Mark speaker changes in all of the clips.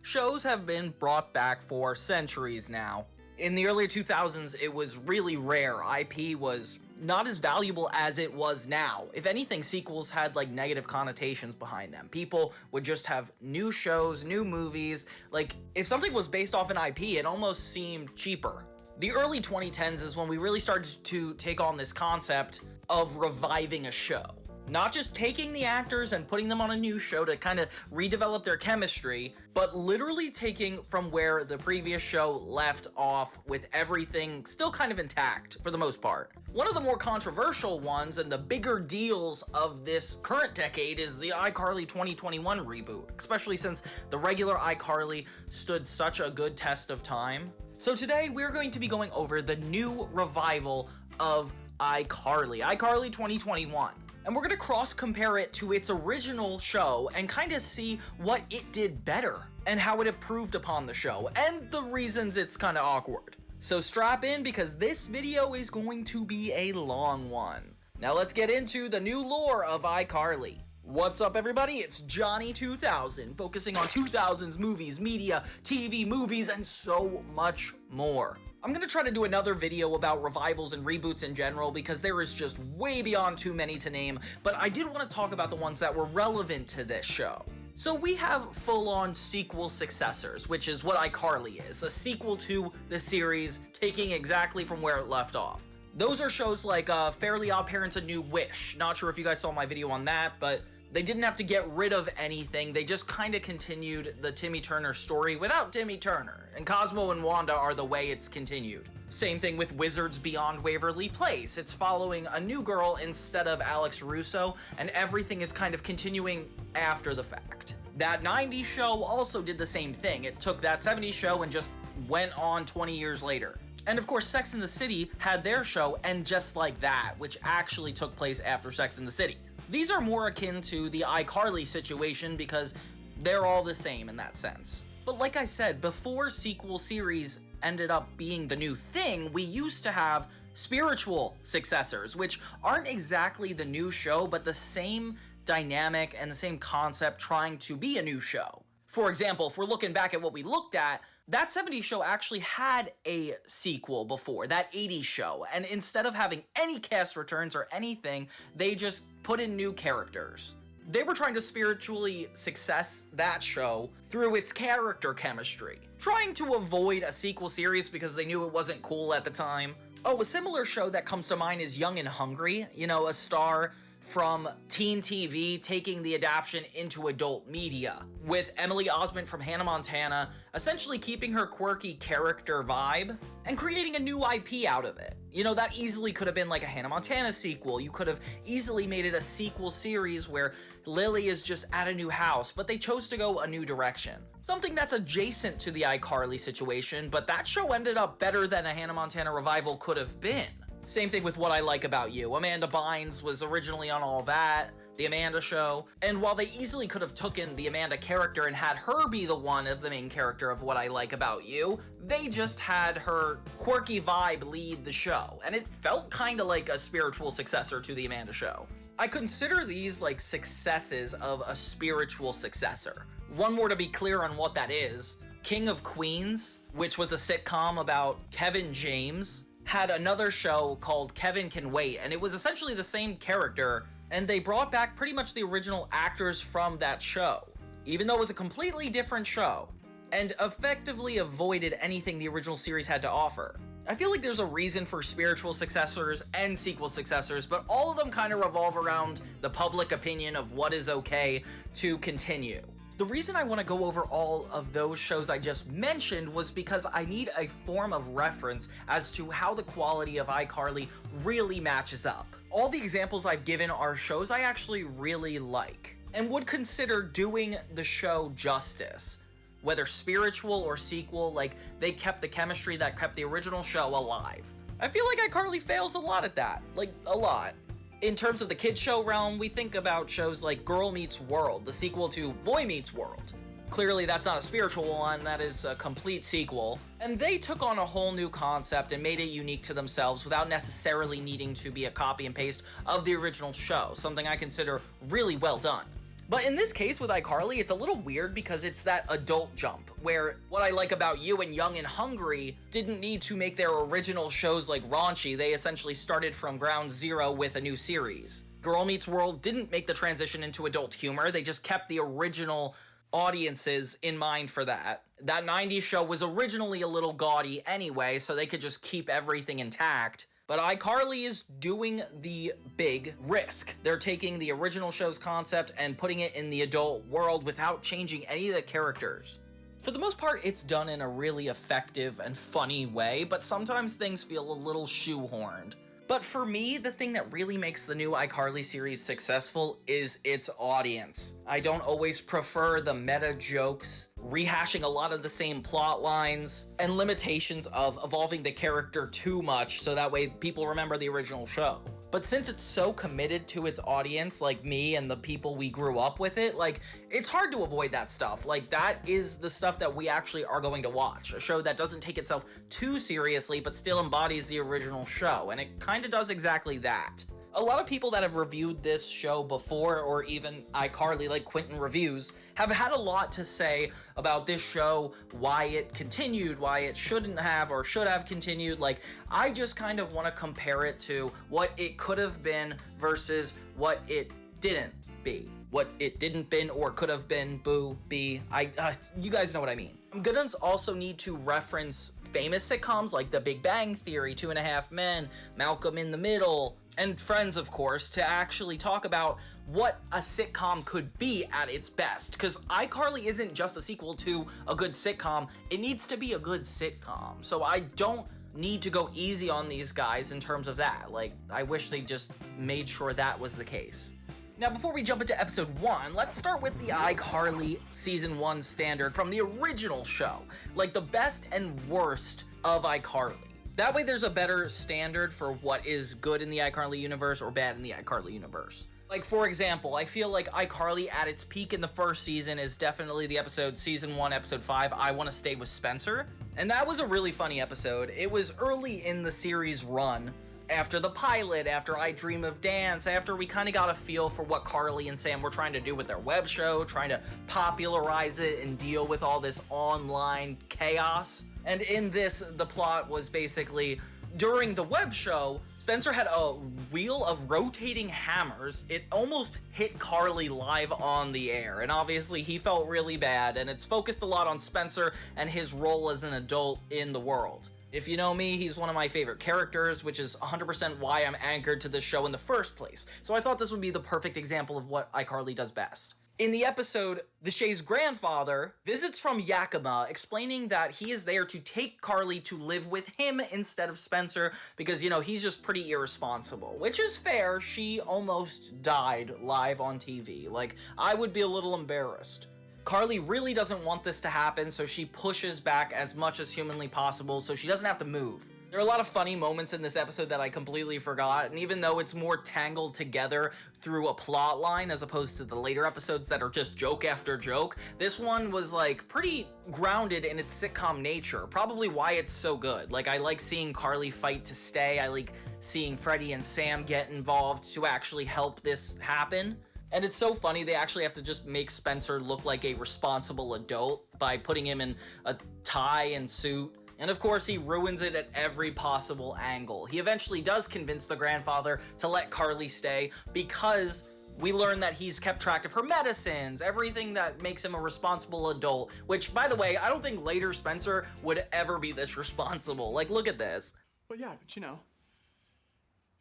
Speaker 1: Shows have been brought back for centuries now. In the early 2000s, it was really rare. IP was not as valuable as it was now. If anything, sequels had like negative connotations behind them. People would just have new shows, new movies. Like, if something was based off an IP, it almost seemed cheaper. The early 2010s is when we really started to take on this concept of reviving a show. Not just taking the actors and putting them on a new show to kind of redevelop their chemistry, but literally taking from where the previous show left off with everything still kind of intact for the most part. One of the more controversial ones and the bigger deals of this current decade is the iCarly 2021 reboot, especially since the regular iCarly stood such a good test of time. So today we're going to be going over the new revival of iCarly, iCarly 2021. And we're going to cross-compare it to its original show and kind of see what it did better and how it improved upon the show and the reasons it's kind of awkward. So strap in because this video is going to be a long one. Now let's get into the new lore of iCarly. What's up everybody, it's Johnny2000, focusing on 2000s movies, media, TV, movies, and so much more. I'm gonna try to do another video about revivals and reboots in general because there is just way beyond too many to name, but I did want to talk about the ones that were relevant to this show. So we have full-on sequel successors, which is what iCarly is, a sequel to the series, taking exactly from where it left off. Those are shows like Fairly Odd Parents: A New Wish. Not sure if you guys saw my video on that, but they didn't have to get rid of anything. They just kind of continued the Timmy Turner story without Timmy Turner, and Cosmo and Wanda are the way it's continued. Same thing with Wizards Beyond Waverly Place. It's following a new girl instead of Alex Russo, and everything is kind of continuing after the fact. That 90s show also did the same thing. It took that 70s show and just went on 20 years later. And of course, Sex and the City had their show, And Just Like That, which actually took place after Sex and the City. These are more akin to the iCarly situation because they're all the same in that sense. But like I said, before sequel series ended up being the new thing, we used to have spiritual successors, which aren't exactly the new show, but the same dynamic and the same concept trying to be a new show. For example, if we're looking back at what we looked at, that 70s show actually had a sequel before, that 80s show, and instead of having any cast returns or anything, they just put in new characters. They were trying to spiritually success that show through its character chemistry, trying to avoid a sequel series because they knew it wasn't cool at the time. Oh, a similar show that comes to mind is Young and Hungry, you know, a star from teen TV taking the adaptation into adult media, with Emily Osment from Hannah Montana essentially keeping her quirky character vibe and creating a new IP out of it. You know, that easily could have been like a Hannah Montana sequel. You could have easily made it a sequel series where Lily is just at a new house, but they chose to go a new direction. Something that's adjacent to the iCarly situation, but that show ended up better than a Hannah Montana revival could have been. Same thing with What I Like About You. Amanda Bynes was originally on all that, The Amanda Show, and while they easily could have taken the Amanda character and had her be the one of the main character of What I Like About You, they just had her quirky vibe lead the show, and it felt kinda like a spiritual successor to The Amanda Show. I consider these like successes of a spiritual successor. One more to be clear on what that is. King of Queens, which was a sitcom about Kevin James, had another show called Kevin Can Wait, and it was essentially the same character, and they brought back pretty much the original actors from that show, even though it was a completely different show, and effectively avoided anything the original series had to offer. I feel like there's a reason for spiritual successors and sequel successors, but all of them kind of revolve around the public opinion of what is okay to continue. The reason I want to go over all of those shows I just mentioned was because I need a form of reference as to how the quality of iCarly really matches up. All the examples I've given are shows I actually really like, and would consider doing the show justice. Whether spiritual or sequel, like they kept the chemistry that kept the original show alive. I feel like iCarly fails a lot at that, like a lot. In terms of the kids show realm, we think about shows like Girl Meets World, the sequel to Boy Meets World. Clearly that's not a spiritual one, that is a complete sequel. And they took on a whole new concept and made it unique to themselves without necessarily needing to be a copy and paste of the original show, something I consider really well done. But in this case with iCarly, it's a little weird because it's that adult jump, where what I like about You and Young and Hungry didn't need to make their original shows like raunchy. They essentially started from ground zero with a new series. Girl Meets World didn't make the transition into adult humor. They just kept the original audiences in mind for that. That 90s show was originally a little gaudy anyway, so they could just keep everything intact. But iCarly is doing the big risk. They're taking the original show's concept and putting it in the adult world without changing any of the characters. For the most part, it's done in a really effective and funny way, but sometimes things feel a little shoehorned. But for me, the thing that really makes the new iCarly series successful is its audience. I don't always prefer the meta jokes, rehashing a lot of the same plot lines, and limitations of evolving the character too much so that way people remember the original show. But since it's so committed to its audience, like me and the people we grew up with it, like, it's hard to avoid that stuff. Like, that is the stuff that we actually are going to watch. A show that doesn't take itself too seriously, but still embodies the original show, and it kind of does exactly that. A lot of people that have reviewed this show before, or even iCarly, like Quentin Reviews, have had a lot to say about this show, why it continued, why it shouldn't have or should have continued. Like, I just kind of want to compare it to what it could have been versus what it didn't be. What it didn't been or could have been, you guys know what I mean. I'm gonna also need to reference famous sitcoms like The Big Bang Theory, 2.5 Men, Malcolm in the Middle, and Friends, of course, to actually talk about what a sitcom could be at its best. Because iCarly isn't just a sequel to a good sitcom, it needs to be a good sitcom. So I don't need to go easy on these guys in terms of that. Like, I wish they just made sure that was the case. Now, before we jump into episode 1, let's start with the iCarly season 1 standard from the original show. Like, the best and worst of iCarly. That way there's a better standard for what is good in the iCarly universe or bad in the iCarly universe. Like, for example, I feel like iCarly at its peak in the first season is definitely the episode, season 1, episode 5, I Want to Stay with Spencer. And that was a really funny episode. It was early in the series run, after the pilot, after I Dream of Dance, after we kind of got a feel for what Carly and Sam were trying to do with their web show, trying to popularize it and deal with all this online chaos. And in this, the plot was basically, during the web show, Spencer had a wheel of rotating hammers. It almost hit Carly live on the air, and obviously he felt really bad, and it's focused a lot on Spencer and his role as an adult in the world. If you know me, he's one of my favorite characters, which is 100% why I'm anchored to this show in the first place. So I thought this would be the perfect example of what iCarly does best. In the episode, the Shay's grandfather visits from Yakima, explaining that he is there to take Carly to live with him instead of Spencer because, you know, he's just pretty irresponsible. Which is fair, she almost died live on TV. Like, I would be a little embarrassed. Carly really doesn't want this to happen, so she pushes back as much as humanly possible so she doesn't have to move. There are a lot of funny moments in this episode that I completely forgot, and even though it's more tangled together through a plot line as opposed to the later episodes that are just joke after joke, this one was like pretty grounded in its sitcom nature, probably why it's so good. Like, I like seeing Carly fight to stay, I like seeing Freddie and Sam get involved to actually help this happen. And it's so funny, they actually have to just make Spencer look like a responsible adult by putting him in a tie and suit. And of course, he ruins it at every possible angle. He eventually does convince the grandfather to let Carly stay because we learn that he's kept track of her medicines, everything that makes him a responsible adult, which, by the way, I don't think later Spencer would ever be this responsible. Like, look at this.
Speaker 2: Well, yeah, but you know,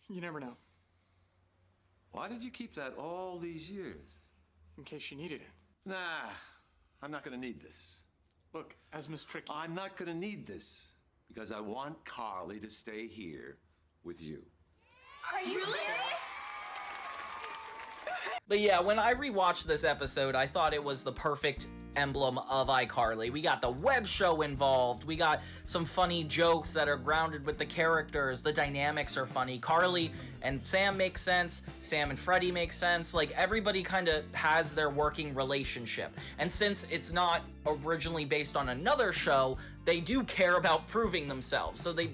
Speaker 2: you never know.
Speaker 3: Why did you keep that all these years?
Speaker 2: In case you needed it.
Speaker 3: Nah, I'm not gonna need this.
Speaker 2: Look, as Miss Tricky.
Speaker 3: I'm not gonna need this because I want Carly to stay here with you.
Speaker 4: Are you serious?
Speaker 1: But yeah, when I rewatched this episode, I thought it was the perfect emblem of iCarly. We got the web show involved, we got some funny jokes that are grounded with the characters, the dynamics are funny, Carly and Sam make sense, Sam and Freddie make sense, like everybody kind of has their working relationship. And since it's not originally based on another show, they do care about proving themselves, so they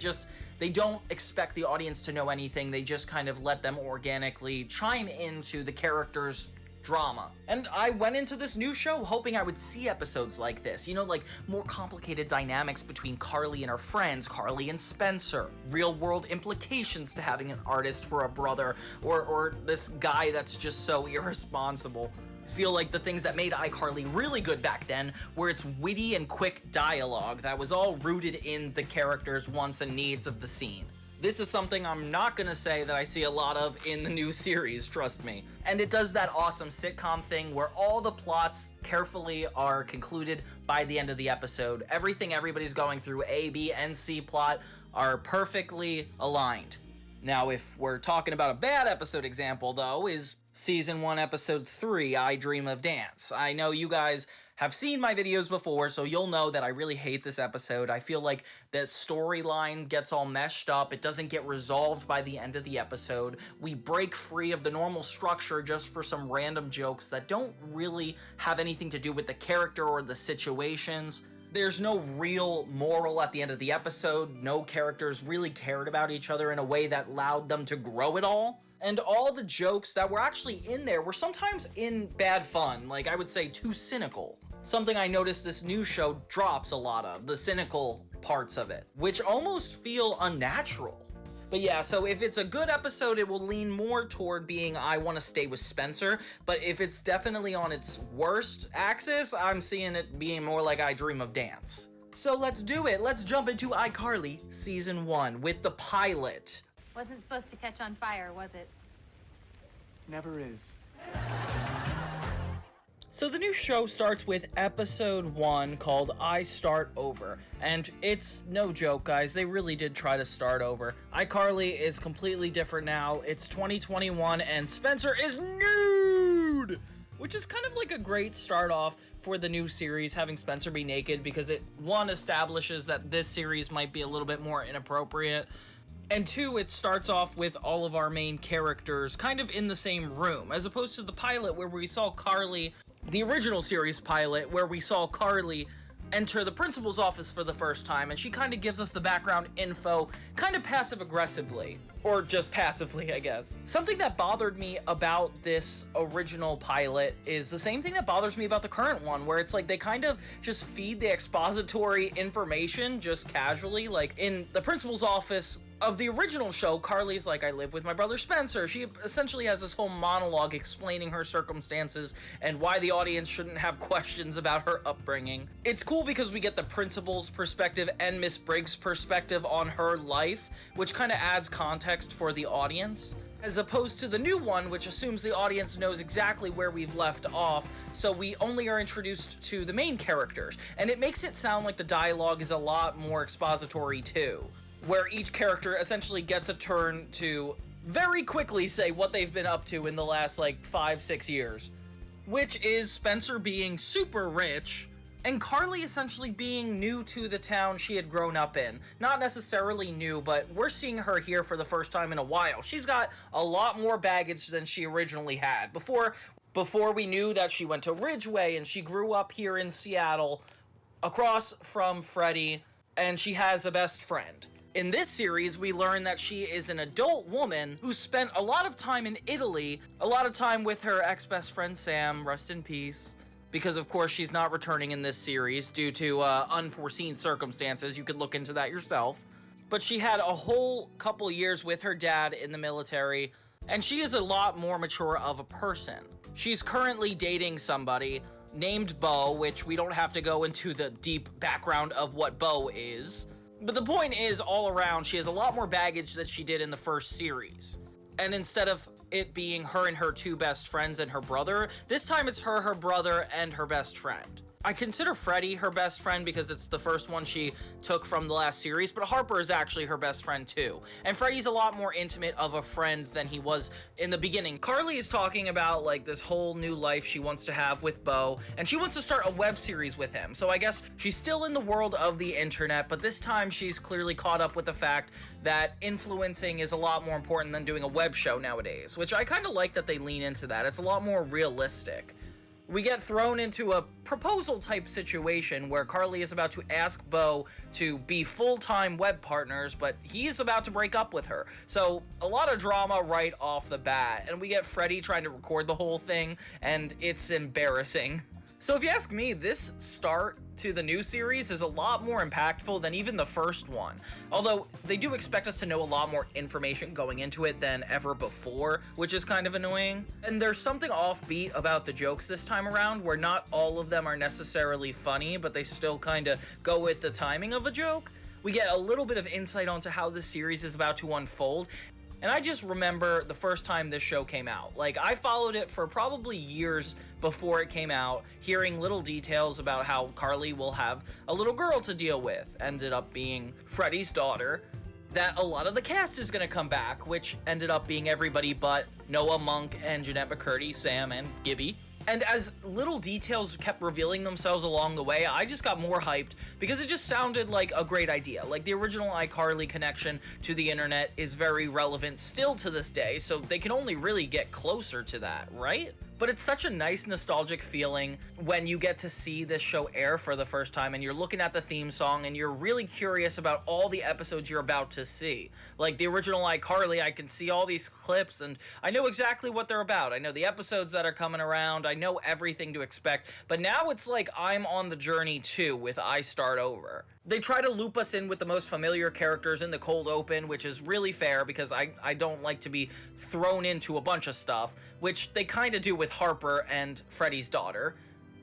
Speaker 1: don't expect the audience to know anything, they just kind of let them organically chime into the characters' drama. And I went into this new show hoping I would see episodes like this, you know, like more complicated dynamics between Carly and her friends, Carly and Spencer, real world implications to having an artist for a brother, or this guy that's just so irresponsible. I feel like the things that made iCarly really good back then were its witty and quick dialogue that was all rooted in the characters' wants and needs of the scene. This is something I'm not gonna say that I see a lot of in the new series, trust me. And it does that awesome sitcom thing where all the plots carefully are concluded by the end of the episode. Everything everybody's going through, A, B, and C plot, are perfectly aligned. Now, if we're talking about a bad episode example, though, is Season 1, Episode 3, I Dream of Dance. I know you guys have seen my videos before, so you'll know that I really hate this episode. I feel like the storyline gets all meshed up. It doesn't get resolved by the end of the episode. We break free of the normal structure just for some random jokes that don't really have anything to do with the character or the situations. There's no real moral at the end of the episode. No characters really cared about each other in a way that allowed them to grow at all. And all the jokes that were actually in there were sometimes in bad fun, like I would say too cynical. Something I noticed this new show drops a lot of, the cynical parts of it, which almost feel unnatural. But yeah, so if it's a good episode, it will lean more toward being I want to stay with Spencer, but if it's definitely on its worst axis, I'm seeing it being more like I Dream of Dance. So let's do it. Let's jump into iCarly Season 1 with the pilot.
Speaker 4: Wasn't supposed to catch on fire, was it?
Speaker 2: Never is.
Speaker 1: So the new show starts with episode 1 called I Start Over, and it's no joke, guys, they really did try to start over. iCarly is completely different now, it's 2021, and Spencer is nude! Which is kind of like a great start off for the new series, having Spencer be naked, because it, 1, establishes that this series might be a little bit more inappropriate, and 2, it starts off with all of our main characters kind of in the same room, as opposed to the pilot where we saw Carly, the original series pilot, where we saw Carly enter the principal's office for the first time, and she kind of gives us the background info, kind of passive-aggressively. Or just passively, I guess. Something that bothered me about this original pilot is the same thing that bothers me about the current one, where it's like they kind of just feed the expository information just casually. Like in the principal's office of the original show, Carly's like, I live with my brother Spencer. She essentially has this whole monologue explaining her circumstances and why the audience shouldn't have questions about her upbringing. It's cool because we get the principal's perspective and Miss Briggs' perspective on her life, which kind of adds context for the audience, as opposed to the new one, which assumes the audience knows exactly where we've left off, so we only are introduced to the main characters, and it makes it sound like the dialogue is a lot more expository too, where each character essentially gets a turn to very quickly say what they've been up to in the last like 5-6 years, which is Spencer being super rich and Carly essentially being new to the town she had grown up in. Not necessarily new, but we're seeing her here for the first time in a while. She's got a lot more baggage than she originally had. Before we knew that she went to Ridgeway and she grew up here in Seattle across from Freddie, and she has a best friend. In this series, we learn that she is an adult woman who spent a lot of time in Italy, a lot of time with her ex-best friend Sam, rest in peace, because of course she's not returning in this series due to unforeseen circumstances. You could look into that yourself. But she had a whole couple years with her dad in the military, and she is a lot more mature of a person. She's currently dating somebody named Bo, which we don't have to go into the deep background of what Bo is. But the point is, all around, she has a lot more baggage than she did in the first series. And instead of it being her and her two best friends and her brother, this time it's her brother, and her best friend. I consider Freddie her best friend because it's the first one she took from the last series, but Harper is actually her best friend too. And Freddie's a lot more intimate of a friend than he was in the beginning. Carly is talking about like this whole new life she wants to have with Bo, and she wants to start a web series with him. So I guess she's still in the world of the internet, but this time she's clearly caught up with the fact that influencing is a lot more important than doing a web show nowadays, which I kind of like that they lean into that. It's a lot more realistic. We get thrown into a proposal type situation where Carly is about to ask Bo to be full-time web partners, but he is about to break up with her. So a lot of drama right off the bat, and we get Freddie trying to record the whole thing, and it's embarrassing. So if you ask me, this start to the new series is a lot more impactful than even the first one. Although they do expect us to know a lot more information going into it than ever before, which is kind of annoying. And there's something offbeat about the jokes this time around, where not all of them are necessarily funny, but they still kind of go with the timing of a joke. We get a little bit of insight onto how this series is about to unfold. And I just remember the first time this show came out. Like, I followed it for probably years before it came out, hearing little details about how Carly will have a little girl to deal with. Ended up being Freddie's daughter. That a lot of the cast is going to come back, which ended up being everybody but Noah Monk and Jeanette McCurdy, Sam, and Gibby. And as little details kept revealing themselves along the way, I just got more hyped because it just sounded like a great idea. Like, the original iCarly connection to the internet is very relevant still to this day, so they can only really get closer to that, right? But it's such a nice nostalgic feeling when you get to see this show air for the first time and you're looking at the theme song and you're really curious about all the episodes you're about to see. Like the original iCarly, I can see all these clips and I know exactly what they're about. I know the episodes that are coming around. I know everything to expect. But now it's like I'm on the journey too with iStart over. They try to loop us in with the most familiar characters in the cold open, which is really fair because I don't like to be thrown into a bunch of stuff, which they kind of do with Harper and Freddie's daughter.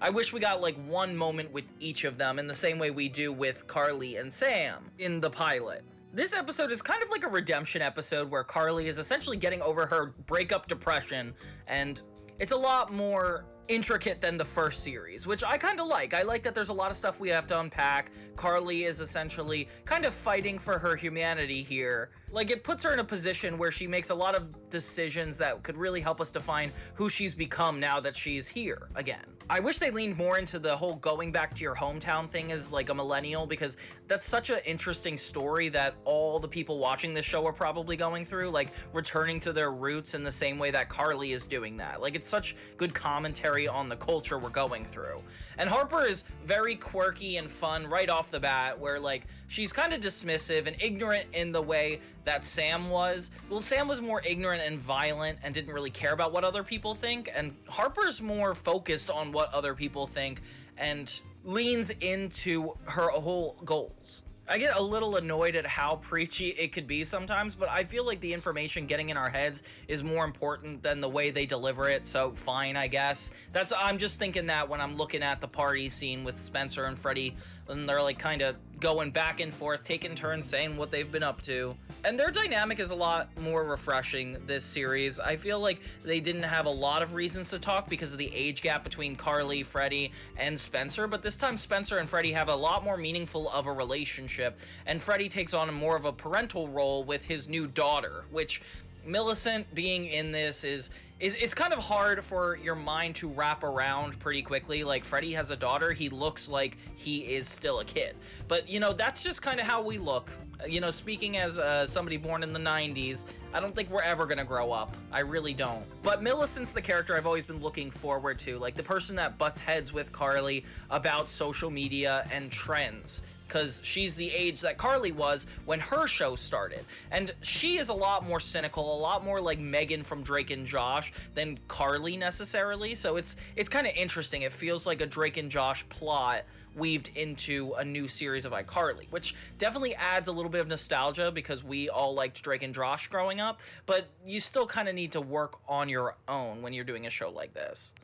Speaker 1: I wish we got like one moment with each of them in the same way we do with Carly and Sam in the pilot. This episode is kind of like a redemption episode where Carly is essentially getting over her breakup depression, and it's a lot more intricate than the first series, which I kind of like. I like that there's a lot of stuff we have to unpack. Carly is essentially kind of fighting for her humanity here. Like, it puts her in a position where she makes a lot of decisions that could really help us define who she's become now that she's here again. I wish they leaned more into the whole going back to your hometown thing as like a millennial, because that's such an interesting story that all the people watching this show are probably going through, like returning to their roots in the same way that Carly is doing that. Like, it's such good commentary on the culture we're going through. And Harper is very quirky and fun right off the bat, where like she's kind of dismissive and ignorant in the way that Sam was. Well, Sam was more ignorant and violent and didn't really care about what other people think, and Harper's more focused on what other people think and leans into her whole goals. I get a little annoyed at how preachy it could be sometimes, but I feel like the information getting in our heads is more important than the way they deliver it, so fine, I guess. I'm just thinking that when I'm looking at the party scene with Spencer and Freddie, and they're like kind of going back and forth, taking turns saying what they've been up to. And their dynamic is a lot more refreshing this series. I feel like they didn't have a lot of reasons to talk because of the age gap between Carly, Freddie, and Spencer, but this time Spencer and Freddie have a lot more meaningful of a relationship, and Freddie takes on more of a parental role with his new daughter, which Millicent being in this is it's kind of hard for your mind to wrap around pretty quickly. Like, Freddie has a daughter, he looks like he is still a kid. But, you know, that's just kind of how we look. You know, speaking as somebody born in the 90s, I don't think we're ever gonna grow up. I really don't. But Millicent's the character I've always been looking forward to, like the person that butts heads with Carly about social media and trends, because she's the age that Carly was when her show started. And she is a lot more cynical, a lot more like Megan from Drake and Josh than Carly necessarily. So it's kind of interesting. It feels like a Drake and Josh plot weaved into a new series of iCarly, which definitely adds a little bit of nostalgia because we all liked Drake and Josh growing up, but you still kind of need to work on your own when you're doing a show like this.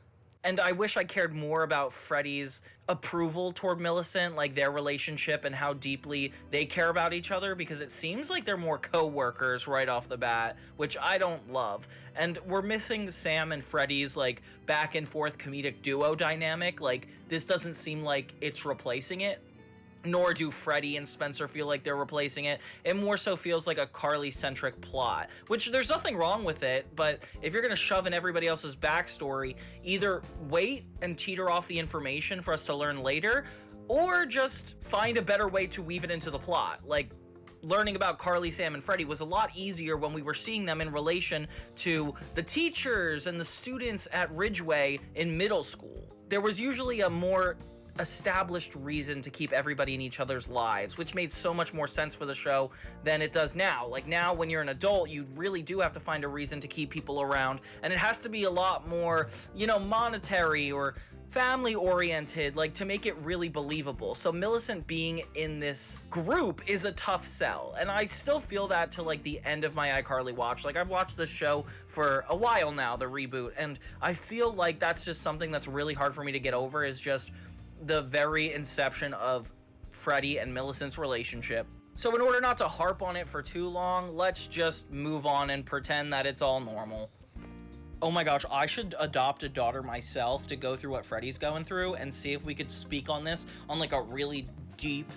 Speaker 1: And I wish I cared more about Freddie's approval toward Millicent, like their relationship and how deeply they care about each other, because it seems like they're more co-workers right off the bat, which I don't love. And we're missing Sam and Freddie's like back and forth comedic duo dynamic. Like, this doesn't seem like it's replacing it. Nor do Freddie and Spencer feel like they're replacing it. It more so feels like a Carly-centric plot, which there's nothing wrong with it, but if you're gonna shove in everybody else's backstory, either wait and teeter off the information for us to learn later, or just find a better way to weave it into the plot. Like, learning about Carly, Sam, and Freddie was a lot easier when we were seeing them in relation to the teachers and the students at Ridgeway in middle school. There was usually a more established reason to keep everybody in each other's lives, which made so much more sense for the show than it does now. Like now, when you're an adult, you really do have to find a reason to keep people around, and it has to be a lot more, monetary or family oriented, like to make it really believable. So Millicent being in this group is a tough sell, and I still feel that to like the end of my iCarly watch. Like I've watched this show for a while now, the reboot, and I feel like that's just something that's really hard for me to get over, is just the very inception of Freddie and Millicent's relationship. So in order not to harp on it for too long, let's just move on and pretend that it's all normal. Oh my gosh, I should adopt a daughter myself to go through what Freddie's going through and see if we could speak on this on like a really deep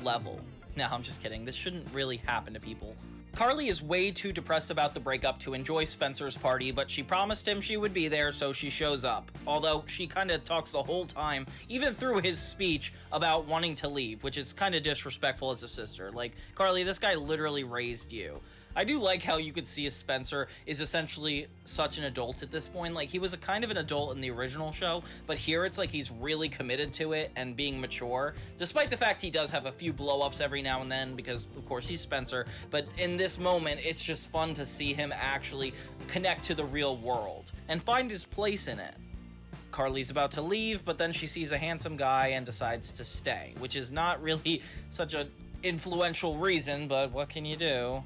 Speaker 1: level. No, I'm just kidding. This shouldn't really happen to people. Carly is way too depressed about the breakup to enjoy Spencer's party, but she promised him she would be there, so she shows up. Although she kind of talks the whole time, even through his speech, about wanting to leave, which is kind of disrespectful as a sister. Like, Carly, this guy literally raised you. I do like how you could see Spencer is essentially such an adult at this point. Like, he was a kind of an adult in the original show, but here it's like he's really committed to it and being mature, despite the fact he does have a few blow-ups every now and then, because, of course, he's Spencer. But in this moment, it's just fun to see him actually connect to the real world and find his place in it. Carly's about to leave, but then she sees a handsome guy and decides to stay, which is not really such an influential reason, but what can you do?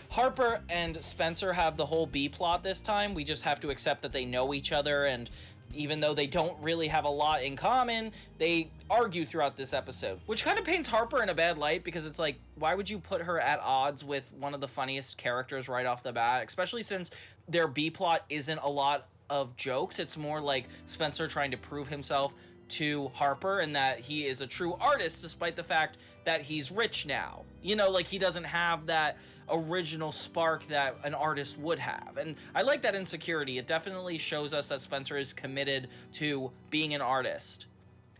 Speaker 1: Harper and Spencer have the whole B plot this time. We just have to accept that they know each other, and even though they don't really have a lot in common, they argue throughout this episode, which kind of paints Harper in a bad light, because it's like, why would you put her at odds with one of the funniest characters right off the bat, especially since their B plot isn't a lot of jokes. It's more like Spencer trying to prove himself to Harper and that he is a true artist, despite the fact that he's rich now. Like he doesn't have that original spark that an artist would have. And I like that insecurity. It definitely shows us that Spencer is committed to being an artist.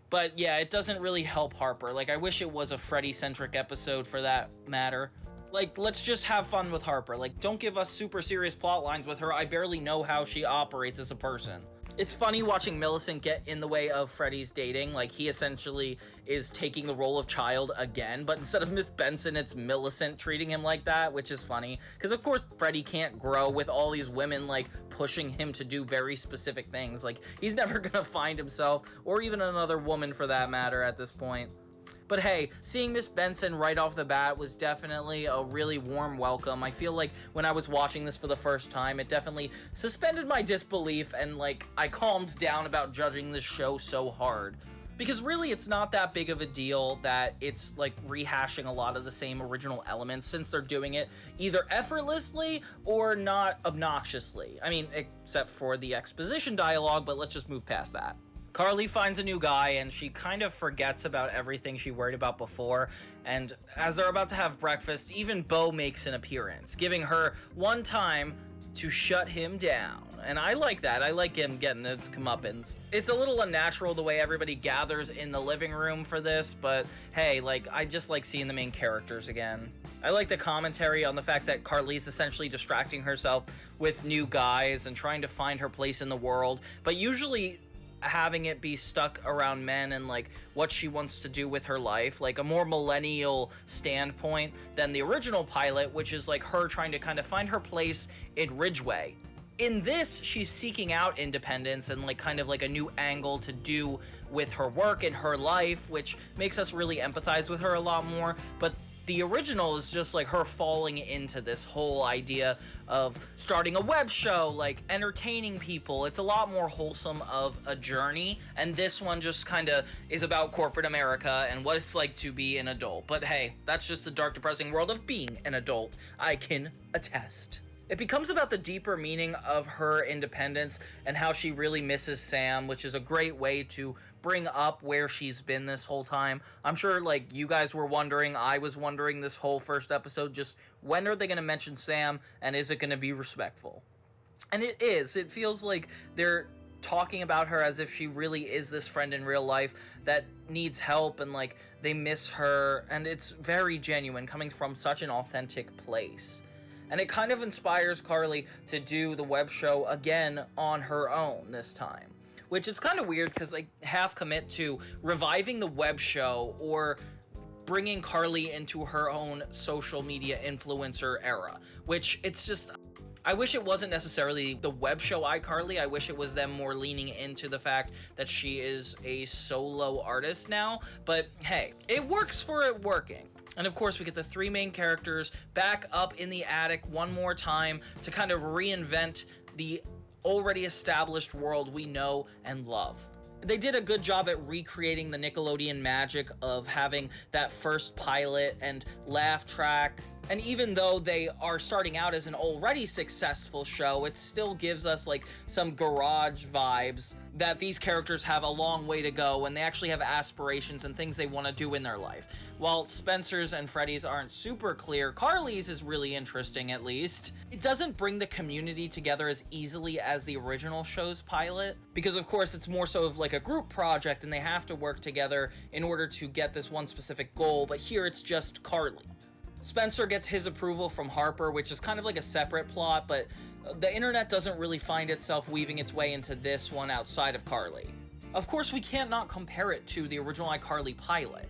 Speaker 1: But yeah, it doesn't really help Harper. Like, I wish it was a Freddy-centric episode for that matter. Like, let's just have fun with Harper. Like, don't give us super serious plot lines with her. I barely know how she operates as a person. It's funny watching Millicent get in the way of Freddie's dating. Like, he essentially is taking the role of child again, but instead of Miss Benson, it's Millicent treating him like that, which is funny. Because, of course, Freddie can't grow with all these women, like, pushing him to do very specific things. Like, he's never gonna find himself, or even another woman for that matter at this point. But hey, seeing Miss Benson right off the bat was definitely a really warm welcome. I feel like when I was watching this for the first time, it definitely suspended my disbelief, and like I calmed down about judging this show so hard. Because really, it's not that big of a deal that it's like rehashing a lot of the same original elements, since they're doing it either effortlessly or not obnoxiously. I mean, except for the exposition dialogue, but let's just move past that. Carly finds a new guy, and she kind of forgets about everything she worried about before, and as they're about to have breakfast, even Bo makes an appearance, giving her one time to shut him down. And I like that. I like him getting his comeuppance. It's a little unnatural the way everybody gathers in the living room for this, but hey, like, I just like seeing the main characters again. I like the commentary on the fact that Carly's essentially distracting herself with new guys and trying to find her place in the world, but usually having it be stuck around men and like what she wants to do with her life, like a more millennial standpoint than the original pilot, which is like her trying to kind of find her place in Ridgeway. In this, she's seeking out independence and like kind of like a new angle to do with her work and her life, which makes us really empathize with her a lot more. But the original is just like her falling into this whole idea of starting a web show, like entertaining people. It's a lot more wholesome of a journey, and this one just kind of is about corporate America and what it's like to be an adult. But hey, that's just the dark, depressing world of being an adult. I can attest. It becomes about the deeper meaning of her independence and how she really misses Sam, which is a great way to bring up where she's been this whole time. I'm sure, like, you guys were wondering, I was wondering this whole first episode, just when are they going to mention Sam, and is it going to be respectful? And it is. It feels like they're talking about her as if she really is this friend in real life that needs help and like they miss her, and it's very genuine coming from such an authentic place. And it kind of inspires Carly to do the web show again on her own this time, which it's kind of weird because they half commit to reviving the web show or bringing Carly into her own social media influencer era, which it's just, I wish it wasn't necessarily the web show iCarly. I wish it was them more leaning into the fact that she is a solo artist now, but hey, it works for it working. And of course, we get the three main characters back up in the attic one more time to kind of reinvent the already established world we know and love. They did a good job at recreating the Nickelodeon magic of having that first pilot and laugh track. And even though they are starting out as an already successful show, it still gives us like some garage vibes that these characters have a long way to go and they actually have aspirations and things they want to do in their life. While Spencer's and Freddy's aren't super clear, Carly's is really interesting at least. It doesn't bring the community together as easily as the original show's pilot, because of course it's more so of like a group project and they have to work together in order to get this one specific goal, but here it's just Carly. Spencer gets his approval from Harper, which is kind of like a separate plot, but the internet doesn't really find itself weaving its way into this one outside of Carly. Of course, we can't not compare it to the original iCarly pilot.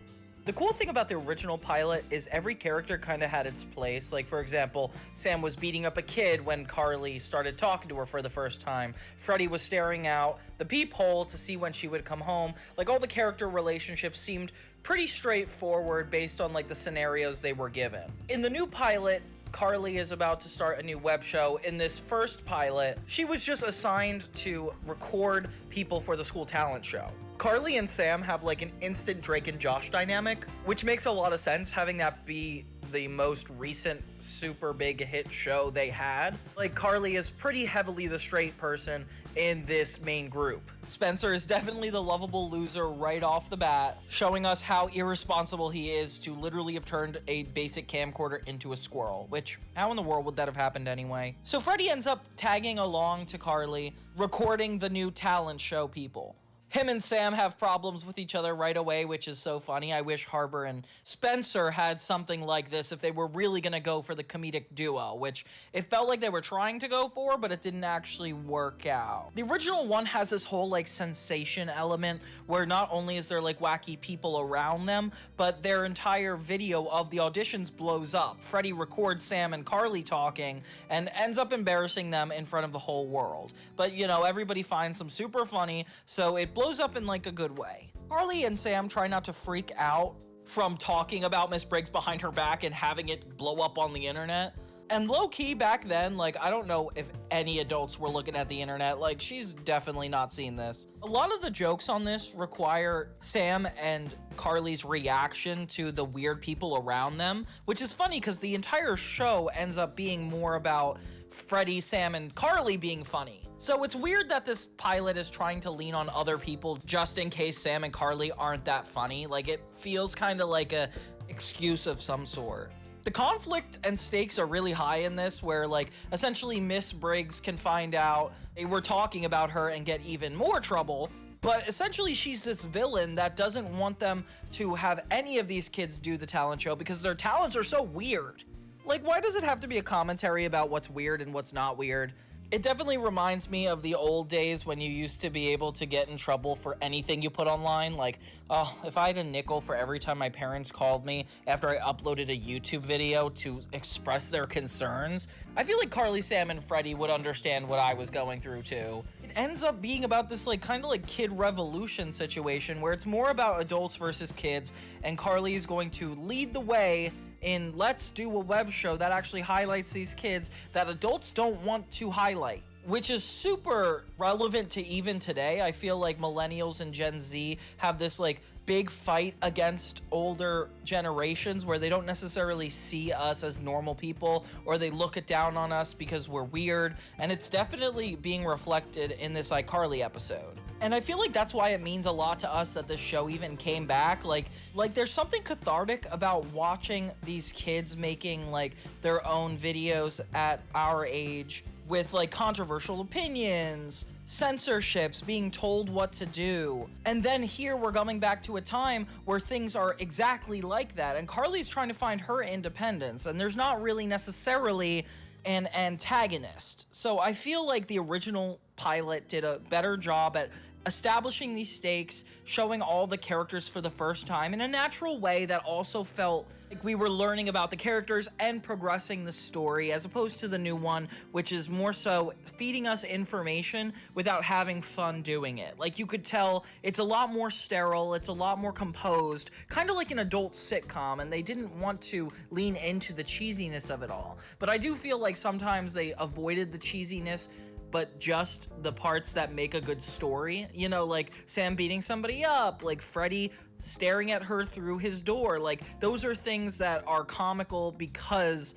Speaker 1: The cool thing about the original pilot is every character kind of had its place. Like, for example, Sam was beating up a kid when Carly started talking to her for the first time. Freddy was staring out the peephole to see when she would come home. Like, all the character relationships seemed pretty straightforward based on, like, the scenarios they were given. In the new pilot, Carly is about to start a new web show. In this first pilot, she was just assigned to record people for the school talent show. Carly and Sam have like an instant Drake and Josh dynamic, which makes a lot of sense having that be the most recent super big hit show they had. Like, Carly is pretty heavily the straight person in this main group. Spencer is definitely the lovable loser right off the bat, showing us how irresponsible he is to literally have turned a basic camcorder into a squirrel, which, how in the world would that have happened anyway? So Freddy ends up tagging along to Carly, recording the new talent show people. Him and Sam have problems with each other right away, which is so funny. I wish Harper and Spencer had something like this if they were really gonna go for the comedic duo, which it felt like they were trying to go for, but it didn't actually work out. The original one has this whole like sensation element where not only is there like wacky people around them, but their entire video of the auditions blows up. Freddy records Sam and Carly talking and ends up embarrassing them in front of the whole world. But you know, everybody finds them super funny, so it blows up in like a good way. Carly and Sam try not to freak out from talking about Miss Briggs behind her back and having it blow up on the internet. And low-key back then, like, I don't know if any adults were looking at the internet. Like, she's definitely not seen this. A lot of the jokes on this require Sam and Carly's reaction to the weird people around them, which is funny because the entire show ends up being more about Freddy, Sam, and Carly being funny. So it's weird that this pilot is trying to lean on other people just in case Sam and Carly aren't that funny. Like, it feels kind of like a excuse of some sort. The conflict and stakes are really high in this, where like essentially Miss Briggs can find out they were talking about her and get even more trouble. But essentially she's this villain that doesn't want them to have any of these kids do the talent show because their talents are so weird. Like, why does it have to be a commentary about what's weird and what's not weird? It definitely reminds me of the old days when you used to be able to get in trouble for anything you put online. Like, oh, if I had a nickel for every time my parents called me after I uploaded a YouTube video to express their concerns, I feel like Carly, Sam, and Freddy would understand what I was going through too. It ends up being about this like kind of like kid revolution situation where it's more about adults versus kids, and Carly is going to lead the way in let's do a web show that actually highlights these kids that adults don't want to highlight, which is super relevant to even today. I feel like millennials and Gen Z have this like big fight against older generations where they don't necessarily see us as normal people, or they look it down on us because we're weird, and it's definitely being reflected in this iCarly episode. And I feel like that's why it means a lot to us that this show even came back. Like there's something cathartic about watching these kids making like their own videos at our age with like controversial opinions, censorships, being told what to do. And then here we're coming back to a time where things are exactly like that, and Carly's trying to find her independence, and there's not really necessarily an antagonist. So I feel like the original pilot did a better job at establishing these stakes, showing all the characters for the first time in a natural way that also felt like we were learning about the characters and progressing the story, as opposed to the new one, which is more so feeding us information without having fun doing it. Like, you could tell it's a lot more sterile, it's a lot more composed, kind of like an adult sitcom, and they didn't want to lean into the cheesiness of it all. But I do feel like sometimes they avoided the cheesiness, but just the parts that make a good story, you know, like Sam beating somebody up, like Freddy staring at her through his door. Like, those are things that are comical because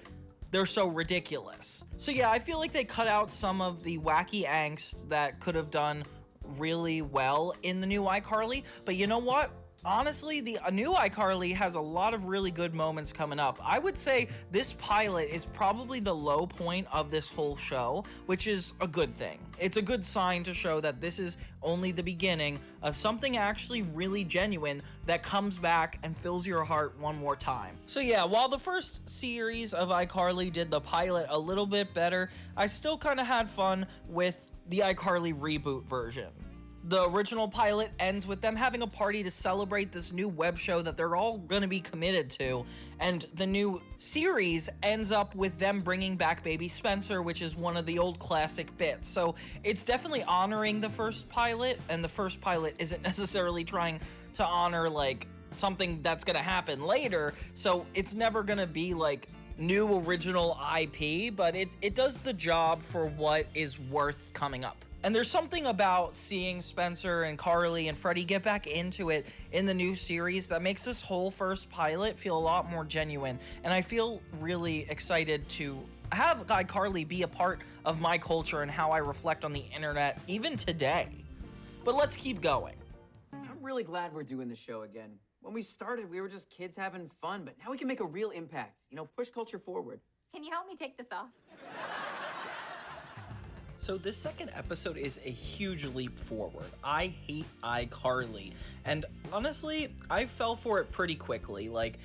Speaker 1: they're so ridiculous. So yeah, I feel like they cut out some of the wacky angst that could have done really well in the new iCarly, but you know what? Honestly, the new iCarly has a lot of really good moments coming up. I would say this pilot is probably the low point of this whole show, which is a good thing. It's a good sign to show that this is only the beginning of something actually really genuine that comes back and fills your heart one more time. So yeah, while the first series of iCarly did the pilot a little bit better, I still kind of had fun with the iCarly reboot version. The original pilot ends with them having a party to celebrate this new web show that they're all gonna be committed to, and the new series ends up with them bringing back baby Spencer, which is one of the old classic bits. So it's definitely honoring the first pilot, and the first pilot isn't necessarily trying to honor like something that's gonna happen later, so it's never gonna be like new original IP, but it does the job for what is worth coming up. And there's something about seeing Spencer and Carly and Freddy get back into it in the new series that makes this whole first pilot feel a lot more genuine. And I feel really excited to have iCarly be a part of my culture and how I reflect on the internet even today. But let's keep going.
Speaker 5: I'm really glad we're doing the show again. When we started, we were just kids having fun, but now we can make a real impact. You know, push culture forward.
Speaker 4: Can you help me take this off?
Speaker 1: So this second episode is a huge leap forward. I hate iCarly, and honestly, I fell for it pretty quickly. Like,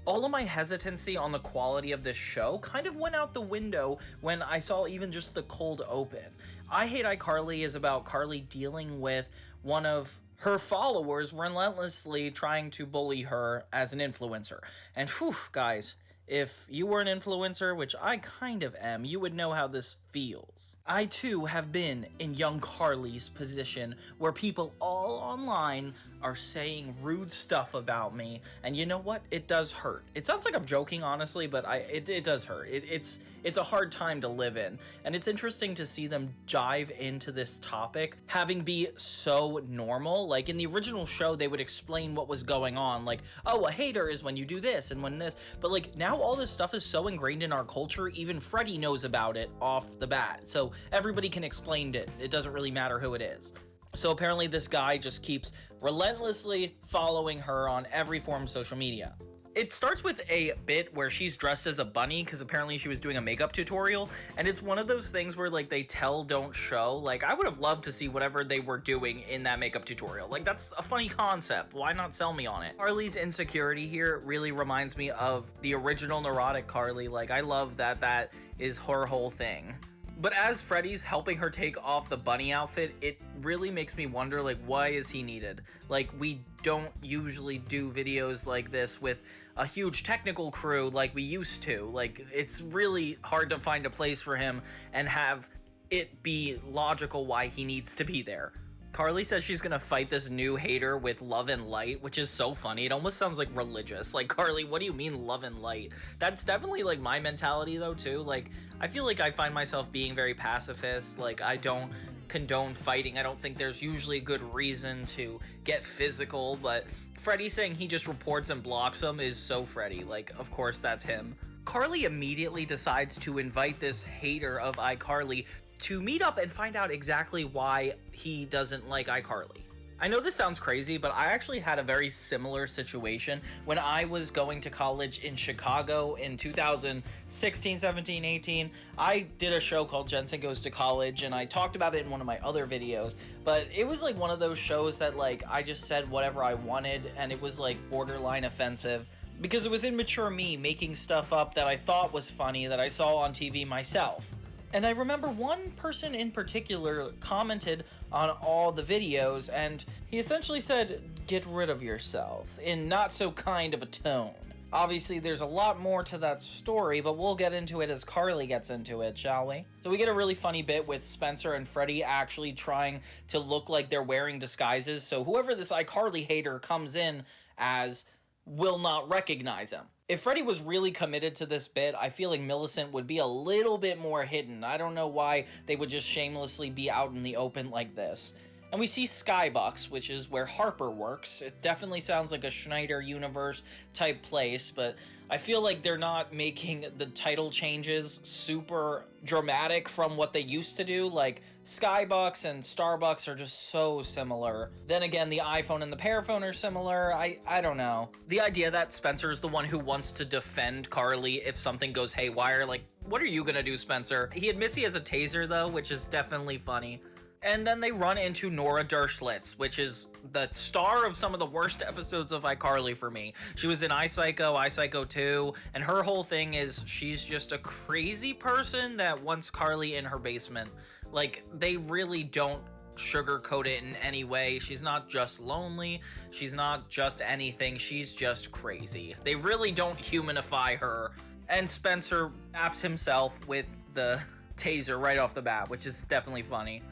Speaker 1: all of my hesitancy on the quality of this show kind of went out the window when I saw even just the cold open. I Hate iCarly is about Carly dealing with one of her followers relentlessly trying to bully her as an influencer. And whew, guys, if you were an influencer, which I kind of am, you would know how this feels. I too have been in young Carly's position where people all online are saying rude stuff about me, and you know what? It does hurt. It sounds like I'm joking, honestly, but it does hurt. It's a hard time to live in, and it's interesting to see them dive into this topic, having be so normal. Like in the original show, they would explain what was going on, like, oh, a hater is when you do this and when this, but like now all this stuff is so ingrained in our culture, even Freddy knows about it off the bat, so everybody can explain it. It doesn't really matter who it is. So apparently this guy just keeps relentlessly following her on every form of social media. It starts with a bit where she's dressed as a bunny because apparently she was doing a makeup tutorial, and it's one of those things where like they tell don't show. Like, I would have loved to see whatever they were doing in that makeup tutorial. Like, that's a funny concept. Why not sell me on it? Carly's insecurity here really reminds me of the original neurotic Carly. Like, I love that that is her whole thing. But as Freddy's helping her take off the bunny outfit, it really makes me wonder, like, why is he needed? Like, we don't usually do videos like this with a huge technical crew like we used to. Like, it's really hard to find a place for him and have it be logical why he needs to be there. Carly says she's gonna fight this new hater with love and light, which is so funny. It almost sounds like religious. Like, Carly, what do you mean love and light? That's definitely like my mentality though too. Like, I feel like I find myself being very pacifist. Like, I don't condone fighting. I don't think there's usually a good reason to get physical, but Freddy saying he just reports and blocks them is so Freddy. Like, of course that's him. Carly immediately decides to invite this hater of iCarly to meet up and find out exactly why he doesn't like iCarly. I know this sounds crazy, but I actually had a very similar situation when I was going to college in Chicago in 2016, 17, 18. I did a show called Jensen Goes to College, and I talked about it in one of my other videos, but it was like one of those shows that like I just said whatever I wanted, and it was like borderline offensive because it was immature me making stuff up that I thought was funny that I saw on TV myself. And I remember one person in particular commented on all the videos, and he essentially said, "Get rid of yourself," in not so kind of a tone. Obviously, there's a lot more to that story, but we'll get into it as Carly gets into it, shall we? So we get a really funny bit with Spencer and Freddie actually trying to look like they're wearing disguises, so whoever this iCarly hater comes in as will not recognize him. If Freddie was really committed to this bit, I feel like Millicent would be a little bit more hidden. I don't know why they would just shamelessly be out in the open like this. And we see Skybox, which is where Harper works. It definitely sounds like a Schneider universe type place, but I feel like they're not making the title changes super dramatic from what they used to do. Like, Skybox and Starbucks are just so similar. Then again, the iPhone and the Pearphone are similar. I don't know. The idea that Spencer is the one who wants to defend Carly if something goes haywire, like, what are you gonna do, Spencer? He admits he has a taser, though, which is definitely funny. And then they run into Nora Dershowitz, which is the star of some of the worst episodes of iCarly for me. She was in iPsycho, iPsycho 2, and her whole thing is she's just a crazy person that wants Carly in her basement. Like, they really don't sugarcoat it in any way. She's not just lonely. She's not just anything. She's just crazy. They really don't humanify her. And Spencer apps himself with the taser right off the bat, which is definitely funny.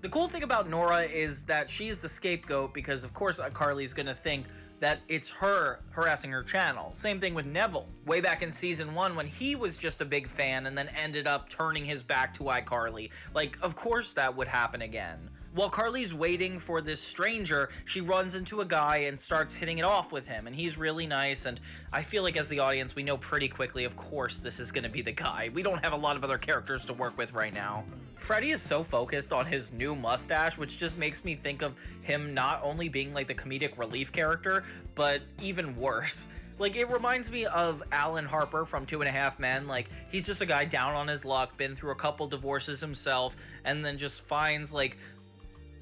Speaker 1: The cool thing about Nora is that she's the scapegoat because, of course, Carly's gonna think that it's her harassing her channel. Same thing with Neville. Way back in season 1 when he was just a big fan and then ended up turning his back to iCarly. Like, of course that would happen again. While Carly's waiting for this stranger, she runs into a guy and starts hitting it off with him, and he's really nice, and I feel like as the audience, we know pretty quickly, of course, this is gonna be the guy. We don't have a lot of other characters to work with right now. Freddie is so focused on his new mustache, which just makes me think of him not only being like the comedic relief character, but even worse. Like, it reminds me of Alan Harper from 2.5 Men. Like, he's just a guy down on his luck, been through a couple divorces himself, and then just finds, like,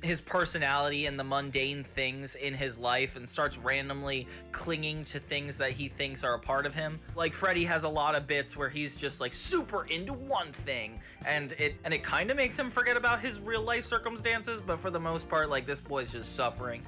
Speaker 1: his personality and the mundane things in his life and starts randomly clinging to things that he thinks are a part of him. Like, Freddie has a lot of bits where he's just like super into one thing and it kind of makes him forget about his real life circumstances, but for the most part, like, this boy's just suffering.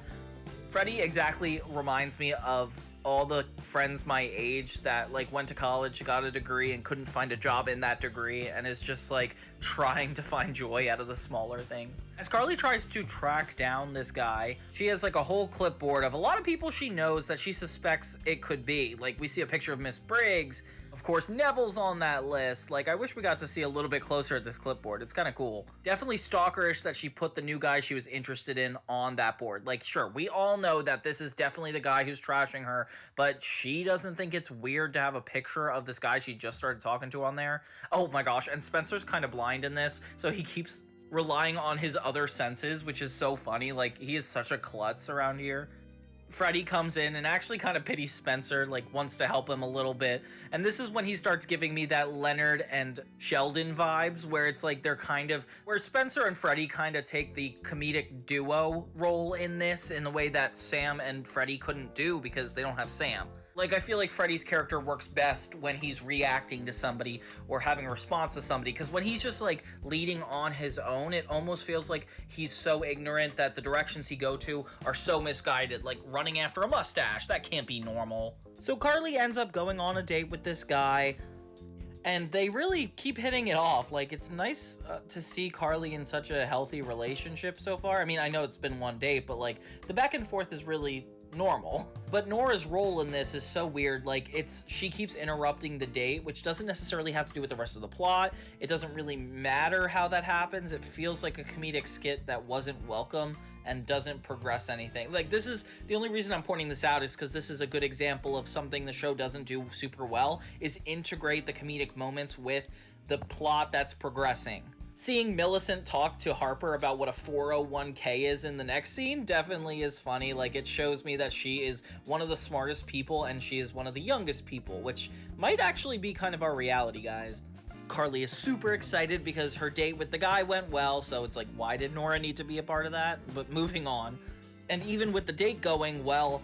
Speaker 1: Freddie exactly reminds me of all the friends my age that like went to college, got a degree, and couldn't find a job in that degree, and is just like trying to find joy out of the smaller things. As Carly tries to track down this guy, she has like a whole clipboard of a lot of people she knows that she suspects it could be. Like, we see a picture of Miss Briggs. Of course, Neville's on that list. Like, I wish we got to see a little bit closer at this clipboard. It's kind of cool. Definitely stalkerish that she put the new guy she was interested in on that board. Like, sure, we all know that this is definitely the guy who's trashing her, but she doesn't think it's weird to have a picture of this guy she just started talking to on there. Oh my gosh, and Spencer's kind of blind in this, so he keeps relying on his other senses, which is so funny. Like, he is such a klutz around here. Freddie comes in and actually kind of pities Spencer, like wants to help him a little bit. And this is when he starts giving me that Leonard and Sheldon vibes, where it's like they're kind of, where Spencer and Freddie kind of take the comedic duo role in this in the way that Sam and Freddie couldn't do because they don't have Sam. Like, I feel like Freddie's character works best when he's reacting to somebody or having a response to somebody, because when he's just like leading on his own, it almost feels like he's so ignorant that the directions he go to are so misguided, like running after a mustache. That can't be normal. So Carly ends up going on a date with this guy, and they really keep hitting it off. Like, it's nice to see Carly in such a healthy relationship so far. I mean, I know it's been one date, but like the back and forth is really normal. But Nora's role in this is so weird. Like, she keeps interrupting the date, which doesn't necessarily have to do with the rest of the plot. It doesn't really matter how that happens. It feels like a comedic skit that wasn't welcome and doesn't progress anything. Like, this is the only reason I'm pointing this out is because this is a good example of something the show doesn't do super well, is integrate the comedic moments with the plot that's progressing. Seeing Millicent talk to Harper about what a 401k is in the next scene definitely is funny. Like, it shows me that she is one of the smartest people and she is one of the youngest people, which might actually be kind of our reality, guys. Carly is super excited because her date with the guy went well, so it's like, why did Nora need to be a part of that? But moving on. And even with the date going well,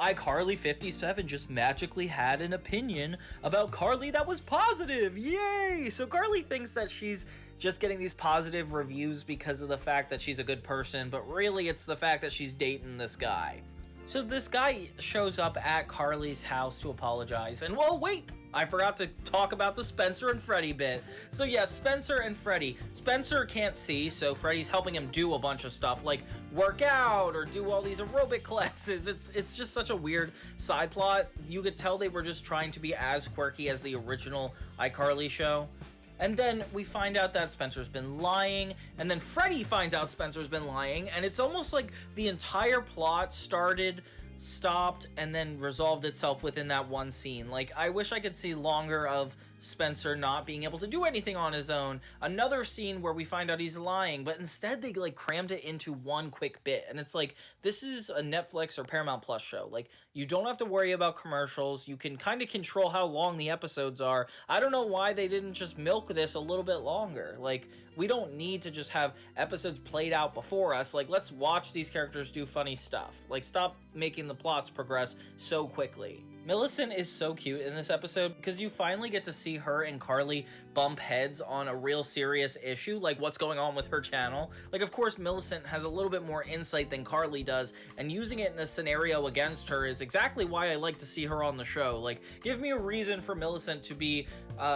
Speaker 1: iCarly 57 just magically had an opinion about Carly that was positive. Yay! So Carly thinks that she's just getting these positive reviews because of the fact that she's a good person, but really it's the fact that she's dating this guy. So this guy shows up at Carly's house to apologize, and whoa, wait! I forgot to talk about the Spencer and Freddy bit. So yeah, Spencer and Freddy. Spencer can't see, so Freddy's helping him do a bunch of stuff, like work out or do all these aerobic classes. It's just such a weird side plot. You could tell they were just trying to be as quirky as the original iCarly show. And then we find out that Spencer's been lying, and then Freddy finds out Spencer's been lying, and it's almost like the entire plot started, stopped, and then resolved itself within that one scene. Like, I wish I could see longer of Spencer not being able to do anything on his own. Another scene where we find out he's lying, but instead they like crammed it into one quick bit. And it's like, this is a Netflix or Paramount Plus show. Like, you don't have to worry about commercials. You can kind of control how long the episodes are. I don't know why they didn't just milk this a little bit longer. Like, we don't need to just have episodes played out before us. Like, let's watch these characters do funny stuff. Like, stop making the plots progress so quickly. Millicent is so cute in this episode because you finally get to see her and Carly bump heads on a real serious issue, like what's going on with her channel. Like, of course, Millicent has a little bit more insight than Carly does, and using it in a scenario against her is exactly why I like to see her on the show. Like, give me a reason for Millicent to be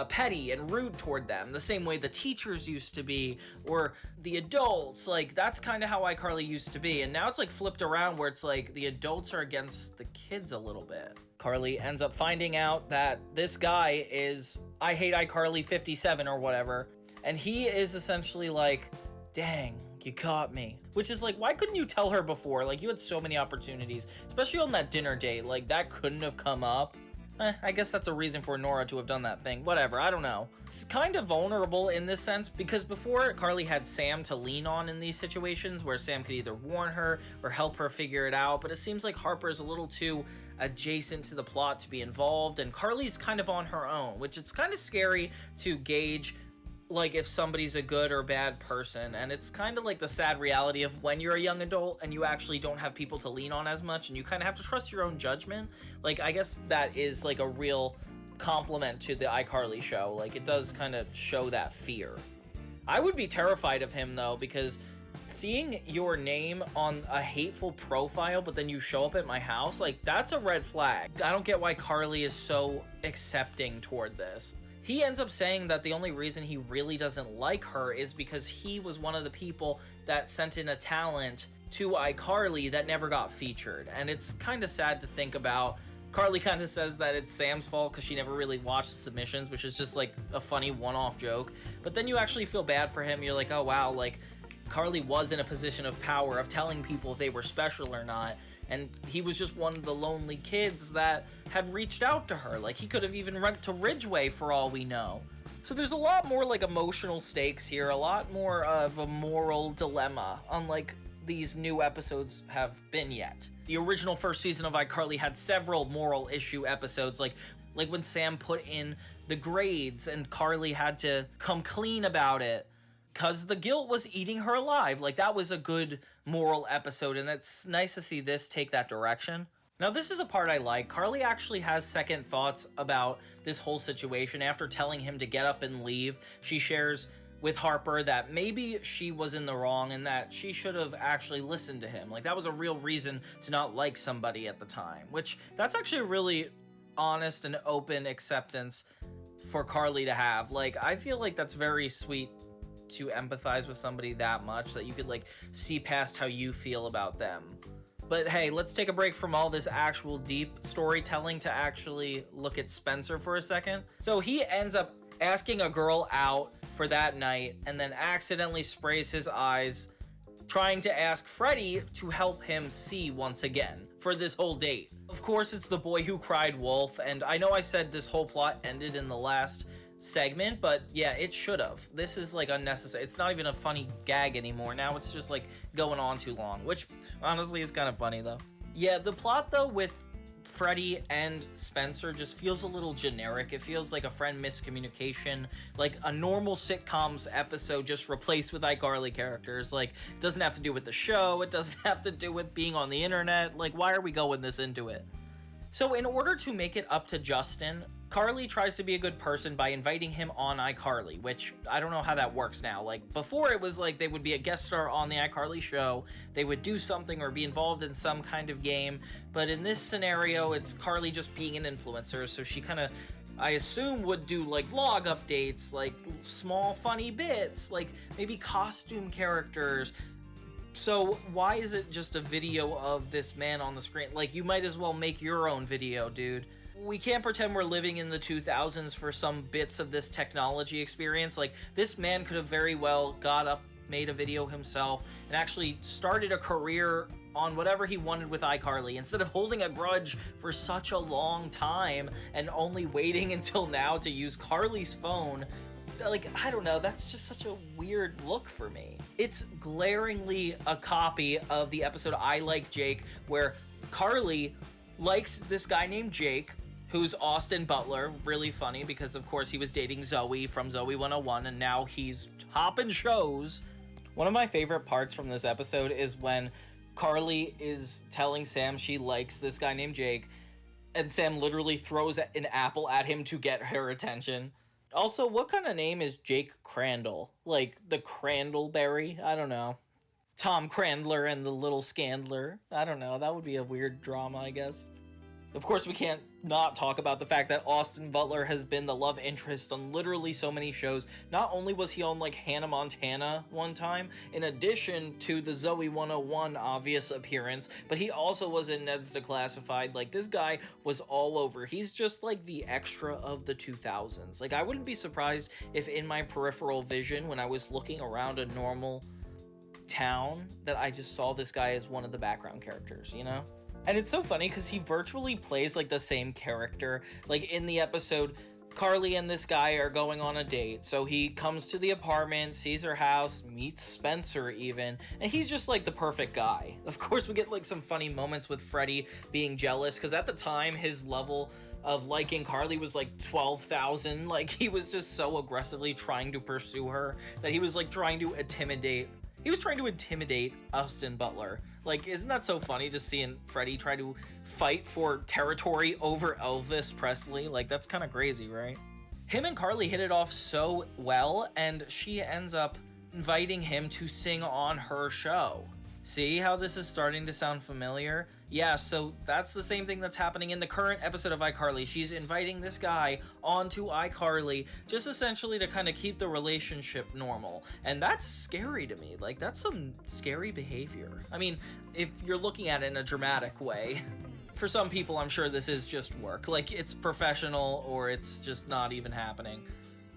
Speaker 1: petty and rude toward them, the same way the teachers used to be, or the adults. Like, that's kind of how iCarly used to be, and now it's like flipped around where it's like the adults are against the kids a little bit. Carly ends up finding out that this guy is iHate iCarly 57 or whatever, and he is essentially like, dang, you caught me. Which is like, why couldn't you tell her before? Like, you had so many opportunities, especially on that dinner date. Like, that couldn't have come up. I guess that's a reason for Nora to have done that thing. Whatever, I don't know. It's kind of vulnerable in this sense because before Carly had Sam to lean on in these situations where Sam could either warn her or help her figure it out, but it seems like Harper's a little too adjacent to the plot to be involved, and Carly's kind of on her own, which it's kind of scary to gauge like if somebody's a good or bad person. And it's kind of like the sad reality of when you're a young adult and you actually don't have people to lean on as much and you kind of have to trust your own judgment. Like, I guess that is like a real compliment to the iCarly show. Like, it does kind of show that fear. I would be terrified of him though, because seeing your name on a hateful profile but then you show up at my house, like, that's a red flag. I don't get why Carly is so accepting toward this. He ends up saying that the only reason he really doesn't like her is because he was one of the people that sent in a talent to iCarly that never got featured. And it's kind of sad to think about. Carly kind of says that it's Sam's fault because she never really watched the submissions, which is just like a funny one-off joke. But then you actually feel bad for him. You're like, oh wow, like, Carly was in a position of power of telling people if they were special or not, and he was just one of the lonely kids that had reached out to her. Like, he could have even run to Ridgeway for all we know. So there's a lot more like emotional stakes here, a lot more of a moral dilemma, unlike these new episodes have been yet. The original first season of iCarly had several moral issue episodes, like when Sam put in the grades and Carly had to come clean about it because the guilt was eating her alive. Like, that was a good moral episode, and it's nice to see this take that direction. Now, this is a part I like. Carly actually has second thoughts about this whole situation. After telling him to get up and leave, she shares with Harper that maybe she was in the wrong and that she should have actually listened to him. Like, that was a real reason to not like somebody at the time, which that's actually a really honest and open acceptance for Carly to have. Like, I feel like that's very sweet to empathize with somebody that much, that you could like see past how you feel about them. But hey, let's take a break from all this actual deep storytelling to actually look at Spencer for a second. So he ends up asking a girl out for that night and then accidentally sprays his eyes, trying to ask Freddy to help him see once again for this whole date. Of course, it's the boy who cried wolf, and I know I said this whole plot ended in the last segment, but yeah, it should have. This is like unnecessary. It's not even a funny gag anymore. Now it's just like going on too long, which honestly is kind of funny though. Yeah, the plot though with Freddy and Spencer just feels a little generic. It feels like a friend miscommunication, like a normal sitcoms episode just replaced with iCarly characters. Like, it doesn't have to do with the show, it doesn't have to do with being on the internet. Like, why are we going this into it? So in order to make it up to Justin, Carly tries to be a good person by inviting him on iCarly, which I don't know how that works now. Like, before it was like they would be a guest star on the iCarly show, they would do something or be involved in some kind of game, but in this scenario, it's Carly just being an influencer, so she kind of, I assume, would do like vlog updates, like small funny bits, like maybe costume characters. So why is it just a video of this man on the screen? Like, you might as well make your own video, dude. We can't pretend we're living in the 2000s for some bits of this technology experience. Like, this man could have very well got up, made a video himself, and actually started a career on whatever he wanted with iCarly, instead of holding a grudge for such a long time and only waiting until now to use Carly's phone. Like, I don't know, that's just such a weird look for me. It's glaringly a copy of the episode I Like Jake, where Carly likes this guy named Jake, who's Austin Butler. Really funny, because of course he was dating Zoe from Zoe 101, and now he's hopping shows. One of my favorite parts from this episode is when Carly is telling Sam she likes this guy named Jake, and Sam literally throws an apple at him to get her attention. Also, what kind of name is Jake Crandall? Like, the Crandallberry? I don't know. Tom Crandler and the Little Scandler? I don't know, that would be a weird drama, I guess. Of course, we can't not talk about the fact that Austin Butler has been the love interest on literally so many shows. Not only was he on, like, Hannah Montana one time, in addition to the Zoe 101 obvious appearance, but he also was in Ned's Declassified. Like, this guy was all over. He's just, like, the extra of the 2000s. Like, I wouldn't be surprised if in my peripheral vision, when I was looking around a normal town, that I just saw this guy as one of the background characters, you know? And it's so funny because he virtually plays like the same character. Like, in the episode, Carly and this guy are going on a date. So he comes to the apartment, sees her house, meets Spencer even, and he's just like the perfect guy. Of course, we get like some funny moments with Freddy being jealous, because at the time his level of liking Carly was like 12,000. Like, he was just so aggressively trying to pursue her that he was like trying to intimidate Austin Butler. Like, isn't that so funny, just seeing Freddy try to fight for territory over Elvis Presley? Like, that's kind of crazy, right? Him and Carly hit it off so well, and she ends up inviting him to sing on her show. See how this is starting to sound familiar? Yeah, so that's the same thing that's happening in the current episode of iCarly. She's inviting this guy onto iCarly, just essentially to kind of keep the relationship normal. And that's scary to me. Like, that's some scary behavior. I mean, if you're looking at it in a dramatic way, for some people, I'm sure this is just work. Like, it's professional, or it's just not even happening.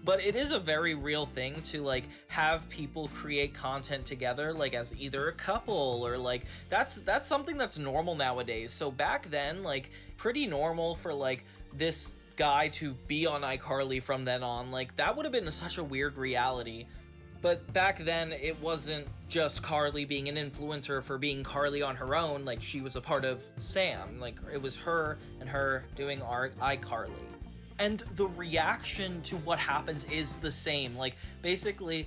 Speaker 1: But it is a very real thing to, like, have people create content together, like, as either a couple, or, like, that's something that's normal nowadays. So back then, like, pretty normal for, like, this guy to be on iCarly from then on. Like, that would have been such a weird reality. But back then, it wasn't just Carly being an influencer for being Carly on her own. Like, she was a part of Sam. Like, it was her and her doing our iCarly. And the reaction to what happens is the same. Like, basically,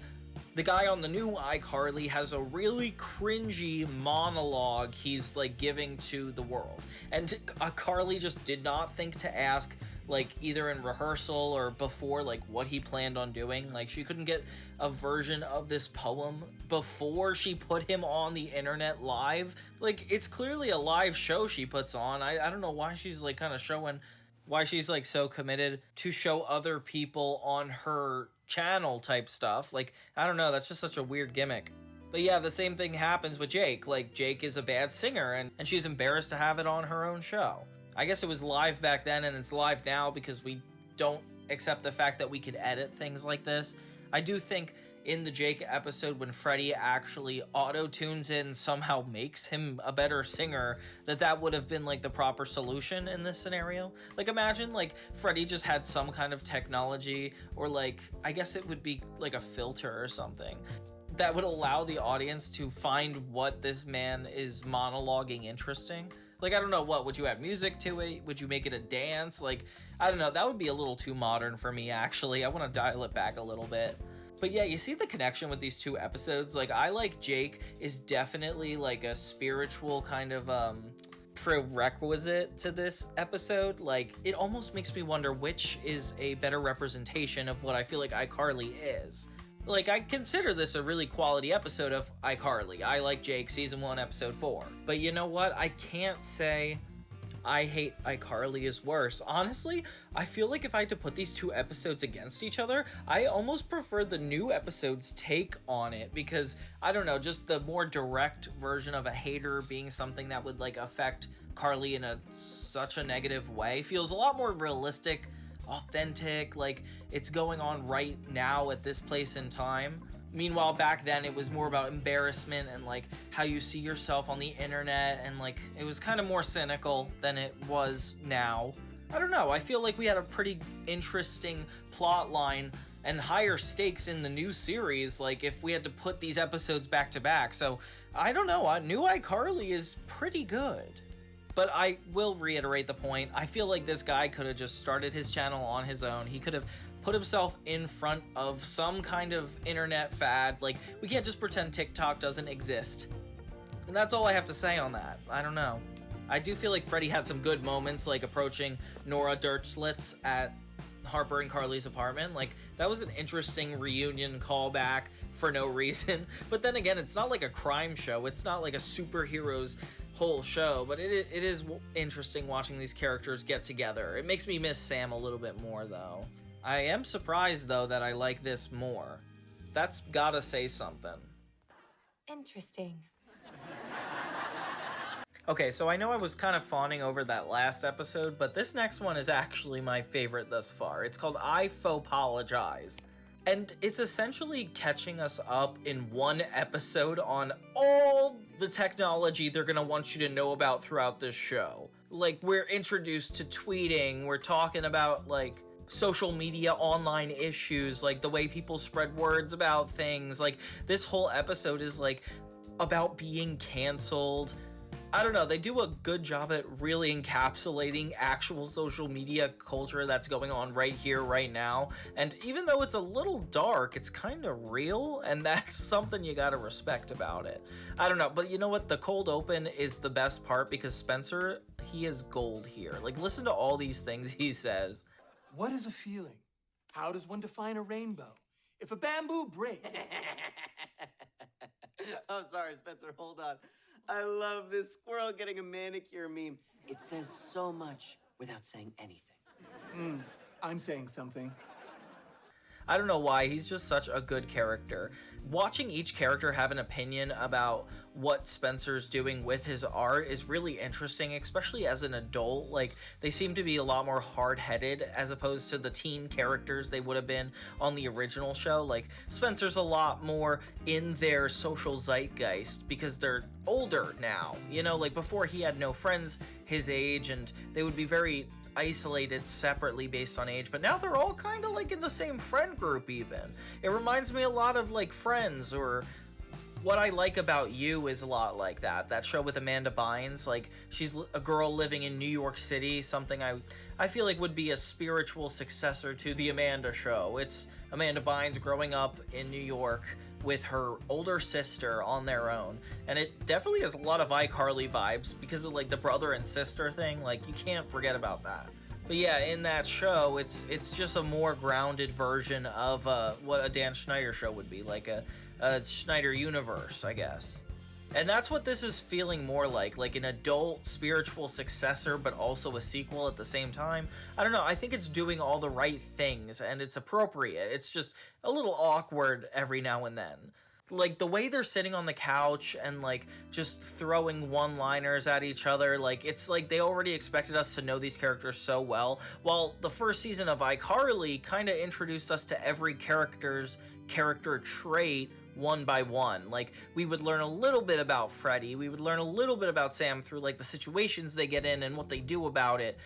Speaker 1: the guy on the new iCarly has a really cringy monologue he's, like, giving to the world. And Carly just did not think to ask, like, either in rehearsal or before, like, what he planned on doing. Like, she couldn't get a version of this poem before she put him on the internet live. Like, it's clearly a live show she puts on. I don't know why she's, like, kind of showing... why she's, like, so committed to show other people on her channel type stuff. Like, I don't know, that's just such a weird gimmick. But yeah, the same thing happens with Jake. Like, Jake is a bad singer, and she's embarrassed to have it on her own show. I guess it was live back then, and it's live now because we don't accept the fact that we could edit things like this. I do think in the Jake episode when Freddie actually auto-tunes it and somehow makes him a better singer, that would have been like the proper solution in this scenario. Like imagine like Freddie just had some kind of technology, or like I guess it would be like a filter or something that would allow the audience to find what this man is monologuing interesting. Like, I don't know, what, would you add music to it? Would you make it a dance? Like, I don't know, that would be a little too modern for me, actually. I want to dial it back a little bit. But yeah, you see the connection with these two episodes? Like, I Like Jake is definitely like a spiritual kind of, prerequisite to this episode. Like, it almost makes me wonder which is a better representation of what I feel like iCarly is. Like, I consider this a really quality episode of iCarly. I Like Jake, Season 1, Episode 4. But you know what? I can't say I Hate iCarly is worse. Honestly, I feel like if I had to put these two episodes against each other, I almost prefer the new episode's take on it, because, I don't know, just the more direct version of a hater being something that would, like, affect Carly in such a negative way feels a lot more realistic, authentic, like it's going on right now at this place in time. Meanwhile, back then it was more about embarrassment and like how you see yourself on the internet, and like it was kind of more cynical than it was now. I don't know, I feel like we had a pretty interesting plot line and higher stakes in the new series, like if we had to put these episodes back to back. So I don't know, new iCarly is pretty good. But I will reiterate the point. I feel like this guy could have just started his channel on his own. He could have put himself in front of some kind of internet fad. Like, we can't just pretend TikTok doesn't exist. And that's all I have to say on that. I don't know. I do feel like Freddie had some good moments, like approaching Nora Derchlitz at Harper and Carly's apartment. Like, that was an interesting reunion callback for no reason. But then again, it's not like a crime show. It's not like a superheroes whole show, but it is interesting watching these characters get together. It makes me miss Sam a little bit more, though. I am surprised, though, that I like this more. That's gotta say something.
Speaker 4: Interesting.
Speaker 1: Okay, so I know I was kind of fawning over that last episode, but this next one is actually my favorite thus far. It's called iApologize. And it's essentially catching us up in one episode on all the technology they're gonna want you to know about throughout this show. Like, we're introduced to tweeting, we're talking about, like, social media online issues, like the way people spread words about things. Like, this whole episode is, like, about being canceled. I don't know, they do a good job at really encapsulating actual social media culture that's going on right here, right now. And even though it's a little dark, it's kind of real, and that's something you gotta respect about it. I don't know, but you know what? The cold open is the best part, because Spencer, he is gold here. Like, listen to all these things he says.
Speaker 2: What is a feeling? How does one define a rainbow? If a bamboo breaks...
Speaker 5: Oh, sorry, Spencer, hold on. I love this squirrel getting a manicure meme. It says so much without saying anything.
Speaker 2: I'm saying something.
Speaker 1: I don't know why, he's just such a good character. Watching each character have an opinion about what Spencer's doing with his art is really interesting, especially as an adult. Like, they seem to be a lot more hard-headed as opposed to the teen characters they would have been on the original show. Like, Spencer's a lot more in their social zeitgeist because they're older now. You know, like, before he had no friends his age, and they would be very isolated separately based on age, but now they're all kind of like in the same friend group even. It reminds me a lot of like Friends, or What I Like About You is a lot like that. That show with Amanda Bynes, like she's a girl living in New York City, something I feel like would be a spiritual successor to The Amanda Show. It's Amanda Bynes growing up in New York with her older sister on their own, and it definitely has a lot of iCarly vibes because of like the brother and sister thing. Like, you can't forget about that. But yeah, in that show, it's just a more grounded version of what a Dan Schneider show would be, like a Schneider universe, I guess. And that's what this is feeling more like an adult spiritual successor, but also a sequel at the same time. I don't know, I think it's doing all the right things, and it's appropriate. It's just a little awkward every now and then. Like, the way they're sitting on the couch and, like, just throwing one-liners at each other, like, it's like they already expected us to know these characters so well, while the first season of iCarly kind of introduced us to every character's character trait one by one. Like, we would learn a little bit about Freddy, we would learn a little bit about Sam through like the situations they get in and what they do about it.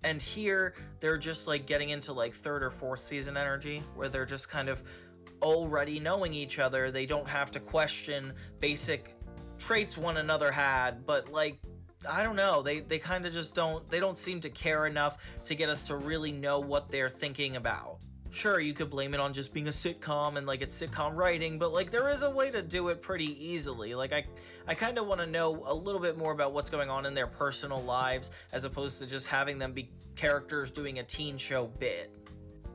Speaker 1: And here they're just like getting into like third or fourth season energy, where they're just kind of already knowing each other. They don't have to question basic traits one another had, but like, I don't know, they kind of just don't seem to care enough to get us to really know what they're thinking about. Sure, you could blame it on just being a sitcom and like it's sitcom writing, but like there is a way to do it pretty easily. Like I kind of want to know a little bit more about what's going on in their personal lives, as opposed to just having them be characters doing a teen show bit.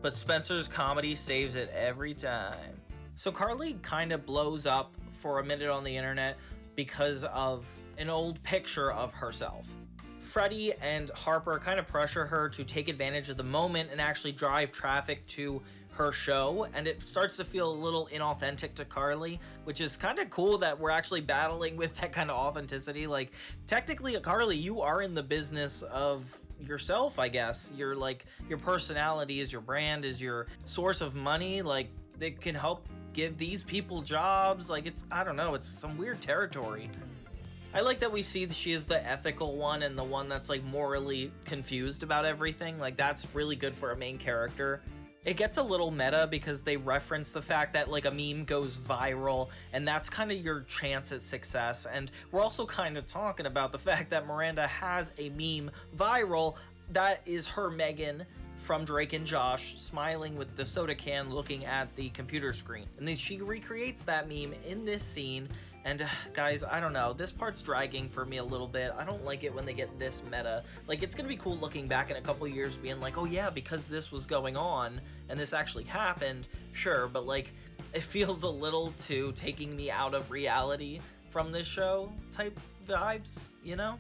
Speaker 1: But Spencer's comedy saves it every time. So Carly kind of blows up for a minute on the internet because of an old picture of herself. Freddy and Harper kind of pressure her to take advantage of the moment and actually drive traffic to her show, and it starts to feel a little inauthentic to Carly, which is kind of cool that we're actually battling with that kind of authenticity. Like, technically, Carly, you are in the business of yourself, I guess. You're like, your personality is your brand, is your source of money. Like, it can help give these people jobs. Like, it's, I don't know, it's some weird territory. I like that we see that she is the ethical one and the one that's like morally confused about everything. Like, that's really good for a main character. It gets a little meta because they reference the fact that like a meme goes viral and that's kind of your chance at success. And we're also kind of talking about the fact that Miranda has a meme viral that is her Megan from Drake and Josh smiling with the soda can looking at the computer screen. And then she recreates that meme in this scene. And guys, I don't know, this part's dragging for me a little bit. I don't like it when they get this meta. Like, it's gonna be cool looking back in a couple years being like, oh yeah, because this was going on and this actually happened, sure, but like, it feels a little too taking me out of reality from this show type vibes, you know?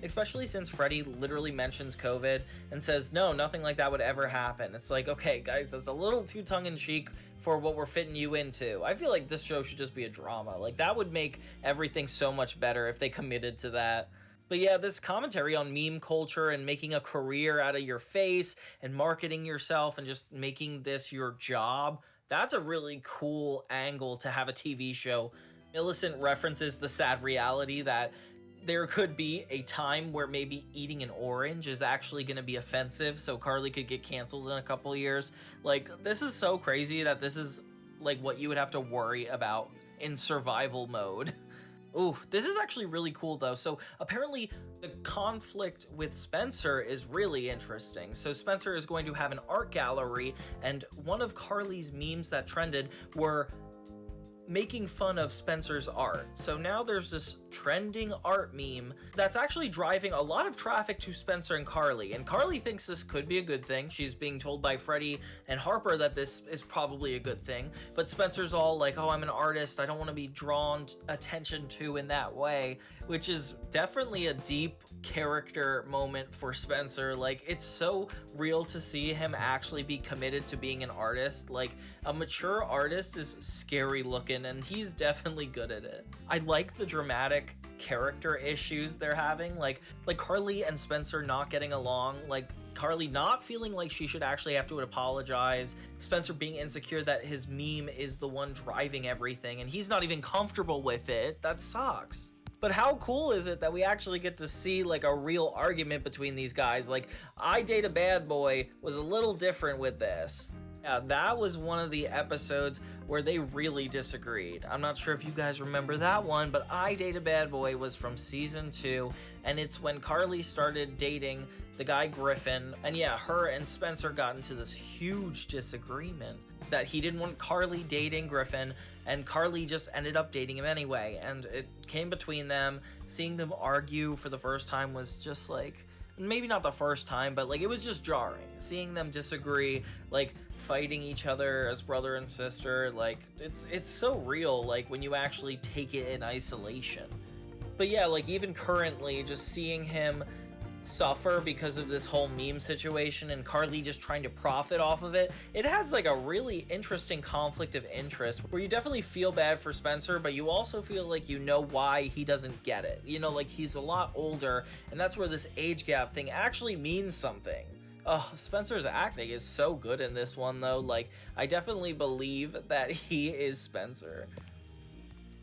Speaker 1: Especially since Freddy literally mentions COVID and says, no, nothing like that would ever happen. It's like, okay, guys, that's a little too tongue-in-cheek for what we're fitting you into. I feel like this show should just be a drama. Like, that would make everything so much better if they committed to that. But yeah, this commentary on meme culture and making a career out of your face and marketing yourself and just making this your job, that's a really cool angle to have a TV show. Millicent references the sad reality that there could be a time where maybe eating an orange is actually going to be offensive, so Carly could get canceled in a couple years. Like, this is so crazy that this is like what you would have to worry about in survival mode. Oof, this is actually really cool though. So apparently the conflict with Spencer is really interesting. So Spencer is going to have an art gallery, and one of Carly's memes that trended were making fun of Spencer's art. So now there's this trending art meme that's actually driving a lot of traffic to Spencer and Carly. And Carly thinks this could be a good thing. She's being told by Freddy and Harper that this is probably a good thing. But Spencer's all like, oh, I'm an artist. I don't want to be drawn attention to in that way, which is definitely a deep character moment for Spencer. Like, it's so real to see him actually be committed to being an artist. Like, a mature artist is scary looking, and he's definitely good at it. I like the dramatic character issues they're having, like Carly and Spencer not getting along, like Carly not feeling like she should actually have to apologize, Spencer being insecure that his meme is the one driving everything and he's not even comfortable with it. That sucks. But how cool is it that we actually get to see like a real argument between these guys? Like, I Date a Bad Boy was a little different with this. Yeah, that was one of the episodes where they really disagreed. I'm not sure if you guys remember that one, but I Date a Bad Boy was from season 2, and it's when Carly started dating the guy Griffin, and yeah, her and Spencer got into this huge disagreement that he didn't want Carly dating Griffin, and Carly just ended up dating him anyway, and it came between them. Seeing them argue for the first time was just like, maybe not the first time, but like, it was just jarring. Seeing them disagree, like fighting each other as brother and sister, like it's so real, like when you actually take it in isolation. But yeah, like even currently, just seeing him suffer because of this whole meme situation and Carly just trying to profit off of it, it has like a really interesting conflict of interest where you definitely feel bad for Spencer, but you also feel like you know why he doesn't get it. You know, like he's a lot older, and that's where this age gap thing actually means something. Oh, Spencer's acting is so good in this one, though. Like, I definitely believe that he is Spencer.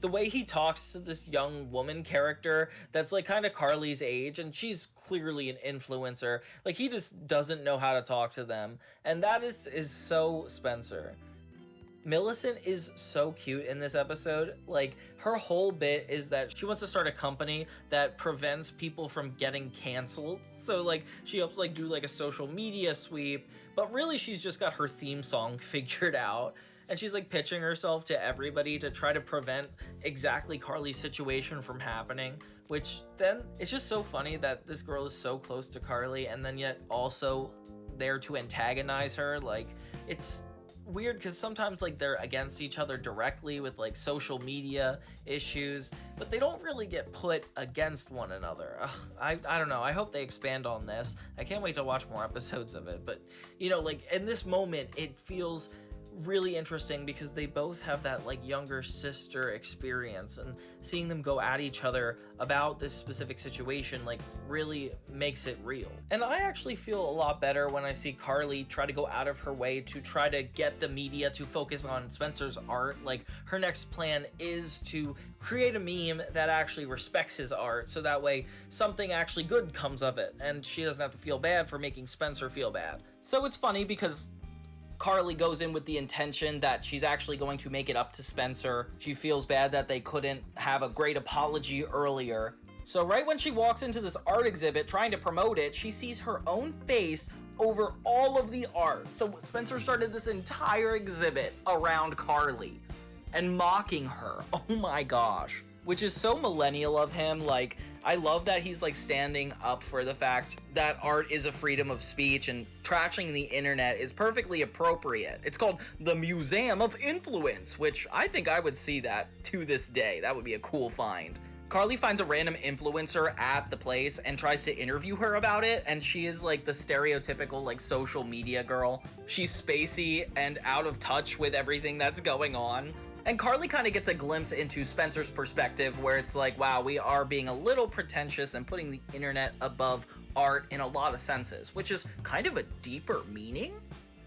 Speaker 1: The way he talks to this young woman character that's like kind of Carly's age, and she's clearly an influencer, like he just doesn't know how to talk to them, and that is so Spencer. Millicent is so cute in this episode. Like, her whole bit is that she wants to start a company that prevents people from getting canceled. So like she helps like do like a social media sweep, but really she's just got her theme song figured out. And she's like pitching herself to everybody to try to prevent exactly Carly's situation from happening, which then it's just so funny that this girl is so close to Carly and then yet also there to antagonize her. Like, it's weird because sometimes like they're against each other directly with like social media issues, but they don't really get put against one another. I don't know. I hope they expand on this. I can't wait to watch more episodes of it. But you know, like in this moment, it feels really interesting because they both have that like younger sister experience, and seeing them go at each other about this specific situation like really makes it real. And I actually feel a lot better when I see Carly try to go out of her way to try to get the media to focus on Spencer's art. Like, her next plan is to create a meme that actually respects his art, so that way something actually good comes of it and she doesn't have to feel bad for making Spencer feel bad. So it's funny because Carly goes in with the intention that she's actually going to make it up to Spencer. She feels bad that they couldn't have a great apology earlier. So right when she walks into this art exhibit trying to promote it, she sees her own face over all of the art. So Spencer started this entire exhibit around Carly and mocking her. Oh my gosh. Which is so millennial of him. Like, I love that he's like standing up for the fact that art is a freedom of speech, and trashing the internet is perfectly appropriate. It's called the Museum of Influence, which I think I would see that to this day. That would be a cool find. Carly finds a random influencer at the place and tries to interview her about it, and she is like the stereotypical like social media girl. She's spacey and out of touch with everything that's going on. And Carly kind of gets a glimpse into Spencer's perspective, where it's like, wow, we are being a little pretentious and putting the internet above art in a lot of senses, which is kind of a deeper meaning.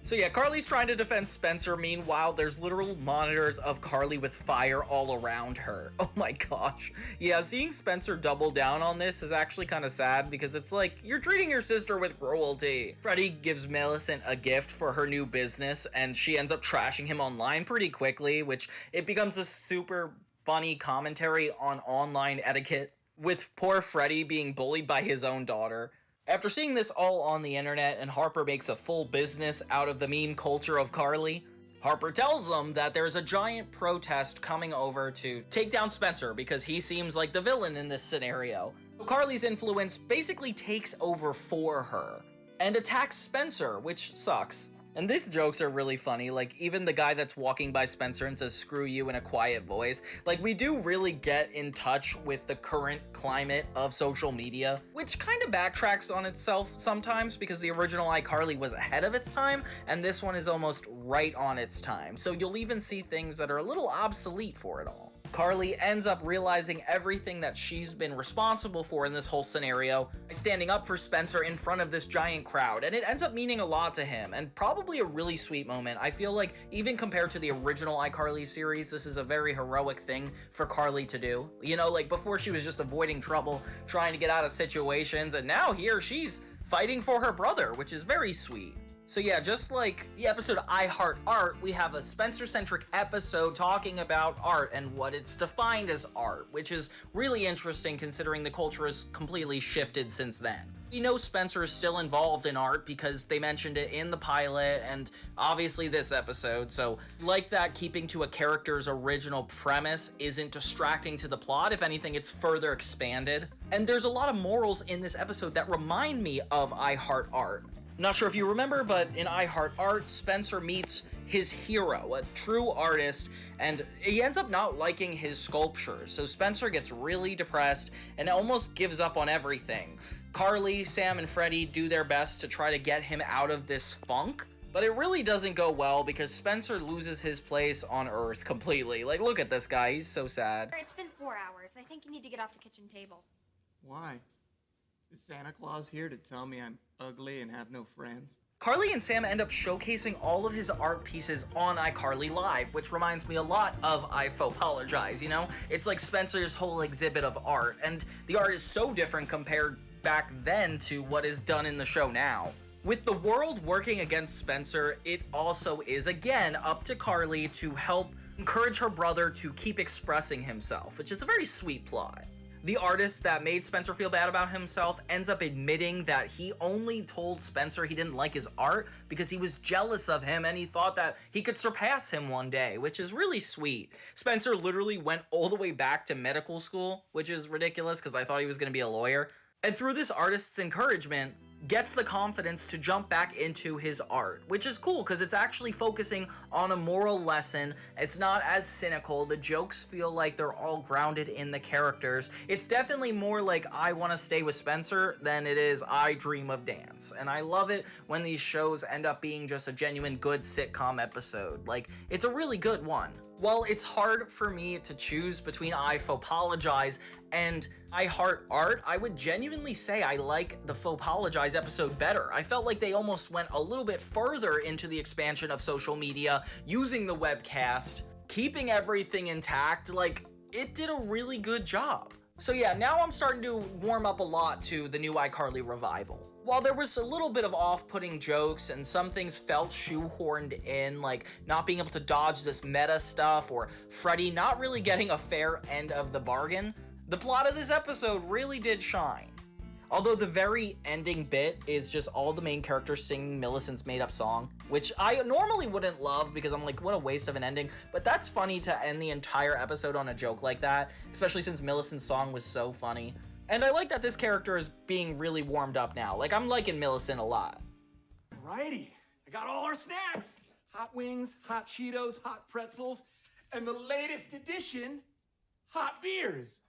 Speaker 1: So yeah, Carly's trying to defend Spencer. Meanwhile, there's literal monitors of Carly with fire all around her. Oh my gosh. Yeah, seeing Spencer double down on this is actually kind of sad, because it's like, you're treating your sister with cruelty. Freddie gives Millicent a gift for her new business, and she ends up trashing him online pretty quickly, which it becomes a super funny commentary on online etiquette, with poor Freddie being bullied by his own daughter. After seeing this all on the internet and Harper makes a full business out of the meme culture of Carly, Harper tells them that there's a giant protest coming over to take down Spencer because he seems like the villain in this scenario. So Carly's influence basically takes over for her and attacks Spencer, which sucks. And these jokes are really funny. Like, even the guy that's walking by Spencer and says "screw you" in a quiet voice. Like, we do really get in touch with the current climate of social media, which kind of backtracks on itself sometimes, because the original iCarly was ahead of its time, and this one is almost right on its time. So you'll even see things that are a little obsolete for it all. Carly ends up realizing everything that she's been responsible for in this whole scenario by standing up for Spencer in front of this giant crowd, and it ends up meaning a lot to him, and probably a really sweet moment. I feel like even compared to the original iCarly series, this is a very heroic thing for Carly to do. You know, like, before she was just avoiding trouble, trying to get out of situations, and now here she's fighting for her brother, which is very sweet. So yeah, just like the episode I Heart Art, we have a Spencer-centric episode talking about art and what it's defined as art, which is really interesting considering the culture has completely shifted since then. We know Spencer is still involved in art because they mentioned it in the pilot and obviously this episode, so like that keeping to a character's original premise isn't distracting to the plot. If anything, it's further expanded. And there's a lot of morals in this episode that remind me of I Heart Art. Not sure if you remember, but in I Heart Art, Spencer meets his hero, a true artist, and he ends up not liking his sculptures. So Spencer gets really depressed and almost gives up on everything. Carly, Sam, and Freddie do their best to try to get him out of this funk, but it really doesn't go well because Spencer loses his place on Earth completely. Like, look at this guy, he's so sad.
Speaker 4: It's been 4 hours. I think you need to get off the kitchen table.
Speaker 2: Why? Is Santa Claus here to tell me I'm ugly and have no friends?
Speaker 1: Carly and Sam end up showcasing all of his art pieces on iCarly Live, which reminds me a lot of iApologize, you know? It's like Spencer's whole exhibit of art, and the art is so different compared back then to what is done in the show now. With the world working against Spencer, it also is again up to Carly to help encourage her brother to keep expressing himself, which is a very sweet plot. The artist that made Spencer feel bad about himself ends up admitting that he only told Spencer he didn't like his art because he was jealous of him and he thought that he could surpass him one day, which is really sweet. Spencer literally went all the way back to medical school, which is ridiculous because I thought he was going to be a lawyer. And through this artist's encouragement, gets the confidence to jump back into his art, which is cool because it's actually focusing on a moral lesson. It's not as cynical. The jokes feel like they're all grounded in the characters. It's definitely more like I Want to Stay with Spencer than it is I Dream of Dance. And I love it when these shows end up being just a genuine good sitcom episode. Like, it's a really good one. While it's hard for me to choose between iApologize and iHeart Art, I would genuinely say I like the iApologize episode better. I felt like they almost went a little bit further into the expansion of social media, using the webcast, keeping everything intact. Like, it did a really good job. So yeah, now I'm starting to warm up a lot to the new iCarly revival. While there was a little bit of off-putting jokes and some things felt shoehorned in, like not being able to dodge this meta stuff or Freddy not really getting a fair end of the bargain, the plot of this episode really did shine. Although the very ending bit is just all the main characters singing Millicent's made-up song, which I normally wouldn't love because I'm like, what a waste of an ending, but that's funny to end the entire episode on a joke like that, especially since Millicent's song was so funny. And I like that this character is being really warmed up now. Like, I'm liking Millicent a lot.
Speaker 2: Alrighty, I got all our snacks. Hot wings, hot Cheetos, hot pretzels, and the latest addition, hot beers.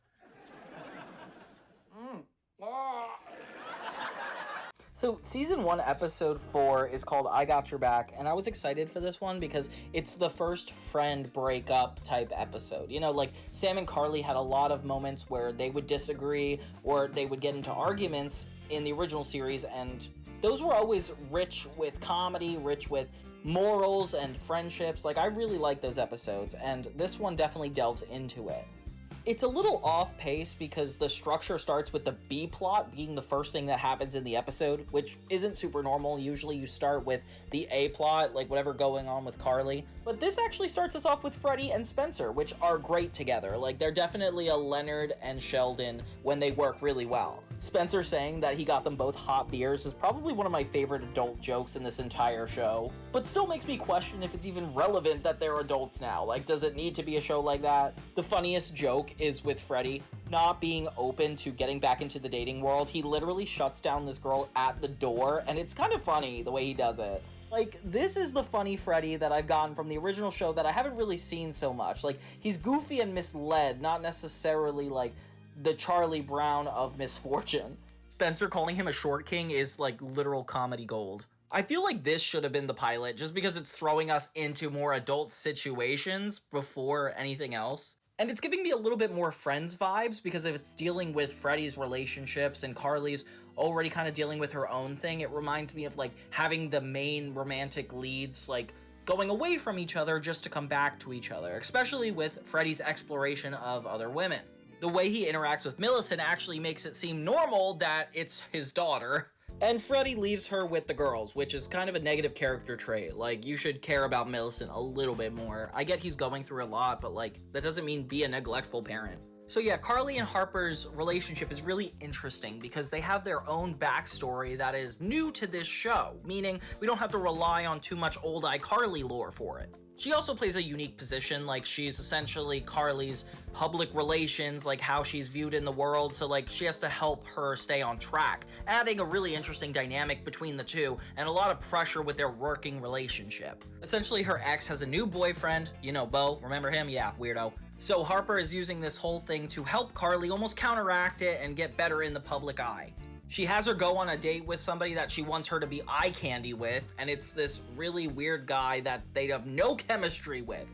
Speaker 1: So season 1 episode 4 is called I Got Your Back, and I was excited for this one because it's the first friend breakup type episode. You know, like Sam and Carly had a lot of moments where they would disagree or they would get into arguments in the original series, and those were always rich with comedy, rich with morals and friendships. Like, I really like those episodes, and this one definitely delves into it. It's a little off pace because the structure starts with the B plot being the first thing that happens in the episode, which isn't super normal. Usually you start with the A plot, like whatever going on with Carly. But this actually starts us off with Freddy and Spencer, which are great together. Like, they're definitely a Leonard and Sheldon when they work really well. Spencer saying that he got them both hot beers is probably one of my favorite adult jokes in this entire show, but still makes me question if it's even relevant that they're adults now. Like, does it need to be a show like that? The funniest joke is with Freddy not being open to getting back into the dating world. He literally shuts down this girl at the door, and it's kind of funny the way he does it. Like, this is the funny Freddy that I've gotten from the original show that I haven't really seen so much. Like, he's goofy and misled, not necessarily like the Charlie Brown of misfortune. Spencer calling him a short king is like literal comedy gold. I feel like this should have been the pilot just because it's throwing us into more adult situations before anything else. And it's giving me a little bit more Friends vibes because if it's dealing with Freddy's relationships and Carly's already kind of dealing with her own thing, it reminds me of like having the main romantic leads like going away from each other just to come back to each other, especially with Freddy's exploration of other women. The way he interacts with Millicent actually makes it seem normal that it's his daughter. And Freddy leaves her with the girls, which is kind of a negative character trait. Like, you should care about Millicent a little bit more. I get he's going through a lot, but like, that doesn't mean be a neglectful parent. So yeah, Carly and Harper's relationship is really interesting because they have their own backstory that is new to this show, meaning we don't have to rely on too much old iCarly lore for it. She also plays a unique position, like she's essentially Carly's public relations, like how she's viewed in the world, so like she has to help her stay on track, adding a really interesting dynamic between the two and a lot of pressure with their working relationship. Essentially, her ex has a new boyfriend, you know, Bo, remember him? Yeah, weirdo. So Harper is using this whole thing to help Carly almost counteract it and get better in the public eye. She has her go on a date with somebody that she wants her to be eye candy with, and it's this really weird guy that they have no chemistry with.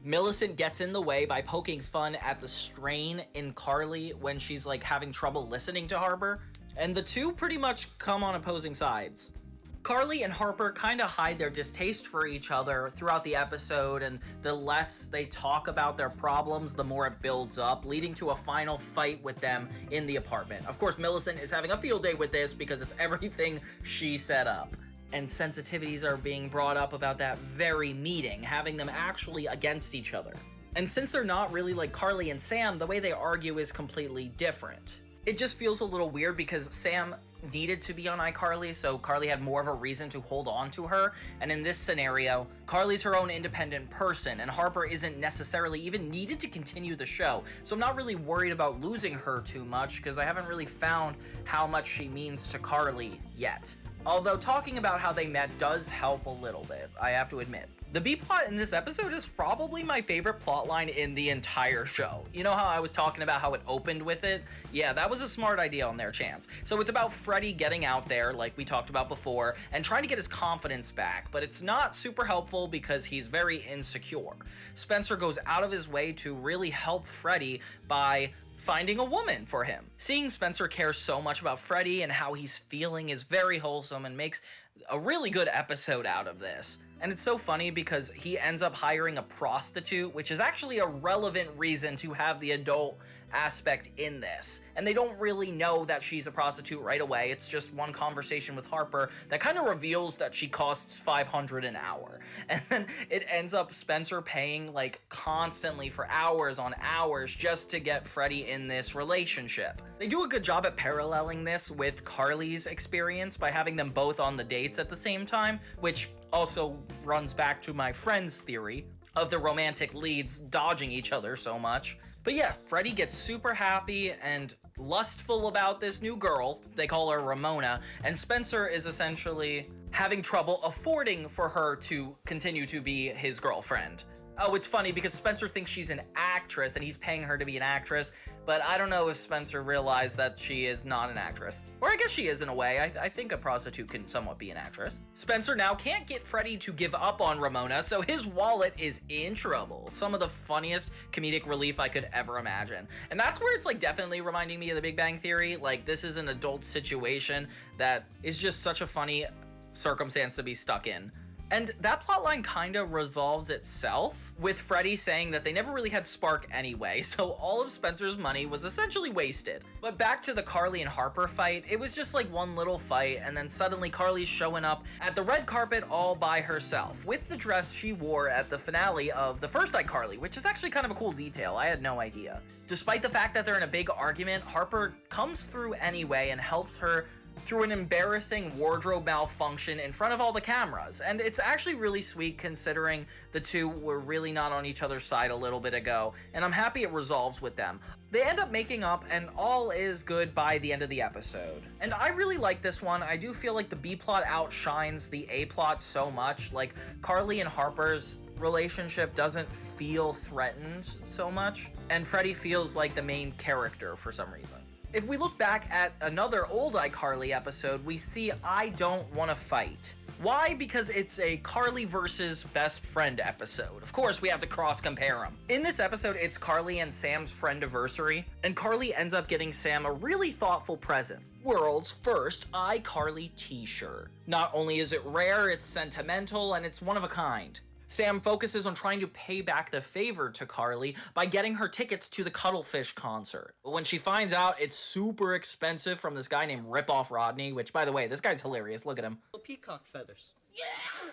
Speaker 1: Millicent gets in the way by poking fun at the strain in Carly when she's like having trouble listening to Harper. and the two pretty much come on opposing sides. Carly and Harper kind of hide their distaste for each other throughout the episode, and the less they talk about their problems, the more it builds up, leading to a final fight with them in the apartment. Of course, Millicent is having a field day with this because it's everything she set up. And sensitivities are being brought up about that very meeting, having them actually against each other. And since they're not really like Carly and Sam, the way they argue is completely different. It just feels a little weird because Sam needed to be on iCarly, so Carly had more of a reason to hold on to her, and in this scenario, Carly's her own independent person, and Harper isn't necessarily even needed to continue the show, so I'm not really worried about losing her too much, because I haven't really found how much she means to Carly yet. Although talking about how they met does help a little bit, I have to admit. The B-plot in this episode is probably my favorite plotline in the entire show. You know how I was talking about how it opened with it? Yeah, that was a smart idea on their chance. So it's about Freddy getting out there, like we talked about before, and trying to get his confidence back, but it's not super helpful because he's very insecure. Spencer goes out of his way to really help Freddy by finding a woman for him. Seeing Spencer care so much about Freddy and how he's feeling is very wholesome and makes a really good episode out of this. And it's so funny because he ends up hiring a prostitute, which is actually a relevant reason to have the adult aspect in this. And they don't really know that she's a prostitute right away. It's just one conversation with Harper that kind of reveals that she costs $500 an hour. And then it ends up Spencer paying like constantly for hours on hours just to get Freddy in this relationship. They do a good job at paralleling this with Carly's experience by having them both on the dates at the same time, which also runs back to my friend's theory of the romantic leads dodging each other so much. But yeah, Freddy gets super happy and lustful about this new girl, they call her Ramona, and Spencer is essentially having trouble affording for her to continue to be his girlfriend. Oh, it's funny because Spencer thinks she's an actress and he's paying her to be an actress, but I don't know if Spencer realized that she is not an actress. Or I guess she is in a way. I think a prostitute can somewhat be an actress. Spencer now can't get Freddy to give up on Ramona, so his wallet is in trouble. Some of the funniest comedic relief I could ever imagine. And that's where it's like definitely reminding me of The Big Bang Theory. Like, this is an adult situation that is just such a funny circumstance to be stuck in. And that plotline kind of resolves itself, with Freddy saying that they never really had spark anyway, so all of Spencer's money was essentially wasted. But back to the Carly and Harper fight, it was just like one little fight, and then suddenly Carly's showing up at the red carpet all by herself, with the dress she wore at the finale of the first iCarly, which is actually kind of a cool detail, I had no idea. Despite the fact that they're in a big argument, Harper comes through anyway and helps her through an embarrassing wardrobe malfunction in front of all the cameras. And it's actually really sweet considering the two were really not on each other's side a little bit ago, and I'm happy it resolves with them. They end up making up and all is good by the end of the episode. And I really like this one. I do feel like the B-plot outshines the A-plot so much. Like, Carly and Harper's relationship doesn't feel threatened so much, and Freddy feels like the main character for some reason. If we look back at another old iCarly episode, we see I Don't Wanna Fight. Why? Because it's a Carly versus best friend episode. Of course, we have to cross-compare them. In this episode, it's Carly and Sam's friend-iversary, and Carly ends up getting Sam a really thoughtful present. World's first iCarly t-shirt. Not only is it rare, it's sentimental, and it's one of a kind. Sam focuses on trying to pay back the favor to Carly by getting her tickets to the Cuttlefish concert. But when she finds out it's super expensive from this guy named Ripoff Rodney, which, by the way, this guy's hilarious, look at him.
Speaker 5: Peacock feathers.
Speaker 6: Yeah!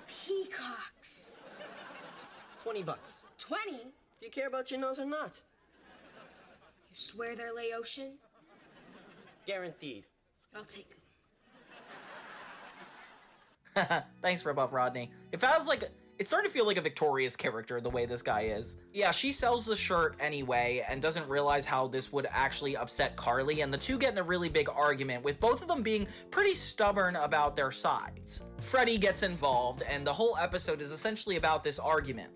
Speaker 6: Peacocks.
Speaker 5: $20.
Speaker 6: 20?
Speaker 5: Do you care about your nose or not?
Speaker 6: You swear they're Laotian?
Speaker 5: Guaranteed.
Speaker 6: I'll take them.
Speaker 1: Thanks, Ripoff Rodney. It's starting to feel like a Victorious character, the way this guy is. Yeah, she sells the shirt anyway, and doesn't realize how this would actually upset Carly, and the two get in a really big argument, with both of them being pretty stubborn about their sides. Freddy gets involved, and the whole episode is essentially about this argument.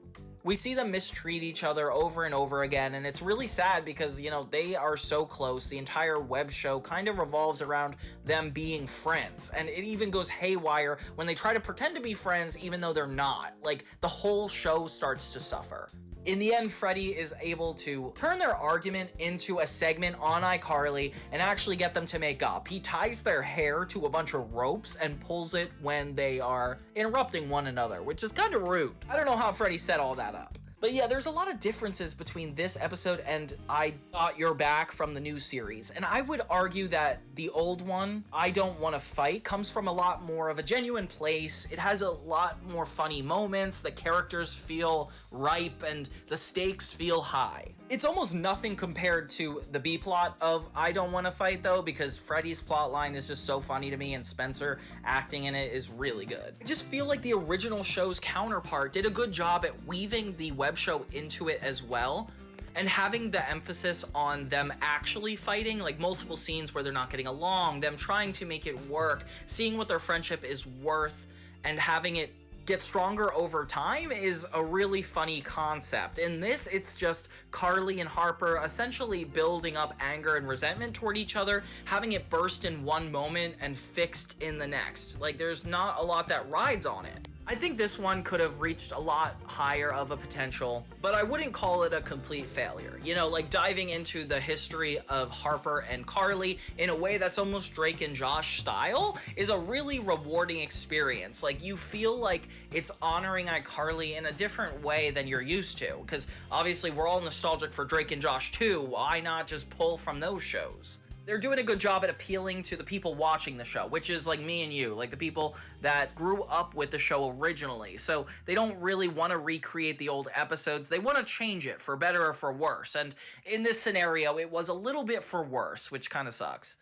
Speaker 1: We see them mistreat each other over and over again, and it's really sad because, you know, they are so close. The entire web show kind of revolves around them being friends, and it even goes haywire when they try to pretend to be friends even though they're not. Like, the whole show starts to suffer. In the end, Freddie is able to turn their argument into a segment on iCarly and actually get them to make up. He ties their hair to a bunch of ropes and pulls it when they are interrupting one another, which is kind of rude. I don't know how Freddie set all that up. But yeah, there's a lot of differences between this episode and I Got Your Back from the new series. And I would argue that the old one, I Don't Want to Fight, comes from a lot more of a genuine place. It has a lot more funny moments. The characters feel ripe and the stakes feel high. It's almost nothing compared to the B plot of I Don't Want to Fight though, because Freddy's plot line is just so funny to me and Spencer acting in it is really good. I just feel like the original show's counterpart did a good job at weaving the web show into it as well, and having the emphasis on them actually fighting, like multiple scenes where they're not getting along, them trying to make it work, seeing what their friendship is worth, and having it get stronger over time is a really funny concept. In this, it's just Carly and Harper essentially building up anger and resentment toward each other, having it burst in one moment and fixed in the next. Like, there's not a lot that rides on it. I think this one could have reached a lot higher of a potential, but I wouldn't call it a complete failure. You know, like diving into the history of Harper and Carly in a way that's almost Drake and Josh style is a really rewarding experience. Like, you feel like it's honoring iCarly in a different way than you're used to, because obviously we're all nostalgic for Drake and Josh too. Why not just pull from those shows? They're doing a good job at appealing to the people watching the show, which is like me and you, like the people that grew up with the show originally. So they don't really want to recreate the old episodes. They want to change it for better or for worse. And in this scenario, it was a little bit for worse, which kind of sucks.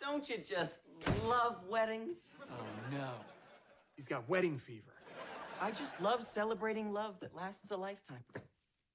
Speaker 5: Don't you just love weddings?
Speaker 2: Oh no, he's got wedding fever.
Speaker 5: I just love celebrating love that lasts a lifetime.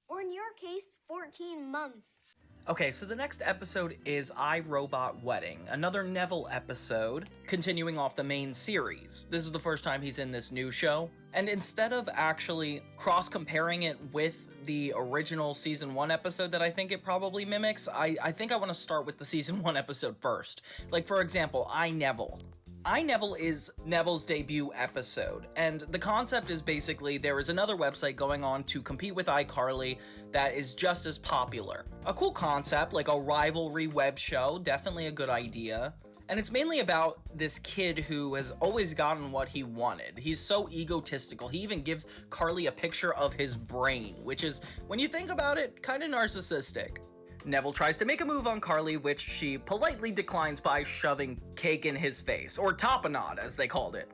Speaker 6: Or in your case, 14 months.
Speaker 1: Okay, so the next episode is iRobot Wedding, another Neville episode, continuing off the main series. This is the first time he's in this new show, and instead of actually cross-comparing it with the original Season 1 episode that I think it probably mimics, I think I want to start with the Season 1 episode first. Like, for example, Neville. Neville is Neville's debut episode, and the concept is basically there is another website going on to compete with iCarly that is just as popular. A cool concept, like a rivalry web show, definitely a good idea. And it's mainly about this kid who has always gotten what he wanted. He's so egotistical, he even gives Carly a picture of his brain, which is, when you think about it, kind of narcissistic. Neville tries to make a move on Carly, which she politely declines by shoving cake in his face, or tapenade as they called it.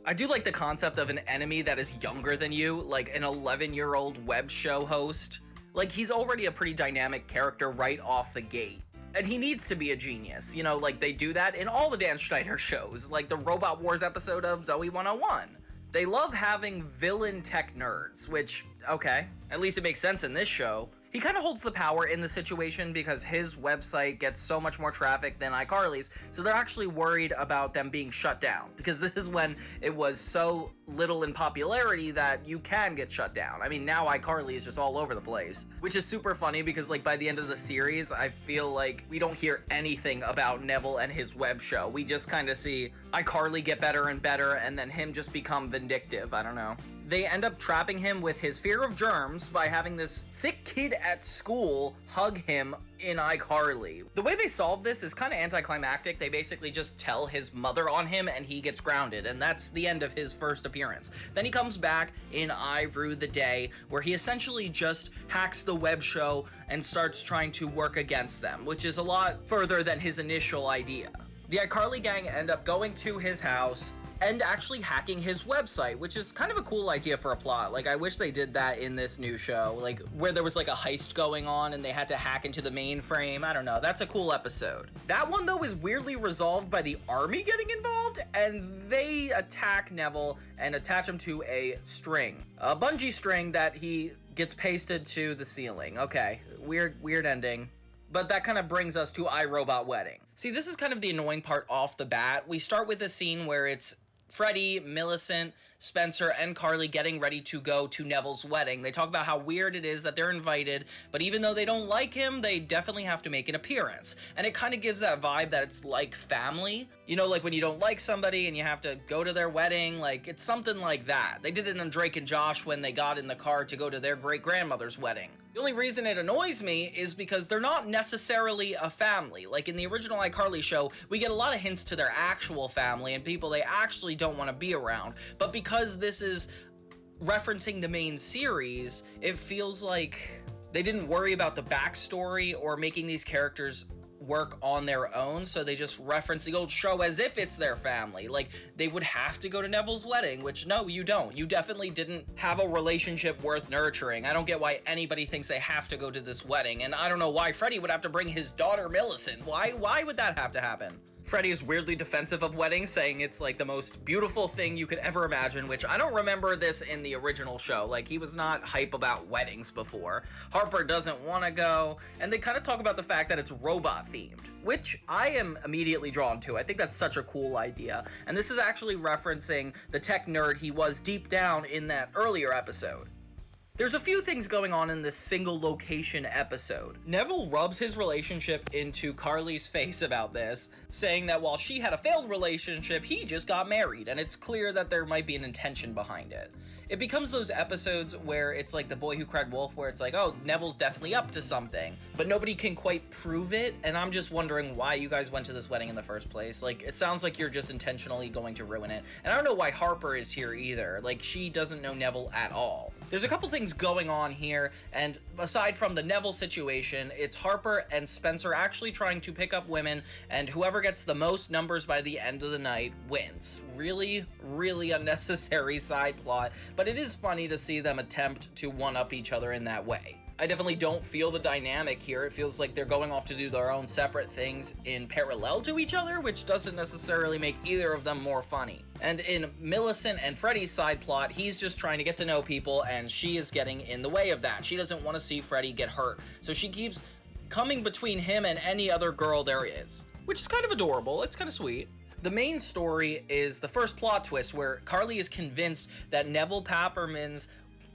Speaker 1: I do like the concept of an enemy that is younger than you, like an 11-year-old web show host. Like, he's already a pretty dynamic character right off the gate. And he needs to be a genius, you know, like they do that in all the Dan Schneider shows, like the Robot Wars episode of Zoe 101. They love having villain tech nerds, which, okay, at least it makes sense in this show. He kind of holds the power in the situation because his website gets so much more traffic than iCarly's, so they're actually worried about them being shut down, because this is when it was so little in popularity that you can get shut down. I mean, now iCarly is just all over the place, which is super funny because, like, by the end of the series, I feel like we don't hear anything about Neville and his web show. We just kind of see iCarly get better and better, and then him just become vindictive. I don't know. They end up trapping him with his fear of germs by having this sick kid at school hug him in iCarly. The way they solve this is kind of anticlimactic. They basically just tell his mother on him and he gets grounded, and that's the end of his first appearance. Then he comes back in iRoot the Day, where he essentially just hacks the web show and starts trying to work against them, which is a lot further than his initial idea. The iCarly gang end up going to his house and actually hacking his website, which is kind of a cool idea for a plot. Like, I wish they did that in this new show, like where there was like a heist going on and they had to hack into the mainframe. I don't know, that's a cool episode. That one though is weirdly resolved by the army getting involved, and they attack Neville and attach him to a string, a bungee string that he gets pasted to the ceiling. Okay, weird ending. But that kind of brings us to iRobot Wedding. See, this is kind of the annoying part off the bat. We start with a scene where it's Freddie, Millicent, Spencer, and Carly getting ready to go to Neville's wedding. They talk about how weird it is that they're invited, but even though they don't like him, they definitely have to make an appearance. And it kind of gives that vibe that it's like family. You know, like when you don't like somebody and you have to go to their wedding, like it's something like that. They did it in Drake and Josh when they got in the car to go to their great-grandmother's wedding. The only reason it annoys me is because they're not necessarily a family. Like in the original iCarly show, we get a lot of hints to their actual family and people they actually don't want to be around. But because this is referencing the main series, it feels like they didn't worry about the backstory or making these characters work on their own, so they just reference the old show as if it's their family. Like, they would have to go to Neville's wedding, which, no, you don't. You definitely didn't have a relationship worth nurturing. I don't get why anybody thinks they have to go to this wedding, and I don't know why Freddie would have to bring his daughter Millicent. Why would that have to happen? Freddie is weirdly defensive of weddings, saying it's like the most beautiful thing you could ever imagine, which I don't remember this in the original show. Like, he was not hype about weddings before. Harper doesn't want to go, and they kind of talk about the fact that it's robot themed, which I am immediately drawn to. I think that's such a cool idea, and this is actually referencing the tech nerd he was deep down in that earlier episode. There's a few things going on in this single location episode. Neville rubs his relationship into Carly's face about this, saying that while she had a failed relationship, he just got married, and it's clear that there might be an intention behind it. It becomes those episodes where it's like The Boy Who Cried Wolf, where it's like, oh, Neville's definitely up to something, but nobody can quite prove it, and I'm just wondering why you guys went to this wedding in the first place. Like, it sounds like you're just intentionally going to ruin it, and I don't know why Harper is here either. Like, she doesn't know Neville at all. There's a couple things going on here, and aside from the Neville situation, it's Harper and Spencer actually trying to pick up women, and whoever gets the most numbers by the end of the night wins. Really, really unnecessary side plot, but it is funny to see them attempt to one-up each other in that way. I definitely don't feel the dynamic here. It feels like they're going off to do their own separate things in parallel to each other, which doesn't necessarily make either of them more funny. And in Millicent and Freddie's side plot, he's just trying to get to know people, and she is getting in the way of that. She doesn't want to see Freddie get hurt, so she keeps coming between him and any other girl there is, which is kind of adorable. It's kind of sweet. The main story is the first plot twist where Carly is convinced that Neville Papperman's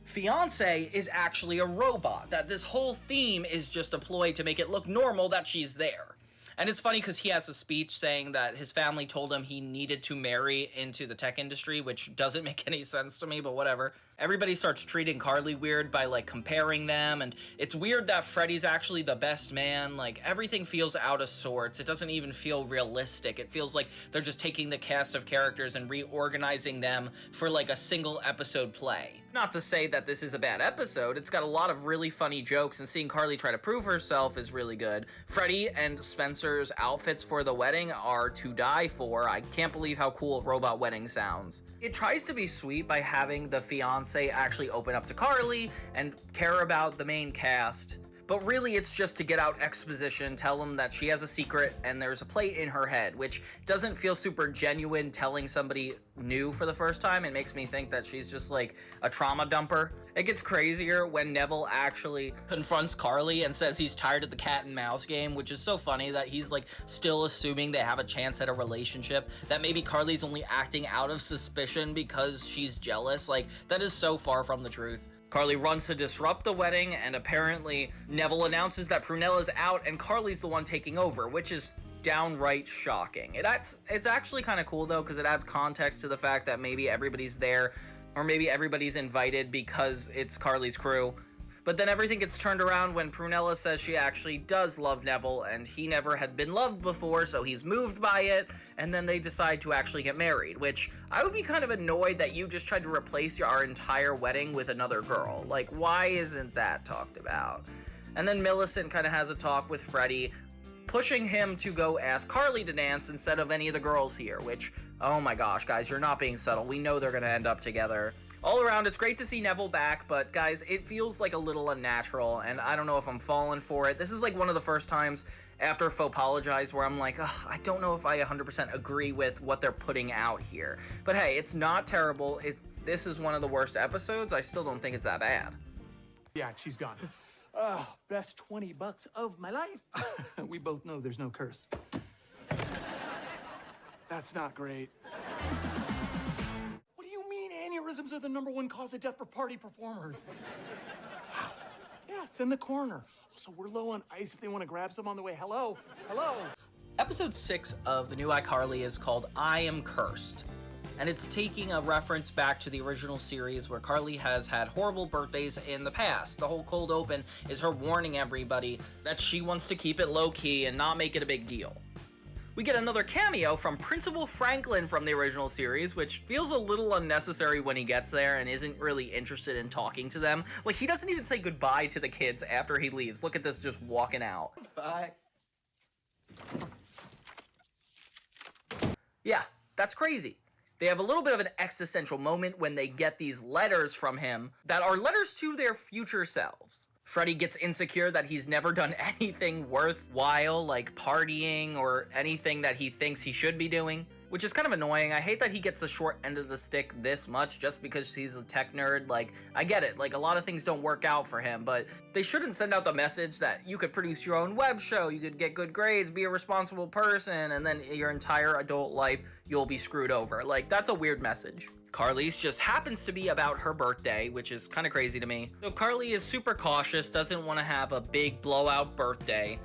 Speaker 1: fiance is actually a robot, that this whole theme is just a ploy to make it look normal that she's there. And it's funny because he has a speech saying that his family told him he needed to marry into the tech industry, which doesn't make any sense to me, but whatever. Everybody starts treating Carly weird by, like, comparing them, and it's weird that Freddie's actually the best man. Like, everything feels out of sorts. It doesn't even feel realistic. It feels like they're just taking the cast of characters and reorganizing them for, like, a single episode play. Not to say that this is a bad episode, it's got a lot of really funny jokes, and seeing Carly try to prove herself is really good. Freddie and Spencer's outfits for the wedding are to die for. I can't believe how cool a robot wedding sounds. It tries to be sweet by having the fiancé actually open up to Carly and care about the main cast, but really it's just to get out exposition, tell them that she has a secret and there's a plate in her head, which doesn't feel super genuine telling somebody new for the first time. It makes me think that she's just like a trauma dumper. It gets crazier when Neville actually confronts Carly and says he's tired of the cat and mouse game, which is so funny that he's like still assuming they have a chance at a relationship, that maybe Carly's only acting out of suspicion because she's jealous. Like, that is so far from the truth. Carly runs to disrupt the wedding, and apparently Neville announces that Prunella's out and Carly's the one taking over, which is downright shocking. It's actually kind of cool though, because it adds context to the fact that maybe everybody's there, or maybe everybody's invited because it's Carly's crew. But then everything gets turned around when Prunella says she actually does love Neville, and he never had been loved before, so he's moved by it, and then they decide to actually get married, which I would be kind of annoyed that you just tried to replace our entire wedding with another girl. Like, why isn't that talked about? And then Millicent kind of has a talk with Freddie, pushing him to go ask Carly to dance instead of any of the girls here, which, oh my gosh, guys, you're not being subtle. We know they're gonna end up together. All around, it's great to see Neville back, but guys, it feels like a little unnatural, and I don't know if I'm falling for it. This is like one of the first times after iApologize where I'm like, I don't know if I 100% agree with what they're putting out here. But hey, it's not terrible. If this is one of the worst episodes, I still don't think it's that bad.
Speaker 2: Yeah, she's gone. Best $20 of my life. We both know there's no curse. That's not great. aneurysms are the #1 cause of death for party performers. Wow. Yes, in the corner. Also, we're low on ice if they want to grab some on the way. Hello? Hello?
Speaker 1: Episode 6 of the new iCarly is called I Am Cursed, and it's taking a reference back to the original series where Carly has had horrible birthdays in the past. The whole cold open is her warning everybody that she wants to keep it low-key and not make it a big deal. We get another cameo from Principal Franklin from the original series, which feels a little unnecessary when he gets there and isn't really interested in talking to them. Like, he doesn't even say goodbye to the kids after he leaves. Look at this, just walking out.
Speaker 5: Bye.
Speaker 1: Yeah, that's crazy. They have a little bit of an existential moment when they get these letters from him that are letters to their future selves. Freddy gets insecure that he's never done anything worthwhile, like partying or anything that he thinks he should be doing, which is kind of annoying. I hate that he gets the short end of the stick this much just because he's a tech nerd. Like, I get it, like a lot of things don't work out for him, but they shouldn't send out the message that you could produce your own web show, you could get good grades, be a responsible person, and then your entire adult life you'll be screwed over. Like, that's a weird message. Carly's just happens to be about her birthday, which is kind of crazy to me. So Carly is super cautious, doesn't want to have a big blowout birthday.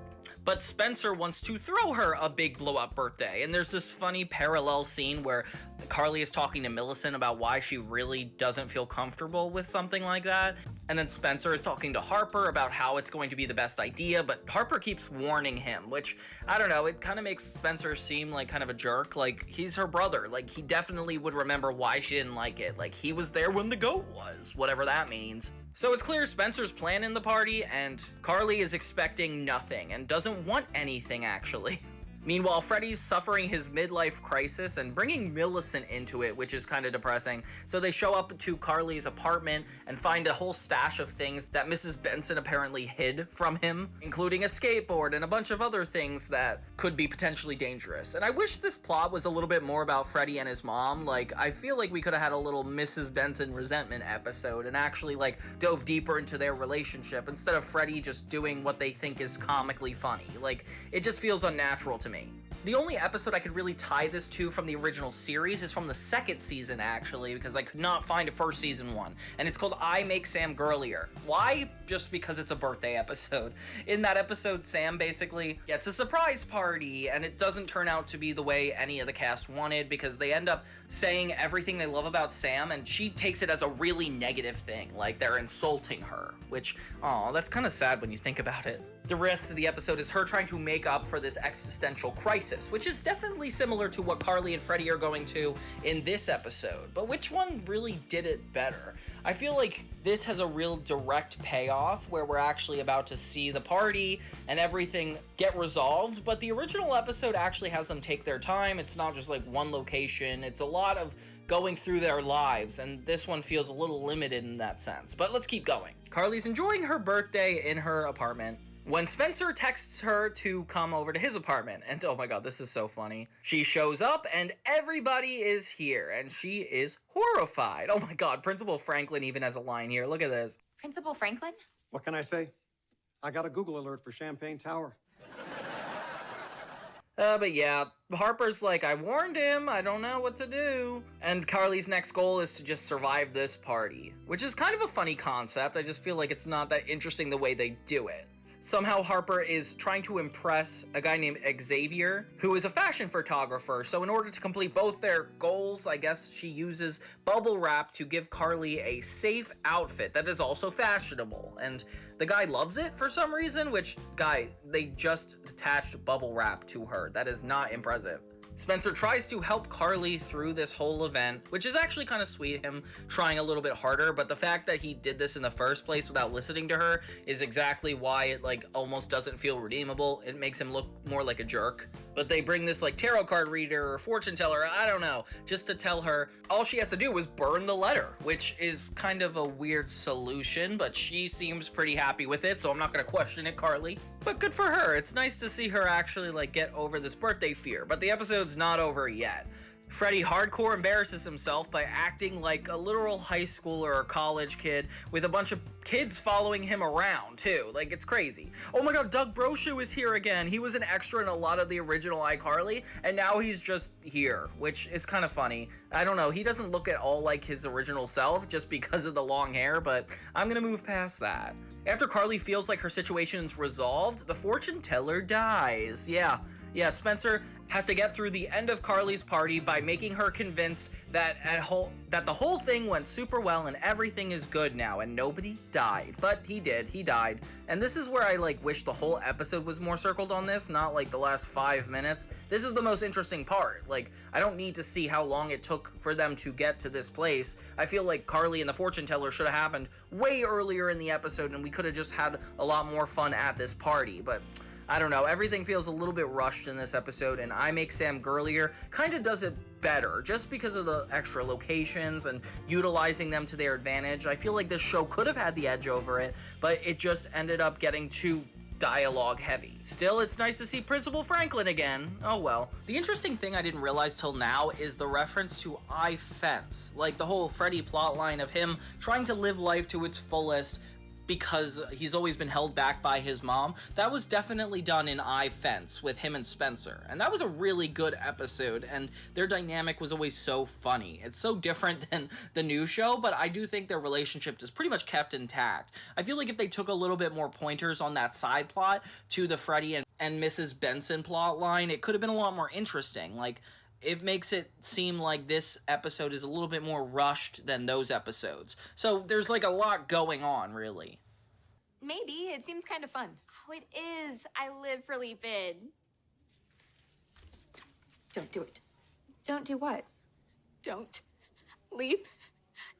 Speaker 1: But Spencer wants to throw her a big blow-up birthday, and there's this funny parallel scene where Carly is talking to Millicent about why she really doesn't feel comfortable with something like that, and then Spencer is talking to Harper about how it's going to be the best idea, but Harper keeps warning him, which, I don't know, it kind of makes Spencer seem like kind of a jerk. Like, he's her brother, like, he definitely would remember why she didn't like it, like, he was there when the goat was, whatever that means. So it's clear Spencer's planning the party, and Carly is expecting nothing, and doesn't want anything, actually. Meanwhile, Freddy's suffering his midlife crisis and bringing Millicent into it, which is kind of depressing. So they show up to Carly's apartment and find a whole stash of things that Mrs. Benson apparently hid from him, including a skateboard and a bunch of other things that could be potentially dangerous. And I wish this plot was a little bit more about Freddy and his mom. Like, I feel like we could have had a little Mrs. Benson resentment episode and actually, like, dove deeper into their relationship instead of Freddy just doing what they think is comically funny. Like, it just feels unnatural to me. The only episode I could really tie this to from the original series is from the second season, actually, because I could not find a first season one, and it's called I Make Sam Girlier. Why? Just because it's a birthday episode. In that episode, Sam basically gets a surprise party, and it doesn't turn out to be the way any of the cast wanted, because they end up saying everything they love about Sam, and she takes it as a really negative thing, like they're insulting her, which, aw, that's kind of sad when you think about it. The rest of the episode is her trying to make up for this existential crisis, which is definitely similar to what Carly and Freddy are going to in this episode, but which one really did it better? I feel like this has a real direct payoff where we're actually about to see the party and everything get resolved, but the original episode actually has them take their time. It's not just like one location, it's a lot of going through their lives, and this one feels a little limited in that sense. But let's keep going. Carly's enjoying her birthday in her apartment when Spencer texts her to come over to his apartment, and oh my god, this is so funny. She shows up and everybody is here, and she is horrified. Oh my god, Principal Franklin even has a line here. Look at this.
Speaker 4: Principal Franklin?
Speaker 7: What can I say? I got a Google alert for Champagne Tower.
Speaker 1: But yeah, Harper's like, I warned him, I don't know what to do. And Carly's next goal is to just survive this party, which is kind of a funny concept. I just feel like it's not that interesting the way they do it. Somehow Harper is trying to impress a guy named Xavier, who is a fashion photographer. So in order to complete both their goals, I guess she uses bubble wrap to give Carly a safe outfit that is also fashionable. And the guy loves it for some reason, which, guy, they just attached bubble wrap to her. That is not impressive. Spencer tries to help Carly through this whole event, which is actually kind of sweet, him trying a little bit harder, but the fact that he did this in the first place without listening to her is exactly why it, like, almost doesn't feel redeemable. It makes him look more like a jerk. But they bring this, like, tarot card reader or fortune teller, I don't know, just to tell her all she has to do is burn the letter, which is kind of a weird solution, but she seems pretty happy with it, so I'm not gonna question it, Carly. But good for her. It's nice to see her actually, like, get over this birthday fear, but the episode's not over yet. Freddy hardcore embarrasses himself by acting like a literal high schooler or college kid with a bunch of kids following him around too. Like, it's crazy. Oh my god, Doug Brochu is here again. He was an extra in a lot of the original iCarly, and now he's just here, which is kind of funny. I don't know, he doesn't look at all like his original self just because of the long hair, but I'm gonna move past that. After Carly feels like her situation's resolved, the fortune teller dies. Yeah, Spencer has to get through the end of Carly's party by making her convinced that the whole thing went super well and everything is good now and nobody died. But he died. And this is where I wish the whole episode was more circled on this, not like the last 5 minutes. This is the most interesting part. I don't need to see how long it took for them to get to this place. I feel like Carly and the fortune teller should have happened way earlier in the episode and we could have just had a lot more fun at this party, but I don't know, everything feels a little bit rushed in this episode, and I Make Sam Girlier kind of does it better, just because of the extra locations and utilizing them to their advantage. I feel like this show could have had the edge over it, but it just ended up getting too dialogue heavy. Still, it's nice to see Principal Franklin again. Oh well. The interesting thing I didn't realize till now is the reference to iFence, like the whole Freddy plotline of him trying to live life to its fullest, because he's always been held back by his mom. That was definitely done in iFence with him and Spencer, and that was a really good episode, and their dynamic was always so funny. It's so different than the new show, but I do think their relationship is pretty much kept intact. I feel like if they took a little bit more pointers on that side plot to the Freddy and Mrs. Benson plot line, it could have been a lot more interesting. It makes it seem like this episode is a little bit more rushed than those episodes. So there's a lot going on, really.
Speaker 4: Maybe. It seems kind of fun.
Speaker 8: Oh, it is. I live for Leap In.
Speaker 4: Don't do it. Don't do what?
Speaker 8: Don't leap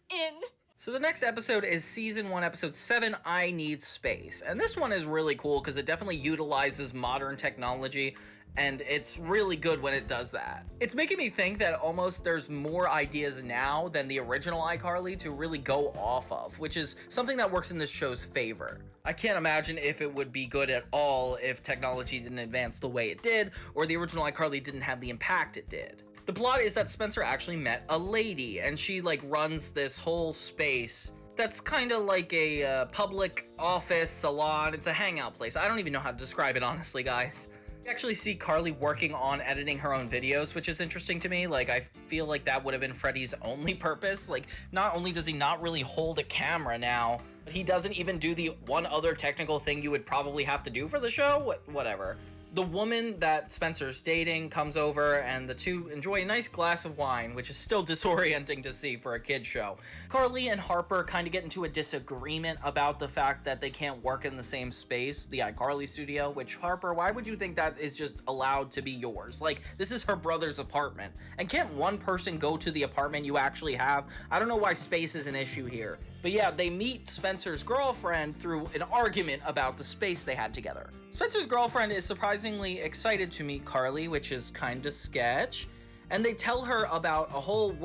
Speaker 8: in.
Speaker 1: So the next episode is Season 1, Episode 7, I Need Space. And this one is really cool because it definitely utilizes modern technology, and it's really good when it does that. It's making me think that almost there's more ideas now than the original iCarly to really go off of, which is something that works in this show's favor. I can't imagine if it would be good at all if technology didn't advance the way it did, or the original iCarly didn't have the impact it did. The plot is that Spencer actually met a lady, and she runs this whole space that's kind of like a public office salon. It's a hangout place. I don't even know how to describe it, honestly, guys. We actually see Carly working on editing her own videos, which is interesting to me. I feel like that would have been Freddy's only purpose. Not only does he not really hold a camera now, but he doesn't even do the one other technical thing you would probably have to do for the show. Whatever. The woman that Spencer's dating comes over, and the two enjoy a nice glass of wine, which is still disorienting to see for a kid's show. Carly and Harper kind of get into a disagreement about the fact that they can't work in the same space, the iCarly studio, which, Harper, why would you think that is just allowed to be yours? This is her brother's apartment. And can't one person go to the apartment you actually have? I don't know why space is an issue here. But yeah, they meet Spencer's girlfriend through an argument about the space they had together. Spencer's girlfriend is surprisingly excited to meet Carly, which is kinda sketch. And they tell her about a whole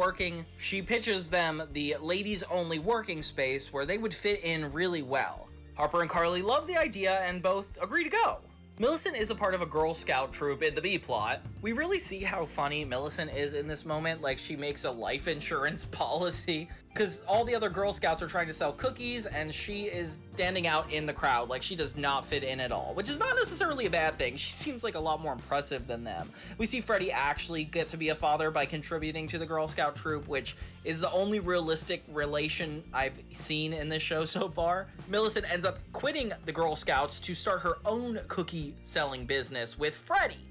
Speaker 1: she pitches them the ladies only working space where they would fit in really well. Harper and Carly love the idea and both agree to go. Millicent is a part of a Girl Scout troop in the B plot. We really see how funny Millicent is in this moment. She makes a life insurance policy because all the other Girl Scouts are trying to sell cookies and she is standing out in the crowd. She does not fit in at all, which is not necessarily a bad thing. She seems a lot more impressive than them. We see Freddy actually get to be a father by contributing to the Girl Scout troop, which is the only realistic relation I've seen in this show so far. Millicent ends up quitting the Girl Scouts to start her own cookie selling business with Freddy.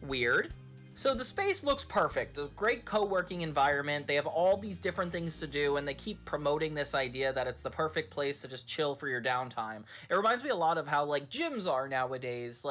Speaker 1: Weird. So the space looks perfect, a great co-working environment. They have all these different things to do, and they keep promoting this idea that it's the perfect place to just chill for your downtime. It reminds me a lot of how gyms are nowadays.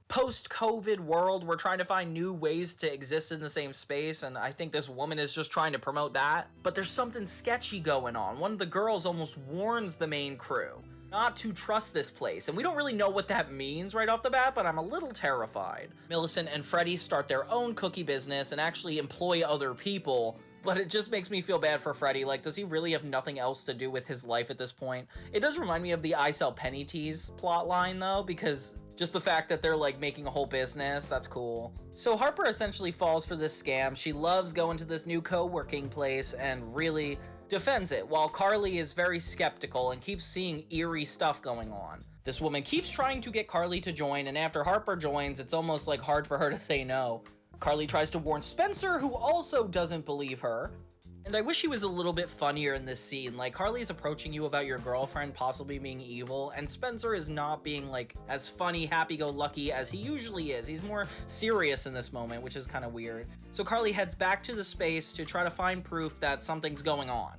Speaker 1: Post-COVID world, we're trying to find new ways to exist in the same space, and I think this woman is just trying to promote that. But there's something sketchy going on. One of the girls almost warns the main crew not to trust this place, and we don't really know what that means right off the bat, but I'm a little terrified. Millicent and Freddy start their own cookie business and actually employ other people, but it just makes me feel bad for Freddy. Does he really have nothing else to do with his life at this point? It does remind me of the I Sell Penny Teas plotline, though, because Just the fact that they're like making a whole business, that's cool. So Harper essentially falls for this scam. She loves going to this new co-working place and really defends it, while Carly is very skeptical and keeps seeing eerie stuff going on. This woman keeps trying to get Carly to join, and after Harper joins, it's almost like hard for her to say no. Carly tries to warn Spencer, who also doesn't believe her. And I wish he was a little bit funnier in this scene. Like, Carly's approaching you about your girlfriend possibly being evil, and Spencer is not being, like, as funny, happy-go-lucky as he usually is. He's more serious in this moment, which is kind of weird. So Carly heads back to the space to try to find proof that something's going on.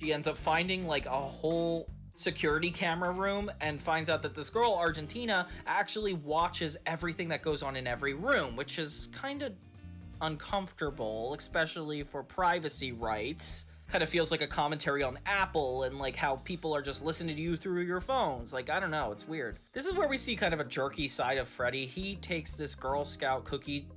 Speaker 1: She ends up finding, like, a whole security camera room and finds out that this girl, Argentina, actually watches everything that goes on in every room, which is kind of uncomfortable, especially for privacy rights. Kind of feels like a commentary on Apple and like how people are just listening to you through your phones. Like, I don't know, it's weird. This is where we see kind of a jerky side of Freddy. He takes this Girl Scout cookie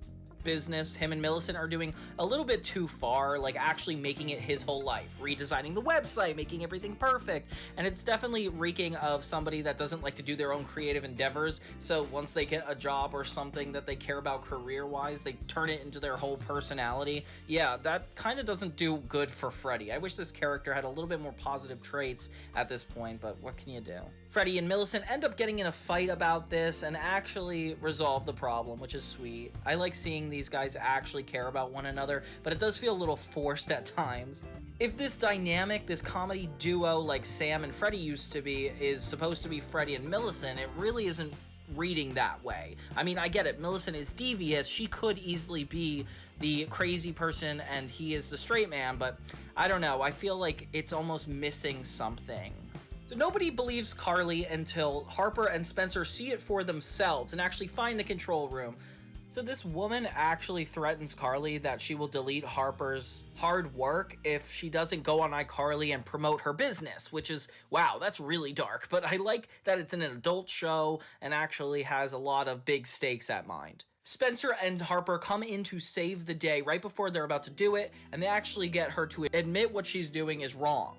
Speaker 1: business him and Millicent are doing a little bit too far, like actually making it his whole life, redesigning the website, making everything perfect, and it's definitely reeking of somebody that doesn't like to do their own creative endeavors. So once they get a job or something that they care about career-wise, they turn it into their whole personality. Yeah, that kind of doesn't do good for Freddy. I wish this character had a little bit more positive traits at this point, but what can you do? Freddy and Millicent end up getting in a fight about this and actually resolve the problem, which is sweet. I like seeing these guys actually care about one another, but it does feel a little forced at times. If this dynamic, this comedy duo like Sam and Freddy used to be, is supposed to be Freddy and Millicent, it really isn't reading that way. I mean, I get it, Millicent is devious, she could easily be the crazy person and he is the straight man, but I don't know, I feel like it's almost missing something. So nobody believes Carly until Harper and Spencer see it for themselves and actually find the control room. So this woman actually threatens Carly that she will delete Harper's hard work if she doesn't go on iCarly and promote her business, which is, wow, that's really dark. But I like that it's an adult show and actually has a lot of big stakes at mind. Spencer and Harper come in to save the day right before they're about to do it, and they actually get her to admit what she's doing is wrong.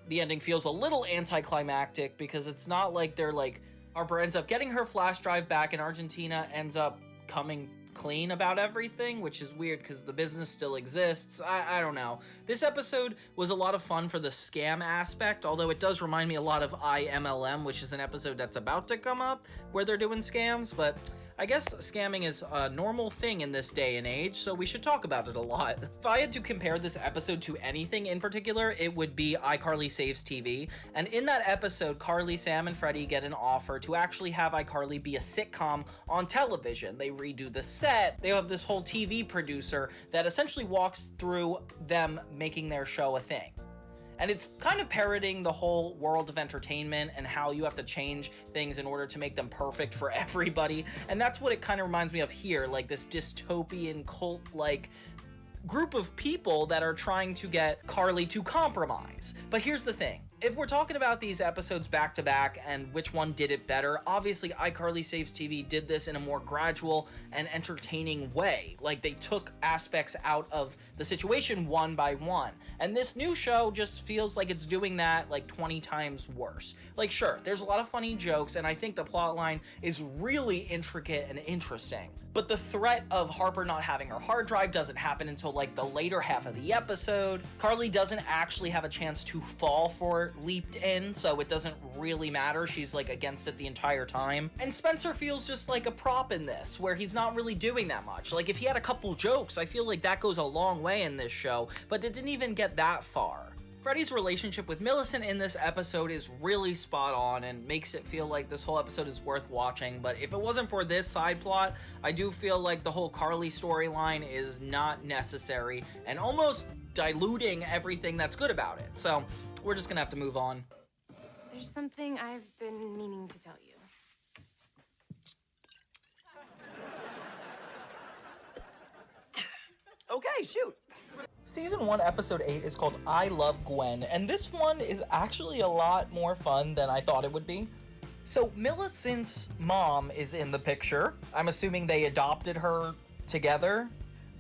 Speaker 1: The ending feels a little anticlimactic because it's not like they're like, Harper ends up getting her flash drive back and Argentina ends up coming clean about everything, which is weird because the business still exists. I don't know. This episode was a lot of fun for the scam aspect, although it does remind me a lot of iMLM, which is an episode that's about to come up where they're doing scams, but I guess scamming is a normal thing in this day and age, so we should talk about it a lot. If I had to compare this episode to anything in particular, it would be iCarly Saves TV. And in that episode, Carly, Sam, and Freddy get an offer to actually have iCarly be a sitcom on television. They redo the set, they have this whole TV producer that essentially walks through them making their show a thing. And it's kind of parroting the whole world of entertainment and how you have to change things in order to make them perfect for everybody. And that's what it kind of reminds me of here, like this dystopian cult-like group of people that are trying to get Carly to compromise. But here's the thing. If we're talking about these episodes back to back and which one did it better, obviously iCarly Saves TV did this in a more gradual and entertaining way. Like, they took aspects out of the situation one by one. And this new show just feels like it's doing that like 20 times worse. Like, sure, there's a lot of funny jokes and I think the plot line is really intricate and interesting. But the threat of Harper not having her hard drive doesn't happen until like the later half of the episode. Carly doesn't actually have a chance to fall for leaped in, so it doesn't really matter. She's like against it the entire time. And Spencer feels just like a prop in this, where he's not really doing that much. Like, if he had a couple jokes, I feel like that goes a long way in this show, but it didn't even get that far. Freddy's relationship with Millicent in this episode is really spot on and makes it feel like this whole episode is worth watching, but if it wasn't for this side plot, I do feel like the whole Carly storyline is not necessary and almost diluting everything that's good about it. So we're just gonna have to move on.
Speaker 9: There's something I've been meaning to tell you.
Speaker 5: Okay, shoot.
Speaker 1: Season 1, Episode 8 is called I Love Gwen, and this one is actually a lot more fun than I thought it would be. So Millicent's mom is in the picture. I'm assuming they adopted her together.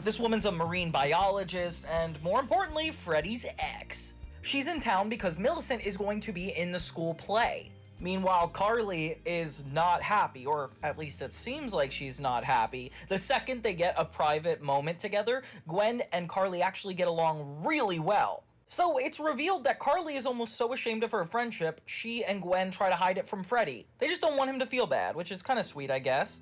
Speaker 1: This woman's a marine biologist, and more importantly, Freddy's ex. She's in town because Millicent is going to be in the school play. Meanwhile, Carly is not happy, or at least it seems like she's not happy. The second they get a private moment together, Gwen and Carly actually get along really well. So it's revealed that Carly is almost so ashamed of her friendship, she and Gwen try to hide it from Freddy. They just don't want him to feel bad, which is kind of sweet, I guess.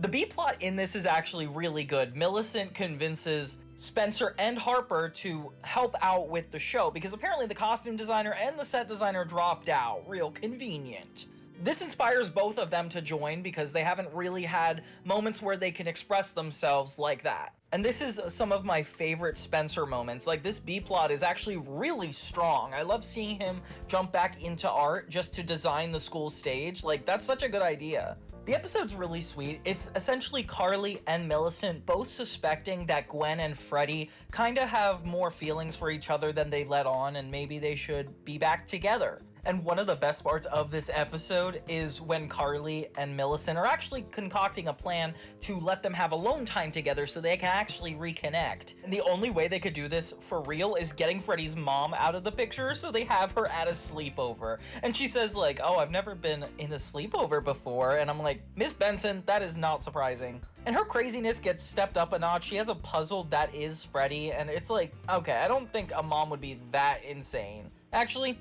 Speaker 1: The B-plot in this is actually really good. Millicent convinces Spencer and Harper to help out with the show because apparently the costume designer and the set designer dropped out. Real convenient. This inspires both of them to join because they haven't really had moments where they can express themselves like that. And this is some of my favorite Spencer moments. Like, this B-plot is actually really strong. I love seeing him jump back into art just to design the school stage. Like, that's such a good idea. The episode's really sweet. It's essentially Carly and Millicent both suspecting that Gwen and Freddy kind of have more feelings for each other than they let on, and maybe they should be back together. And one of the best parts of this episode is when Carly and Millicent are actually concocting a plan to let them have alone time together so they can actually reconnect. And the only way they could do this for real is getting Freddy's mom out of the picture so they have her at a sleepover. And she says like, oh, I've never been in a sleepover before. And I'm like, Miss Benson, that is not surprising. And her craziness gets stepped up a notch. She has a puzzle that is Freddy, and it's like, okay, I don't think a mom would be that insane. Actually,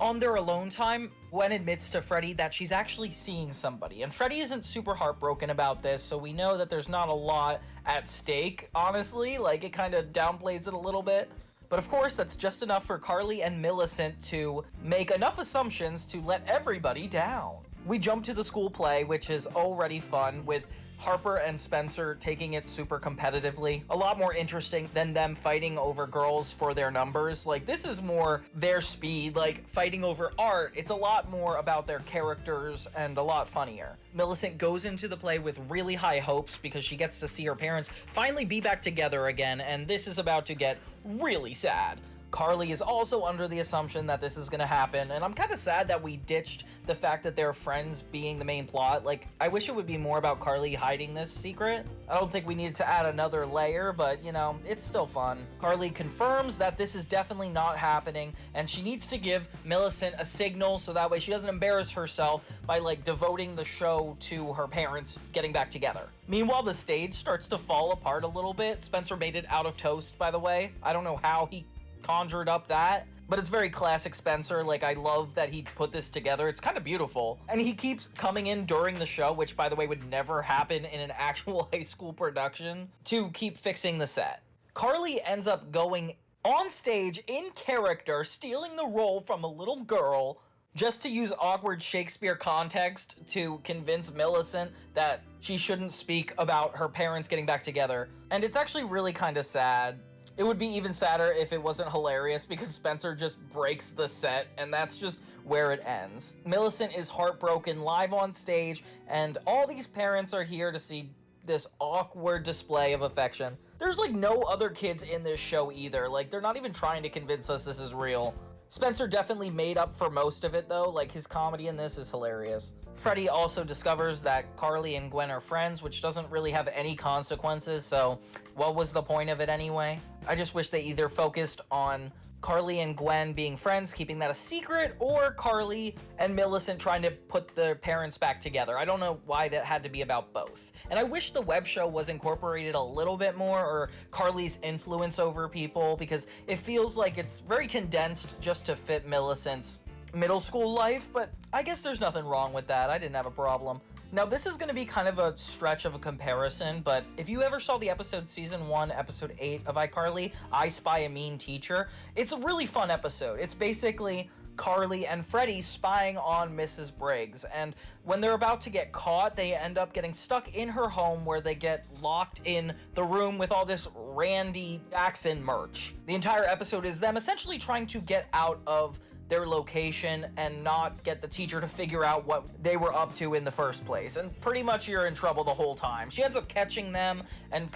Speaker 1: On their alone time, Gwen admits to Freddy that she's actually seeing somebody, and Freddy isn't super heartbroken about this, so we know that there's not a lot at stake, honestly. Like, it kind of downplays it a little bit. But of course, that's just enough for Carly and Millicent to make enough assumptions to let everybody down. We jump to the school play, which is already fun, with Harper and Spencer taking it super competitively. A lot more interesting than them fighting over girls for their numbers. Like, this is more their speed, like fighting over art. It's a lot more about their characters and a lot funnier. Millicent goes into the play with really high hopes because she gets to see her parents finally be back together again, and this is about to get really sad. Carly is also under the assumption that this is gonna happen, and I'm kind of sad that we ditched the fact that they're friends being the main plot. Like, I wish it would be more about Carly hiding this secret. I don't think we needed to add another layer, but, you know, it's still fun. Carly confirms that this is definitely not happening, and she needs to give Millicent a signal so that way she doesn't embarrass herself by, like, devoting the show to her parents getting back together. Meanwhile, the stage starts to fall apart a little bit. Spencer made it out of toast, by the way. I don't know how he conjured up that, but it's very classic Spencer. Like, I love that he put this together. It's kind of beautiful. And he keeps coming in during the show, which, by the way, would never happen in an actual high school production, to keep fixing the set. Carly ends up going on stage in character, stealing the role from a little girl, just to use awkward Shakespeare context to convince Millicent that she shouldn't speak about her parents getting back together. And it's actually really kind of sad. It would be even sadder if it wasn't hilarious because Spencer just breaks the set, and that's just where it ends. Millicent is heartbroken live on stage, and all these parents are here to see this awkward display of affection. There's like no other kids in this show either. Like, they're not even trying to convince us this is real. Spencer definitely made up for most of it though. Like, his comedy in this is hilarious. Freddy also discovers that Carly and Gwen are friends, which doesn't really have any consequences, so what was the point of it anyway? I just wish they either focused on Carly and Gwen being friends, keeping that a secret, or Carly and Millicent trying to put their parents back together. I don't know why that had to be about both. And I wish the web show was incorporated a little bit more, or Carly's influence over people, because it feels like it's very condensed just to fit Millicent's middle school life, but I guess there's nothing wrong with that. I didn't have a problem. Now, this is going to be kind of a stretch of a comparison, but if you ever saw the episode Season 1, Episode 8 of iCarly, I Spy a Mean Teacher, it's a really fun episode. It's basically Carly and Freddy spying on Mrs. Briggs, and when they're about to get caught, they end up getting stuck in her home where they get locked in the room with all this Randy Jackson merch. The entire episode is them essentially trying to get out of their location and not get the teacher to figure out what they were up to in the first place. And pretty much you're in trouble the whole time. She ends up catching them and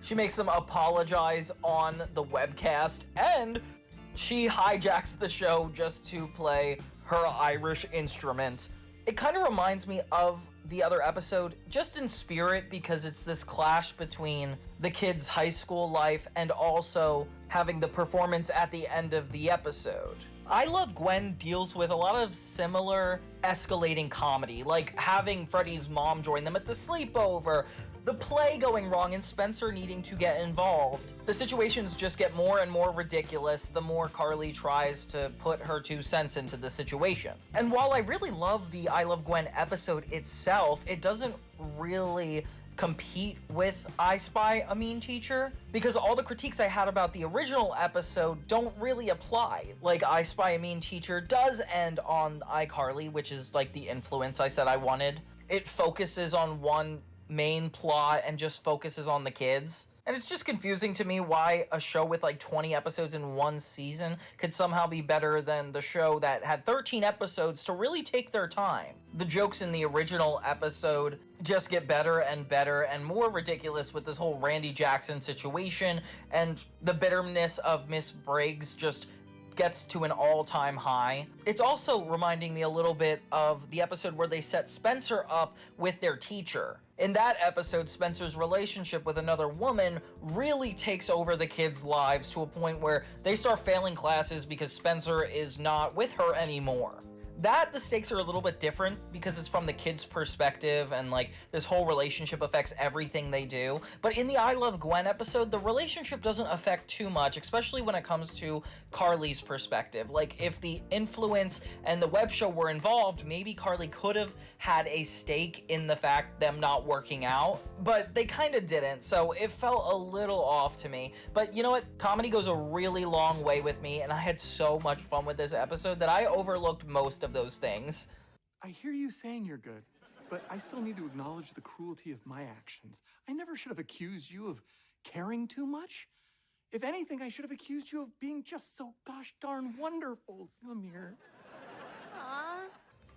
Speaker 1: she makes them apologize on the webcast, and she hijacks the show just to play her Irish instrument. It kind of reminds me of the other episode, just in spirit, because it's this clash between the kids' high school life and also having the performance at the end of the episode. I Love Gwen deals with a lot of similar escalating comedy, like having Freddy's mom join them at the sleepover, the play going wrong and Spencer needing to get involved. The situations just get more and more ridiculous the more Carly tries to put her 2 cents into the situation. And while I really love the I Love Gwen episode itself, it doesn't really compete with I Spy a Mean Teacher, because all the critiques I had about the original episode don't really apply. Like, I Spy a Mean Teacher does end on iCarly, which is like the influence I said I wanted. It focuses on one main plot and just focuses on the kids. And it's just confusing to me why a show with like 20 episodes in one season could somehow be better than the show that had 13 episodes to really take their time. The jokes in the original episode just get better and more ridiculous with this whole Randy Jackson situation, and the bitterness of Miss Briggs just gets to an all-time high. It's also reminding me a little bit of the episode where they set Spencer up with their teacher. In that episode, Spencer's relationship with another woman really takes over the kids' lives to a point where they start failing classes because Spencer is not with her anymore. The stakes are a little bit different because it's from the kids' perspective, and like this whole relationship affects everything they do. But in the I Love Gwen episode, the relationship doesn't affect too much, especially when it comes to Carly's perspective. Like, if the influence and the web show were involved, maybe Carly could have had a stake in the fact them not working out, but they kind of didn't, so it felt a little off to me. But you know what? Comedy goes a really long way with me, and I had so much fun with this episode that I overlooked most of those things.
Speaker 2: I hear you saying you're good, but I still need to acknowledge the cruelty of my actions. I never should have accused you of caring too much. If anything, I should have accused you of being just so gosh darn wonderful. Come here.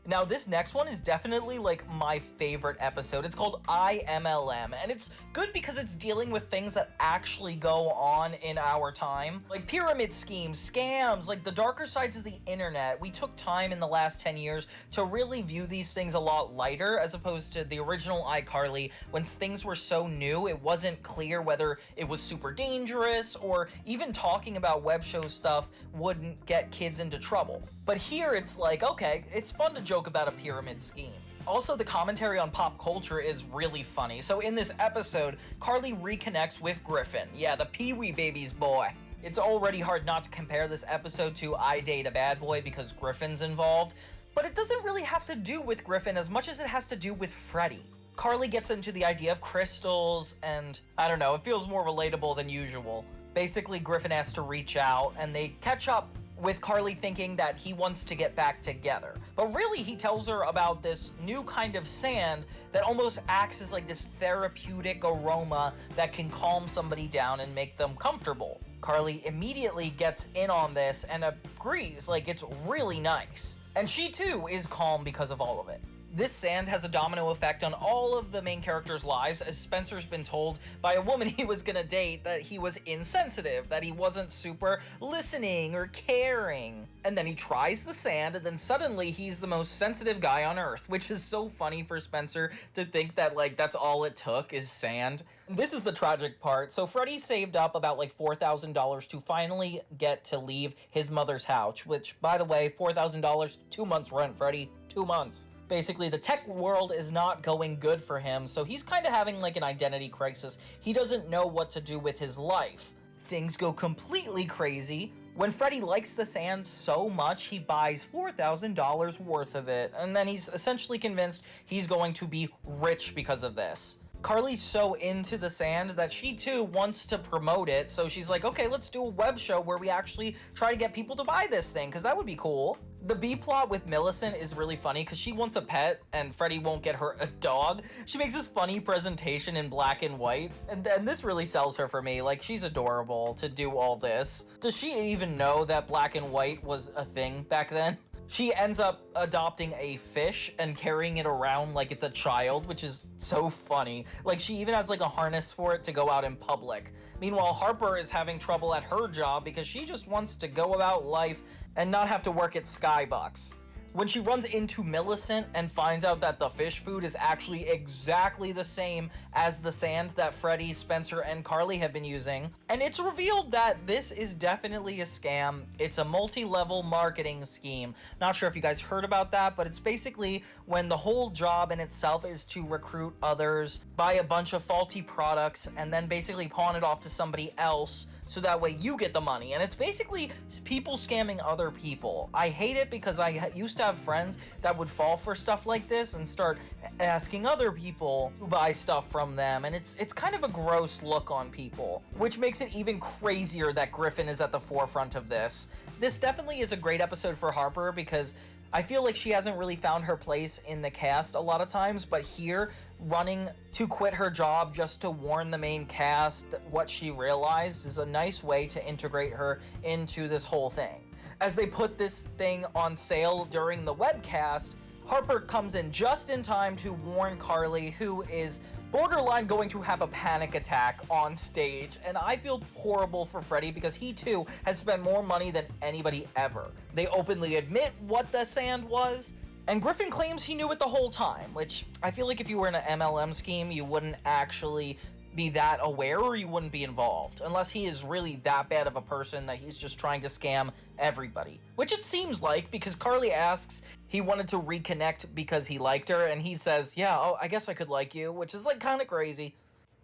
Speaker 1: Now, this next one is definitely like my favorite episode. It's called iMLM, and it's good because it's dealing with things that actually go on in our time. Like pyramid schemes, scams, like the darker sides of the internet. We took time in the last 10 years to really view these things a lot lighter, as opposed to the original iCarly, when things were so new, it wasn't clear whether it was super dangerous, or even talking about web show stuff wouldn't get kids into trouble. But here it's like, okay, it's fun to joke about a pyramid scheme. Also, the commentary on pop culture is really funny. So in this episode, Carly reconnects with Griffin. Yeah, the Pee-wee baby's boy. It's already hard not to compare this episode to I Date a Bad Boy because Griffin's involved, but it doesn't really have to do with Griffin as much as it has to do with Freddy. Carly gets into the idea of crystals, and I don't know, it feels more relatable than usual. Basically, Griffin has to reach out, and they catch up with Carly thinking that he wants to get back together. But really, he tells her about this new kind of sand that almost acts as like this therapeutic aroma that can calm somebody down and make them comfortable. Carly immediately gets in on this and agrees, like it's really nice. And she too is calm because of all of it. This sand has a domino effect on all of the main characters' lives, as Spencer's been told by a woman he was gonna date that he was insensitive, that he wasn't super listening or caring. And then he tries the sand, and then suddenly he's the most sensitive guy on earth, which is so funny for Spencer to think that like that's all it took is sand. This is the tragic part. So Freddy saved up about like $4,000 to finally get to leave his mother's house, which, by the way, $4,000, 2 months rent, Freddy, 2 months. Basically, the tech world is not going good for him, so he's kind of having like an identity crisis. He doesn't know what to do with his life. Things go completely crazy when Freddy likes the sand so much he buys $4,000 worth of it, and then he's essentially convinced he's going to be rich because of this. Carly's so into the sand that she too wants to promote it, so she's like, okay, let's do a web show where we actually try to get people to buy this thing, because that would be cool. The B-plot with Millicent is really funny because she wants a pet and Freddy won't get her a dog. She makes this funny presentation in black and white, and this really sells her for me. Like, she's adorable to do all this. Does she even know that black and white was a thing back then? She ends up adopting a fish and carrying it around like it's a child, which is so funny. Like, she even has like a harness for it to go out in public. Meanwhile, Harper is having trouble at her job because she just wants to go about life and not have to work at Skybox. when she runs into Millicent and finds out that the fish food is actually exactly the same as the sand that Freddy, Spencer, and Carly have been using. And it's revealed that this is definitely a scam. It's a multi-level marketing scheme. Not sure if you guys heard about that, but it's basically when the whole job in itself is to recruit others, buy a bunch of faulty products, and then basically pawn it off to somebody else so that way you get the money. And it's basically people scamming other people. I hate it because I used to have friends that would fall for stuff like this and start asking other people to buy stuff from them, and it's kind of a gross look on people, which makes it even crazier that Griffin is at the forefront of this. This definitely is a great episode for Harper because I feel like she hasn't really found her place in the cast a lot of times, but here, running to quit her job just to warn the main cast what she realized is a nice way to integrate her into this whole thing. As they put this thing on sale during the webcast, Harper comes in just in time to warn Carly, who is borderline going to have a panic attack on stage, and I feel horrible for Freddy because he too has spent more money than anybody ever. They openly admit what the sand was, and Griffin claims he knew it the whole time, which I feel like if you were in an MLM scheme, you wouldn't actually be that aware or you wouldn't be involved, unless he is really that bad of a person that he's just trying to scam everybody. Which it seems like, because Carly asks he wanted to reconnect because he liked her, and he says, yeah, oh, I guess I could like you, which is like kind of crazy.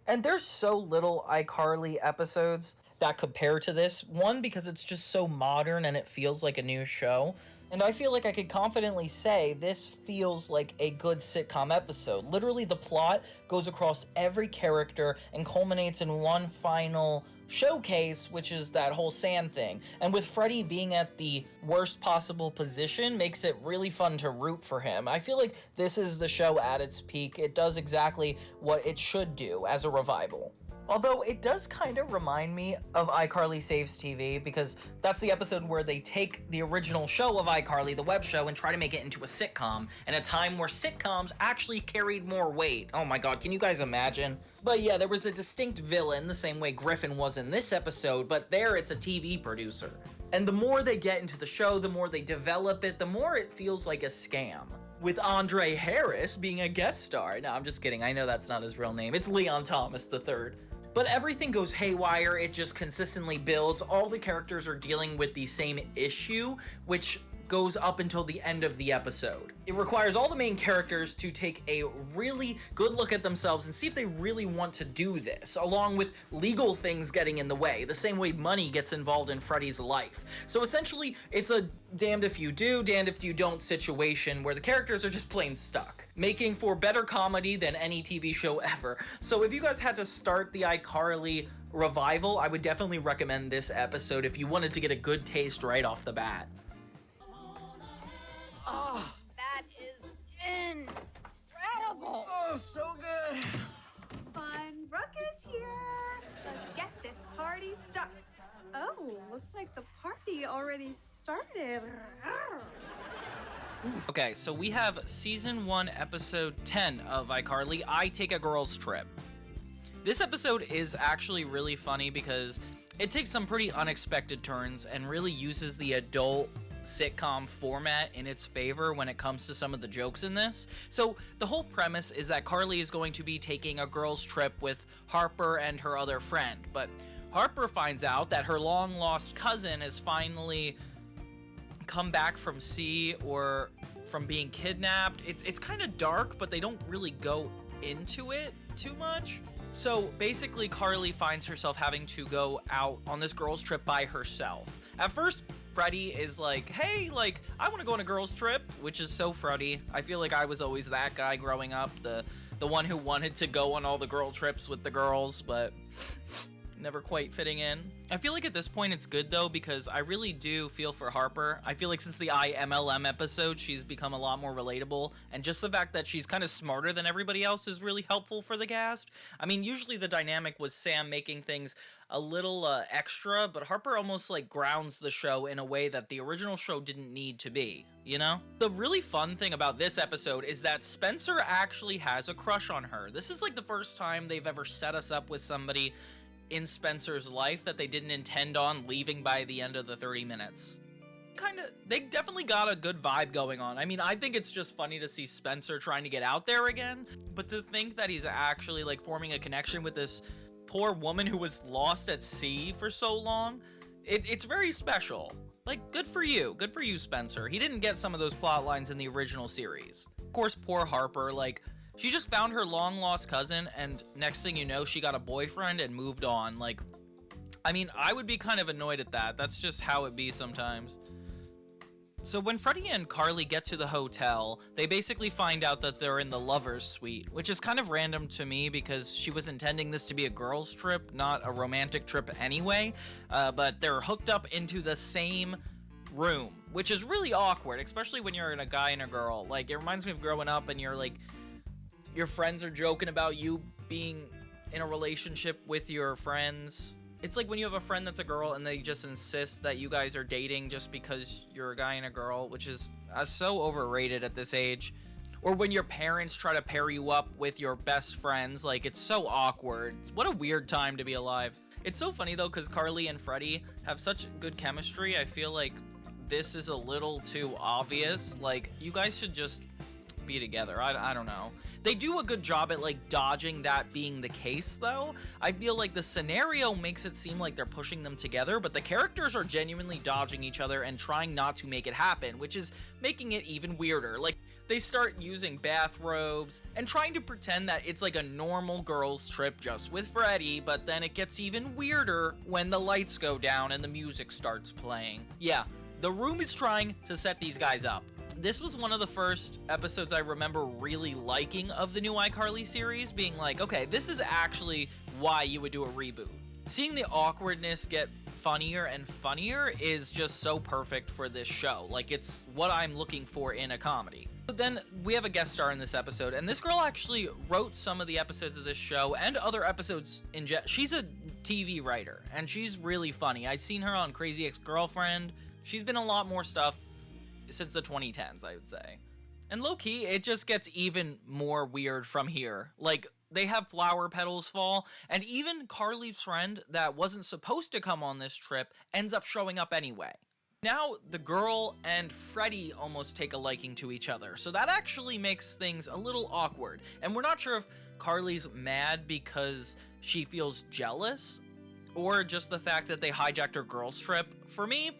Speaker 1: And there's so little iCarly episodes that compare to this. One, because it's just so modern and it feels like a new show. And I feel like I could confidently say this feels like a good sitcom episode. Literally, the plot goes across every character and culminates in one final showcase, which is that whole sand thing. And with Freddy being at the worst possible position makes it really fun to root for him. I feel like this is the show at its peak. It does exactly what it should do as a revival. Although it does kind of remind me of iCarly Saves TV, because that's the episode where they take the original show of iCarly, the web show, and try to make it into a sitcom, in a time where sitcoms actually carried more weight. Oh my god, can you guys imagine? But yeah, there was a distinct villain, the same way Griffin was in this episode, but there it's a TV producer. And the more they get into the show, the more they develop it, the more it feels like a scam. With Andre Harris being a guest star. No, I'm just kidding, I know that's not his real name. It's Leon Thomas III. But everything goes haywire, it just consistently builds. All the characters are dealing with the same issue, which goes up until the end of the episode. It requires all the main characters to take a really good look at themselves and see if they really want to do this, along with legal things getting in the way, the same way money gets involved in Freddy's life. So essentially, it's a damned if you do, damned if you don't situation where the characters are just plain stuck, making for better comedy than any TV show ever. So if you guys had to start the iCarly revival, I would definitely recommend this episode if you wanted to get a good taste right off the bat.
Speaker 8: Oh, that is incredible.
Speaker 1: Oh, so good.
Speaker 8: Fun ruckus here. Let's get this party started. Oh, looks like the party already started.
Speaker 1: Okay, so we have season 1, episode 10 of iCarly, I Take a Girls Trip. This episode is actually really funny because it takes some pretty unexpected turns and really uses the adult sitcom format in its favor when it comes to some of the jokes in this. So the whole premise is that Carly is going to be taking a girls trip with Harper and her other friend, but Harper finds out that her long lost cousin has finally come back from sea or from being kidnapped. It's kind of dark, but they don't really go into it too much. So basically Carly finds herself having to go out on this girls trip by herself. At first Freddy is like, hey, like, I want to go on a girls trip, which is so Freddy. I feel like I was always that guy growing up, the one who wanted to go on all the girl trips with the girls, but never quite fitting in. I feel like at this point it's good though, because I really do feel for Harper. I feel like since the iMLM episode, she's become a lot more relatable, and just the fact that she's kind of smarter than everybody else is really helpful for the cast. I mean, usually the dynamic was Sam making things a little extra, but Harper almost like grounds the show in a way that the original show didn't need to be, you know? The really fun thing about this episode is that Spencer actually has a crush on her. This is like the first time they've ever set us up with somebody in Spencer's life that they didn't intend on leaving by the end of the 30 minutes. they definitely got a good vibe going on. I mean, I think it's just funny to see Spencer trying to get out there again, but to think that he's actually like forming a connection with this poor woman who was lost at sea for so long, it's very special. Like, good for you, Spencer. He didn't get some of those plot lines in the original series. Of course, poor Harper, like, she just found her long-lost cousin, and next thing you know, she got a boyfriend and moved on. Like, I mean, I would be kind of annoyed at that. That's just how it be sometimes. So when Freddie and Carly get to the hotel, they basically find out that they're in the lover's suite, which is kind of random to me because she was intending this to be a girls' trip, not a romantic trip anyway. But they're hooked up into the same room, which is really awkward, especially when you're in a guy and a girl. Like, it reminds me of growing up and you're like, your friends are joking about you being in a relationship with your friends. It's like when you have a friend that's a girl and they just insist that you guys are dating just because you're a guy and a girl, which is so overrated at this age. Or when your parents try to pair you up with your best friends, like, it's so awkward. What a weird time to be alive. It's so funny though, because Carly and Freddie have such good chemistry. I feel like this is a little too obvious. Like, you guys should just be together. I don't know. They do a good job at like dodging that being the case though. I feel like the scenario makes it seem like they're pushing them together, but the characters are genuinely dodging each other and trying not to make it happen, which is making it even weirder. Like, they start using bathrobes and trying to pretend that it's like a normal girls' trip just with Freddie, but then it gets even weirder when the lights go down and the music starts playing. Yeah, the room is trying to set these guys up. This was one of the first episodes I remember really liking of the new iCarly series, being like, okay, this is actually why you would do a reboot. Seeing the awkwardness get funnier and funnier is just so perfect for this show. Like, it's what I'm looking for in a comedy. But then we have a guest star in this episode, and this girl actually wrote some of the episodes of this show and other episodes in she's a TV writer, and she's really funny. I've seen her on Crazy Ex-Girlfriend. She's been in a lot more stuff since the 2010s, I would say. And low-key, it just gets even more weird from here. Like, they have flower petals fall, and even Carly's friend that wasn't supposed to come on this trip ends up showing up anyway. Now, the girl and Freddie almost take a liking to each other, so that actually makes things a little awkward. And we're not sure if Carly's mad because she feels jealous, or just the fact that they hijacked her girls' trip. For me,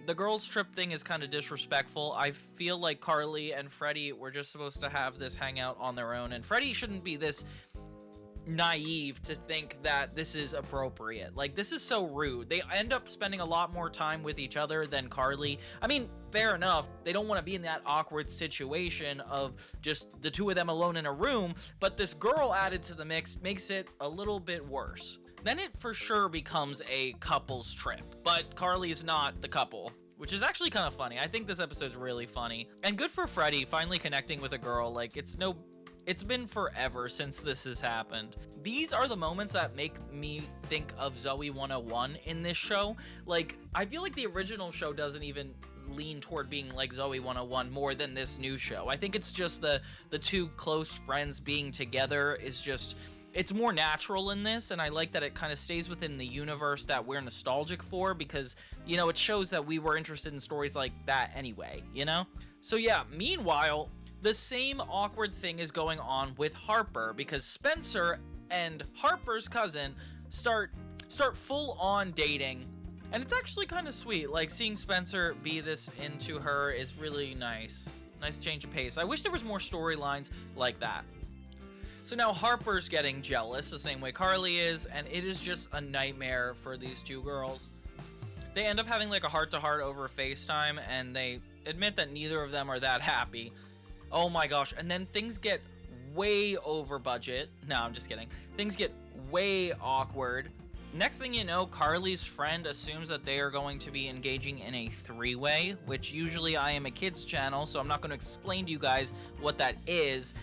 Speaker 1: the girls' trip thing is kind of disrespectful. I feel like Carly and Freddie were just supposed to have this hangout on their own, and Freddie shouldn't be this naive to think that this is appropriate. Like, this is so rude. They end up spending a lot more time with each other than Carly. I mean, fair enough. They don't want to be in that awkward situation of just the two of them alone in a room, but this girl added to the mix makes it a little bit worse. Then it for sure becomes a couple's trip, but Carly is not the couple, which is actually kind of funny. I think this episode's really funny. And good for Freddie finally connecting with a girl. Like, it's been forever since this has happened. These are the moments that make me think of Zoe 101 in this show. Like, I feel like the original show doesn't even lean toward being like Zoe 101 more than this new show. I think it's just the two close friends being together is just, it's more natural in this, and I like that it kind of stays within the universe that we're nostalgic for, because, you know, it shows that we were interested in stories like that anyway, you know? So yeah, meanwhile, the same awkward thing is going on with Harper, because Spencer and Harper's cousin start full-on dating, and it's actually kind of sweet. Like, seeing Spencer be this into her is really nice. Nice change of pace. I wish there was more storylines like that. So now Harper's getting jealous the same way Carly is, and it is just a nightmare for these two girls. They end up having like a heart-to-heart over FaceTime, and they admit that neither of them are that happy. Oh my gosh, and then things get way over budget. No, I'm just kidding. Things get way awkward. Next thing you know, Carly's friend assumes that they are going to be engaging in a three-way, which usually I am a kids channel, so I'm not going to explain to you guys what that is.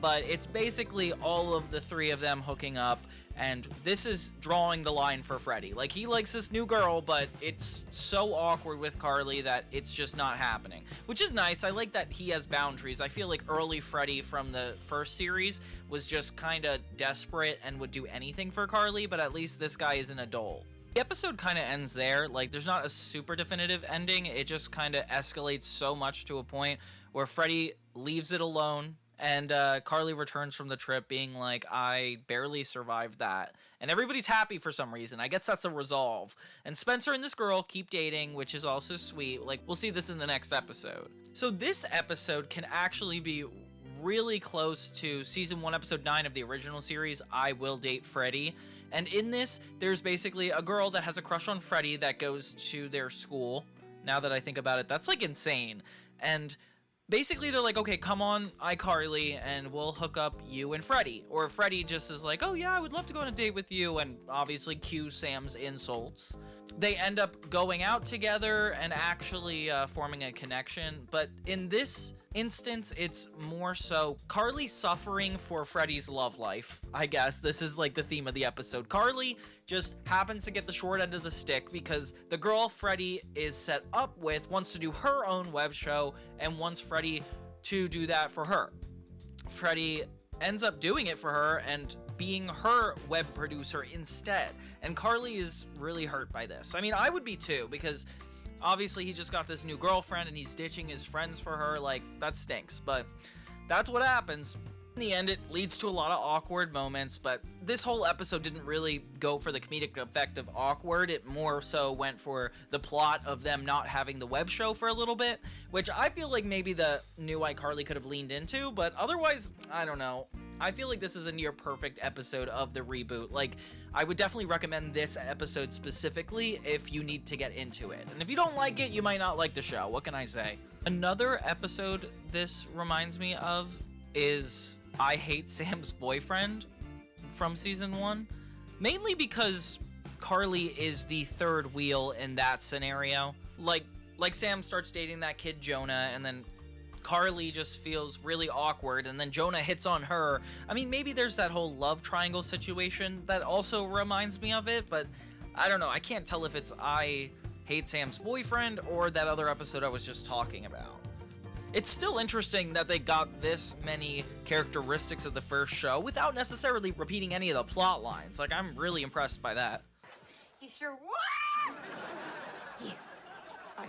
Speaker 1: But it's basically all of the three of them hooking up, and this is drawing the line for Freddie. Like, he likes this new girl, but it's so awkward with Carly that it's just not happening, which is nice. I like that he has boundaries. I feel like early Freddie from the first series was just kind of desperate and would do anything for Carly, but at least this guy is an adult. The episode kind of ends there. Like, there's not a super definitive ending. It just kind of escalates so much to a point where Freddy leaves it alone, and Carly returns from the trip being like, I barely survived that. And everybody's happy for some reason. I guess that's a resolve. And Spencer and this girl keep dating, which is also sweet. Like, we'll see this in the next episode. So this episode can actually be really close to season 1, episode 9 of the original series, I Will Date Freddy. And in this, there's basically a girl that has a crush on Freddy that goes to their school. Now that I think about it, that's like insane. And basically they're like, okay, come on iCarly and we'll hook up you and Freddy. Or Freddy just is like, oh yeah, I would love to go on a date with you, and obviously cue Sam's insults. They end up going out together and actually forming a connection. But in this instance, it's more so Carly suffering for Freddy's love life. I guess this is like the theme of the episode. Carly just happens to get the short end of the stick because the girl Freddy is set up with wants to do her own web show and wants Freddy to do that for her. Freddy ends up doing it for her and being her web producer instead. And Carly is really hurt by this. I mean, I would be too, because obviously he just got this new girlfriend and he's ditching his friends for her. Like, that stinks, but that's what happens. In the end, it leads to a lot of awkward moments, but this whole episode didn't really go for the comedic effect of awkward. It more so went for the plot of them not having the web show for a little bit, which I feel like maybe the new iCarly could have leaned into, but otherwise, I don't know. I feel like this is a near perfect episode of the reboot. Like, I would definitely recommend this episode specifically if you need to get into it. And if you don't like it, you might not like the show. What can I say? Another episode this reminds me of is I Hate Sam's Boyfriend from season 1. Mainly because Carly is the third wheel in that scenario. Like Sam starts dating that kid Jonah, and then Carly just feels really awkward, and then Jonah hits on her. I mean, maybe there's that whole love triangle situation that also reminds me of it, but I don't know. I can't tell if it's I Hate Sam's Boyfriend or that other episode I was just talking about. It's still interesting that they got this many characteristics of the first show without necessarily repeating any of the plot lines. Like, I'm really impressed by that.
Speaker 4: You sure what?
Speaker 5: Hi.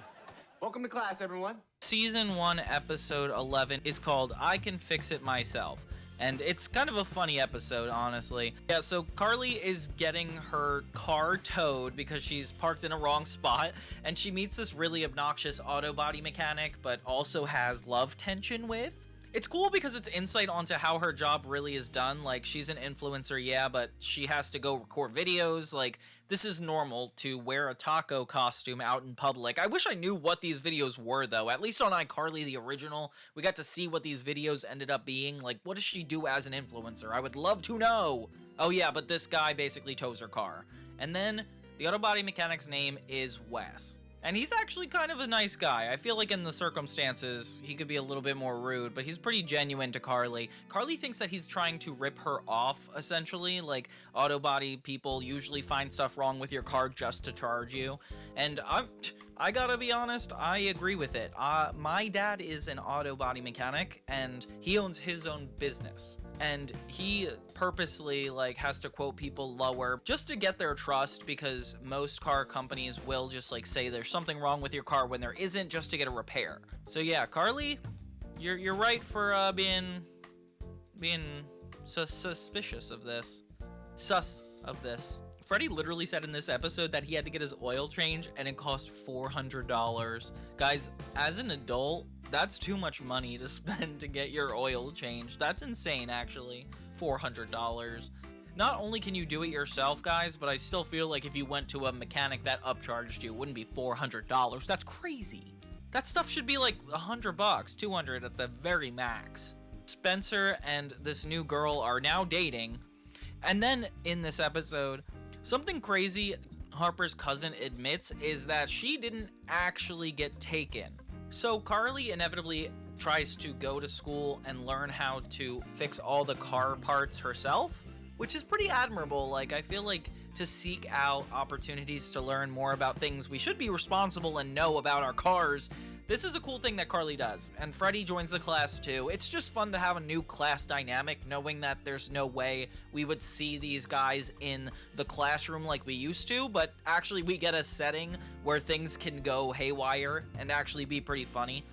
Speaker 5: Welcome to class, everyone.
Speaker 1: Season 1, episode 11 is called I Can Fix It Myself. And it's kind of a funny episode, honestly. Yeah, so Carly is getting her car towed because she's parked in a wrong spot, and she meets this really obnoxious auto body mechanic, but also has love tension with. It's cool because it's insight onto how her job really is done. Like, she's an influencer, yeah, but she has to go record videos. Like, this is normal to wear a taco costume out in public. I wish I knew what these videos were, though. At least on iCarly, the original, we got to see what these videos ended up being. Like, what does she do as an influencer? I would love to know. Oh, yeah, but this guy basically tows her car. And then the auto body mechanic's name is Wes. And he's actually kind of a nice guy. I feel like in the circumstances, he could be a little bit more rude, but he's pretty genuine to Carly. Carly thinks that he's trying to rip her off, essentially. Like, auto body people usually find stuff wrong with your car just to charge you. And I gotta be honest, I agree with it. My dad is an auto body mechanic, and he owns his own business. And he purposely, like, has to quote people lower just to get their trust, because most car companies will just, like, say there's something wrong with your car when there isn't, just to get a repair. So yeah, Carly, you're right for being suspicious of this. Sus of this. Freddy literally said in this episode that he had to get his oil changed, and it cost $400. Guys, as an adult, that's too much money to spend to get your oil changed. That's insane, actually. $400. Not only can you do it yourself, guys, but I still feel like if you went to a mechanic that upcharged you, it wouldn't be $400. That's crazy. That stuff should be like $100, $200 at the very max. Spencer and this new girl are now dating. And then in this episode, something crazy Harper's cousin admits is that she didn't actually get taken. So Carly inevitably tries to go to school and learn how to fix all the car parts herself, which is pretty admirable. Like, I feel like to seek out opportunities to learn more about things we should be responsible and know about our cars, This is a cool thing that Carly does, and Freddie joins the class too. It's just fun to have a new class dynamic, knowing that there's no way we would see these guys in the classroom like we used to, but actually we get a setting where things can go haywire and actually be pretty funny.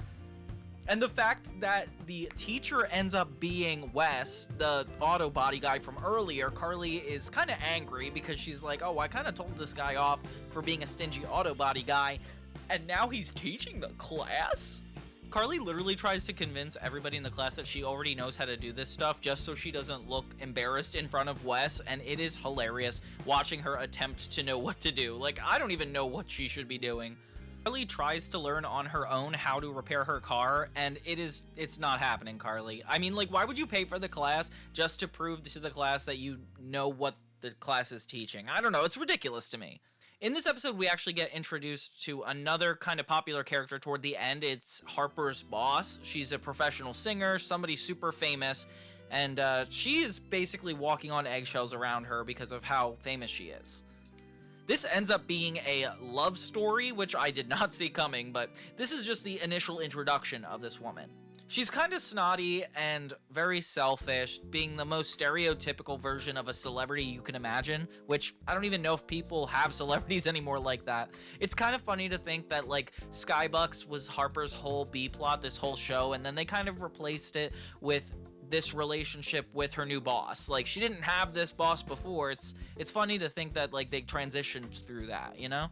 Speaker 1: And the fact that the teacher ends up being Wes, the auto body guy from earlier, Carly is kind of angry because she's like, oh, I kind of told this guy off for being a stingy auto body guy, and now he's teaching the class? Carly literally tries to convince everybody in the class that she already knows how to do this stuff just so she doesn't look embarrassed in front of Wes, and it is hilarious watching her attempt to know what to do. Like, I don't even know what she should be doing. Carly tries to learn on her own how to repair her car, and it's not happening, Carly. I mean, like, why would you pay for the class just to prove to the class that you know what the class is teaching? I don't know, it's ridiculous to me. In this episode, we actually get introduced to another kind of popular character toward the end. It's Harper's boss. She's a professional singer, somebody super famous, and she is basically walking on eggshells around her because of how famous she is. This ends up being a love story, which I did not see coming, but this is just the initial introduction of this woman. She's kind of snotty and very selfish, being the most stereotypical version of a celebrity you can imagine, which I don't even know if people have celebrities anymore like that. It's kind of funny to think that, like, Skybucks was Harper's whole B-plot this whole show, and then they kind of replaced it with this relationship with her new boss. Like, she didn't have this boss before. It's funny to think that, like, they transitioned through that, you know?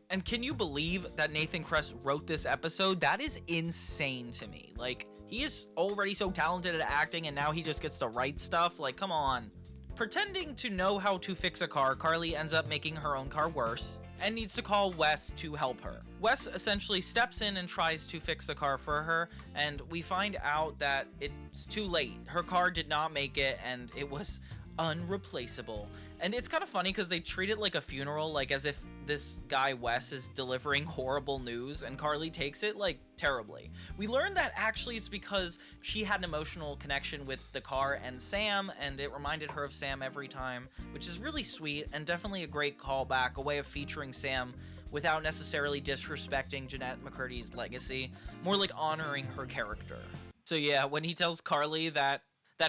Speaker 1: And can you believe that Nathan Kress wrote this episode? That is insane to me. Like, he is already so talented at acting, and now he just gets to write stuff? Like, come on. Pretending to know how to fix a car, Carly ends up making her own car worse and needs to call Wes to help her. Wes essentially steps in and tries to fix the car for her, and we find out that it's too late. Her car did not make it, and it was unreplaceable. And it's kind of funny because they treat it like a funeral, like as if this guy Wes is delivering horrible news, and Carly takes it like terribly. We learned that actually it's because she had an emotional connection with the car and Sam, and it reminded her of Sam every time, which is really sweet and definitely a great callback, a way of featuring Sam without necessarily disrespecting Jeanette McCurdy's legacy, more like honoring her character. So yeah, when he tells Carly that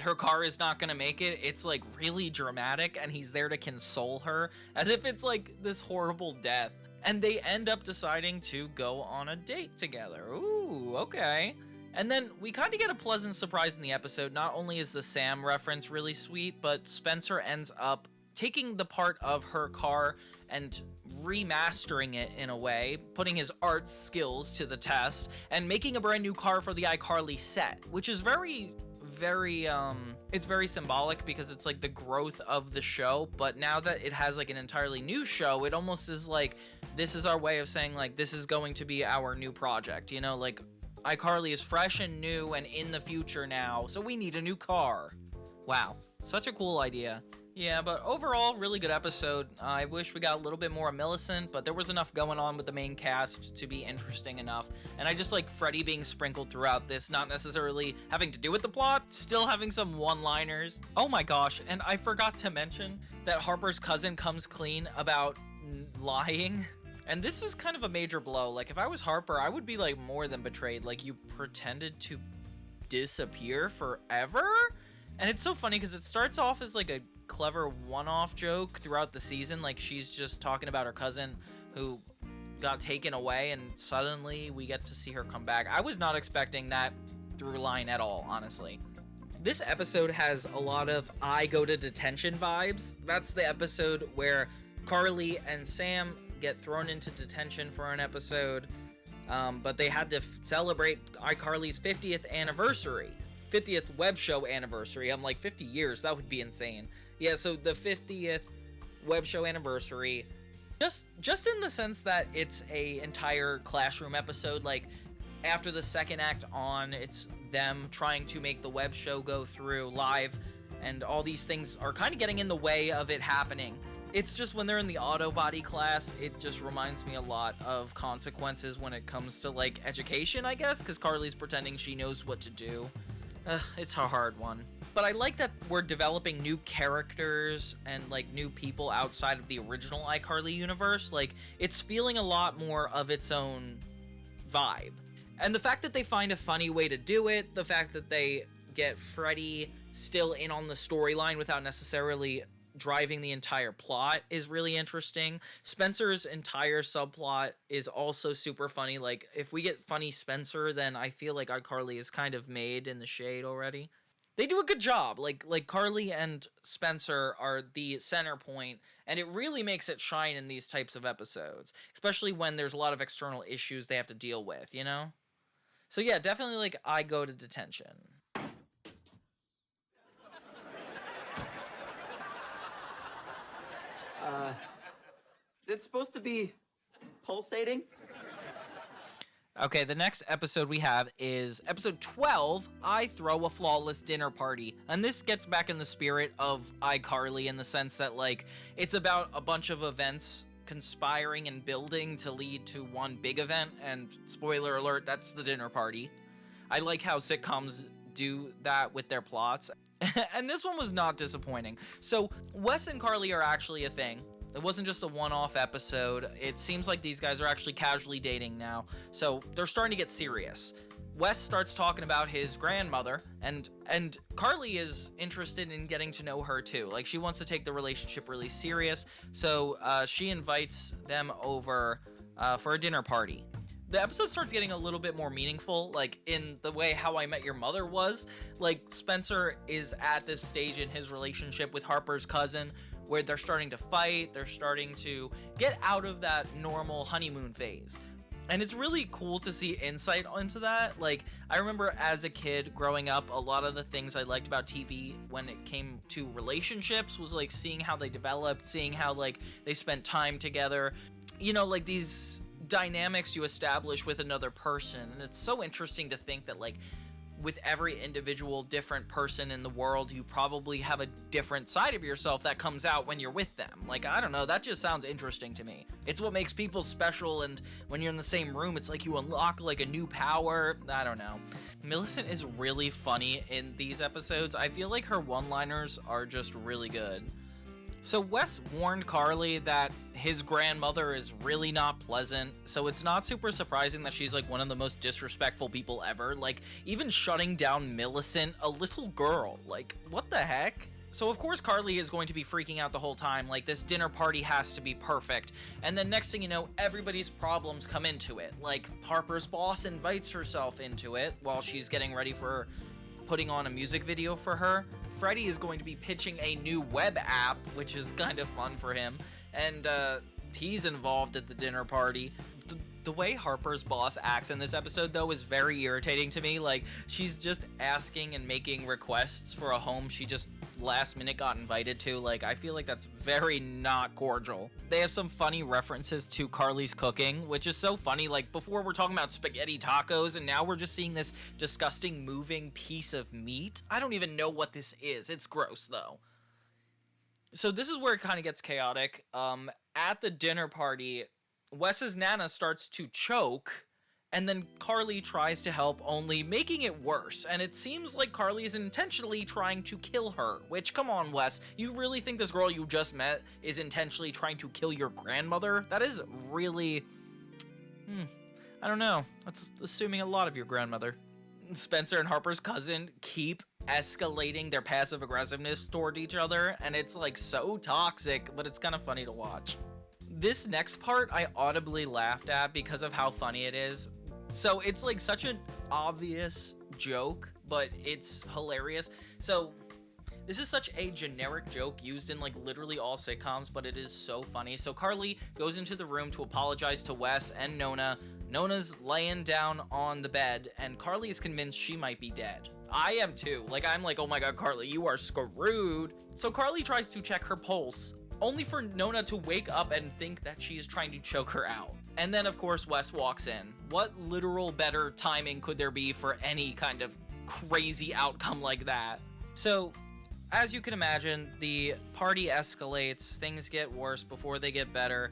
Speaker 1: her car is not gonna make it, it's like really dramatic, and he's there to console her as if it's like this horrible death. And they end up deciding to go on a date together. Ooh, okay. And then we kind of get a pleasant surprise in the episode. Not only is the Sam reference really sweet, but Spencer ends up taking the part of her car and remastering it in a way, putting his art skills to the test, and making a brand new car for the iCarly set, which is very it's very symbolic because it's like the growth of the show, but now that it has like an entirely new show, it almost is like this is our way of saying like this is going to be our new project, you know, like iCarly is fresh and new and in the future now, so we need a new car. Wow, such a cool idea. Yeah, but overall, really good episode. I wish we got a little bit more of Millicent, but there was enough going on with the main cast to be interesting enough. And I just like Freddie being sprinkled throughout this, not necessarily having to do with the plot, still having some one-liners. Oh my gosh, and I forgot to mention that Harper's cousin comes clean about lying. And this is kind of a major blow. Like, if I was Harper, I would be like more than betrayed. Like, you pretended to disappear forever? And it's so funny because it starts off as like a clever one-off joke throughout the season, like she's just talking about her cousin who got taken away, and suddenly we get to see her come back. I was not expecting that through line at all, honestly. This episode has a lot of I go to detention vibes. That's the episode where Carly and Sam get thrown into detention for an episode, but they had to celebrate iCarly's 50th anniversary. 50th web show anniversary. I'm like, 50 years, that would be insane. Yeah, so the 50th web show anniversary, just in the sense that it's a entire classroom episode, like after the second act on, it's them trying to make the web show go through live, and all these things are kind of getting in the way of it happening. It's just when they're in the auto body class, it just reminds me a lot of Consequences when it comes to like education, I guess, because Carly's pretending she knows what to do. It's a hard one. But I like that we're developing new characters and like new people outside of the original iCarly universe. Like, it's feeling a lot more of its own vibe. And the fact that they find a funny way to do it, the fact that they get Freddy still in on the storyline without necessarily driving the entire plot is really interesting. Spencer's entire subplot is also super funny. Like, if we get funny Spencer, then I feel like iCarly is kind of made in the shade already. They do a good job. Like Carly and Spencer are the center point, and it really makes it shine in these types of episodes, especially when there's a lot of external issues they have to deal with, you know? So yeah, definitely like I Go to Detention.
Speaker 5: Is it supposed to be pulsating?
Speaker 1: Okay, the next episode we have is episode 12, I Throw a Flawless Dinner Party. And this gets back in the spirit of iCarly in the sense that, like, it's about a bunch of events conspiring and building to lead to one big event, and spoiler alert, that's the dinner party. I like how sitcoms do that with their plots. And this one was not disappointing. So, Wes and Carly are actually a thing. It wasn't just a one-off episode. It seems like these guys are actually casually dating now. So they're starting to get serious. Wes starts talking about his grandmother, and Carly is interested in getting to know her too. Like, she wants to take the relationship really serious. So she invites them over for a dinner party. The episode starts getting a little bit more meaningful, like in the way How I Met Your Mother was. Like, Spencer is at this stage in his relationship with Harper's cousin where they're starting to fight, they're starting to get out of that normal honeymoon phase. And it's really cool to see insight into that. Like, I remember as a kid growing up, a lot of the things I liked about TV when it came to relationships was like seeing how they developed, seeing how like they spent time together. You know, like these dynamics you establish with another person. And it's so interesting to think that like with every individual different person in the world, you probably have a different side of yourself that comes out when you're with them. Like, I don't know, that just sounds interesting to me. It's what makes people special, and when you're in the same room, it's like you unlock like a new power. I don't know. Millicent is really funny in these episodes. I feel like her one-liners are just really good. So Wes warned Carly that his grandmother is really not pleasant, so it's not super surprising that she's like one of the most disrespectful people ever. Like, even shutting down Millicent, a little girl. Like, what the heck? So of course Carly is going to be freaking out the whole time, like this dinner party has to be perfect. And then next thing you know, everybody's problems come into it. Like, Harper's boss invites herself into it while she's getting ready for putting on a music video for her. Freddy is going to be pitching a new web app, which is kind of fun for him, and he's involved at the dinner party. The way Harper's boss acts in this episode, though, is very irritating to me. Like, she's just asking and making requests for a home she just last minute got invited to. Like, I feel like that's very not cordial. They have some funny references to Carly's cooking, which is so funny. Like, before we're talking about spaghetti tacos, and now we're just seeing this disgusting moving piece of meat. I don't even know what this is. It's gross, though. So this is where it kind of gets chaotic. At the dinner party, Wes's Nana starts to choke, and then Carly tries to help, only making it worse. And it seems like Carly is intentionally trying to kill her, which, come on, Wes, you really think this girl you just met is intentionally trying to kill your grandmother? That is really... I don't know. That's assuming a lot of your grandmother. Spencer and Harper's cousin keep escalating their passive aggressiveness toward each other, and it's like so toxic, but it's kind of funny to watch. This next part I audibly laughed at because of how funny it is. So it's like such an obvious joke, but it's hilarious. So this is such a generic joke used in like literally all sitcoms, but it is so funny. So Carly goes into the room to apologize to Wes and Nona. Nona's laying down on the bed, and Carly is convinced she might be dead. I am too. Like, I'm like, oh my god, Carly, you are screwed. So Carly tries to check her pulse, only for Nona to wake up and think that she is trying to choke her out. And then, of course, Wes walks in. What literal better timing could there be for any kind of crazy outcome like that? So, as you can imagine, the party escalates, things get worse before they get better.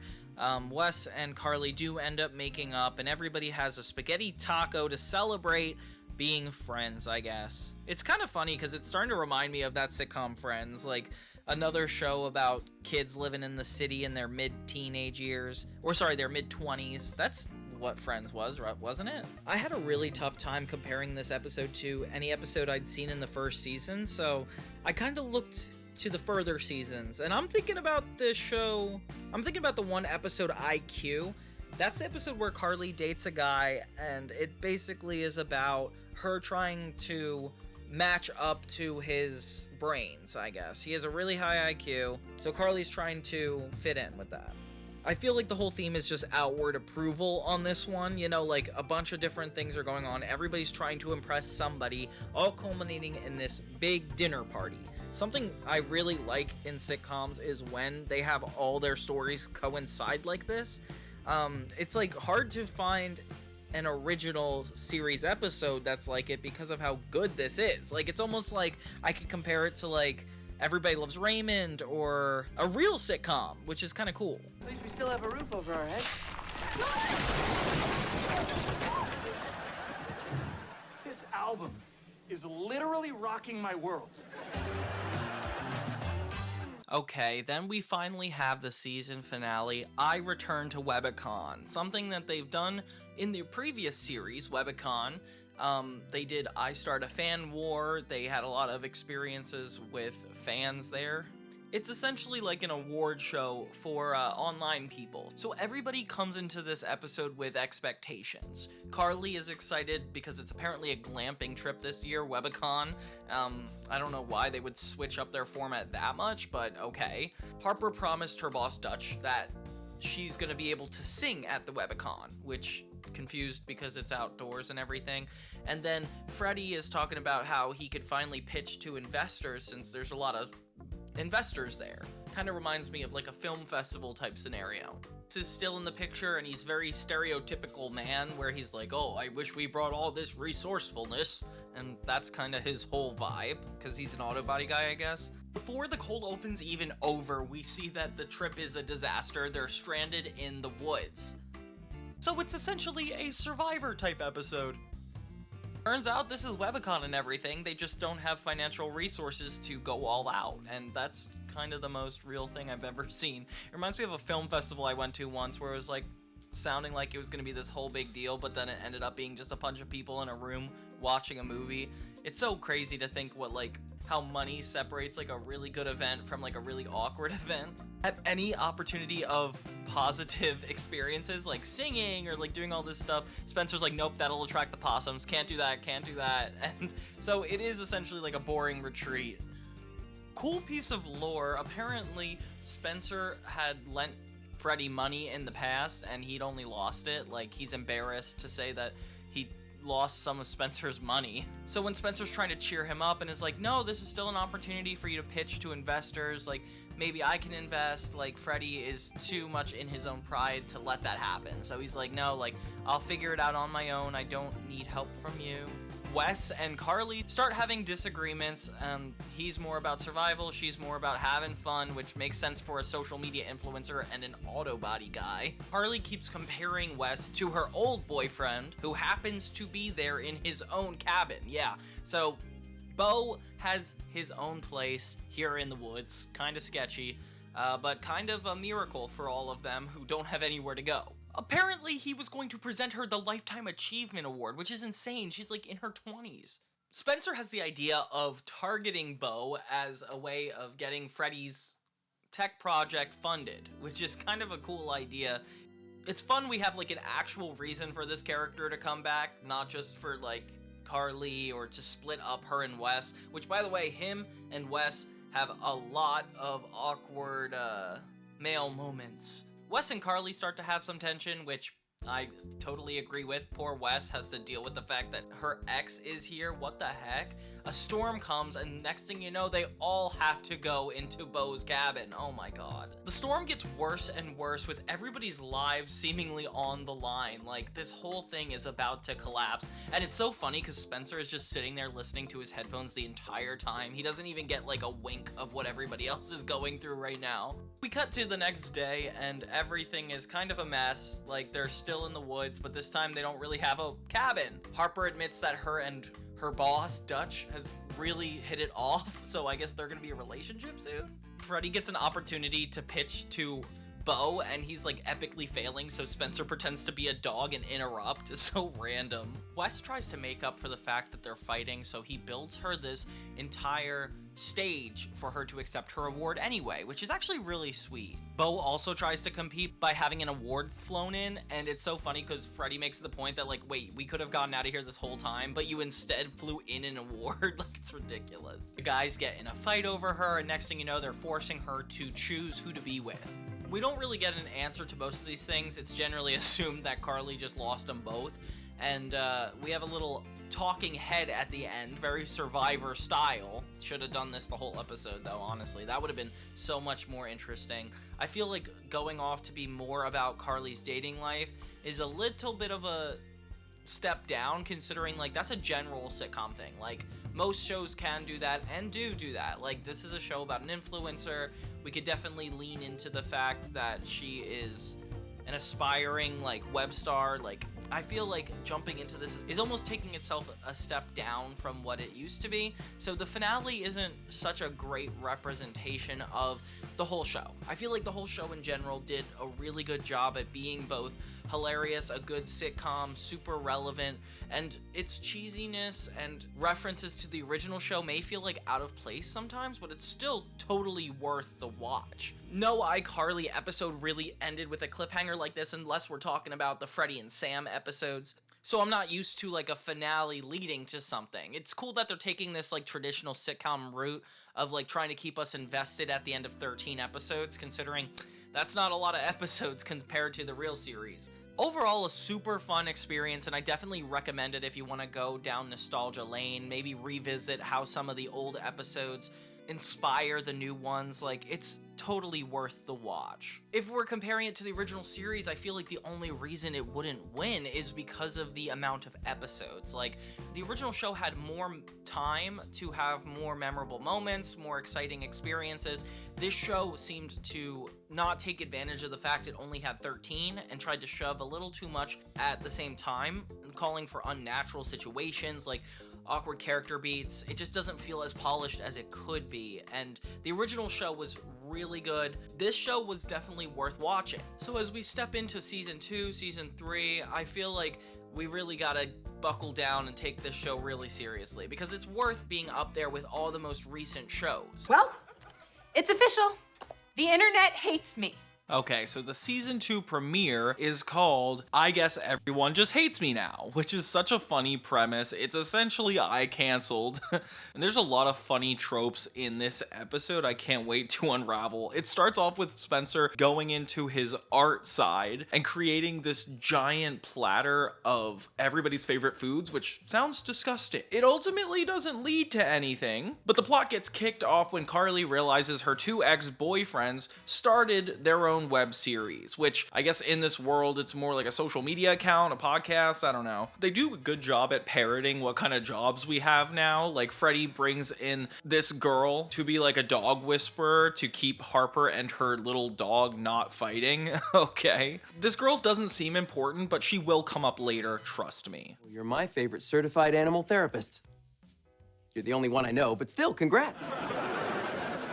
Speaker 1: Wes and Carly do end up making up, and everybody has a spaghetti taco to celebrate being friends, I guess. It's kind of funny because it's starting to remind me of that sitcom Friends, like another show about kids living in the city in their mid-teenage years, or sorry, their mid-20s. That's what Friends was, wasn't it? I had a really tough time comparing this episode to any episode I'd seen in the first season, so I kind of looked to the further seasons, and I'm thinking about this show. I'm thinking about the one episode IQ. That's the episode where Carly dates a guy, and it basically is about her trying to match up to his brains, I guess. He has a really high IQ, so Carly's trying to fit in with that. I feel like the whole theme is just outward approval on this one, you know, like a bunch of different things are going on. Everybody's trying to impress somebody, all culminating in this big dinner party. Something I really like in sitcoms is when they have all their stories coincide like this. It's like hard to find an original series episode that's like it because of how good this is. Like, it's almost like I could compare it to like Everybody Loves Raymond or a real sitcom, which is kind of cool.
Speaker 5: At least we still have a roof over our heads.
Speaker 2: This album is literally rocking my world.
Speaker 1: Okay, then we finally have the season finale, iReturn to WebaCon, something that they've done in the previous series, WebaCon. They did iStart a fan war, they had a lot of experiences with fans there. It's essentially like an award show for online people. So everybody comes into this episode with expectations. Carly is excited because it's apparently a glamping trip this year, WebaCon. I don't know why they would switch up their format that much, but okay. Harper promised her boss Dutch that she's gonna be able to sing at the WebaCon, which confused because it's outdoors and everything. And then Freddie is talking about how he could finally pitch to investors since there's a lot of investors there. Kind of reminds me of like a film festival type scenario. This is still in the picture and he's very stereotypical man where he's like, oh, I wish we brought all this resourcefulness, and that's kind of his whole vibe because he's an auto body guy, I guess. Before the cold open's even over, we see that the trip is a disaster. They're stranded in the woods. So it's essentially a Survivor type episode. Turns out this is WebaCon and everything, they just don't have financial resources to go all out, and that's kind of the most real thing I've ever seen. It reminds me of a film festival I went to once where it was like sounding like it was going to be this whole big deal, but then it ended up being just a bunch of people in a room watching a movie. It's so crazy to think how money separates like a really good event from like a really awkward event. At any opportunity of positive experiences like singing or like doing all this stuff, Spencer's like, nope, that'll attract the possums, can't do that. And so it is essentially like a boring retreat. Cool piece of lore, apparently Spencer had lent Freddie money in the past and he'd only lost it. Like, he's embarrassed to say that he lost some of Spencer's money. So when Spencer's trying to cheer him up and is like, no, this is still an opportunity for you to pitch to investors, like maybe I can invest, like Freddie is too much in his own pride to let that happen. So he's like, no, like I'll figure it out on my own, I don't need help from you. Wes and Carly start having disagreements. He's more about survival, she's more about having fun, which makes sense for a social media influencer and an auto body guy. Carly keeps comparing Wes to her old boyfriend, who happens to be there in his own cabin. Yeah, so Bo has his own place here in the woods, kind of sketchy, but kind of a miracle for all of them who don't have anywhere to go. Apparently, he was going to present her the Lifetime Achievement Award, which is insane. She's like in her 20s. Spencer has the idea of targeting Bo as a way of getting Freddie's tech project funded, which is kind of a cool idea. It's fun we have like an actual reason for this character to come back, not just for like Carly or to split up her and Wes, which by the way, him and Wes have a lot of awkward male moments. Wes and Carly start to have some tension, which I totally agree with. Poor Wes has to deal with the fact that her ex is here. What the heck? A storm comes, and next thing you know, they all have to go into Bo's cabin. Oh my god. The storm gets worse and worse with everybody's lives seemingly on the line. Like, this whole thing is about to collapse. And it's so funny because Spencer is just sitting there listening to his headphones the entire time. He doesn't even get like a wink of what everybody else is going through right now. We cut to the next day, and everything is kind of a mess. Like, they're still in the woods, but this time they don't really have a cabin. Harper admits that her and her boss, Dutch, has really hit it off, so I guess they're gonna be a relationship soon? Freddie gets an opportunity to pitch to Beau and he's like epically failing, so Spencer pretends to be a dog and interrupt. It's so random. Wes tries to make up for the fact that they're fighting, so he builds her this entire stage for her to accept her award anyway, which is actually really sweet. Beau also tries to compete by having an award flown in, and it's so funny because Freddie makes the point that like, wait, we could have gotten out of here this whole time, but you instead flew in an award. Like, it's ridiculous. The guys get in a fight over her, and next thing you know, they're forcing her to choose who to be with. We don't really get an answer to most of these things. It's generally assumed that Carly just lost them both, and we have a little talking head at the end, very Survivor style. Should have done this the whole episode though, honestly. That would have been so much more interesting. I feel like going off to be more about Carly's dating life is a little bit of a step down, considering like that's a general sitcom thing. Like, most shows can do that and do that. Like, this is a show about an influencer. We could definitely lean into the fact that she is an aspiring like web star. Like, I feel like jumping into this is almost taking itself a step down from what it used to be. So the finale isn't such a great representation of the whole show. I feel like the whole show in general did a really good job at being both hilarious, a good sitcom, super relevant, and its cheesiness and references to the original show may feel like out of place sometimes, but it's still totally worth the watch. No iCarly episode really ended with a cliffhanger like this unless we're talking about the Freddie and Sam episodes. So I'm not used to like a finale leading to something. It's cool that they're taking this like traditional sitcom route of like trying to keep us invested at the end of 13 episodes, considering that's not a lot of episodes compared to the real series. Overall, a super fun experience, and I definitely recommend it if you want to go down nostalgia lane, maybe revisit how some of the old episodes inspire the new ones. Like, it's totally worth the watch. If we're comparing it to the original series, I feel like the only reason it wouldn't win is because of the amount of episodes. Like, the original show had more time to have more memorable moments, more exciting experiences. This show seemed to not take advantage of the fact it only had 13 and tried to shove a little too much at the same time, calling for unnatural situations like awkward character beats. It just doesn't feel as polished as it could be, and the original show was really good. This show was definitely worth watching. So as we step into season 2, season 3, I feel like we really gotta buckle down and take this show really seriously, because it's worth being up there with all the most recent shows.
Speaker 10: Well, it's official. The internet hates me.
Speaker 1: Okay, so the season 2 premiere is called I Guess Everyone Just Hates Me Now, which is such a funny premise. It's essentially I canceled. And there's a lot of funny tropes in this episode I can't wait to unravel. It starts off with Spencer going into his art side and creating this giant platter of everybody's favorite foods, which sounds disgusting. It ultimately doesn't lead to anything, but the plot gets kicked off when Carly realizes her 2 ex-boyfriends started their own web series, which I guess in this world it's more like a social media account, a podcast, I don't know. They do a good job at parroting what kind of jobs we have now. Like, Freddie brings in this girl to be like a dog whisperer to keep Harper and her little dog not fighting. Okay. This girl doesn't seem important, but she will come up later, trust me.
Speaker 5: Well, you're my favorite certified animal therapist. You're the only one I know, but still, congrats.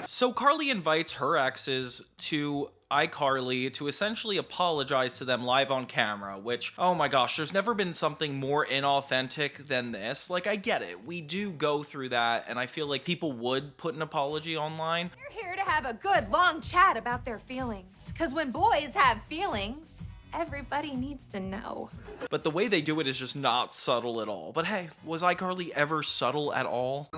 Speaker 1: So Carly invites her exes to iCarly to essentially apologize to them live on camera, which, oh my gosh, there's never been something more inauthentic than this. Like, I get it. We do go through that, and I feel like people would put an apology online.
Speaker 10: We're here to have a good, long chat about their feelings. Because when boys have feelings, everybody needs to know.
Speaker 1: But the way they do it is just not subtle at all. But hey, was iCarly ever subtle at all?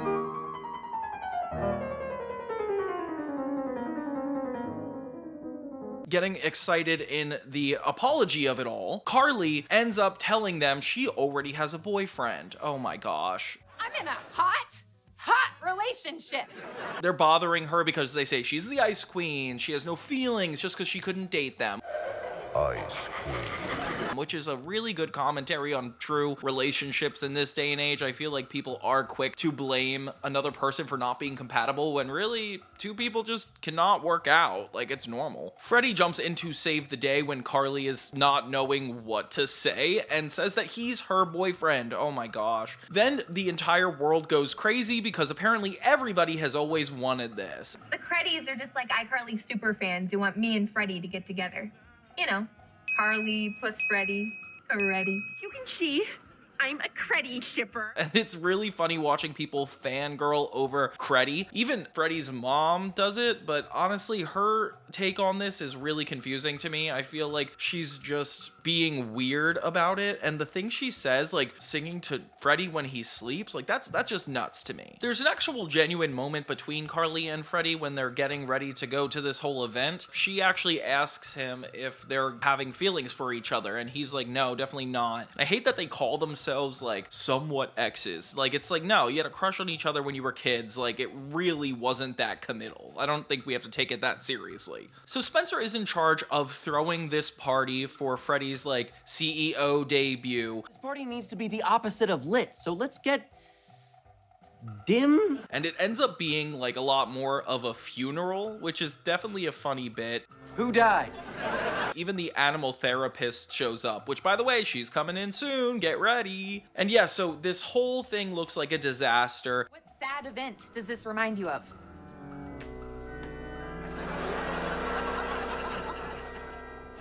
Speaker 1: Getting excited in the apology of it all, Carly ends up telling them she already has a boyfriend. Oh my gosh.
Speaker 10: I'm in a hot relationship.
Speaker 1: They're bothering her because they say she's the ice queen, she has no feelings just because she couldn't date them.
Speaker 11: Ice Queen.
Speaker 1: Which is a really good commentary on true relationships in this day and age. I feel like people are quick to blame another person for not being compatible when really two people just cannot work out. Like, it's normal. Freddy jumps in to save the day when Carly is not knowing what to say and says that he's her boyfriend. Oh my gosh. Then the entire world goes crazy because apparently everybody has always wanted this.
Speaker 10: The Creddies are just like iCarly super fans who want me and Freddie to get together. You know, Carly, Puss Freddy, Freddy.
Speaker 12: You can see I'm a Creddy shipper.
Speaker 1: And it's really funny watching people fangirl over Creddy. Even Freddy's mom does it, but honestly, her take on this is really confusing to me. I feel like she's just being weird about it, and the thing she says, like singing to Freddy when he sleeps, like that's just nuts to me. There's an actual genuine moment between Carly and Freddy when they're getting ready to go to this whole event. She actually asks him if they're having feelings for each other, and he's like, no, definitely not. I hate that they call themselves like somewhat exes. Like, it's like, no, you had a crush on each other when you were kids. Like, it really wasn't that committal. I don't think we have to take it that seriously. So Spencer is in charge of throwing this party for Freddy's like CEO debut.
Speaker 5: This party needs to be the opposite of lit, so let's get dim.
Speaker 1: And it ends up being like a lot more of a funeral, which is definitely a funny bit.
Speaker 5: Who died?
Speaker 1: Even the animal therapist shows up, which by the way, she's coming in soon, get ready. And yeah, so this whole thing looks like a disaster.
Speaker 10: What sad event does this remind you of?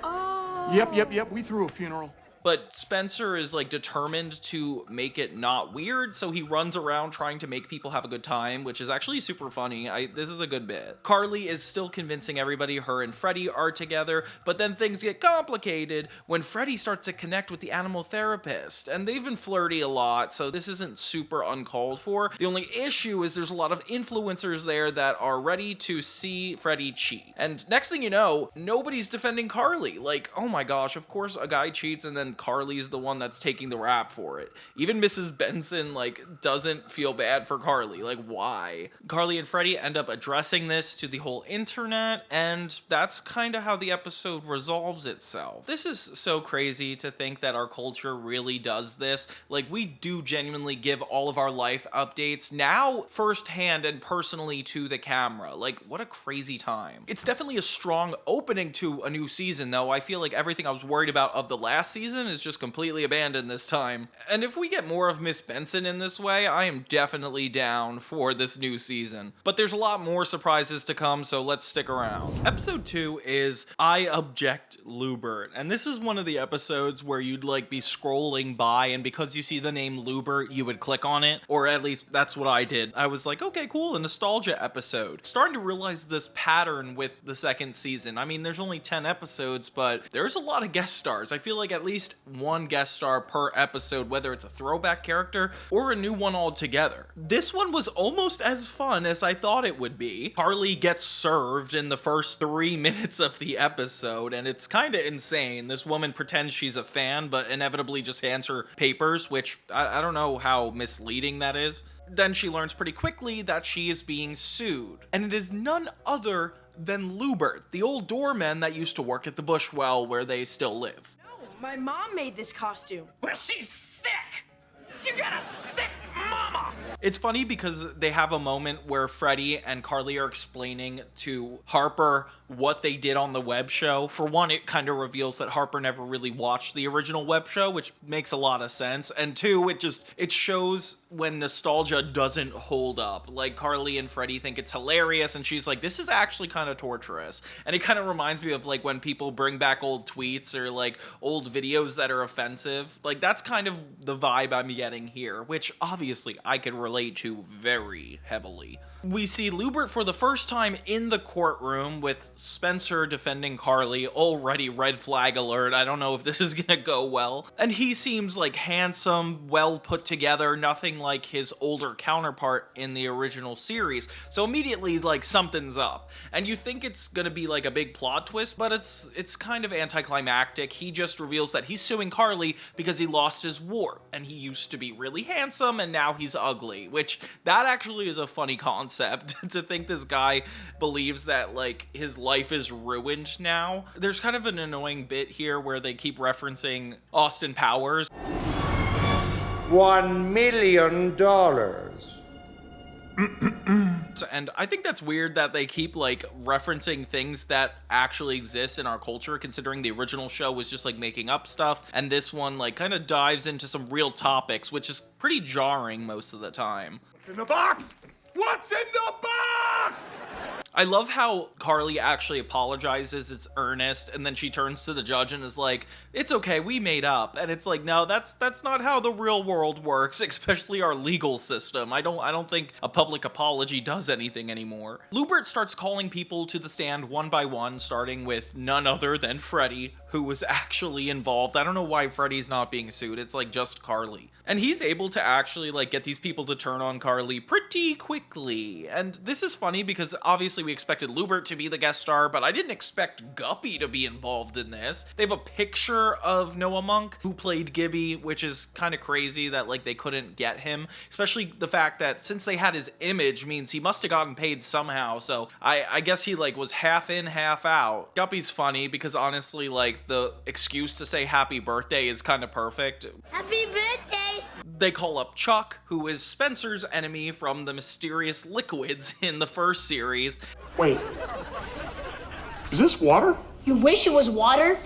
Speaker 8: Oh.
Speaker 2: Yep, we threw a funeral.
Speaker 1: But Spencer is like determined to make it not weird, so he runs around trying to make people have a good time, which is actually super funny. This is a good bit. Carly is still convincing everybody her and Freddy are together, but then things get complicated when Freddy starts to connect with the animal therapist, and they've been flirty a lot, so this isn't super uncalled for. The only issue is there's a lot of influencers there that are ready to see Freddy cheat. And next thing you know, nobody's defending Carly. Like, oh my gosh, of course a guy cheats and then Carly's the one that's taking the rap for it. Even Mrs. Benson, like, doesn't feel bad for Carly. Like, why? Carly and Freddy end up addressing this to the whole internet, and that's kind of how the episode resolves itself. This is so crazy to think that our culture really does this. Like, we do genuinely give all of our life updates now firsthand and personally to the camera. Like, what a crazy time. It's definitely a strong opening to a new season, though. I feel like everything I was worried about of the last season is just completely abandoned this time. And if we get more of Miss Benson in this way, I am definitely down for this new season. But there's a lot more surprises to come, so let's stick around. Episode 2 is iObject Lubbert, and this is one of the episodes where you'd like be scrolling by, and because you see the name Lubbert, you would click on it, or at least that's what I did. I was like, okay, cool, a nostalgia episode. Starting to realize this pattern with the second season. I mean, there's only 10 episodes, but there's a lot of guest stars. I feel like at least one guest star per episode, whether it's a throwback character or a new one altogether. This one was almost as fun as I thought it would be. Carly gets served in the first 3 minutes of the episode, and it's kind of insane. This woman pretends she's a fan, but inevitably just hands her papers, which I don't know how misleading that is. Then she learns pretty quickly that she is being sued, and it is none other than Lubbert, the old doorman that used to work at the Bushwell where they still live.
Speaker 12: My mom made this costume.
Speaker 13: Well, she's sick! You got a sick mama!
Speaker 1: It's funny because they have a moment where Freddy and Carly are explaining to Harper what they did on the web show. For one, it kind of reveals that Harper never really watched the original web show, which makes a lot of sense. And two, it shows when nostalgia doesn't hold up. Like, Carly and Freddy think it's hilarious, and she's like, this is actually kind of torturous. And it kind of reminds me of like when people bring back old tweets or like old videos that are offensive. Like, that's kind of the vibe I'm getting here, which obviously I could relate to very heavily. We see Lubbert for the first time in the courtroom with Spencer defending Carly. Already red flag alert. I don't know if this is gonna go well. And he seems like handsome, well put together, nothing like his older counterpart in the original series. So immediately, like, something's up. And you think it's gonna be like a big plot twist, but it's kind of anticlimactic. He just reveals that he's suing Carly because he lost his war. And he used to be really handsome, and now he's ugly, which that actually is a funny concept to think this guy believes that like his life is ruined now. There's kind of an annoying bit here where they keep referencing Austin Powers.
Speaker 14: $1 million.
Speaker 1: And I think that's weird that they keep like referencing things that actually exist in our culture, considering the original show was just like making up stuff, and this one like kind of dives into some real topics, which is pretty jarring most of the time.
Speaker 14: What's in the box? What's in the box?
Speaker 1: I love how Carly actually apologizes. It's earnest, and then she turns to the judge and is like, "It's okay, we made up." And it's like, no, that's not how the real world works, especially our legal system. I don't think a public apology does anything anymore. Lubbert starts calling people to the stand one by one, starting with none other than Freddy, who was actually involved. I don't know why Freddy's not being sued. It's like just Carly. And he's able to actually like get these people to turn on Carly pretty quickly. And this is funny because obviously we expected Lubbert to be the guest star, but I didn't expect Guppy to be involved in this. They have a picture of Noah Monk, who played Gibby, which is kind of crazy that like they couldn't get him, especially the fact that since they had his image means he must have gotten paid somehow. So I guess he like was half in, half out. Guppy's funny because honestly like the excuse to say happy birthday is kind of perfect.
Speaker 6: Happy birthday!
Speaker 1: They call up Chuck, who is Spencer's enemy from the mysterious liquids in the first series.
Speaker 2: Wait. Is this water?
Speaker 6: You wish it was water?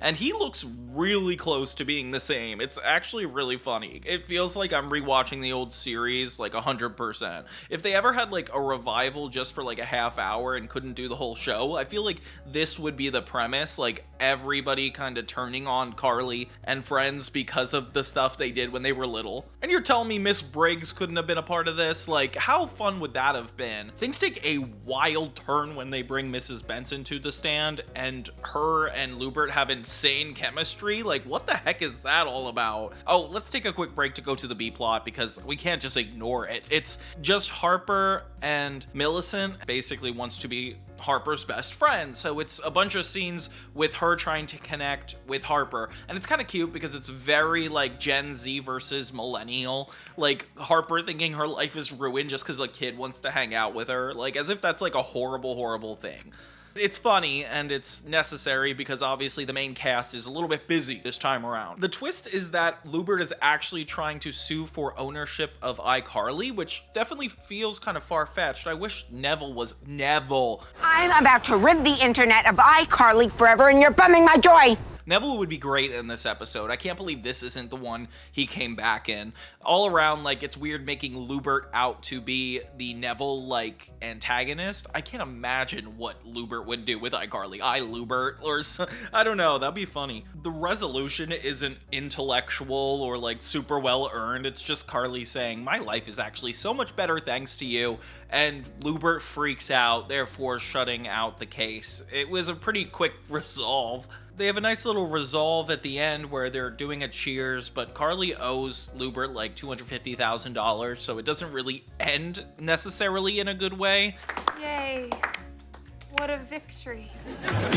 Speaker 1: And he looks really close to being the same. It's actually really funny. It feels like I'm rewatching the old series like 100%. If they ever had like a revival just for like a half hour and couldn't do the whole show, I feel like this would be the premise, like everybody kind of turning on Carly and friends because of the stuff they did when they were little. And you're telling me Miss Briggs couldn't have been a part of this? Like, how fun would that have been? Things take a wild turn when they bring Mrs. Benson to the stand, and her and Lubbert have insane chemistry. Like, what the heck is that all about? Oh, let's take a quick break to go to the B plot because we can't just ignore it. It's just Harper and Millicent basically wants to be Harper's best friend. So it's a bunch of scenes with her trying to connect with Harper. And it's kind of cute because it's very like Gen Z versus millennial. Like Harper thinking her life is ruined just because a kid wants to hang out with her. Like as if that's like a horrible, horrible thing. It's funny and it's necessary because obviously the main cast is a little bit busy this time around. The twist is that Lubbert is actually trying to sue for ownership of iCarly, which definitely feels kind of far-fetched. I wish Neville was Neville.
Speaker 12: I'm about to rid the internet of iCarly forever and you're bumming my joy.
Speaker 1: Neville would be great in this episode. I can't believe this isn't the one he came back in. All around, like, it's weird making Lubbert out to be the Neville-like antagonist. I can't imagine what Lubbert would do with iCarly. Lubbert, or I don't know, that'd be funny. The resolution isn't intellectual or, like, super well earned. It's just Carly saying, my life is actually so much better thanks to you, and Lubbert freaks out, therefore shutting out the case. It was a pretty quick resolve. They have a nice little resolve at the end where they're doing a cheers, but Carly owes Lubbert like $250,000, so it doesn't really end necessarily in a good way.
Speaker 9: Yay. What a victory.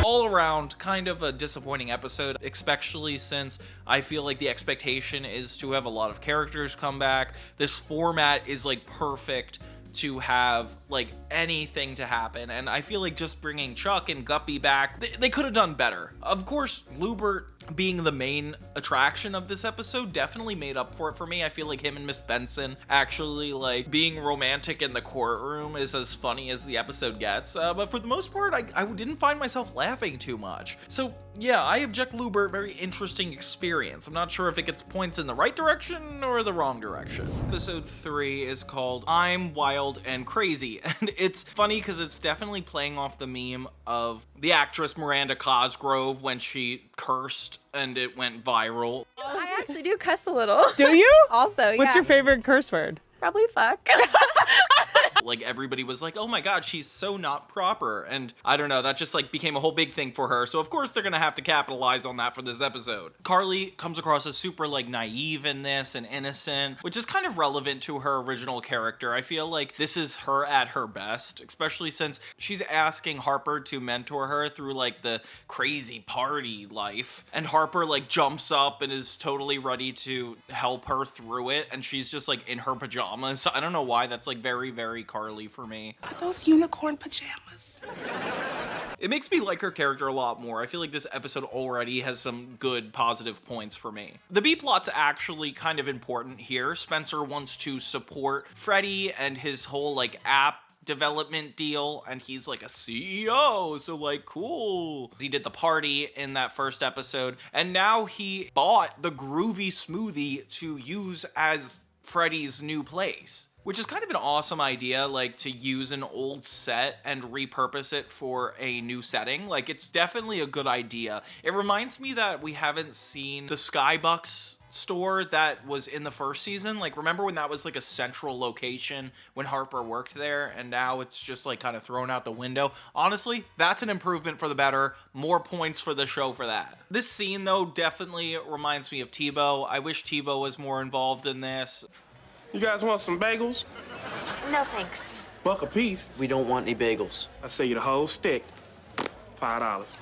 Speaker 1: All around, kind of a disappointing episode, especially since I feel like the expectation is to have a lot of characters come back. This format is like perfect to have like anything to happen, and I feel like just bringing Chuck and Guppy back, they could have done better. Of course, Lubbert being the main attraction of this episode definitely made up for it for me. I feel like him and Miss Benson actually like being romantic in the courtroom is as funny as the episode gets, but for the most part I didn't find myself laughing too much. So yeah, iObject Lubbert, very interesting experience. I'm not sure if it gets points in the right direction or the wrong direction. Episode 3 is called I'm Wild and Crazy, and it's funny because it's definitely playing off the meme of the actress Miranda Cosgrove when she cursed and it went viral.
Speaker 15: I actually do cuss a little.
Speaker 16: Do you?
Speaker 15: Also, yeah.
Speaker 16: What's your favorite curse word?
Speaker 15: Probably fuck.
Speaker 1: Like, everybody was like, oh my god, she's so not proper. And I don't know, that just like became a whole big thing for her. So of course they're gonna have to capitalize on that for this episode. Carly comes across as super like naive in this and innocent, which is kind of relevant to her original character. I feel like this is her at her best, especially since she's asking Harper to mentor her through like the crazy party life. And Harper like jumps up and is totally ready to help her through it. And she's just like in her pajamas. I don't know why, that's like very, very Carly for me.
Speaker 15: Are those unicorn pajamas?
Speaker 1: It makes me like her character a lot more. I feel like this episode already has some good positive points for me. The B-plot's actually kind of important here. Spencer wants to support Freddy and his whole like app development deal, and he's like a CEO, so like cool. He did the party in that first episode, and now he bought the groovy smoothie to use as Freddy's new place. Which is kind of an awesome idea, like to use an old set and repurpose it for a new setting. Like, it's definitely a good idea. It reminds me that we haven't seen the Skybucks store that was in the first season. Like, remember when that was like a central location when Harper worked there, and now it's just like kind of thrown out the window? Honestly, that's an improvement for the better. More points for the show for that. This scene though definitely reminds me of Tebow. I wish Tebow was more involved in this.
Speaker 15: You guys want some bagels?
Speaker 16: No, thanks.
Speaker 15: $1 a piece.
Speaker 5: We don't want any bagels.
Speaker 15: I sell you the whole stick. $5.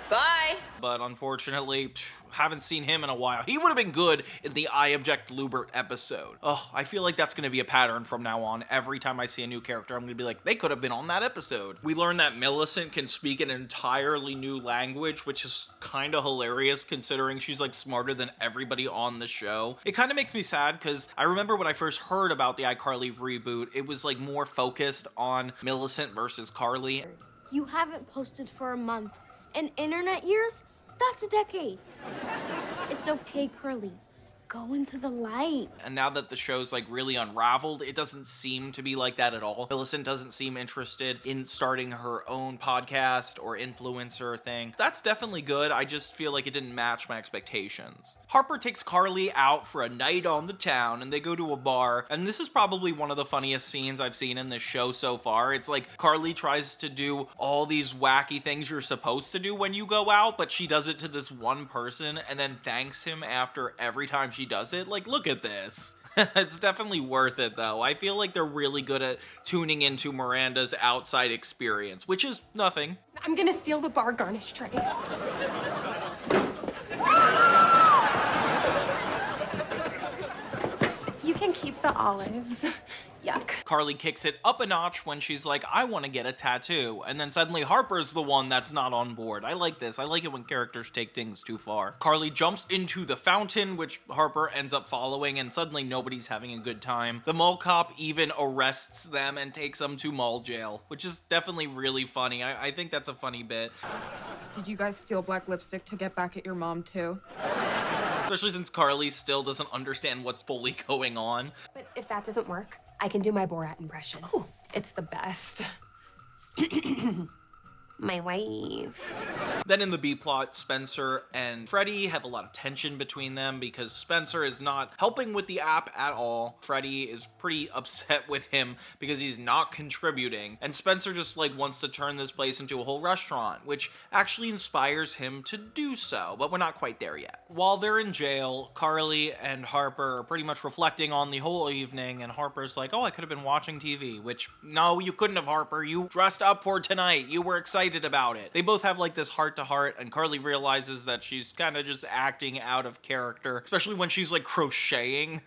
Speaker 16: Bye.
Speaker 1: But unfortunately, haven't seen him in a while. He would have been good in the iObject Lubbert episode. Oh, I feel like that's going to be a pattern from now on. Every time I see a new character, I'm going to be like, they could have been on that episode. We learned that Millicent can speak an entirely new language, which is kind of hilarious considering she's like smarter than everybody on the show. It kind of makes me sad because I remember when I first heard about the iCarly reboot, it was like more focused on Millicent versus Carly.
Speaker 6: You haven't posted for a month. In internet years, that's a decade. It's okay, Curly. Go into the light.
Speaker 1: And now that the show's like really unraveled, it doesn't seem to be like that at all. Millicent doesn't seem interested in starting her own podcast or influencer thing. That's definitely good. I just feel like it didn't match my expectations. Harper takes Carly out for a night on the town and they go to a bar. And this is probably one of the funniest scenes I've seen in this show so far. It's like Carly tries to do all these wacky things you're supposed to do when you go out, but she does it to this one person and then thanks him after every time she does it. Like, look at this. It's definitely worth it though. I feel like they're really good at tuning into Miranda's outside experience, which is nothing.
Speaker 9: I'm gonna steal the bar garnish tray. You can keep the olives. Yuck.
Speaker 1: Carly kicks it up a notch when she's like, I want to get a tattoo. And then suddenly Harper's the one that's not on board. I like this. I like it when characters take things too far. Carly jumps into the fountain, which Harper ends up following, and suddenly nobody's having a good time. The mall cop even arrests them and takes them to mall jail, which is definitely really funny. I think that's a funny bit.
Speaker 17: Did you guys steal black lipstick to get back at your mom too?
Speaker 1: Especially since Carly still doesn't understand what's fully going on.
Speaker 9: But if that doesn't work, I can do my Borat impression. Ooh. It's the best. My wife.
Speaker 1: Then in the B-plot, Spencer and Freddy have a lot of tension between them because Spencer is not helping with the app at all. Freddy is pretty upset with him because he's not contributing. And Spencer just like wants to turn this place into a whole restaurant, which actually inspires him to do so, but we're not quite there yet. While they're in jail, Carly and Harper are pretty much reflecting on the whole evening, and Harper's like, oh, I could have been watching TV, which no, you couldn't have, Harper. You dressed up for tonight. You were excited about it. They both have like this heart-to-heart, and Carly realizes that she's kind of just acting out of character, especially when she's like crocheting.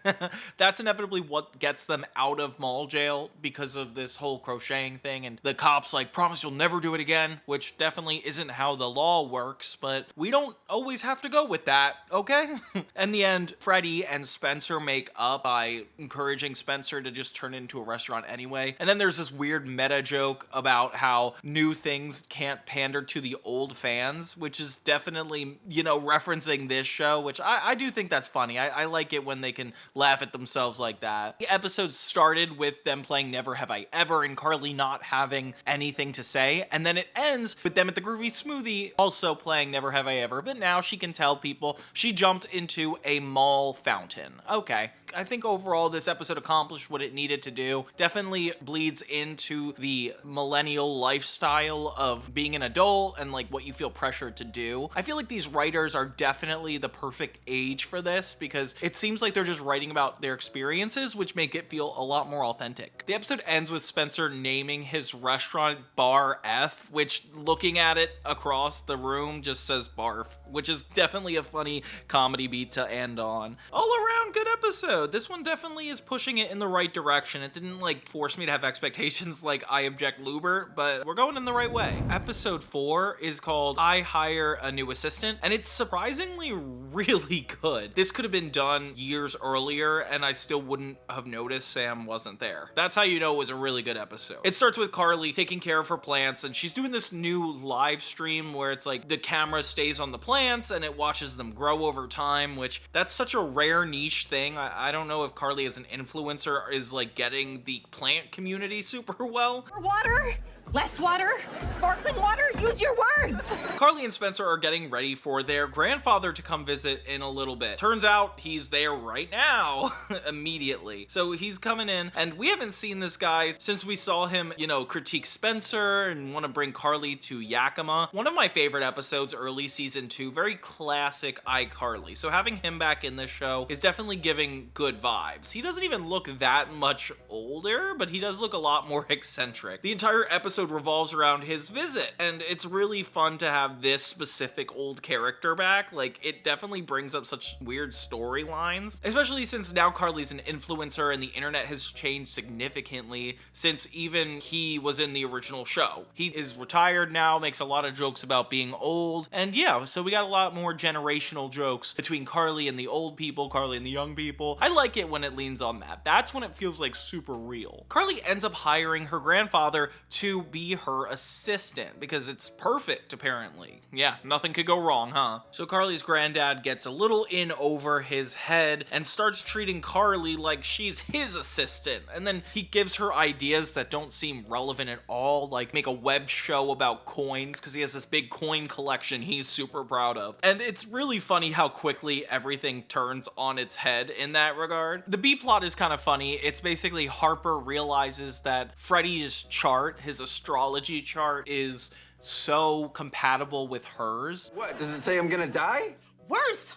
Speaker 1: That's inevitably what gets them out of mall jail because of this whole crocheting thing, and the cops like, promise you'll never do it again, which definitely isn't how the law works, but we don't always have to go with that, okay? In the end, Freddy and Spencer make up by encouraging Spencer to just turn it into a restaurant anyway. And then there's this weird meta joke about how new things can't pander to the old fans, which is definitely, you know, referencing this show, which I do think that's funny. I like it when they can laugh at themselves like that. The episode started with them playing Never Have I Ever and Carly not having anything to say, and then it ends with them at the Groovy Smoothie also playing Never Have I Ever, but now she can tell people she jumped into a mall fountain. Okay. I think overall this episode accomplished what it needed to do. Definitely bleeds into the millennial lifestyle of being an adult and like what you feel pressured to do. I feel like these writers are definitely the perfect age for this because it seems like they're just writing about their experiences, which make it feel a lot more authentic. The episode ends with Spencer naming his restaurant Bar F, which looking at it across the room just says barf, which is definitely a funny comedy beat to end on. All around good episode. This one definitely is pushing it in the right direction. It didn't like force me to have expectations like iObject Lubbert, but we're going in the right way. Episode 4 is called iHire a New Assistant, and it's surprisingly really good. This could have been done years earlier, and I still wouldn't have noticed Sam wasn't there. That's how you know it was a really good episode. It starts with Carly taking care of her plants, and she's doing this new live stream where it's like the camera stays on the plants and it watches them grow over time, which that's such a rare niche thing. I don't know if Carly as an influencer is like getting the plant community super well.
Speaker 9: Water? Less water? Sparkling water? Use your words!
Speaker 1: Carly and Spencer are getting ready for their grandfather to come visit in a little bit. Turns out he's there right now, immediately. So he's coming in, and we haven't seen this guy since we saw him, you know, critique Spencer and want to bring Carly to Yakima. One of my favorite episodes early season 2, very classic iCarly. So having him back in this show is definitely giving good vibes. He doesn't even look that much older, but he does look a lot more eccentric. The entire episode revolves around his visit, and it's really fun to have this specific old character back. Like, it definitely brings up such weird storylines, especially since now Carly's an influencer and the internet has changed significantly since even he was in the original show. He is retired now, makes a lot of jokes about being old, and yeah, so we got a lot more generational jokes between Carly and the old people, Carly and the young people. I like it when it leans on that. That's when it feels like super real. Carly ends up hiring her grandfather to be her assistant because it's perfect, apparently. Yeah, nothing could go wrong, huh? So Carly's granddad gets a little in over his head and starts treating Carly like she's his assistant, and then he gives her ideas that don't seem relevant at all, like make a web show about coins because he has this big coin collection he's super proud of. And it's really funny how quickly everything turns on its head in that regard. The B plot is kind of funny. It's basically Harper realizes that Freddy's chart, his astrology chart, is so compatible with hers.
Speaker 5: What, does it say I'm gonna die?
Speaker 17: Worse!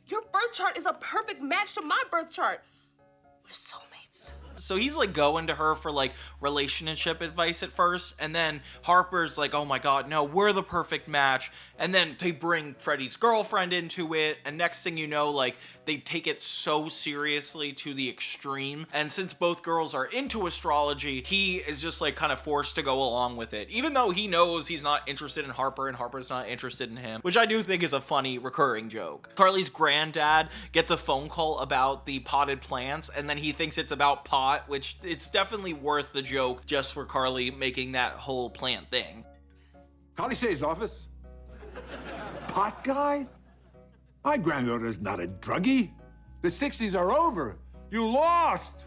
Speaker 17: Your birth chart is a perfect match to my birth chart. We're soulmates.
Speaker 1: So he's like going to her for like relationship advice at first, and then Harper's like, oh my god, no, we're the perfect match. And then they bring Freddy's girlfriend into it, and next thing you know, like, they take it so seriously to the extreme. And since both girls are into astrology, he is just like kind of forced to go along with it, even though he knows he's not interested in Harper and Harper's not interested in him, which I do think is a funny recurring joke. Carly's granddad gets a phone call about the potted plants, and then he thinks it's about pot, which it's definitely worth the joke just for Carly making that whole plant thing.
Speaker 14: Carly Shay's office. Pot guy? My granddaughter's not a druggie. The 60s are over. You lost.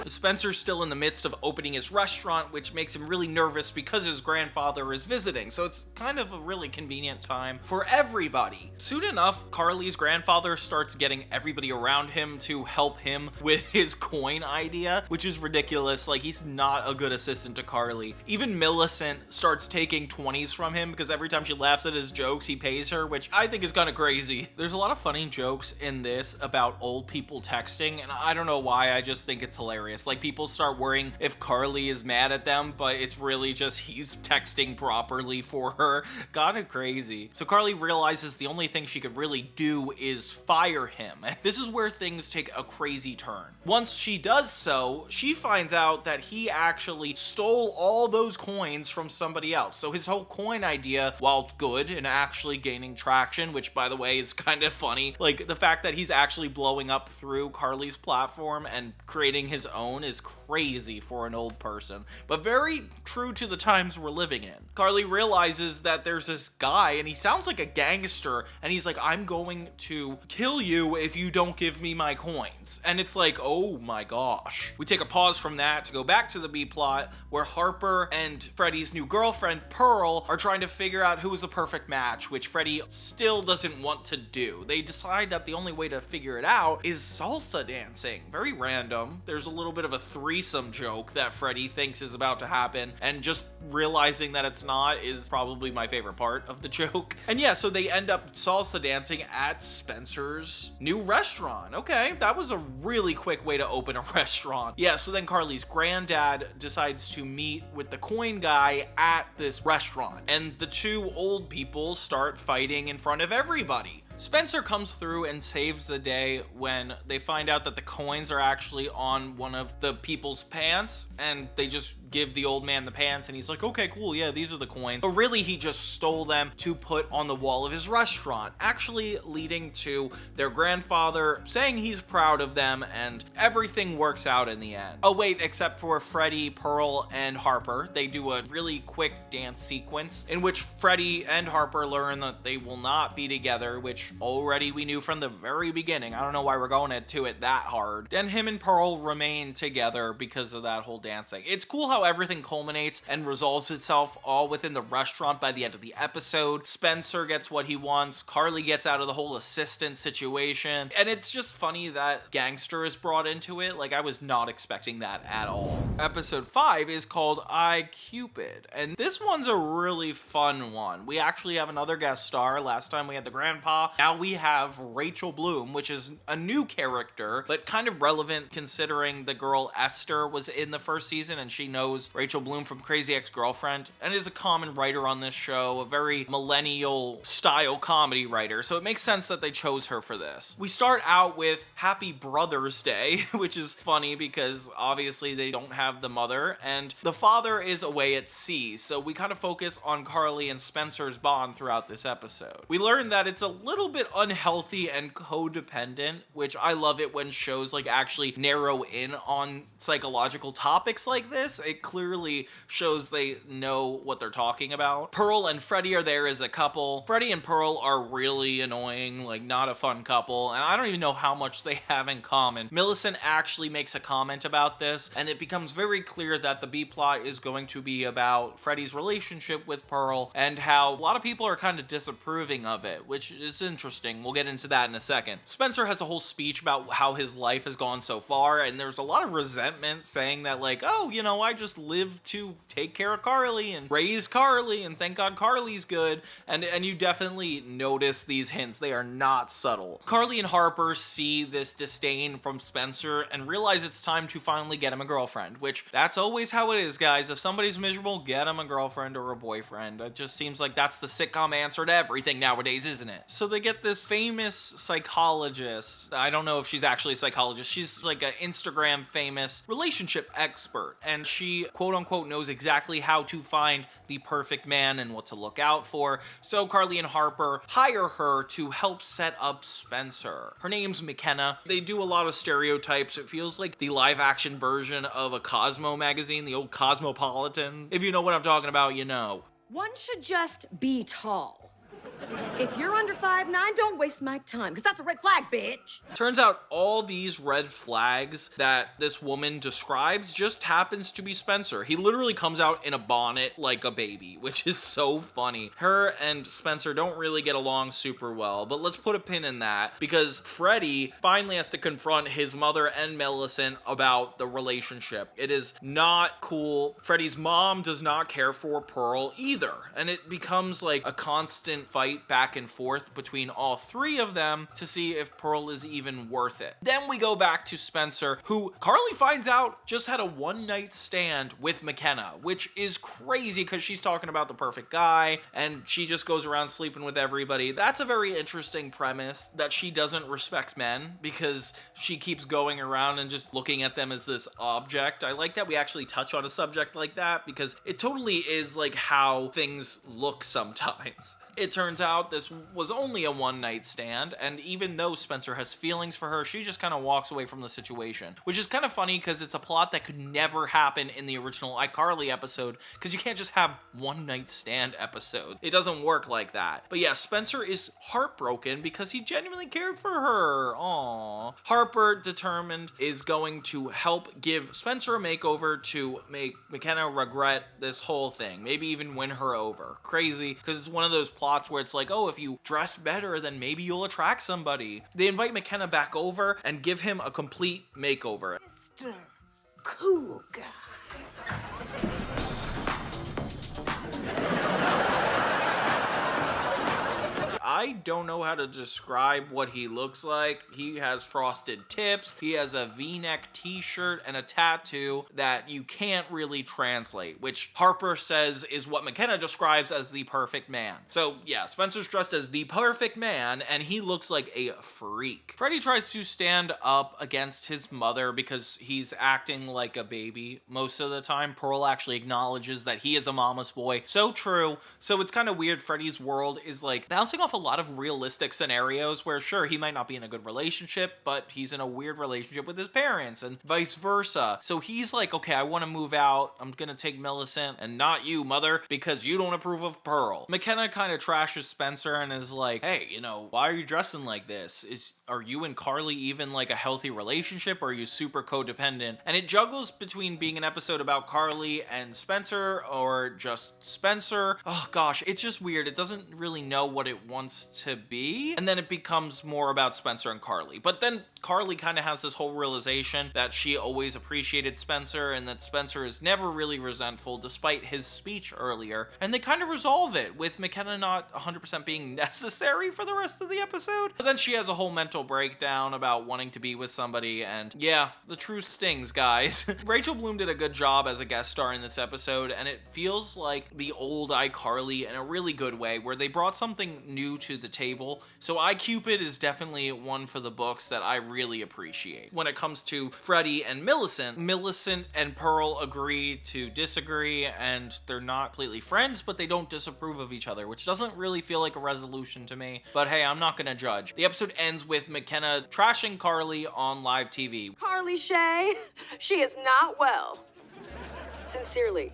Speaker 1: Spencer's still in the midst of opening his restaurant, which makes him really nervous because his grandfather is visiting, so it's kind of a really convenient time for everybody. Soon enough, Carly's grandfather starts getting everybody around him to help him with his coin idea, which is ridiculous. Like, he's not a good assistant to Carly. Even Millicent starts taking 20s from him because every time she laughs at his jokes, he pays her, which I think is kind of crazy. There's a lot of funny jokes in this about old people texting, and I don't know why, I just think it's hilarious. Like, people start worrying if Carly is mad at them, but it's really just he's texting properly for her. Kind of crazy. So Carly realizes the only thing she could really do is fire him. This is where things take a crazy turn. Once she does so, she finds out that he actually stole all those coins from somebody else. So his whole coin idea, while good and actually gaining traction, which by the way is kind of funny, like the fact that he's actually blowing up through Carly's platform and creating his own is crazy for an old person, but very true to the times we're living in. Carly realizes that there's this guy and he sounds like a gangster and he's like, I'm going to kill you if you don't give me my coins. And it's like, oh my gosh. We take a pause from that to go back to the B plot where Harper and Freddy's new girlfriend Pearl are trying to figure out who is the perfect match, which Freddy still doesn't want to do. They decide that the only way to figure it out is salsa dancing. Very random. There's a little bit of a threesome joke that Freddy thinks is about to happen, and just realizing that it's not is probably my favorite part of the joke. And yeah, so they end up salsa dancing at Spencer's new restaurant. Okay, that was a really quick way to open a restaurant. Yeah, so then Carly's granddad decides to meet with the coin guy at this restaurant, and the two old people start fighting in front of everybody. Spencer comes through and saves the day when they find out that the coins are actually on one of the people's pants, and they just give the old man the pants and he's like, okay, cool, yeah, these are the coins. But really he just stole them to put on the wall of his restaurant, actually leading to their grandfather saying he's proud of them, and everything works out in the end. Oh wait, except for Freddy, Pearl, and Harper. They do a really quick dance sequence in which Freddy and Harper learn that they will not be together, which already we knew from the very beginning. I don't know why we're going into it that hard. Then him and Pearl remain together because of that whole dance thing. It's cool how everything culminates and resolves itself all within the restaurant by the end of the episode. Spencer gets what he wants. Carly gets out of the whole assistant situation. And it's just funny that gangster is brought into it. Like, I was not expecting that at all. Episode 5 is called iCupid, and this one's a really fun one. We actually have another guest star. Last time we had the grandpa. Now we have Rachel Bloom, which is a new character, but kind of relevant considering the girl Esther was in the first season and she knows Rachel Bloom from Crazy Ex-Girlfriend and is a common writer on this show, a very millennial style comedy writer, so it makes sense that they chose her for this. We start out with Happy Brother's Day, which is funny because obviously they don't have the mother and the father is away at sea, so we kind of focus on Carly and Spencer's bond throughout this episode. We learn that it's a little bit unhealthy and codependent, which I love it when shows like actually narrow in on psychological topics like this. It clearly shows they know what they're talking about. Pearl and Freddy are there as a couple. Freddy and Pearl are really annoying, like not a fun couple, and I don't even know how much they have in common. Millicent actually makes a comment about this, and it becomes very clear that the B plot is going to be about Freddy's relationship with Pearl and how a lot of people are kind of disapproving of it, which is interesting. We'll get into that in a second. Spencer has a whole speech about how his life has gone so far, and there's a lot of resentment saying that like, oh, you know, I just live to take care of Carly and raise Carly, and thank God Carly's good. And you definitely notice these hints. They are not subtle. Carly and Harper see this disdain from Spencer and realize it's time to finally get him a girlfriend, which that's always how it is, guys. If somebody's miserable, get him a girlfriend or a boyfriend. It just seems like that's the sitcom answer to everything nowadays, isn't it? So they get this famous psychologist. I don't know if she's actually a psychologist. She's like an Instagram famous relationship expert, and she quote unquote knows exactly how to find the perfect man and what to look out for. So Carly and Harper hire her to help set up Spencer. Her name's McKenna. They do a lot of stereotypes. It feels like the live action version of a Cosmo magazine, the old Cosmopolitan. If you know what I'm talking about, you know.
Speaker 18: One should just be tall. If you're under 5'9", don't waste my time, because that's a red flag, bitch.
Speaker 1: Turns out all these red flags that this woman describes just happens to be Spencer. He literally comes out in a bonnet like a baby, which is so funny. Her and Spencer don't really get along super well, but let's put a pin in that because Freddy finally has to confront his mother and Millicent about the relationship. It is not cool. Freddy's mom does not care for Pearl either, and it becomes like a constant fight back and forth between all three of them to see if Pearl is even worth it. Then we go back to Spencer, who Carly finds out just had a one-night stand with McKenna, which is crazy because she's talking about the perfect guy and she just goes around sleeping with everybody. That's a very interesting premise, that she doesn't respect men because she keeps going around and just looking at them as this object. I like that we actually touch on a subject like that because it totally is like how things look sometimes. It turns out this was only a one-night stand, and even though Spencer has feelings for her, she just kind of walks away from the situation, which is kind of funny because it's a plot that could never happen in the original iCarly episode, because you can't just have one-night stand episode. It doesn't work like that. But yeah, Spencer is heartbroken because he genuinely cared for her. Aww. Harper, determined, is going to help give Spencer a makeover to make McKenna regret this whole thing, maybe even win her over. Crazy, because it's one of those plots where it's like, oh, if you dress better, then maybe you'll attract somebody. They invite McKenna back over and give him a complete makeover.
Speaker 17: Mr. Cool Guy.
Speaker 1: I don't know how to describe what he looks like. He has frosted tips, he has a V-neck t-shirt and a tattoo that you can't really translate, which Harper says is what McKenna describes as the perfect man. So yeah, Spencer's dressed as the perfect man and he looks like a freak. Freddie tries to stand up against his mother because he's acting like a baby most of the time. Pearl actually acknowledges that he is a mama's boy. So true. So it's kind of weird. Freddie's world is like bouncing off a lot of realistic scenarios where sure, he might not be in a good relationship, but he's in a weird relationship with his parents and vice versa. So he's like, okay, I want to move out. I'm gonna take Millicent and not you, mother, because you don't approve of Pearl. McKenna kind of trashes Spencer and is like, hey, you know, why are you dressing like this? Are you and Carly even like a healthy relationship, or are you super codependent? And it juggles between being an episode about Carly and Spencer or just Spencer. Oh gosh, it's just weird. It doesn't really know what it wants to be, and then it becomes more about Spencer and Carly. But then Carly kind of has this whole realization that she always appreciated Spencer and that Spencer is never really resentful despite his speech earlier, and they kind of resolve it with McKenna not 100% being necessary for the rest of the episode. But then she has a whole mental breakdown about wanting to be with somebody, and yeah, the truth stings, guys. Rachel Bloom did a good job as a guest star in this episode, and it feels like the old iCarly in a really good way, where they brought something new to the table. So iCupid is definitely one for the books that I really appreciate. When it comes to Freddie and Millicent and Pearl agree to disagree, and they're not completely friends, but they don't disapprove of each other, which doesn't really feel like a resolution to me. But hey, I'm not gonna judge. The episode ends with McKenna trashing Carly on live TV.
Speaker 18: Carly Shay, she is not well. Sincerely,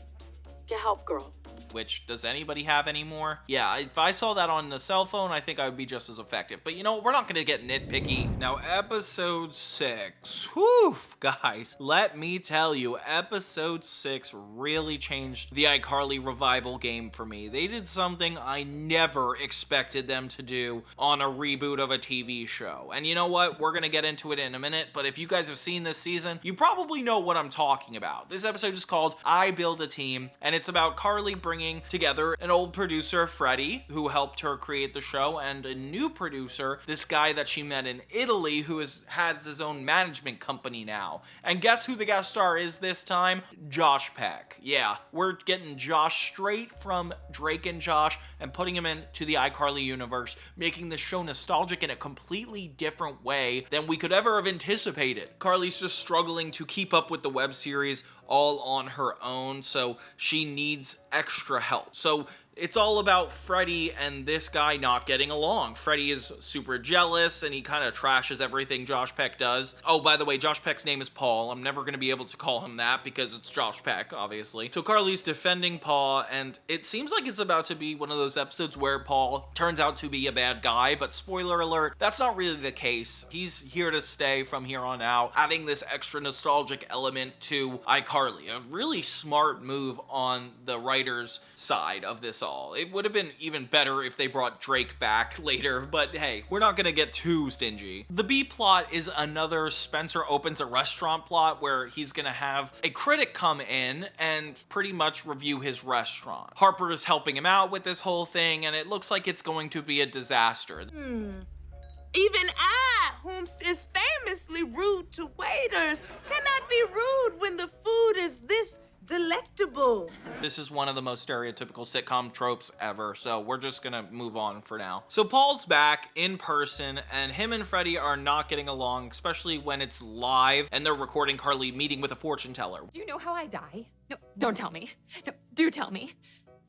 Speaker 18: get help, girl.
Speaker 1: Which, does anybody have any more? Yeah, if I saw that on the cell phone, I think I would be just as effective. But you know, we're not gonna get nitpicky. Now, episode 6. Whew, guys, let me tell you, episode 6 really changed the iCarly revival game for me. They did something I never expected them to do on a reboot of a TV show. And you know what? We're gonna get into it in a minute, but if you guys have seen this season, you probably know what I'm talking about. This episode is called I Build a Team, and it's about Carly bringing together an old producer, Freddie, who helped her create the show, and a new producer, this guy that she met in Italy, who has his own management company now. And guess who the guest star is this time? Josh Peck. Yeah, we're getting Josh straight from Drake and Josh and putting him into the iCarly universe, making the show nostalgic in a completely different way than we could ever have anticipated. Carly's just struggling to keep up with the web series all on her own, so she needs extra help. So it's all about Freddie and this guy not getting along. Freddie is super jealous and he kind of trashes everything Josh Peck does. Oh, by the way, Josh Peck's name is Paul. I'm never going to be able to call him that because it's Josh Peck, obviously. So Carly's defending Paul, and it seems like it's about to be one of those episodes where Paul turns out to be a bad guy, but spoiler alert, that's not really the case. He's here to stay from here on out, adding this extra nostalgic element to iCarly. A really smart move on the writers' side of this all. It would have been even better if they brought Drake back later, but hey, we're not gonna get too stingy. The B plot is another Spencer opens a restaurant plot where he's gonna have a critic come in and pretty much review his restaurant. Harper is helping him out with this whole thing, and it looks like it's going to be a disaster.
Speaker 17: Even I, whom is famously rude to waiters, cannot be rude when the food is this delectable.
Speaker 1: This is one of the most stereotypical sitcom tropes ever, so we're just gonna move on for now. So Paul's back in person, and him and Freddie are not getting along, especially when it's live and they're recording Carly meeting with a fortune teller.
Speaker 9: Do you know how I die? No, don't tell me. No, do tell me.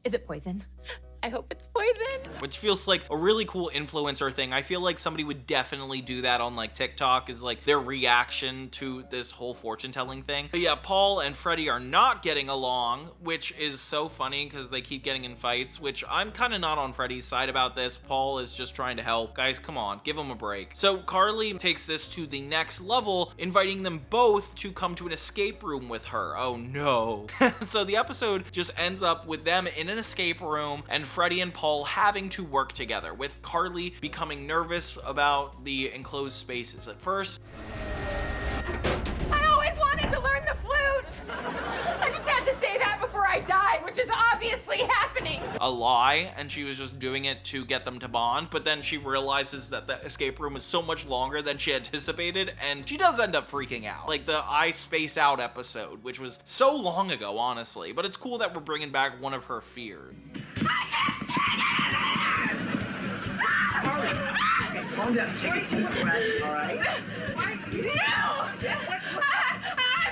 Speaker 9: Is it poison?
Speaker 16: I hope it's poison.
Speaker 1: Which feels like a really cool influencer thing. I feel like somebody would definitely do that on like TikTok, is like their reaction to this whole fortune telling thing. But yeah, Paul and Freddie are not getting along, which is so funny because they keep getting in fights, which I'm kind of not on Freddie's side about this. Paul is just trying to help. Guys, come on, give him a break. So Carly takes this to the next level, inviting them both to come to an escape room with her. Oh no. So the episode just ends up with them in an escape room and Freddie and Paul having to work together, with Carly becoming nervous about the enclosed spaces at first.
Speaker 16: I always wanted to learn the flute. I just had to say that before I died, which is obviously happening.
Speaker 1: A lie, and she was just doing it to get them to bond, but then she realizes that the escape room is so much longer than she anticipated, and she does end up freaking out. Like the I Space Out episode, which was so long ago, honestly, but it's cool that we're bringing back one of her fears.
Speaker 13: Calm down, take a deep breath, all right?
Speaker 16: I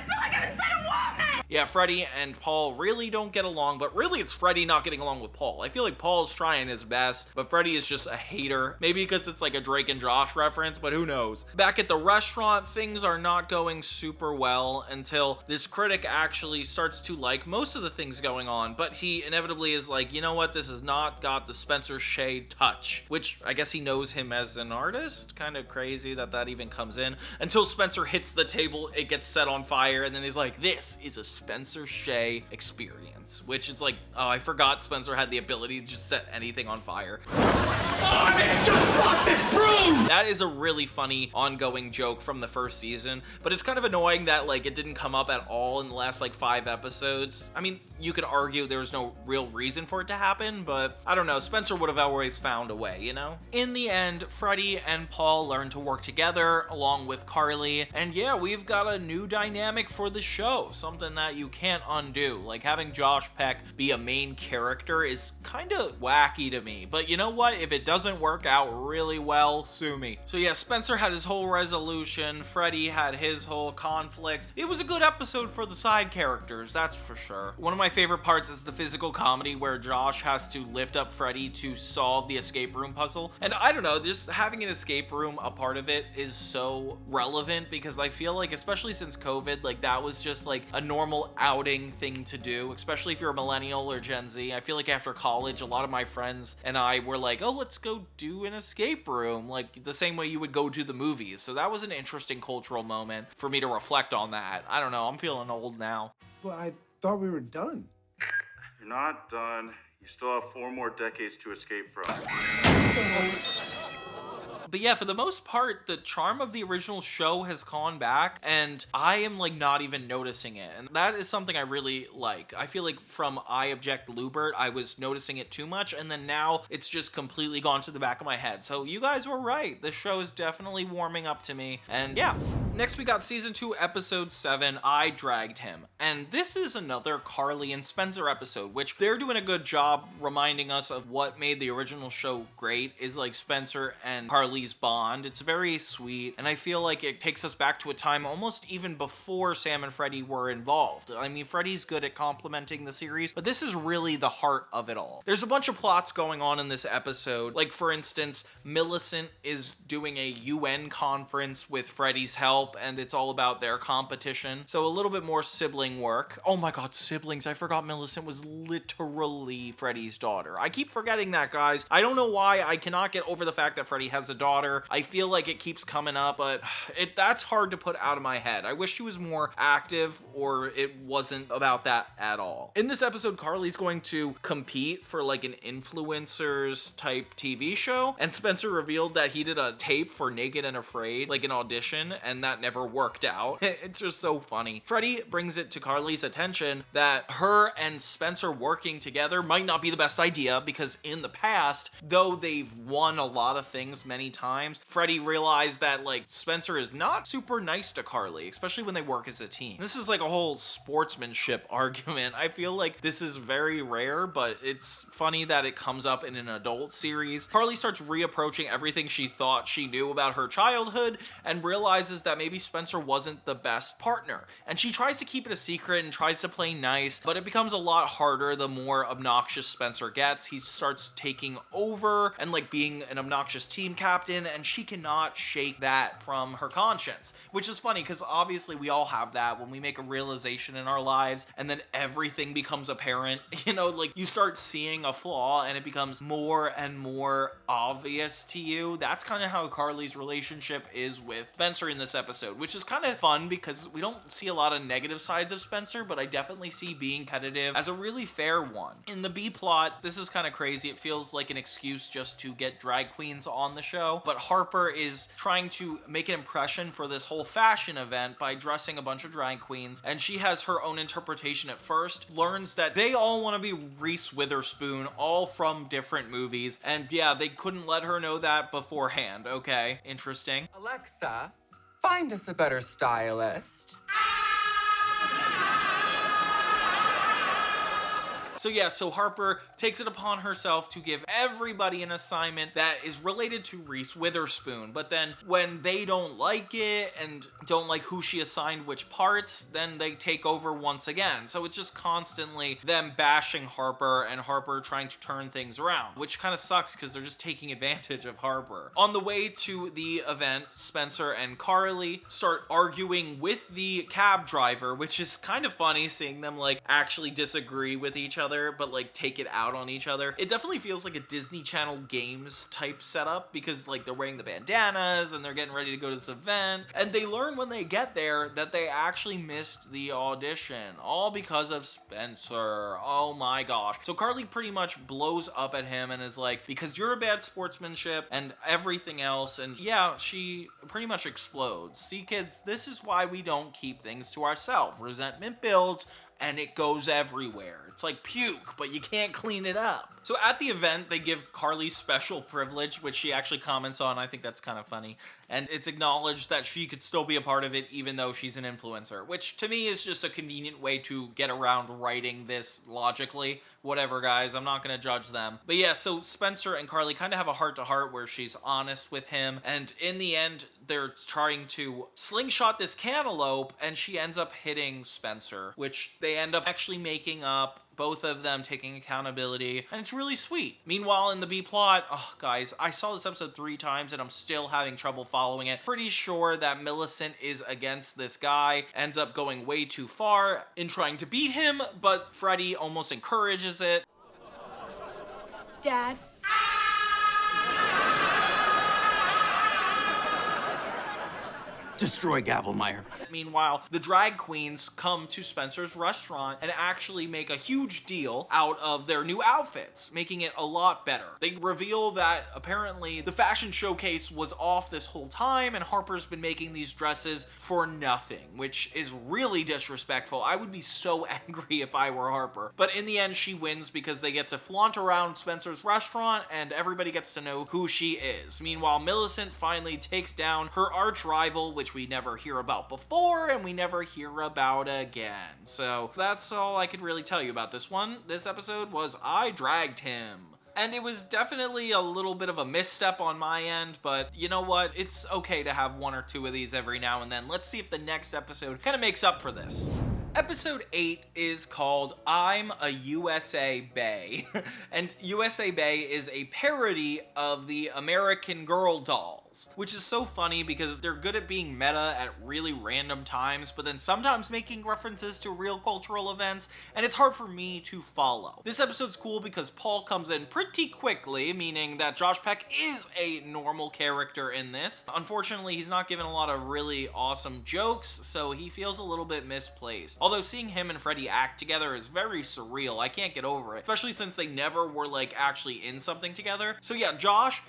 Speaker 16: feel like I'm inside a walnut!
Speaker 1: Yeah, Freddie and Paul really don't get along, but really it's Freddie not getting along with Paul. I feel like Paul's trying his best, but Freddie is just a hater. Maybe because it's like a Drake and Josh reference, but who knows. Back at the restaurant, things are not going super well until this critic actually starts to like most of the things going on, but he inevitably is like, you know what, this has not got the Spencer Shea touch, which I guess he knows him as an artist. Kind of crazy that that even comes in, until Spencer hits the table, it gets set on fire, and then he's like, this is a Spencer Shea experience, which it's like, oh, I forgot Spencer had the ability to just set anything on fire.
Speaker 13: Oh, man, just bought this broom!
Speaker 1: That is a really funny ongoing joke from the first season, but it's kind of annoying that like it didn't come up at all in the last like 5 episodes. I mean, you could argue there was no real reason for it to happen, but I don't know, Spencer would have always found a way, you know? In the end, Freddie and Paul learn to work together along with Carly, and yeah, we've got a new dynamic for the show, something that you can't undo. Like having Josh Peck be a main character is kind of wacky to me, but you know what? If it doesn't work out really well, sue me. So yeah, Spencer had his whole resolution, Freddie had his whole conflict. It was a good episode for the side characters, that's for sure. One of my favorite parts is the physical comedy where Josh has to lift up Freddie to solve the escape room puzzle. And I don't know, just having an escape room a part of it is so relevant, because I feel like, especially since COVID, like that was just like a normal outing thing to do, especially if you're a millennial or Gen Z. I feel like after college, a lot of my friends and I were like, oh, let's go do an escape room, like the same way you would go to the movies. So that was an interesting cultural moment for me to reflect on that. I don't know, I'm feeling old now.
Speaker 19: Well, I thought we were done.
Speaker 20: You're not done. You still have 4 more decades to escape from.
Speaker 1: But yeah, for the most part, the charm of the original show has gone back, and I am like not even noticing it. And that is something I really like. I feel like from iObject Lubbert, I was noticing it too much, and then now it's just completely gone to the back of my head. So you guys were right. The show is definitely warming up to me. And yeah. Next we got season 2, episode 7, I Dragged Him. And this is another Carly and Spencer episode, which they're doing a good job reminding us of what made the original show great, is like Spencer and Carly's bond. It's very sweet, and I feel like it takes us back to a time almost even before Sam and Freddie were involved. I mean, Freddie's good at complimenting the series, but this is really the heart of it all. There's a bunch of plots going on in this episode. Like, for instance, Millicent is doing a UN conference with Freddie's help, and it's all about their competition. So a little bit more sibling work. Oh my god, siblings. I forgot Millicent was literally Freddie's daughter. I keep forgetting that, guys. I don't know why. I cannot get over the fact that Freddie has a daughter. I feel like it keeps coming up, but that's hard to put out of my head. I wish she was more active, or it wasn't about that at all. In this episode, Carly's going to compete for like an influencers type TV show, and Spencer revealed that he did a tape for Naked and Afraid, like an audition, and that never worked out. It's just so funny. Freddie brings it to Carly's attention that her and Spencer working together might not be the best idea, because in the past, though they've won a lot of things many times, Freddie realized that, like, Spencer is not super nice to Carly, especially when they work as a team. This is like a whole sportsmanship argument. I feel like this is very rare, but it's funny that it comes up in an adult series. Carly starts reapproaching everything she thought she knew about her childhood and realizes that maybe Spencer wasn't the best partner. And she tries to keep it a secret and tries to play nice, but it becomes a lot harder the more obnoxious Spencer gets. He starts taking over and like being an obnoxious team captain, and she cannot shake that from her conscience, which is funny because obviously we all have that when we make a realization in our lives and then everything becomes apparent. You know, like you start seeing a flaw and it becomes more and more obvious to you. That's kind of how Carly's relationship is with Spencer in this episode, which is kind of fun because we don't see a lot of negative sides of Spencer, but I definitely see being competitive as a really fair one. In the B plot, this is kind of crazy. It feels like an excuse just to get drag queens on the show, but Harper is trying to make an impression for this whole fashion event by dressing a bunch of drag queens, and she has her own interpretation at first, learns that they all want to be Reese Witherspoon, all from different movies, and yeah, they couldn't let her know that beforehand. Okay, interesting.
Speaker 21: Alexa, find us a better stylist.
Speaker 1: So yeah, so Harper takes it upon herself to give everybody an assignment that is related to Reese Witherspoon, but then when they don't like it and don't like who she assigned which parts, then they take over once again. So it's just constantly them bashing Harper and Harper trying to turn things around, which kind of sucks because they're just taking advantage of Harper. On the way to the event, Spencer and Carly start arguing with the cab driver, which is kind of funny seeing them like actually disagree with each other, but like take it out on each other. It definitely feels like a Disney Channel games type setup because like they're wearing the bandanas and they're getting ready to go to this event, and they learn when they get there that they actually missed the audition, all because of Spencer. Oh my gosh. So Carly pretty much blows up at him and is like, because you're a bad sportsmanship and everything else, and yeah, she pretty much explodes. See kids, this is why we don't keep things to ourselves. Resentment builds and it goes everywhere. It's like puke, but you can't clean it up. So at the event, they give Carly special privilege, which she actually comments on. I think that's kind of funny. And it's acknowledged that she could still be a part of it even though she's an influencer, which to me is just a convenient way to get around writing this logically. Whatever, guys, I'm not going to judge them. But yeah, so Spencer and Carly kind of have a heart-to-heart where she's honest with him. And in the end, they're trying to slingshot this cantaloupe, and she ends up hitting Spencer, which they end up actually making up, both of them taking accountability, and it's really sweet. Meanwhile, in the B plot, oh guys, I saw this episode 3 times and I'm still having trouble following it. Pretty sure that Millicent is against this guy, ends up going way too far in trying to beat him, but Freddie almost encourages it.
Speaker 6: Dad.
Speaker 5: Destroy Gavelmeyer.
Speaker 1: Meanwhile, the drag queens come to Spencer's restaurant and actually make a huge deal out of their new outfits, making it a lot better. They reveal that apparently the fashion showcase was off this whole time and Harper's been making these dresses for nothing, which is really disrespectful. I would be so angry if I were Harper. But in the end, she wins because they get to flaunt around Spencer's restaurant and everybody gets to know who she is. Meanwhile, Millicent finally takes down her arch rival, which we never hear about before and we never hear about again. So that's all I could really tell you about this one. This episode was I Dragged Him. And it was definitely a little bit of a misstep on my end, but you know what? It's okay to have 1 or 2 of these every now and then. Let's see if the next episode kind of makes up for this. Episode 8 is called I'm a USA Bae, and USA Bae is a parody of the American Girl dolls, which is so funny because they're good at being meta at really random times, but then sometimes making references to real cultural events, and it's hard for me to follow. This episode's cool because Paul comes in pretty quickly, meaning that Josh Peck is a normal character in this. Unfortunately, he's not given a lot of really awesome jokes, so he feels a little bit misplaced. Although seeing him and Freddie act together is very surreal. I can't get over it, especially since they never were like actually in something together. So yeah, Josh,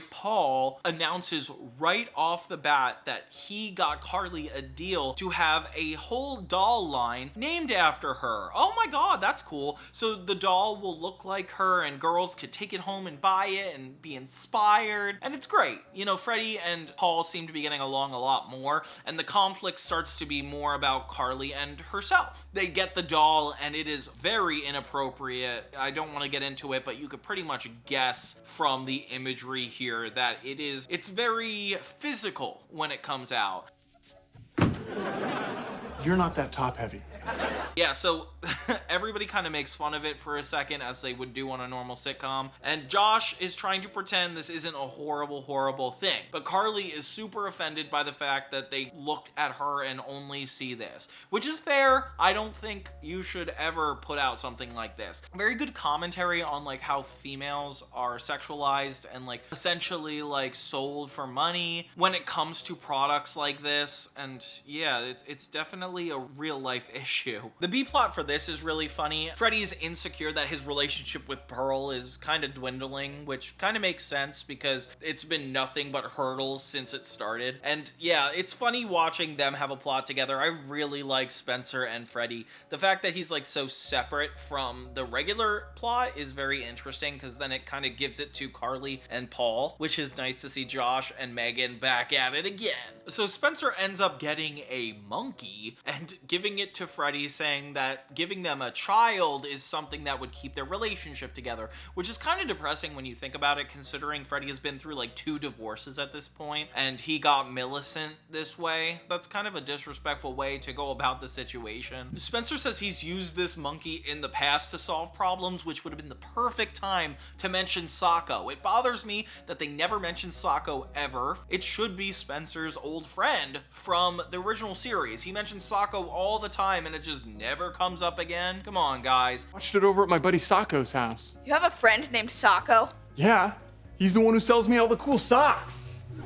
Speaker 1: Paul announces right off the bat that he got Carly a deal to have a whole doll line named after her. Oh my god, that's cool. So the doll will look like her and girls could take it home and buy it and be inspired. And it's great. You know, Freddie and Paul seem to be getting along a lot more, and the conflict starts to be more about Carly and herself. They get the doll and it is very inappropriate. I don't want to get into it, but you could pretty much guess from the imagery here that it's very physical when it comes out.
Speaker 2: You're not that top heavy.
Speaker 1: Yeah, so everybody kind of makes fun of it for a second, as they would do on a normal sitcom, and Josh is trying to pretend this isn't a horrible, horrible thing. But Carly is super offended by the fact that they looked at her and only see this, which is fair. I don't think you should ever put out something like this. Very good commentary on like how females are sexualized and like essentially like sold for money when it comes to products like this. And yeah, it's definitely a real life issue. The B plot for this is really funny. Freddie's insecure that his relationship with Pearl is kind of dwindling, which kind of makes sense because it's been nothing but hurdles since it started. And yeah, it's funny watching them have a plot together. I really like Spencer and Freddie. The fact that he's like so separate from the regular plot is very interesting, because then it kind of gives it to Carly and Paul, which is nice to see Josh and Megan back at it again. So Spencer ends up getting a monkey and giving it to Freddie, saying that giving them a child is something that would keep their relationship together, which is kind of depressing when you think about it, considering Freddie has been through like 2 divorces at this point, and he got Millicent this way. That's kind of a disrespectful way to go about the situation. Spencer says he's used this monkey in the past to solve problems, which would have been the perfect time to mention Sacco. It bothers me that they never mention Sacco ever. It should be Spencer's old friend from the original series. He mentions Sacco all the time and it just never comes up again. Come on, guys.
Speaker 2: Watched it over at my buddy Sacco's house.
Speaker 16: You have a friend named Sacco?
Speaker 2: Yeah, he's the one who sells me all the cool socks.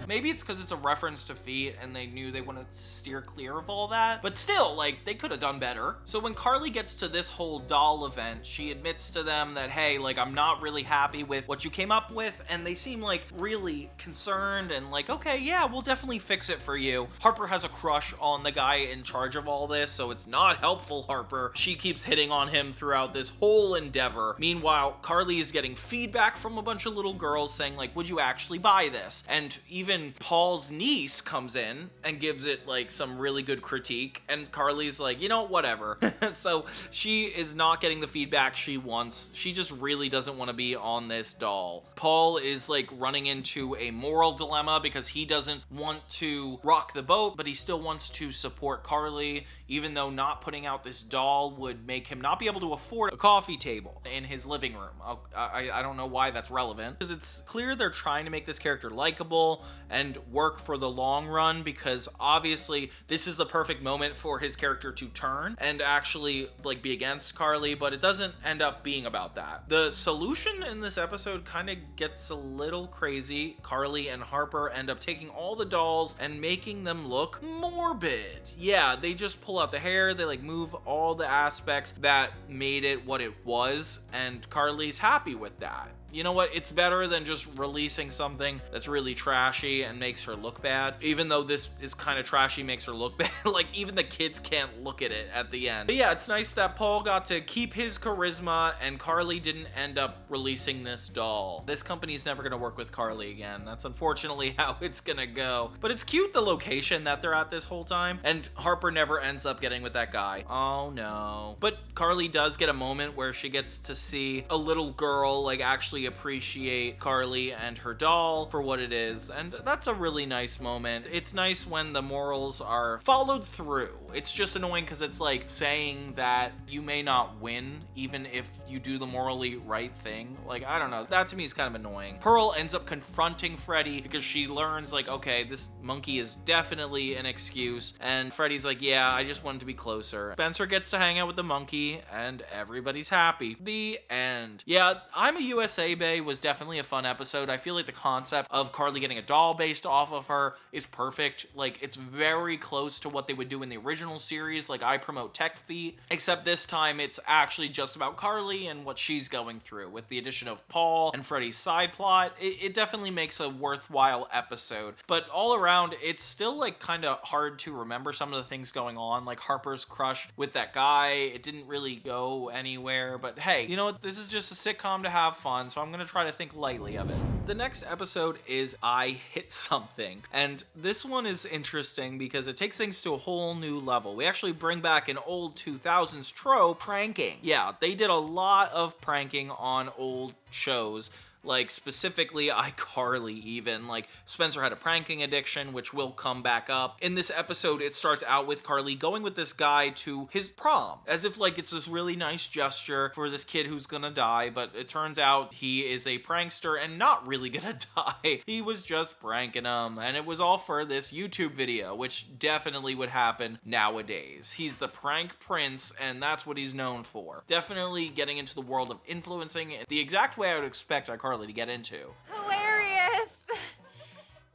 Speaker 1: Maybe it's because it's a reference to feet and they knew they want to steer clear of all that. But still, like, they could have done better. So when Carly gets to this whole doll event, she admits to them that, hey, like, I'm not really happy with what you came up with. And they seem like really concerned and like, okay, yeah, we'll definitely fix it for you. Harper has a crush on the guy in charge of all this, so it's not helpful, Harper. She keeps hitting on him throughout this whole endeavor. Meanwhile, Carly is getting feedback from a bunch of little girls saying, like, would you actually buy this? And even Paul's niece comes in and gives it like some really good critique, and Carly's like, you know, whatever. So she is not getting the feedback she wants. She just really doesn't want to be on this doll. Paul is like running into a moral dilemma because he doesn't want to rock the boat, but he still wants to support Carly, even though not putting out this doll would make him not be able to afford a coffee table in his living room. I don't know why that's relevant, because it's clear they're trying to make this character likable and work for the long run, because obviously this is the perfect moment for his character to turn and actually like be against Carly, but it doesn't end up being about that. The solution in this episode kind of gets a little crazy. Carly and Harper end up taking all the dolls and making them look morbid. Yeah, they just pull out the hair, they like move all the aspects that made it what it was, and Carly's happy with that. You know what? It's better than just releasing something that's really trashy and makes her look bad. Even though this is kind of trashy, makes her look bad. Like, even the kids can't look at it at the end. But yeah, it's nice that Paul got to keep his charisma and Carly didn't end up releasing this doll. This company's never gonna work with Carly again. That's unfortunately how it's gonna go. But it's cute, the location that they're at this whole time. And Harper never ends up getting with that guy. Oh no. But Carly does get a moment where she gets to see a little girl like actually appreciate Carly and her doll for what it is, and that's a really nice moment. It's nice when the morals are followed through. It's just annoying because it's like saying that you may not win even if you do the morally right thing. Like, I don't know, that to me is kind of annoying. Pearl ends up confronting Freddie because she learns like, okay, this monkey is definitely an excuse, and Freddie's like, yeah, I just wanted to be closer. Spencer gets to hang out with the monkey and everybody's happy. The end. Yeah, I'm a USA Bebe was definitely a fun episode. I feel like the concept of Carly getting a doll based off of her is perfect. Like, it's very close to what they would do in the original series, like I Promote Tech Feet, except this time it's actually just about Carly and what she's going through. With the addition of Paul and Freddy's side plot, it definitely makes a worthwhile episode. But all around, it's still like kind of hard to remember some of the things going on, like Harper's crush with that guy. It didn't really go anywhere, but hey, you know what? This is just a sitcom to have fun, so I'm gonna try to think lightly of it. The next episode is I Hit Something, and this one is interesting because it takes things to a whole new level. We actually bring back an old 2000s trope, pranking. Yeah, they did a lot of pranking on old shows, like specifically iCarly even. Like, Spencer had a pranking addiction, which will come back up. In this episode, it starts out with Carly going with this guy to his prom, as if like it's this really nice gesture for this kid who's gonna die, but it turns out he is a prankster and not really gonna die. He was just pranking him, and it was all for this YouTube video, which definitely would happen nowadays. He's the prank prince, and that's what he's known for. Definitely getting into the world of influencing the exact way I would expect iCarly to get into.
Speaker 16: Hilarious.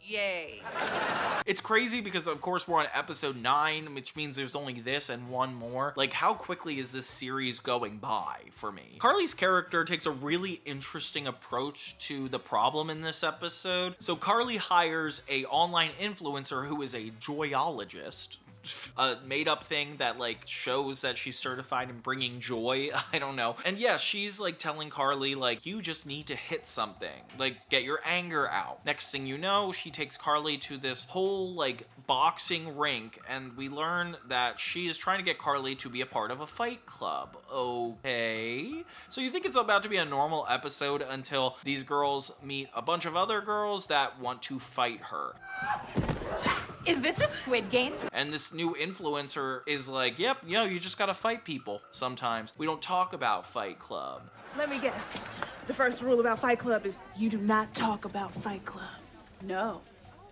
Speaker 16: Yay.
Speaker 1: It's crazy because of course we're on episode 9, which means there's only this and one more. Like, how quickly is this series going by for me? Carly's character takes a really interesting approach to the problem in this episode. So Carly hires a online influencer who is a joyologist, a made-up thing that like shows that she's certified in bringing joy. I don't know. And yeah, she's like telling Carly like, you just need to hit something, like get your anger out. Next thing you know, she takes Carly to this whole like boxing rink, and we learn that she is trying to get Carly to be a part of a fight club. Okay, so you think it's about to be a normal episode until these girls meet a bunch of other girls that want to fight her.
Speaker 16: Is this a Squid Game?
Speaker 1: And this new influencer is like, yep, you just gotta fight people sometimes. We don't talk about Fight Club.
Speaker 17: Let me guess. The first rule about Fight Club is you do not talk about Fight Club.
Speaker 3: No.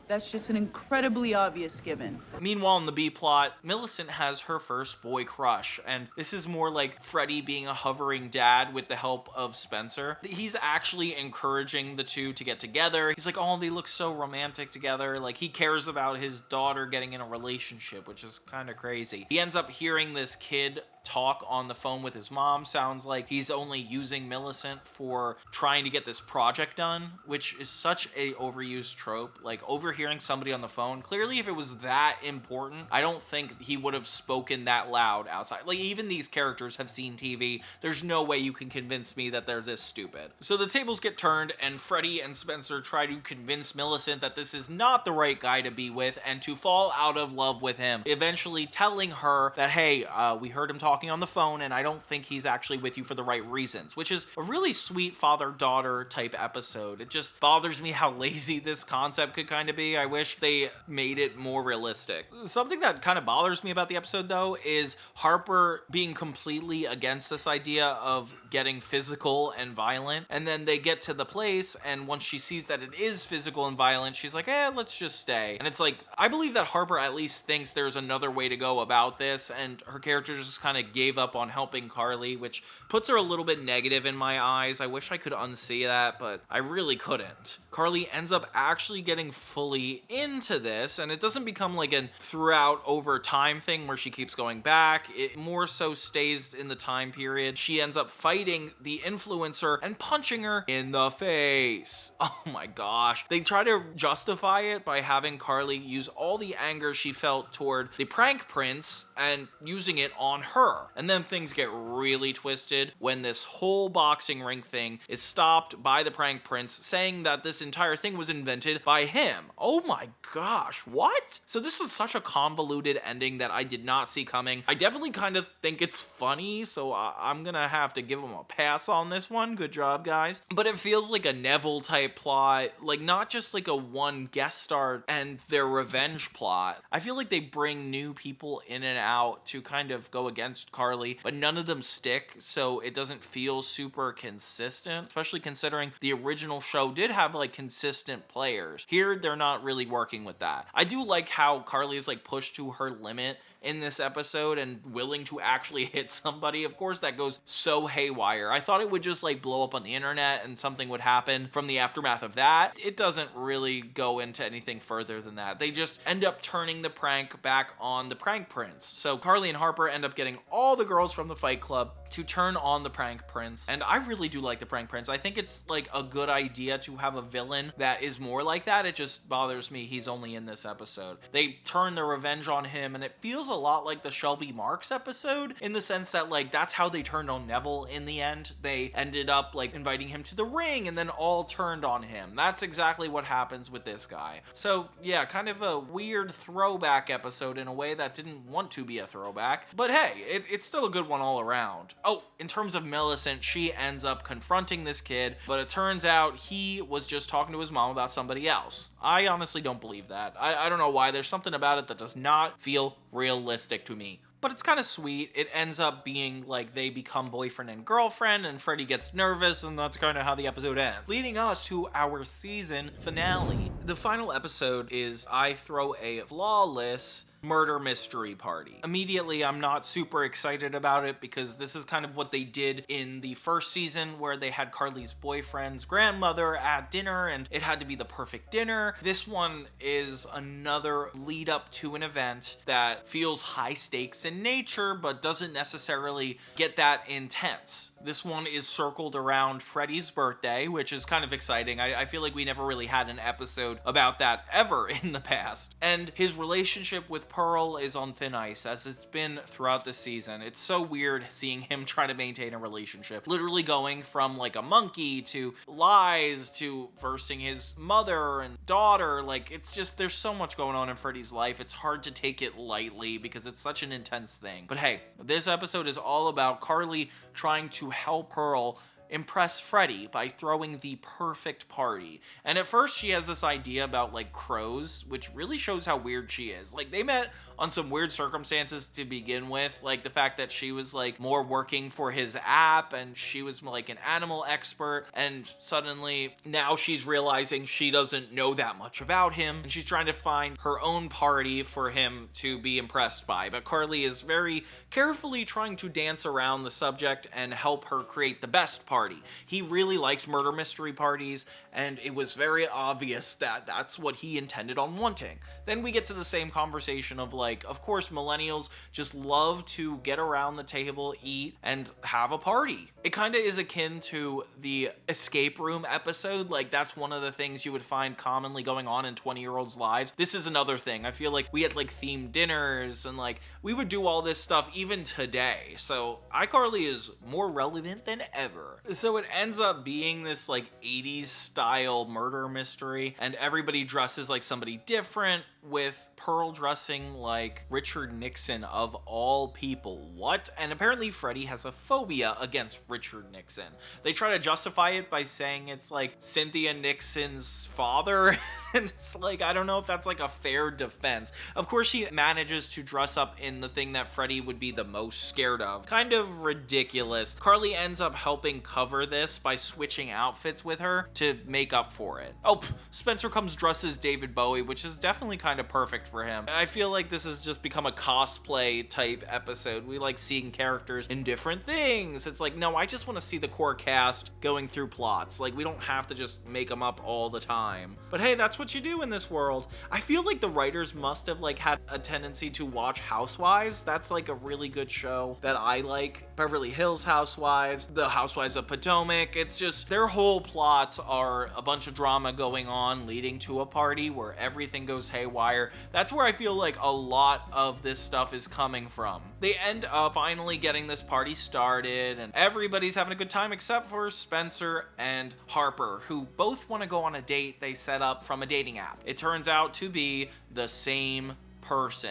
Speaker 3: That's just an incredibly obvious given.
Speaker 1: Meanwhile, in the B plot, Millicent has her first boy crush, and this is more like Freddy being a hovering dad with the help of Spencer. He's actually encouraging the two to get together. He's like, oh, they look so romantic together. Like, he cares about his daughter getting in a relationship, which is kind of crazy. He ends up hearing this kid talk on the phone with his mom. Sounds like he's only using Millicent for trying to get this project done, which is such a overused trope. Like, overhearing somebody on the phone. Clearly, if it was that important, I don't think he would have spoken that loud outside. Like, even these characters have seen TV. There's no way you can convince me that they're this stupid. So the tables get turned, and Freddy and Spencer try to convince Millicent that this is not the right guy to be with and to fall out of love with him, eventually telling her that, hey, we heard him talking on the phone, and I don't think he's actually with you for the right reasons, which is a really sweet father-daughter type episode. It just bothers me how lazy this concept could kind of be. I wish they made it more realistic. Something that kind of bothers me about the episode, though, is Harper being completely against this idea of getting physical and violent, and then they get to the place, and once she sees that it is physical and violent, she's like, let's just stay. And it's like, I believe that Harper at least thinks there's another way to go about this, and her character just kind of gave up on helping Carly, which puts her a little bit negative in my eyes. I wish I could unsee that, but I really couldn't. Carly ends up actually getting fully into this, and it doesn't become like a throughout over time thing where she keeps going back. It more so stays in the time period. She ends up fighting the influencer and punching her in the face. Oh my gosh. They try to justify it by having Carly use all the anger she felt toward the prank prince and using it on her. And then things get really twisted when this whole boxing ring thing is stopped by the prank prince, saying that this entire thing was invented by him. Oh my gosh, what? So this is such a convoluted ending that I did not see coming. I definitely kind of think it's funny, so I'm gonna have to give them a pass on this one. Good job, guys. But it feels like a Neville type plot, like not just like a one guest star and their revenge plot. I feel like they bring new people in and out to kind of go against against Carly, but none of them stick, so it doesn't feel super consistent, especially considering the original show did have like consistent players. Here, they're not really working with that. I do like how Carly is like pushed to her limit in this episode and willing to actually hit somebody. Of course, that goes so haywire. I thought it would just like blow up on the internet and something would happen from the aftermath of that. It doesn't really go into anything further than that. They just end up turning the prank back on the prank prince. So Carly and Harper end up getting all the girls from the Fight Club to turn on the prank prince. And I really do like the prank prince. I think it's like a good idea to have a villain that is more like that. It just bothers me he's only in this episode. They turn their revenge on him, and it feels a lot like the Shelby Marks episode in the sense that like that's how they turned on Neville in the end. They ended up like inviting him to the ring and then all turned on him. That's exactly what happens with this guy. So yeah, kind of a weird throwback episode in a way that didn't want to be a throwback, but hey, it's still a good one all around. Oh, in terms of Millicent, she ends up confronting this kid, but it turns out he was just talking to his mom about somebody else. I honestly don't believe that. I don't know why. There's something about it that does not feel realistic to me. But it's kind of sweet. It ends up being like they become boyfriend and girlfriend, and Freddie gets nervous, and that's kind of how the episode ends. Leading us to our season finale. The final episode is I Throw a Flawless Murder Mystery Party. Immediately, I'm not super excited about it because this is kind of what they did in the first season where they had Carly's boyfriend's grandmother at dinner and it had to be the perfect dinner. This one is another lead up to an event that feels high stakes in nature but doesn't necessarily get that intense. This one is circled around Freddie's birthday, which is kind of exciting. I feel like we never really had an episode about that ever in the past. And his relationship with Pearl is on thin ice, as it's been throughout the season. It's so weird seeing him try to maintain a relationship. Literally going from like a monkey to lies to versing his mother and daughter. Like, it's just, there's so much going on in Freddie's life. It's hard to take it lightly because it's such an intense thing. But hey, this episode is all about Carly trying to help Pearl impress Freddie by throwing the perfect party. And at first she has this idea about like crows, which really shows how weird she is. Like, they met on some weird circumstances to begin with, like the fact that she was like more working for his app and she was like an animal expert, and suddenly now she's realizing she doesn't know that much about him and she's trying to find her own party for him to be impressed by. But Carly is very carefully trying to dance around the subject and help her create the best party. He really likes murder mystery parties, and it was very obvious that that's what he intended on wanting. Then we get to the same conversation of like, of course, millennials just love to get around the table, eat, and have a party. It kind of is akin to the escape room episode. Like, that's one of the things you would find commonly going on in 20-year-olds' lives. This is another thing. I feel like we had like themed dinners and like we would do all this stuff even today. So iCarly is more relevant than ever. So it ends up being this like 80s style murder mystery, and everybody dresses like somebody different, with Pearl dressing like Richard Nixon of all people. What? And apparently Freddie has a phobia against Richard Nixon. They try to justify it by saying it's like Cynthia Nixon's father. And it's like, I don't know if that's like a fair defense. Of course, she manages to dress up in the thing that Freddie would be the most scared of. Kind of ridiculous. Carly ends up helping cover this by switching outfits with her to make up for it. Oh, Spencer comes dressed as David Bowie, which is definitely kind of perfect for him. I feel like this has just become a cosplay type episode. We like seeing characters in different things. It's like, no, I just want to see the core cast going through plots. Like, we don't have to just make them up all the time. But hey, that's what you do in this world. I feel like the writers must have like had a tendency to watch Housewives. That's like a really good show that I like. Beverly Hills Housewives, the Housewives of Potomac. It's just, their whole plots are a bunch of drama going on leading to a party where everything goes haywire. That's where I feel like a lot of this stuff is coming from. They end up finally getting this party started and everybody's having a good time except for Spencer and Harper, who both want to go on a date they set up from a dating app. It turns out to be the same person.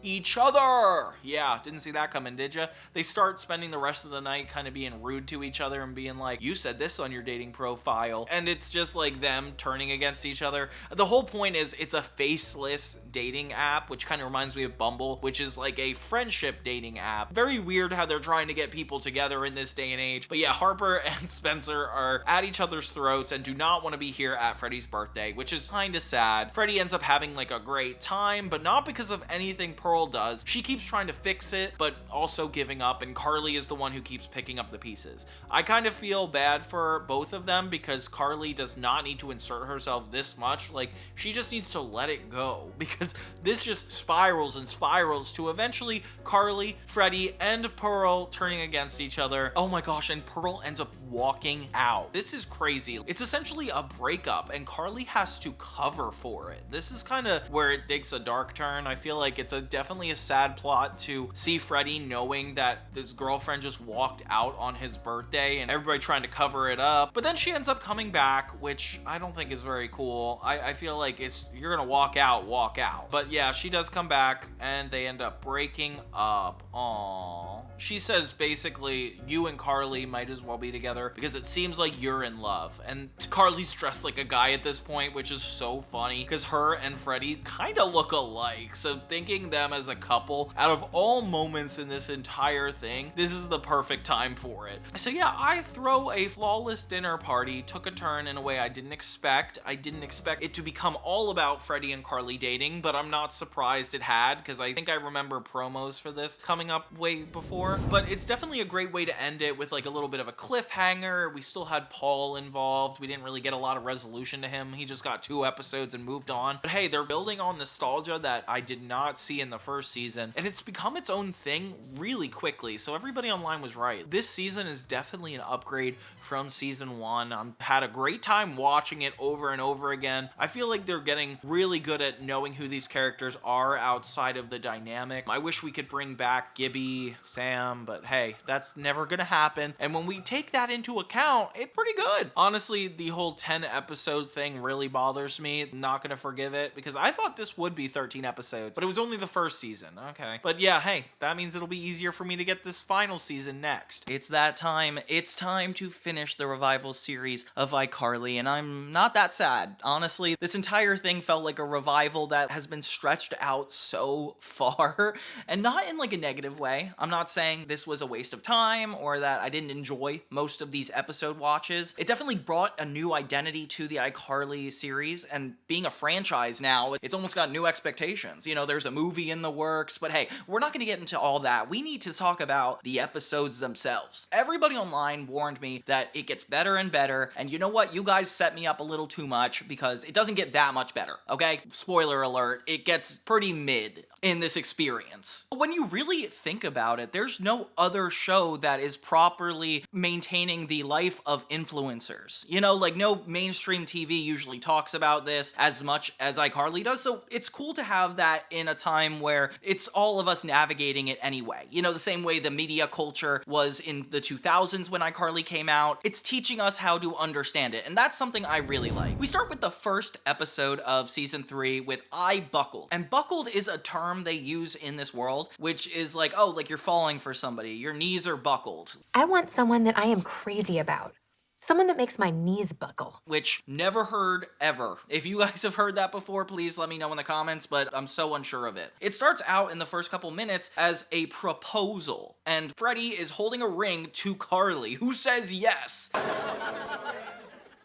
Speaker 1: each other. Yeah, didn't see that coming, did ya? They start spending the rest of the night kind of being rude to each other and being like, you said this on your dating profile. And it's just like them turning against each other. The whole point is it's a faceless dating app, which kind of reminds me of Bumble, which is like a friendship dating app. Very weird how they're trying to get people together in this day and age. But yeah, Harper and Spencer are at each other's throats and do not want to be here at Freddy's birthday, which is kind of sad. Freddy ends up having like a great time, but not because of anything Pearl does. She keeps trying to fix it, but also giving up, and Carly is the one who keeps picking up the pieces. I kind of feel bad for both of them because Carly does not need to insert herself this much. Like, she just needs to let it go, because this just spirals and spirals to eventually Carly, Freddy, and Pearl turning against each other. Oh my gosh, and Pearl ends up walking out. This is crazy. It's essentially a breakup, and Carly has to cover for it. This is kind of where it takes a dark turn. I feel like it's definitely a sad plot to see Freddy knowing that his girlfriend just walked out on his birthday and everybody trying to cover it up. But then she ends up coming back, which I don't think is very cool. I feel like you're gonna walk out. But yeah, she does come back and they end up breaking up. Aww. She says basically, you and Carly might as well be together because it seems like you're in love. And Carly's dressed like a guy at this point, which is so funny because her and Freddy kind of look alike. So thinking them as a couple, out of all moments in this entire thing, this is the perfect time for it. So yeah, iThrow, a flawless dinner party, took a turn in a way I didn't expect. I didn't expect it to become all about Freddy and Carly dating, but I'm not surprised it had, because I think I remember promos for this coming up way before. But it's definitely a great way to end it with like a little bit of a cliffhanger. We still had Paul involved. We didn't really get a lot of resolution to him. He just got 2 episodes and moved on. But hey, they're building on nostalgia that I did not see in the first season, and it's become its own thing really quickly. So everybody online was right. This season is definitely an upgrade from season 1. I had a great time watching it over and over again. I feel like they're getting really good at knowing who these characters are outside of the dynamic. I wish we could bring back Gibby, Sam, but hey, that's never gonna happen. And when we take that into account, it's pretty good. Honestly, the whole 10 episode thing really bothers me. I'm not gonna forgive it because I thought this would be 13 episodes, but it was only the first season. Okay. But yeah, hey, that means it'll be easier for me to get this final season next. It's that time. It's time to finish the revival series of iCarly, and I'm not that sad. Honestly, this entire thing felt like a revival that has been stretched out so far, and not in like a negative way. I'm not saying this was a waste of time or that I didn't enjoy most of these episode watches. It definitely brought a new identity to the iCarly series, and being a franchise now, it's almost got new expectations. You know, there's a movie in the works, but hey, we're not gonna get into all that. We need to talk about the episodes themselves. Everybody online warned me that it gets better and better, and you know what? You guys set me up a little too much because it doesn't get that much better, okay? Spoiler alert, it gets pretty mid in this experience. When you really think about it, there's no other show that is properly maintaining the life of influencers. You know, like no mainstream TV usually talks about this as much as iCarly does, so it's cool to have that in a time where it's all of us navigating it anyway. You know, the same way the media culture was in the 2000s when iCarly came out, it's teaching us how to understand it, and that's something I really like. We start with the first episode of season 3 with I Buckled, and buckled is a term they use in this world, which is like, oh, like you're falling for somebody, your knees are buckled.
Speaker 9: I want someone that I am crazy about. Someone that makes my knees buckle.
Speaker 1: Which never heard ever. If you guys have heard that before, please let me know in the comments, but I'm so unsure of it. It starts out in the first couple minutes as a proposal, and Freddy is holding a ring to Carly, who says yes.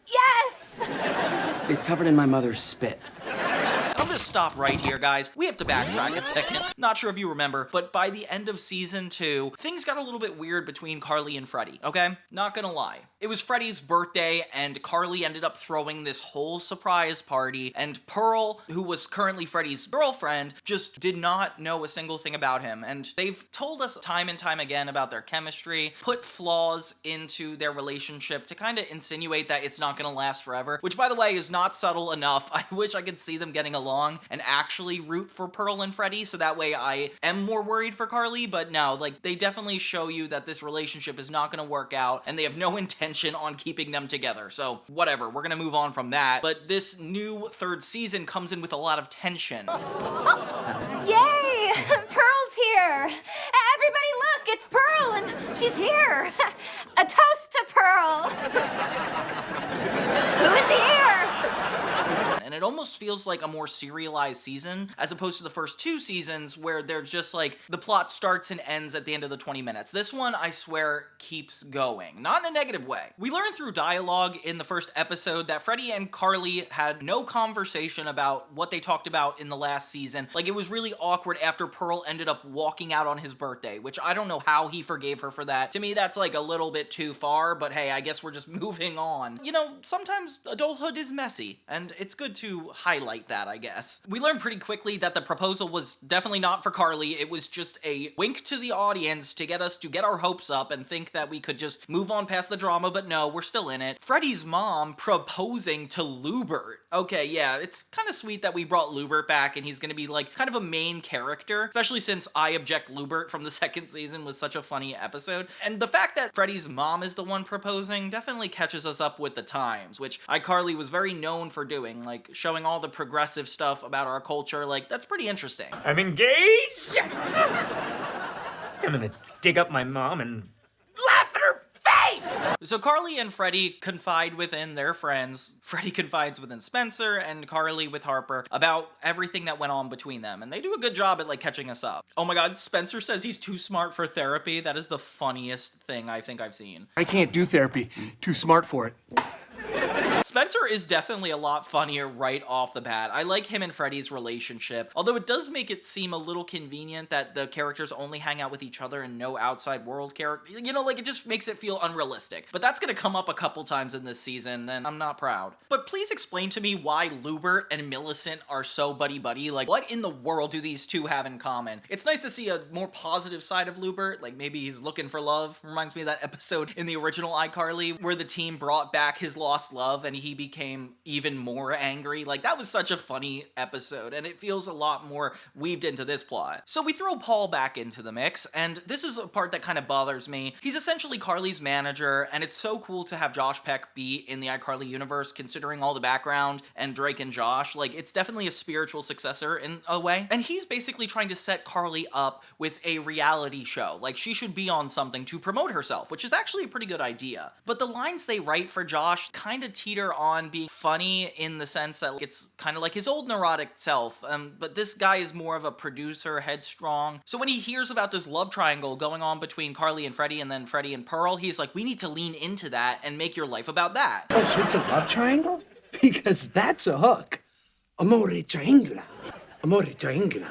Speaker 9: Yes!
Speaker 5: It's covered in my mother's spit.
Speaker 1: I'm gonna stop right here, guys. We have to backtrack a second. Not sure if you remember, but by the end of season 2, things got a little bit weird between Carly and Freddy, okay? Not gonna lie. It was Freddy's birthday, and Carly ended up throwing this whole surprise party, and Pearl, who was currently Freddy's girlfriend, just did not know a single thing about him. And they've told us time and time again about their chemistry, put flaws into their relationship to kind of insinuate that it's not gonna last forever, which, by the way, is not subtle enough. I wish I could see them getting along and actually root for Pearl and Freddy, so that way I am more worried for Carly. But no, like, they definitely show you that this relationship is not gonna work out, and they have no intention on keeping them together. So whatever, we're gonna move on from that. But this new 3rd season comes in with a lot of tension.
Speaker 9: Yay!
Speaker 16: Pearl's here. Everybody look, it's Pearl, and she's here. A toast to Pearl. Who is here?
Speaker 1: And it almost feels like a more serialized season as opposed to the first 2 seasons where they're just like the plot starts and ends at the end of the 20 minutes. This one, I swear, keeps going. Not in a negative way. We learned through dialogue in the first episode that Freddie and Carly had no conversation about what they talked about in the last season. Like, it was really awkward after Pearl ended up walking out on his birthday, which I don't know how he forgave her for that. To me, that's like a little bit too far, but hey, I guess we're just moving on. You know, sometimes adulthood is messy, and it's good to highlight that, I guess. We learned pretty quickly that the proposal was definitely not for Carly. It was just a wink to the audience to get us to get our hopes up and think that we could just move on past the drama, but no, we're still in it. Freddie's mom proposing to Lubbert. Okay, yeah, it's kind of sweet that we brought Lubbert back and he's gonna be like kind of a main character, especially since iObject Lubbert from the second season was such a funny episode. And the fact that Freddie's mom is the one proposing definitely catches us up with the times, which iCarly was very known for doing, like showing all the progressive stuff about our culture. Like, that's pretty interesting.
Speaker 7: I'm engaged! I'm gonna dig up my mom and laugh at her face!
Speaker 1: So Carly and Freddie confide within their friends. Freddie confides within Spencer and Carly with Harper about everything that went on between them. And they do a good job at like catching us up. Oh my god, Spencer says he's too smart for therapy. That is the funniest thing I think I've seen.
Speaker 2: I can't do therapy. Too smart for it.
Speaker 1: Spencer is definitely a lot funnier right off the bat. I like him and Freddie's relationship, although it does make it seem a little convenient that the characters only hang out with each other and no outside world character. You know, like, it just makes it feel unrealistic. But that's gonna come up a couple times in this season, and I'm not proud. But please explain to me why Lubbert and Millicent are so buddy-buddy. Like, what in the world do these two have in common? It's nice to see a more positive side of Lubbert, like maybe he's looking for love. Reminds me of that episode in the original iCarly where the team brought back his lost love and he became even more angry. Like, that was such a funny episode, and it feels a lot more weaved into this plot. So we throw Paul back into the mix, and this is a part that kind of bothers me. He's essentially Carly's manager, and it's so cool to have Josh Peck be in the iCarly universe, considering all the background and Drake and Josh. Like, it's definitely a spiritual successor in a way. And he's basically trying to set Carly up with a reality show. Like, she should be on something to promote herself, which is actually a pretty good idea. But the lines they write for Josh kind of teeter on being funny in the sense that it's kind of like his old neurotic self, but this guy is more of a producer, headstrong. So when he hears about this love triangle going on between Carly and Freddie and then Freddie and Pearl, he's like, we need to lean into that and make your life about that.
Speaker 19: Oh, so it's a love triangle? Because that's a hook. Amore triangular. Amore triangular.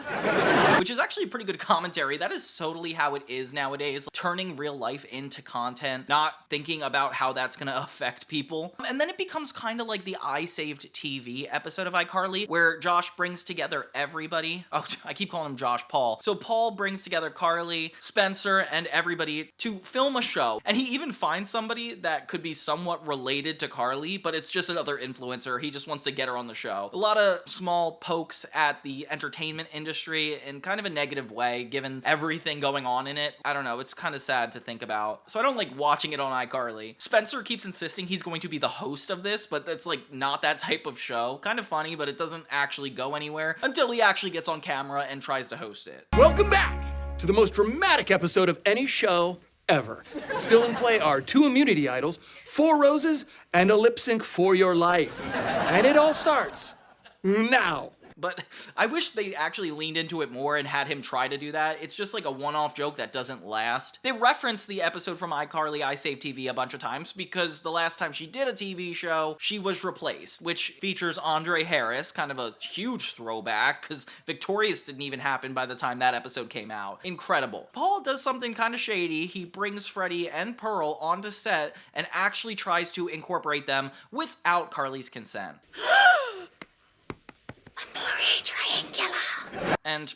Speaker 1: Which is actually a pretty good commentary. That is totally how it is nowadays. Turning real life into content, not thinking about how that's gonna affect people. And then it becomes kind of like the I Saved TV episode of iCarly, where Josh brings together everybody. Oh, I keep calling him Josh, Paul. So Paul brings together Carly, Spencer, and everybody to film a show. And he even finds somebody that could be somewhat related to Carly, but it's just another influencer. He just wants to get her on the show. A lot of small pokes at the entertainment industry in kind of a negative way, given everything going on in it. I don't know, it's kind of sad to think about. So I don't like watching it on iCarly. Spencer keeps insisting he's going to be the host of this, but that's like not that type of show. Kind of funny, but it doesn't actually go anywhere until he actually gets on camera and tries to host it.
Speaker 2: Welcome back to the most dramatic episode of any show ever. Still in play are 2 immunity idols, 4 roses, and a lip sync for your life. And it all starts now.
Speaker 1: But I wish they actually leaned into it more and had him try to do that. It's just like a one-off joke that doesn't last. They reference the episode from iCarly, I Saved TV a bunch of times because the last time she did a TV show, she was replaced, which features Andre Harris, kind of a huge throwback because Victorious didn't even happen by the time that episode came out. Incredible. Paul does something kind of shady. He brings Freddie and Pearl onto set and actually tries to incorporate them without Carly's consent. And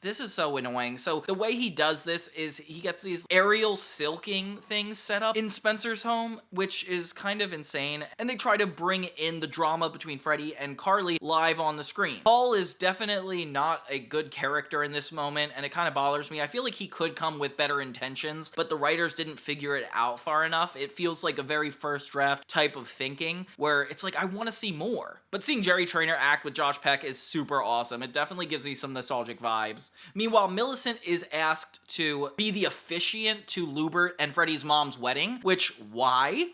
Speaker 1: this is so annoying. So the way he does this is he gets these aerial silking things set up in Spencer's home, which is kind of insane. And they try to bring in the drama between Freddie and Carly live on the screen. Paul is definitely not a good character in this moment, and it kind of bothers me. I feel like he could come with better intentions, but the writers didn't figure it out far enough. It feels like a very first draft type of thinking where it's like, I want to see more. But seeing Jerry Trainer act with Josh Peck is super awesome. It definitely gives me some nostalgic vibes. Meanwhile, Millicent is asked to be the officiant to Lubbert and Freddy's mom's wedding, which, why?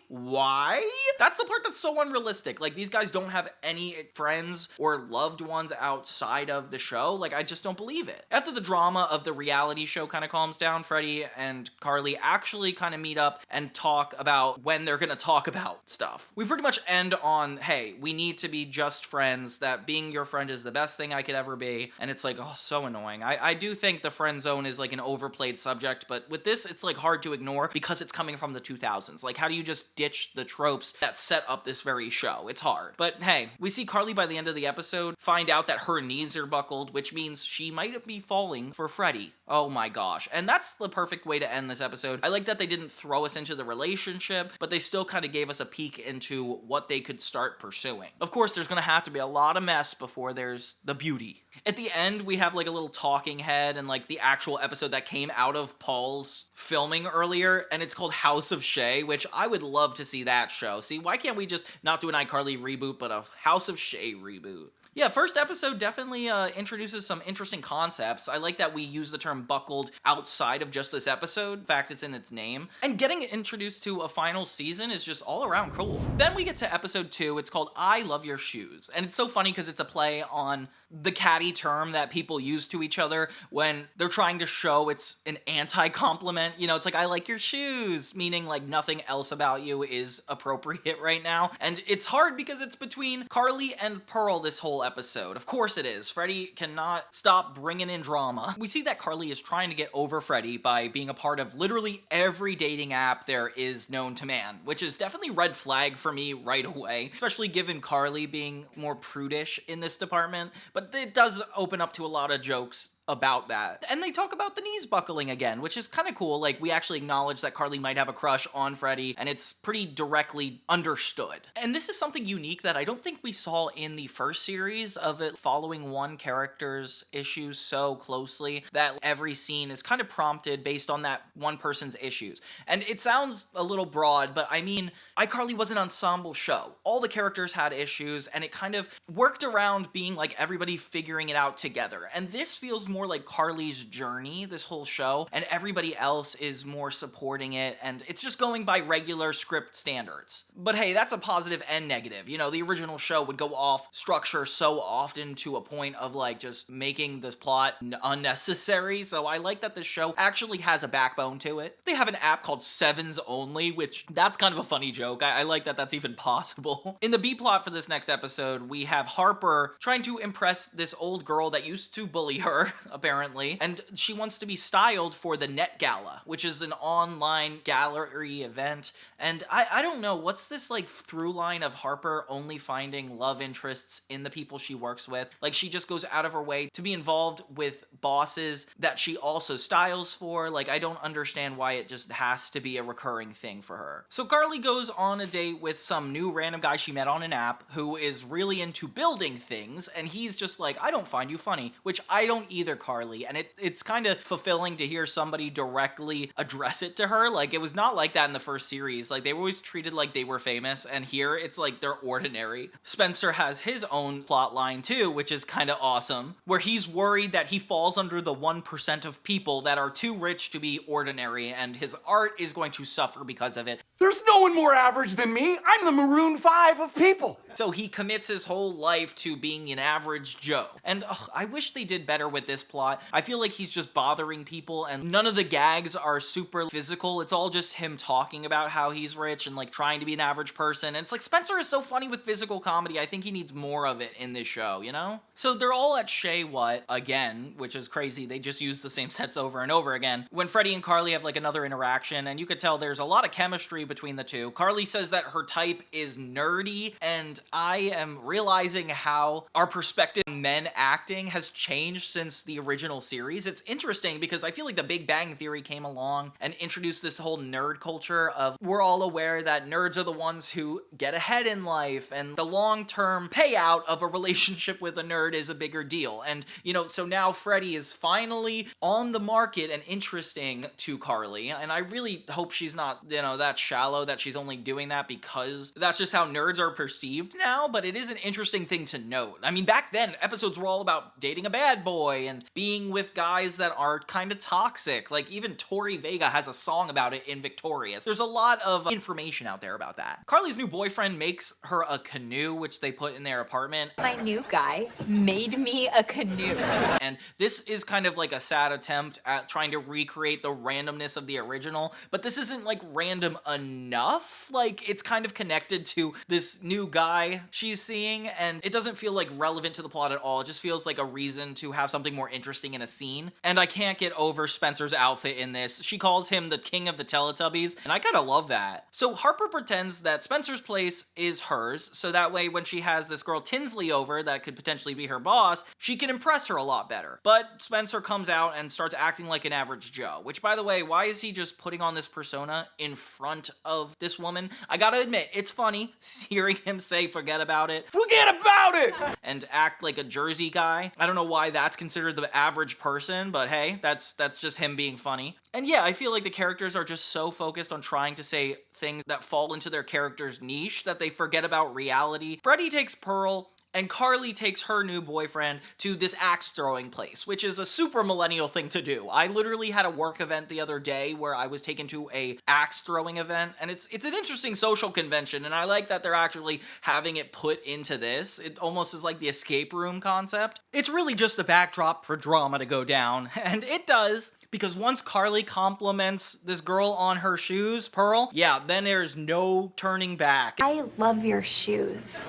Speaker 1: That's the part that's so unrealistic. Like, these guys don't have any friends or loved ones outside of the show. Like, I just don't believe it. After the drama of the reality show kind of calms down, Freddy and Carly actually kind of meet up and talk about when they're gonna talk about stuff. We pretty much end on, hey, we need to be just friends, that being your friend is the best thing I could ever be, and it's like, oh, so annoying. I do think the friend zone is like an overplayed subject, but with this, it's like hard to ignore because it's coming from the 2000s. Like, how do you just ditch the tropes that set up this very show? It's hard. But hey, we see Carly by the end of the episode find out that her knees are buckled, which means she might be falling for Freddy. Oh my gosh. And that's the perfect way to end this episode. I like that they didn't throw us into the relationship, but they still kind of gave us a peek into what they could start pursuing. Of course, there's gonna have to be a lot of mess before there's the beauty. At the end, we have like a little talking head and like the actual episode that came out of Paul's filming earlier, and it's called House of Shay, which I would love to see that show. See, why can't we just not do an iCarly reboot, but a House of Shay reboot? Yeah, first episode definitely introduces some interesting concepts. I like that we use the term buckled outside of just this episode. In fact, it's in its name. And getting introduced to a final season is just all around cool. Then we get to episode 2. It's called I Love Your Shoes. And it's so funny because it's a play on the catty term that people use to each other when they're trying to show it's an anti-compliment. You know, it's like, I like your shoes, meaning like nothing else about you is appropriate right now. And it's hard because it's between Carly and Pearl this whole episode. Of course it is. Freddy cannot stop bringing in drama. We see that Carly is trying to get over Freddy by being a part of literally every dating app there is known to man, which is definitely red flag for me right away, especially given Carly being more prudish in this department. But it does open up to a lot of jokes about that. And they talk about the knees buckling again, which is kind of cool. Like, we actually acknowledge that Carly might have a crush on Freddy, and it's pretty directly understood. And this is something unique that I don't think we saw in the first series of it following one character's issues so closely that every scene is kind of prompted based on that one person's issues. And it sounds a little broad, but I mean, iCarly was an ensemble show. All the characters had issues, and it kind of worked around being like everybody figuring it out together. And this feels more like Carly's journey, this whole show, and everybody else is more supporting it, and it's just going by regular script standards. But hey, that's a positive and negative. You know, the original show would go off structure so often to a point of like just making this plot unnecessary, so I like that the show actually has a backbone to it. They have an app called Sevens Only, which that's kind of a funny joke. I like that that's even possible. In the B-plot for this next episode, we have Harper trying to impress this old girl that used to bully her, apparently, and she wants to be styled for the Net Gala, which is an online gallery event. And I don't know, what's this like through line of Harper only finding love interests in the people she works with? Like, she just goes out of her way to be involved with bosses that she also styles for. Like, I don't understand why it just has to be a recurring thing for her. So Carly goes on a date with some new random guy she met on an app who is really into building things, and he's just like, I don't find you funny, which I don't either, Carly. And it's kind of fulfilling to hear somebody directly address it to her. Like, it was not like that in the first series. Like, they were always treated like they were famous, and here it's like they're ordinary. Spencer has his own plot line too, which is kind of awesome, where he's worried that he falls under the 1% of people that are too rich to be ordinary, and his art is going to suffer because of it.
Speaker 2: There's no one more average than me. I'm the Maroon 5 of people.
Speaker 1: So he commits his whole life to being an average Joe. And I wish they did better with this plot. I feel like he's just bothering people, and none of the gags are super physical. It's all just him talking about how he's rich and like trying to be an average person. And it's like, Spencer is so funny with physical comedy. I think he needs more of it in this show, you know? So they're all at Shea What again, which is crazy. They just use the same sets over and over again. When Freddy and Carly have like another interaction, and you could tell there's a lot of chemistry between the two. Carly says that her type is nerdy, and I am realizing how our perspective on men acting has changed since the original series. It's interesting because I feel like the Big Bang Theory came along and introduced this whole nerd culture of we're all aware that nerds are the ones who get ahead in life, and the long-term payout of a relationship with a nerd is a bigger deal. And, you know, so now Freddy is finally on the market and interesting to Carly, and I really hope she's not, you know, that shallow that she's only doing that because that's just how nerds are perceived now, but it is an interesting thing to note. I mean, back then, episodes were all about dating a bad boy and being with guys that are kind of toxic. Like, even Tori Vega has a song about it in Victorious. There's a lot of information out there about that. Carly's new boyfriend makes her a canoe, which they put in their apartment.
Speaker 16: My new guy made me a canoe.
Speaker 1: And this is kind of like a sad attempt at trying to recreate the randomness of the original, but this isn't like random enough. Like, it's kind of connected to this new guy she's seeing, and it doesn't feel like relevant to the plot at all. It just feels like a reason to have something more interesting in a scene. And I can't get over Spencer's outfit in this. She calls him the king of the Teletubbies, and I kind of love that. So Harper pretends that Spencer's place is hers, so that way when she has this girl Tinsley over that could potentially be her boss, she can impress her a lot better. But Spencer comes out and starts acting like an average Joe, which, by the way, why is he just putting on this persona in front of this woman? I gotta admit, it's funny hearing him say forget about it. Forget about it! And act like a Jersey guy. I don't know why that's considered the average person, but hey, that's just him being funny. And yeah, I feel like the characters are just so focused on trying to say things that fall into their character's niche that they forget about reality. Freddy takes Pearl, and Carly takes her new boyfriend to this axe throwing place, which is a super millennial thing to do. I literally had a work event the other day where I was taken to a axe throwing event, and it's an interesting social convention, and I like that they're actually having it put into this. It almost is like the escape room concept. It's really just a backdrop for drama to go down, and it does. Because once Carly compliments this girl on her shoes, Pearl, yeah, then there's no turning back.
Speaker 16: I love your shoes.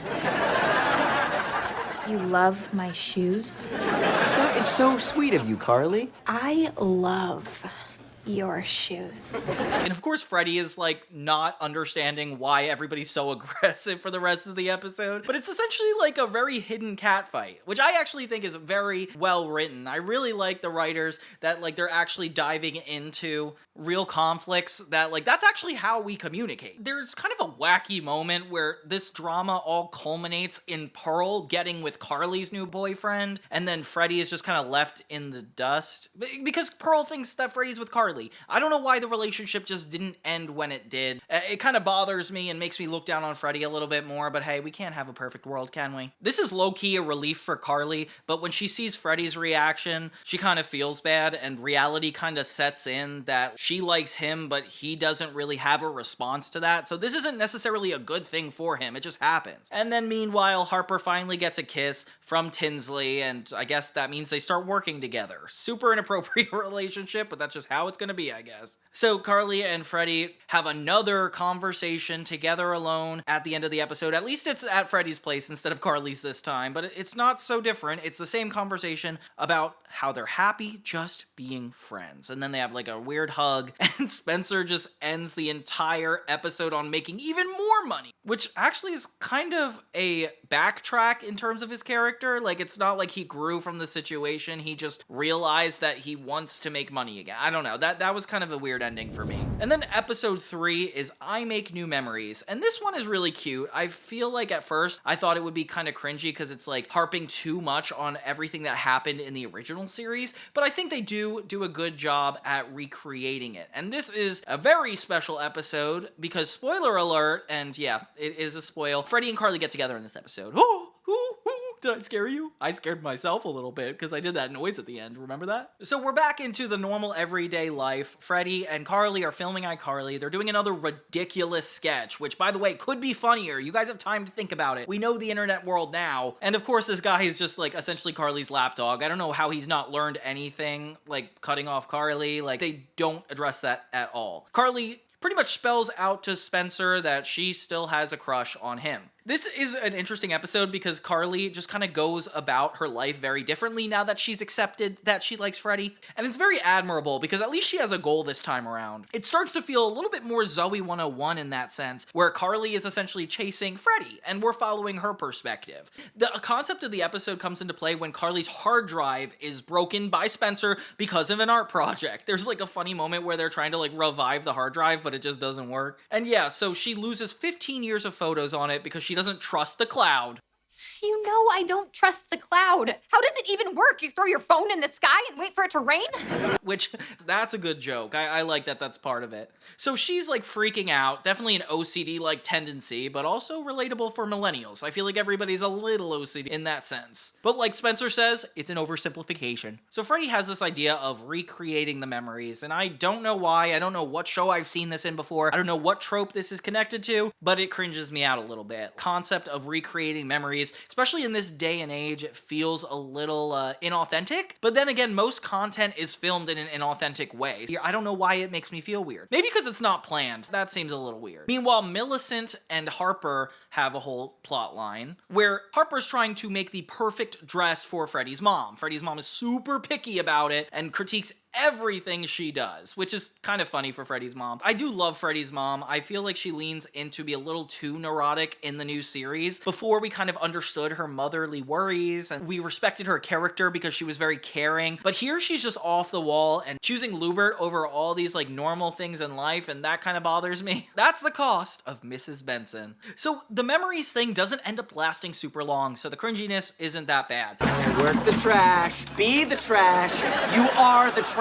Speaker 16: You love my shoes?
Speaker 5: That is so sweet of you, Carly.
Speaker 16: I love your shoes.
Speaker 1: And of course, Freddy is like not understanding why everybody's so aggressive for the rest of the episode, but it's essentially like a very hidden cat fight, which I actually think is very well written. I really like the writers that like they're actually diving into real conflicts that like that's actually how we communicate. There's kind of a wacky moment where this drama all culminates in Pearl getting with Carly's new boyfriend, and then Freddy is just kind of left in the dust because Pearl thinks that Freddy's with Carly. I don't know why the relationship just didn't end when it did. It kind of bothers me and makes me look down on Freddy a little bit more, but hey, we can't have a perfect world, can we? This is low-key a relief for Carly, but when she sees Freddy's reaction, she kind of feels bad, and reality kind of sets in that she likes him, but he doesn't really have a response to that, so this isn't necessarily a good thing for him, it just happens. And then meanwhile, Harper finally gets a kiss from Tinsley, and I guess that means they start working together. Super inappropriate relationship, but that's just how it's gonna be, I guess. So Carly and Freddy have another conversation together alone at the end of the episode. At least it's at Freddy's place instead of Carly's this time, but it's not so different. It's the same conversation about how they're happy just being friends. And then they have like a weird hug, and Spencer just ends the entire episode on making even more money, which actually is kind of a backtrack in terms of his character. Like, it's not like he grew from the situation. He just realized that he wants to make money again. I don't know. That was kind of a weird ending for me. And then episode 3 is I Make New Memories. And this one is really cute. I feel like at first I thought it would be kind of cringy because it's like harping too much on everything that happened in the original series, but I think they do a good job at recreating it. And this is a very special episode because, spoiler alert, and yeah, it is a spoil, Freddy and Carly get together in this episode. Did I scare you? I scared myself a little bit because I did that noise at the end. Remember that? So we're back into the normal everyday life. Freddy and Carly are filming iCarly. They're doing another ridiculous sketch, which, by the way, could be funnier. You guys have time to think about it. We know the internet world now. And of course, this guy is just like essentially Carly's lapdog. I don't know how he's not learned anything, like cutting off Carly. Like, they don't address that at all. Carly pretty much spells out to Spencer that she still has a crush on him. This is an interesting episode because Carly just kind of goes about her life very differently now that she's accepted that she likes Freddy. And it's very admirable because at least she has a goal this time around. It starts to feel a little bit more Zoe 101 in that sense, where Carly is essentially chasing Freddy and we're following her perspective. The concept of the episode comes into play when Carly's hard drive is broken by Spencer because of an art project. There's like a funny moment where they're trying to like revive the hard drive, but it just doesn't work. And yeah, so she loses 15 years of photos on it because she doesn't trust the cloud.
Speaker 16: You know I don't trust the cloud. How does it even work? You throw your phone in the sky and wait for it to rain?
Speaker 1: Which, that's a good joke. I like that that's part of it. So she's like freaking out, definitely an OCD-like tendency, but also relatable for millennials. I feel like everybody's a little OCD in that sense. But like Spencer says, it's an oversimplification. So Freddy has this idea of recreating the memories, and I don't know why. I don't know what show I've seen this in before. I don't know what trope this is connected to, but it cringes me out a little bit. Concept of recreating memories, especially in this day and age, it feels a little inauthentic. But then again, most content is filmed in an inauthentic way. I don't know why it makes me feel weird. Maybe because it's not planned. That seems a little weird. Meanwhile, Millicent and Harper have a whole plot line where Harper's trying to make the perfect dress for Freddy's mom. Freddy's mom is super picky about it and critiques everything she does, which is kind of funny for Freddy's mom. I do love Freddy's mom. I feel like she leans into be a little too neurotic in the new series. Before, we kind of understood her motherly worries and we respected her character because she was very caring. But here she's just off the wall and choosing Lubbert over all these like normal things in life, and that kind of bothers me. That's the cost of Mrs. Benson. So the memories thing doesn't end up lasting super long, so the cringiness isn't that bad.
Speaker 5: Work the trash, be the trash, you are the trash.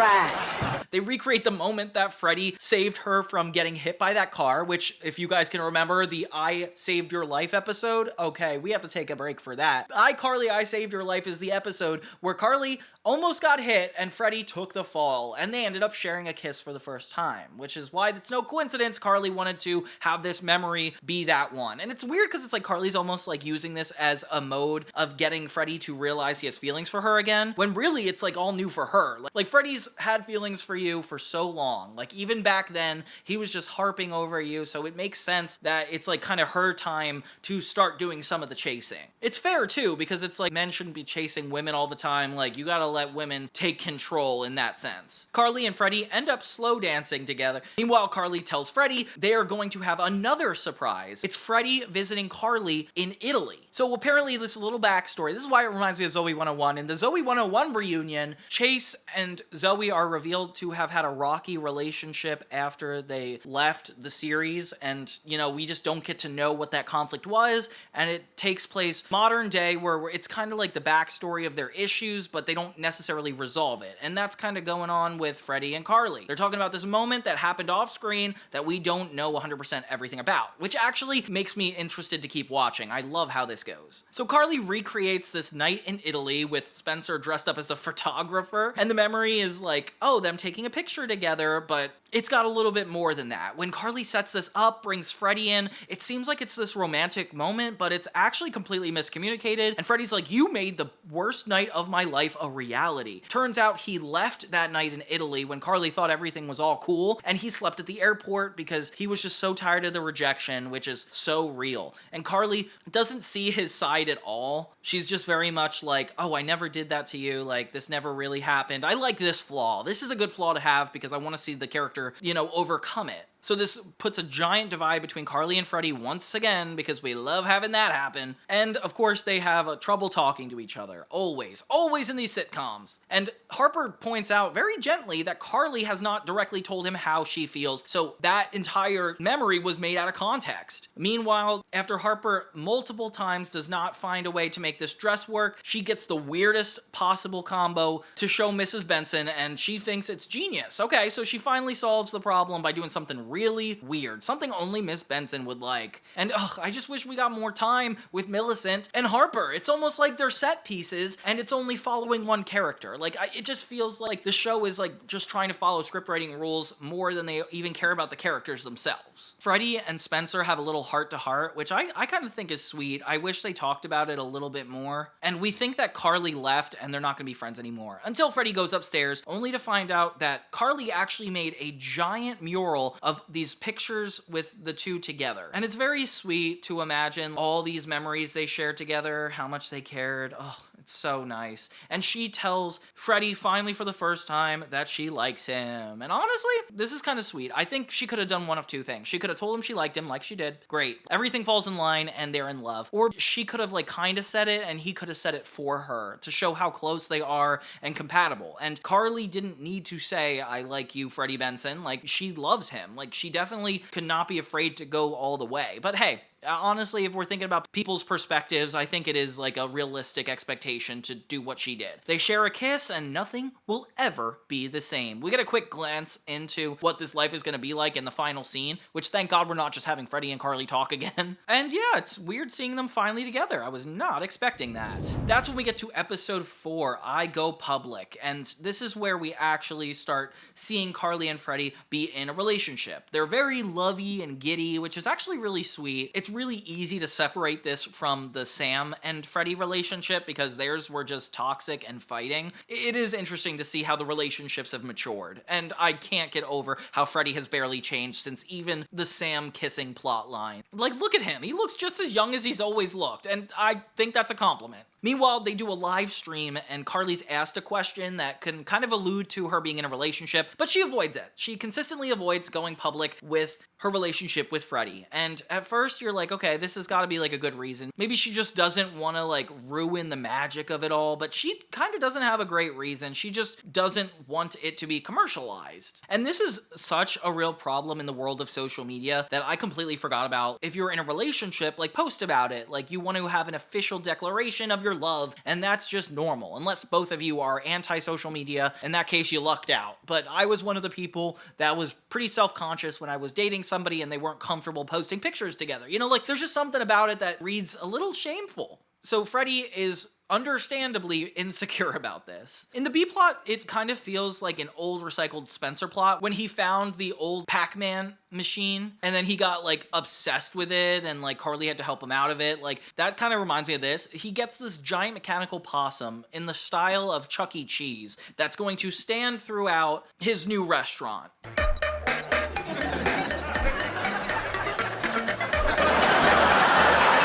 Speaker 1: They recreate the moment that Freddy saved her from getting hit by that car, which, if you guys can remember the I Saved Your Life episode, okay, we have to take a break for that. iCarly, I Saved Your Life is the episode where Carly almost got hit and Freddy took the fall, and they ended up sharing a kiss for the first time, which is why it's no coincidence Carly wanted to have this memory be that one. And it's weird because it's like Carly's almost like using this as a mode of getting Freddy to realize he has feelings for her again, when really it's like all new for her. Like Freddy's had feelings for you for so long. Like even back then, he was just harping over you, so it makes sense that it's like kind of her time to start doing some of the chasing. It's fair too, because it's like men shouldn't be chasing women all the time. Like you gotta let women take control in that sense. Carly and Freddy end up slow dancing together. Meanwhile, Carly tells Freddy they are going to have another surprise. It's Freddy visiting Carly in Italy. So apparently this little backstory, this is why it reminds me of Zoe 101. In the Zoe 101 reunion, Chase and Zoe are revealed to have had a rocky relationship after they left the series, and you know, we just don't get to know what that conflict was, and it takes place modern day where it's kind of like the backstory of their issues, but they don't necessarily resolve it, and that's kind of going on with Freddy and Carly. They're talking about this moment that happened off screen that we don't know 100% everything about, which actually makes me interested to keep watching. I love how this goes. So Carly recreates this night in Italy with Spencer dressed up as the photographer, and the memory is like, oh, them taking a picture together, but it's got a little bit more than that. When Carly sets this up, brings Freddy in, it seems like it's this romantic moment, but it's actually completely miscommunicated, and Freddy's like, you made the worst night of my life a reality. Turns out he left that night in Italy when Carly thought everything was all cool, and he slept at the airport because he was just so tired of the rejection, which is so real. And Carly doesn't see his side at all. She's just very much like, oh, I never did that to you, like, this never really happened. I like this flaw. This is a good flaw to have because I want to see the character, you know, overcome it. So this puts a giant divide between Carly and Freddy once again, because we love having that happen. And of course they have trouble talking to each other. Always in these sitcoms. And Harper points out very gently that Carly has not directly told him how she feels, so that entire memory was made out of context. Meanwhile, after Harper multiple times does not find a way to make this dress work, she gets the weirdest possible combo to show Mrs. Benson, and she thinks it's genius. Okay, so she finally solves the problem by doing something really weird, something only Miss Benson would like. And I just wish we got more time with Millicent and Harper. It's almost like they're set pieces and it's only following one character. Like, it just feels like the show is like just trying to follow script writing rules more than they even care about the characters themselves. Freddy and Spencer have a little heart-to-heart, which I kind of think is sweet. I wish they talked about it a little bit more. And we think that Carly left and they're not gonna be friends anymore, until Freddy goes upstairs, only to find out that Carly actually made a giant mural of of these pictures with the two together. And it's very sweet to imagine all these memories they shared together, how much they cared. Oh, it's so nice. And she tells Freddy finally for the first time that she likes him. And honestly, this is kind of sweet. I think she could have done one of two things. She could have told him she liked him like she did. Great. Everything falls in line and they're in love. Or she could have like kind of said it and he could have said it for her to show how close they are and compatible. And Carly didn't need to say, I like you, Freddie Benson. Like, she loves him. Like, she definitely could not be afraid to go all the way. But hey, honestly, if we're thinking about people's perspectives, I think it is like a realistic expectation to do what she did. They share a kiss and nothing will ever be the same. We get a quick glance into what this life is going to be like in the final scene, which thank God we're not just having Freddie and Carly talk again. And yeah, it's weird seeing them finally together. I was not expecting that. That's when we get to episode 4, I Go Public. And this is where we actually start seeing Carly and Freddie be in a relationship. They're very lovey and giddy, which is actually really sweet. It's really easy to separate this from the Sam and Freddie relationship because theirs were just toxic and fighting. It is interesting to see how the relationships have matured, and I can't get over how Freddie has barely changed since even the Sam kissing plot line. Like, look at him. He looks just as young as he's always looked, and I think that's a compliment. Meanwhile, they do a live stream and Carly's asked a question that can kind of allude to her being in a relationship, but she avoids it. She consistently avoids going public with her relationship with Freddie. And at first you're like, okay, this has got to be like a good reason. Maybe she just doesn't want to like ruin the magic of it all, but she kind of doesn't have a great reason. She just doesn't want it to be commercialized. And this is such a real problem in the world of social media that I completely forgot about. If you're in a relationship, like, post about it. Like, you want to have an official declaration of your love, and that's just normal, unless both of you are anti-social media. In that case, you lucked out. But I was one of the people that was pretty self-conscious when I was dating somebody and they weren't comfortable posting pictures together. You know, like, there's just something about it that reads a little shameful. So Freddie is understandably insecure about this. In the B-plot, it kind of feels like an old recycled Spencer plot when he found the old Pac-Man machine and then he got like obsessed with it and like Carly had to help him out of it. Like, that kind of reminds me of this. He gets this giant mechanical possum in the style of Chuck E. Cheese that's going to stand throughout his new restaurant.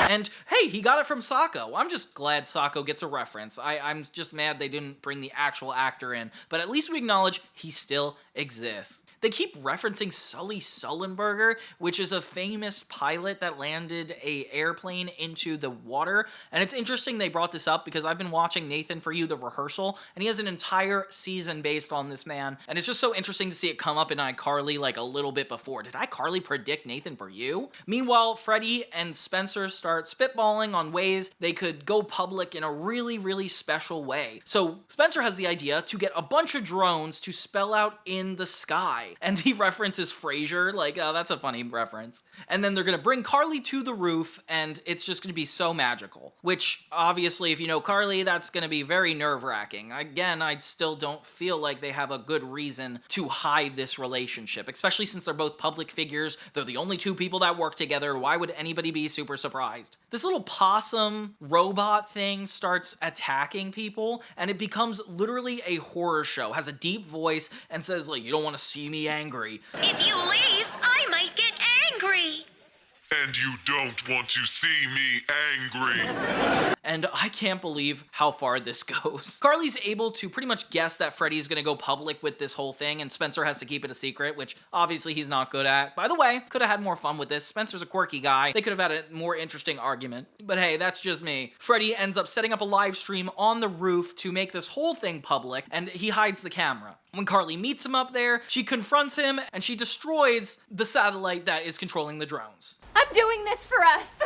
Speaker 1: And hey, he got it from Sacco. I'm just glad Sacco gets a reference. I'm just mad they didn't bring the actual actor in, but at least we acknowledge he still exists. They keep referencing Sully Sullenberger, which is a famous pilot that landed a airplane into the water. And it's interesting they brought this up because I've been watching Nathan For You, The Rehearsal, and he has an entire season based on this man. And it's just so interesting to see it come up in iCarly like a little bit before. Did iCarly predict Nathan For You? Meanwhile, Freddie and Spencer start spitballing on ways they could go public in a really, really special way. So Spencer has the idea to get a bunch of drones to spell out in the sky. And he references Frasier, like, oh, that's a funny reference. And then they're gonna bring Carly to the roof, and it's just gonna be so magical. Which, obviously, if you know Carly, that's gonna be very nerve-wracking. Again, I still don't feel like they have a good reason to hide this relationship, especially since they're both public figures. They're the only two people that work together. Why would anybody be super surprised? This little possum robot thing starts attacking people, and it becomes literally a horror show. Has a deep voice and says, like, you don't want to see me angry.
Speaker 13: If you leave, I might get angry.
Speaker 11: And you don't want to see me angry.
Speaker 1: And I can't believe how far this goes. Carly's able to pretty much guess that Freddie's gonna go public with this whole thing, and Spencer has to keep it a secret, which obviously he's not good at. By the way, could have had more fun with this. Spencer's a quirky guy. They could have had a more interesting argument. But hey, that's just me. Freddie ends up setting up a live stream on the roof to make this whole thing public, and he hides the camera. When Carly meets him up there, she confronts him, and she destroys the satellite that is controlling the drones.
Speaker 16: I'm doing this for us.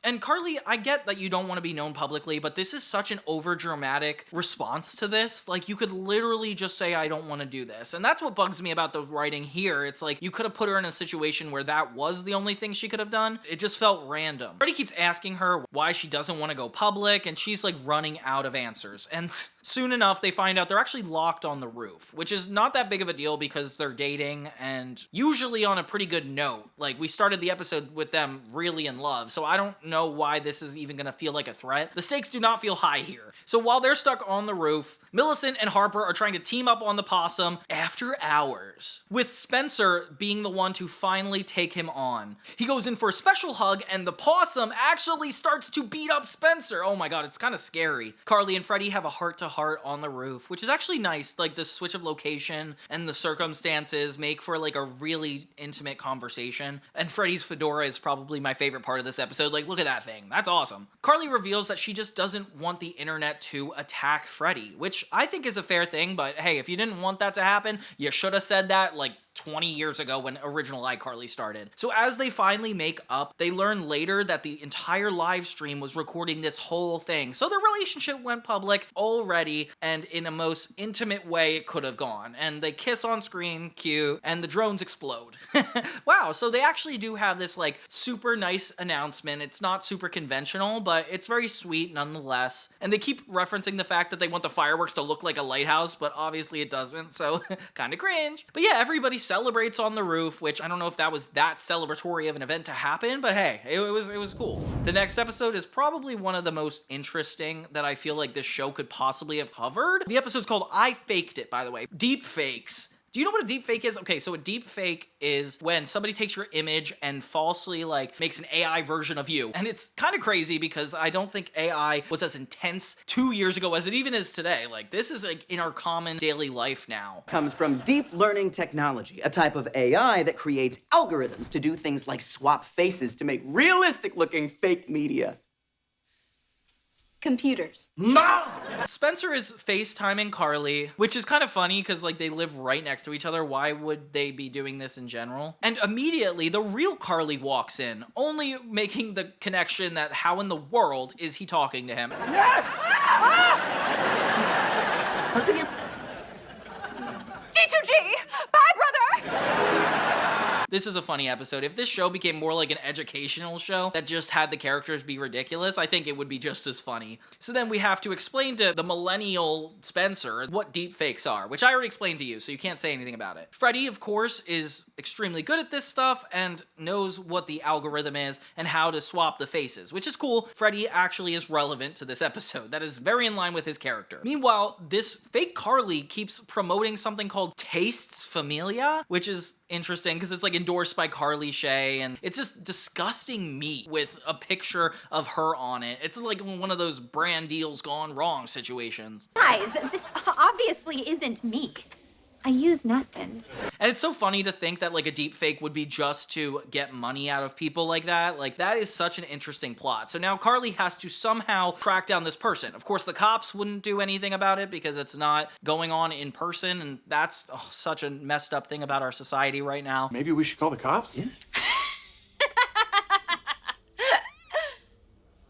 Speaker 1: And Carly, I get that you don't want to be known publicly, but this is such an overdramatic response to this. Like, you could literally just say, I don't want to do this. And that's what bugs me about the writing here. It's like, you could have put her in a situation where that was the only thing she could have done. It just felt random. Freddie keeps asking her why she doesn't want to go public, and she's like running out of answers. And soon enough, they find out they're actually locked on the roof, which is not that big of a deal because they're dating and usually on a pretty good note. Like, we started the episode with them really in love, so I don't know know why this is even gonna feel like a threat. The stakes do not feel high here. So while they're stuck on the roof, Millicent and Harper are trying to team up on the possum after hours, with Spencer being the one to finally take him on. He goes in for a special hug, and the possum actually starts to beat up Spencer. Oh my god, it's kind of scary. Carly and Freddy have a heart-to-heart on the roof, which is actually nice. Like, the switch of location and the circumstances make for like a really intimate conversation. And Freddy's fedora is probably my favorite part of this episode. Like, look at that thing. That's awesome. Carly reveals that she just doesn't want the internet to attack Freddy, which I think is a fair thing, but hey, if you didn't want that to happen, you should have said that like 20 years ago when original iCarly started. So as they finally make up, they learn later that the entire live stream was recording this whole thing. So their relationship went public already, and in a most intimate way it could have gone. And they kiss on screen, cute, and the drones explode. Wow, so they actually do have this like super nice announcement. It's not super conventional, but it's very sweet nonetheless. And they keep referencing the fact that they want the fireworks to look like a lighthouse, but obviously it doesn't, so kind of cringe. But yeah, everybody celebrates on the roof, which I don't know if that was that celebratory of an event to happen, but hey, it was cool. The next episode is probably one of the most interesting that I feel like this show could possibly have covered. The episode's called I Faked It, by the way. Deep fakes. Do you know what a deep fake is? Okay, so a deep fake is when somebody takes your image and falsely like makes an AI version of you. And it's kind of crazy because I don't think AI was as intense 2 years ago as it even is today. Like, this is like in our common daily life now.
Speaker 5: Comes from deep learning technology, a type of AI that creates algorithms to do things like swap faces to make realistic looking fake media.
Speaker 3: Computers.
Speaker 1: Spencer is FaceTiming Carly, which is kind of funny because like they live right next to each other. Why would they be doing this in general? And immediately the real Carly walks in, only making the connection that how in the world is he talking to him?
Speaker 16: D2G! Bye, brother!
Speaker 1: This is a funny episode. If this show became more like an educational show that just had the characters be ridiculous, I think it would be just as funny. So then we have to explain to the millennial Spencer what deepfakes are, which I already explained to you, so you can't say anything about it. Freddy, of course, is extremely good at this stuff and knows what the algorithm is and how to swap the faces, which is cool. Freddy actually is relevant to this episode. That is very in line with his character. Meanwhile, this fake Carly keeps promoting something called Tastes Familia, which is interesting because it's like endorsed by Carly Shay, and it's just disgusting meat with a picture of her on it. It's like one of those brand deals gone wrong situations.
Speaker 4: Guys, this obviously isn't me. I use napkins.
Speaker 1: And it's so funny to think that like a deep fake would be just to get money out of people like that. Like, that is such an interesting plot. So now Carly has to somehow track down this person. Of course, the cops wouldn't do anything about it because it's not going on in person, and that's such a messed up thing about our society right now.
Speaker 2: Maybe we should call the cops? Yeah.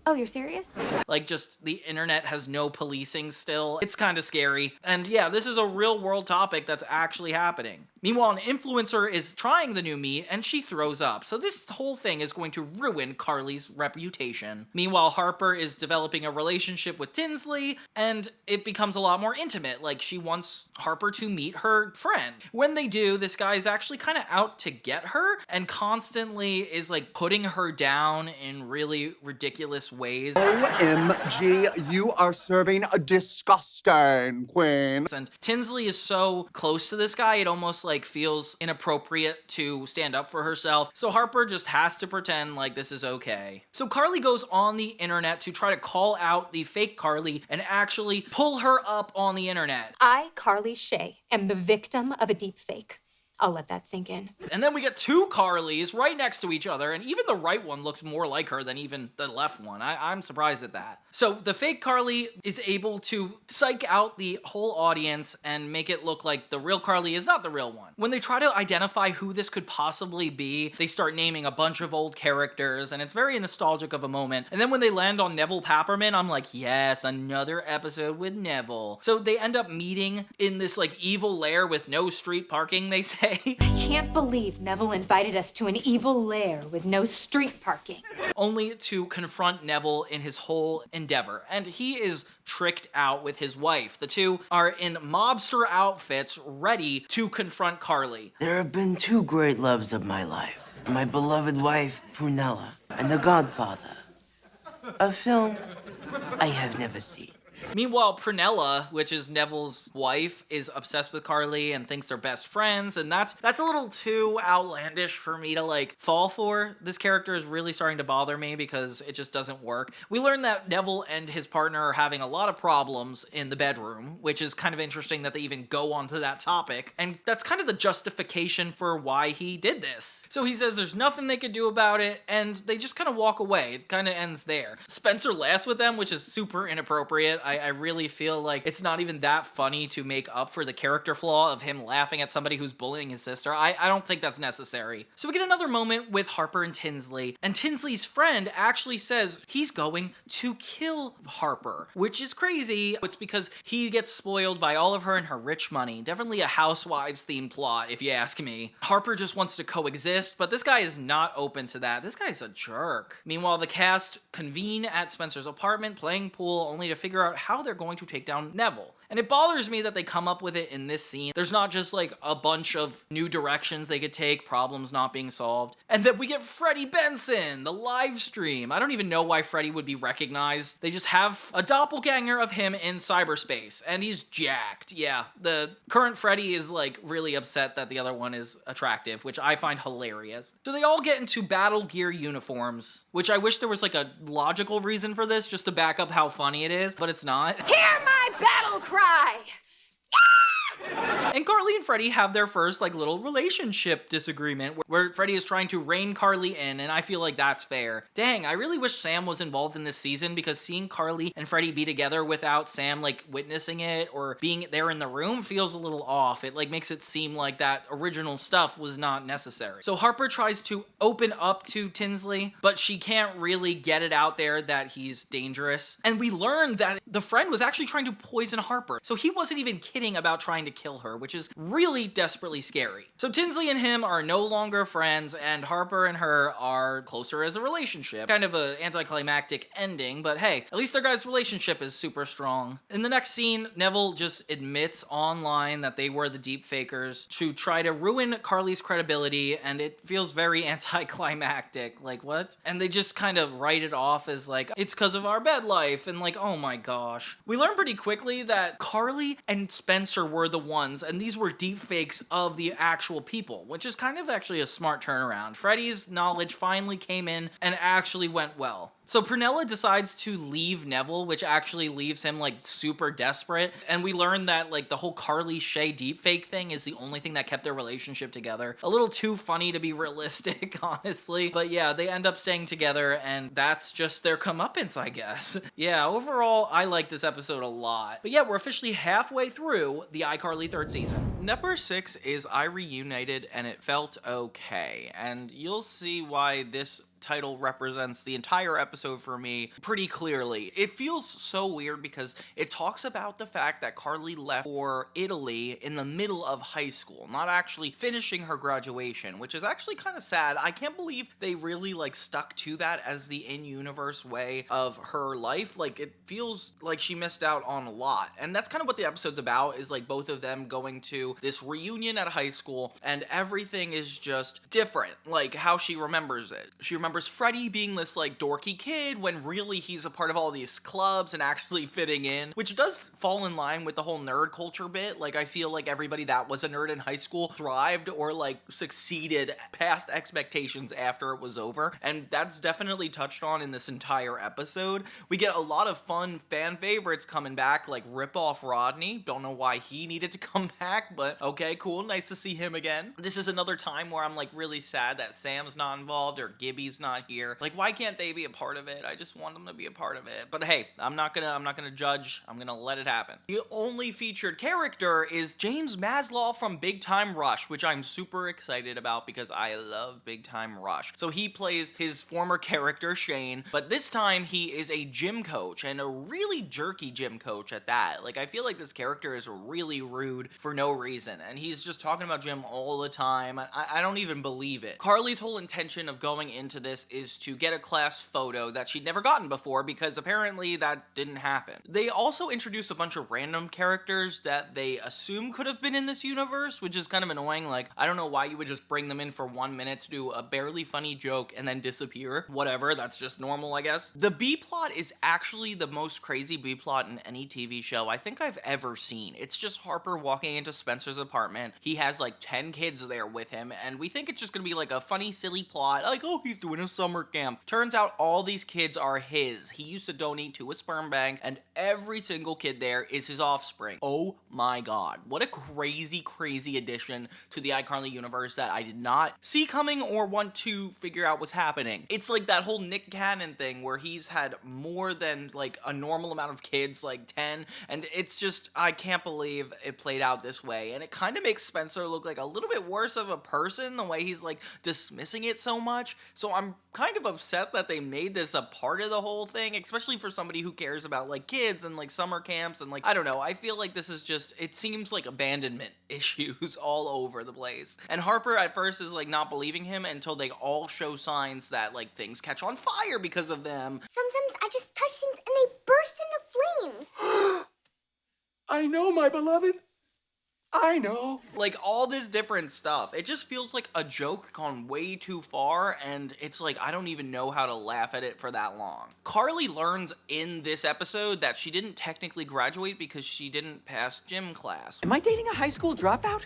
Speaker 4: Oh, you're serious?
Speaker 1: Like, just the internet has no policing still. It's kind of scary. And yeah, this is a real world topic that's actually happening. Meanwhile, an influencer is trying the new meat and she throws up. So this whole thing is going to ruin Carly's reputation. Meanwhile, Harper is developing a relationship with Tinsley and it becomes a lot more intimate. Like, she wants Harper to meet her friend. When they do, this guy is actually kind of out to get her and constantly is like putting her down in really ridiculous ways.
Speaker 22: OMG, you are serving a disgusting, Queen.
Speaker 1: And Tinsley is so close to this guy, it almost like feels inappropriate to stand up for herself. So Harper just has to pretend like this is okay. So Carly goes on the internet to try to call out the fake Carly and actually pull her up on the internet.
Speaker 9: I, Carly Shay, am the victim of a deep fake. I'll let that sink in.
Speaker 1: And then we get two Carlys right next to each other, and even the right one looks more like her than even the left one. I'm surprised at that. So the fake Carly is able to psych out the whole audience and make it look like the real Carly is not the real one. When they try to identify who this could possibly be, they start naming a bunch of old characters, and it's very nostalgic of a moment. And then when they land on Neville Papperman, I'm like, yes, another episode with Neville. So they end up meeting in this like evil lair with no street parking, they say.
Speaker 9: I can't believe Neville invited us to an evil lair with no street parking.
Speaker 1: Only to confront Neville in his whole endeavor. And he is tricked out with his wife. The two are in mobster outfits, ready to confront Carly.
Speaker 5: There have been two great loves of my life. My beloved wife, Prunella, and the Godfather, A film I have never seen.
Speaker 1: Meanwhile, Prunella, which is Neville's wife, is obsessed with Carly and thinks they're best friends, and that's a little too outlandish for me to like fall for. This character is really starting to bother me because it just doesn't work. We learn that Neville and his partner are having a lot of problems in the bedroom, which is kind of interesting that they even go onto that topic, and that's kind of the justification for why he did this. So he says there's nothing they could do about it, and they just kind of walk away. It kind of ends there. Spencer laughs with them, which is super inappropriate. I really feel like it's not even that funny to make up for the character flaw of him laughing at somebody who's bullying his sister. I don't think that's necessary. So we get another moment with Harper and Tinsley, and Tinsley's friend actually says he's going to kill Harper, which is crazy. It's because he gets spoiled by all of her and her rich money. Definitely a Housewives themed plot, if you ask me. Harper just wants to coexist, but this guy is not open to that. This guy's a jerk. Meanwhile, the cast convene at Spencer's apartment, playing pool, only to figure out how they're going to take down Neville. And it bothers me that they come up with it in this scene. There's not just like a bunch of new directions they could take, problems not being solved. And then we get Freddie Benson, the live stream. I don't even know why Freddie would be recognized. They just have a doppelganger of him in cyberspace, and he's jacked. Yeah, the current Freddie is like really upset that the other one is attractive, which I find hilarious. So they all get into battle gear uniforms, which I wish there was like a logical reason for this, just to back up how funny it is, but it's not.
Speaker 16: Hear my battle cry!
Speaker 1: And Carly and Freddie have their first like little relationship disagreement where Freddie is trying to rein Carly in, and I feel like that's fair. Dang, I really wish Sam was involved in this season, because seeing Carly and Freddie be together without Sam like witnessing it or being there in the room feels a little off. It like makes it seem like that original stuff was not necessary. So Harper tries to open up to Tinsley, but she can't really get it out there that he's dangerous. And we learn that the friend was actually trying to poison Harper. So he wasn't even kidding about trying to kill her, which is really desperately scary. So Tinsley and him are no longer friends, and Harper and her are closer as a relationship. Kind of an anticlimactic ending, but hey, at least their guys' relationship is super strong. In the next scene, Neville just admits online that they were the deep fakers to try to ruin Carly's credibility, and it feels very anticlimactic. Like, what? And they just kind of write it off as like, it's because of our bed life, and like, oh my gosh. We learn pretty quickly that Carly and Spencer were the ones, and these were deep fakes of the actual people, which is kind of actually a smart turnaround. Freddie's knowledge finally came in and actually went well. So Prunella decides to leave Neville, which actually leaves him like super desperate. And we learn that like the whole Carly Shay deepfake thing is the only thing that kept their relationship together. A little too funny to be realistic, honestly. But yeah, they end up staying together, and that's just their comeuppance, I guess. Yeah, overall, I like this episode a lot. But yeah, we're officially halfway through the iCarly third season. Number 6 is I Reunited, and it felt okay. And you'll see why this title represents the entire episode for me pretty clearly. It feels so weird because it talks about the fact that Carly left for Italy in the middle of high school, not actually finishing her graduation, which is actually kind of sad. I can't believe they really like stuck to that as the in-universe way of her life. Like, it feels like she missed out on a lot. And that's kind of what the episode's about, is like both of them going to this reunion at high school, and everything is just different, like how she remembers it. She remembers Freddie being this like dorky kid when really he's a part of all these clubs and actually fitting in, which does fall in line with the whole nerd culture bit. Like, I feel like everybody that was a nerd in high school thrived or like succeeded past expectations after it was over, and that's definitely touched on in this entire episode. We get a lot of fun fan favorites coming back, like Rip Off Rodney. Don't know why he needed to come back, but okay, cool, nice to see him again. This is another time where I'm like really sad that Sam's not involved or Gibby's not here. Like, why can't they be a part of it? I just want them to be a part of it. But hey, I'm not gonna judge. I'm gonna let it happen. The only featured character is James Maslow from Big Time Rush, which I'm super excited about because I love Big Time Rush. So he plays his former character Shane, but this time he is a gym coach, and a really jerky gym coach at that. Like, I feel like this character is really rude for no reason, and he's just talking about gym all the time. I don't even believe it. Carly's whole intention of going into this is to get a class photo that she'd never gotten before, because apparently that didn't happen. They also introduced a bunch of random characters that they assume could have been in this universe, which is kind of annoying. Like, I don't know why you would just bring them in for 1 minute to do a barely funny joke and then disappear. Whatever, that's just normal, I guess. The B-plot is actually the most crazy B-plot in any TV show I think I've ever seen. It's just Harper walking into Spencer's apartment. He has like 10 kids there with him, and we think it's just gonna be like a funny, silly plot, like, oh, he's doing a summer camp. Turns out all these kids are his. He used to donate to a sperm bank, and every single kid there is his offspring. Oh my god. What a crazy, crazy addition to the iCarly universe that I did not see coming or want to figure out what's happening. It's like that whole Nick Cannon thing where he's had more than like a normal amount of kids, like 10, and it's just, I can't believe it played out this way. And it kind of makes Spencer look like a little bit worse of a person, the way he's like dismissing it so much. So I'm kind of upset that they made this a part of the whole thing, especially for somebody who cares about like kids and like summer camps and like, I don't know, I feel like this is just, it seems like abandonment issues all over the place. And Harper at first is like not believing him until they all show signs that like things catch on fire because of them.
Speaker 6: Sometimes I just touch things and they burst into flames.
Speaker 2: I know, my beloved. I know.
Speaker 1: Like all this different stuff. It just feels like a joke gone way too far, and it's like I don't even know how to laugh at it for that long. Carly learns in this episode that she didn't technically graduate because she didn't pass gym class.
Speaker 8: Am I dating a high school dropout?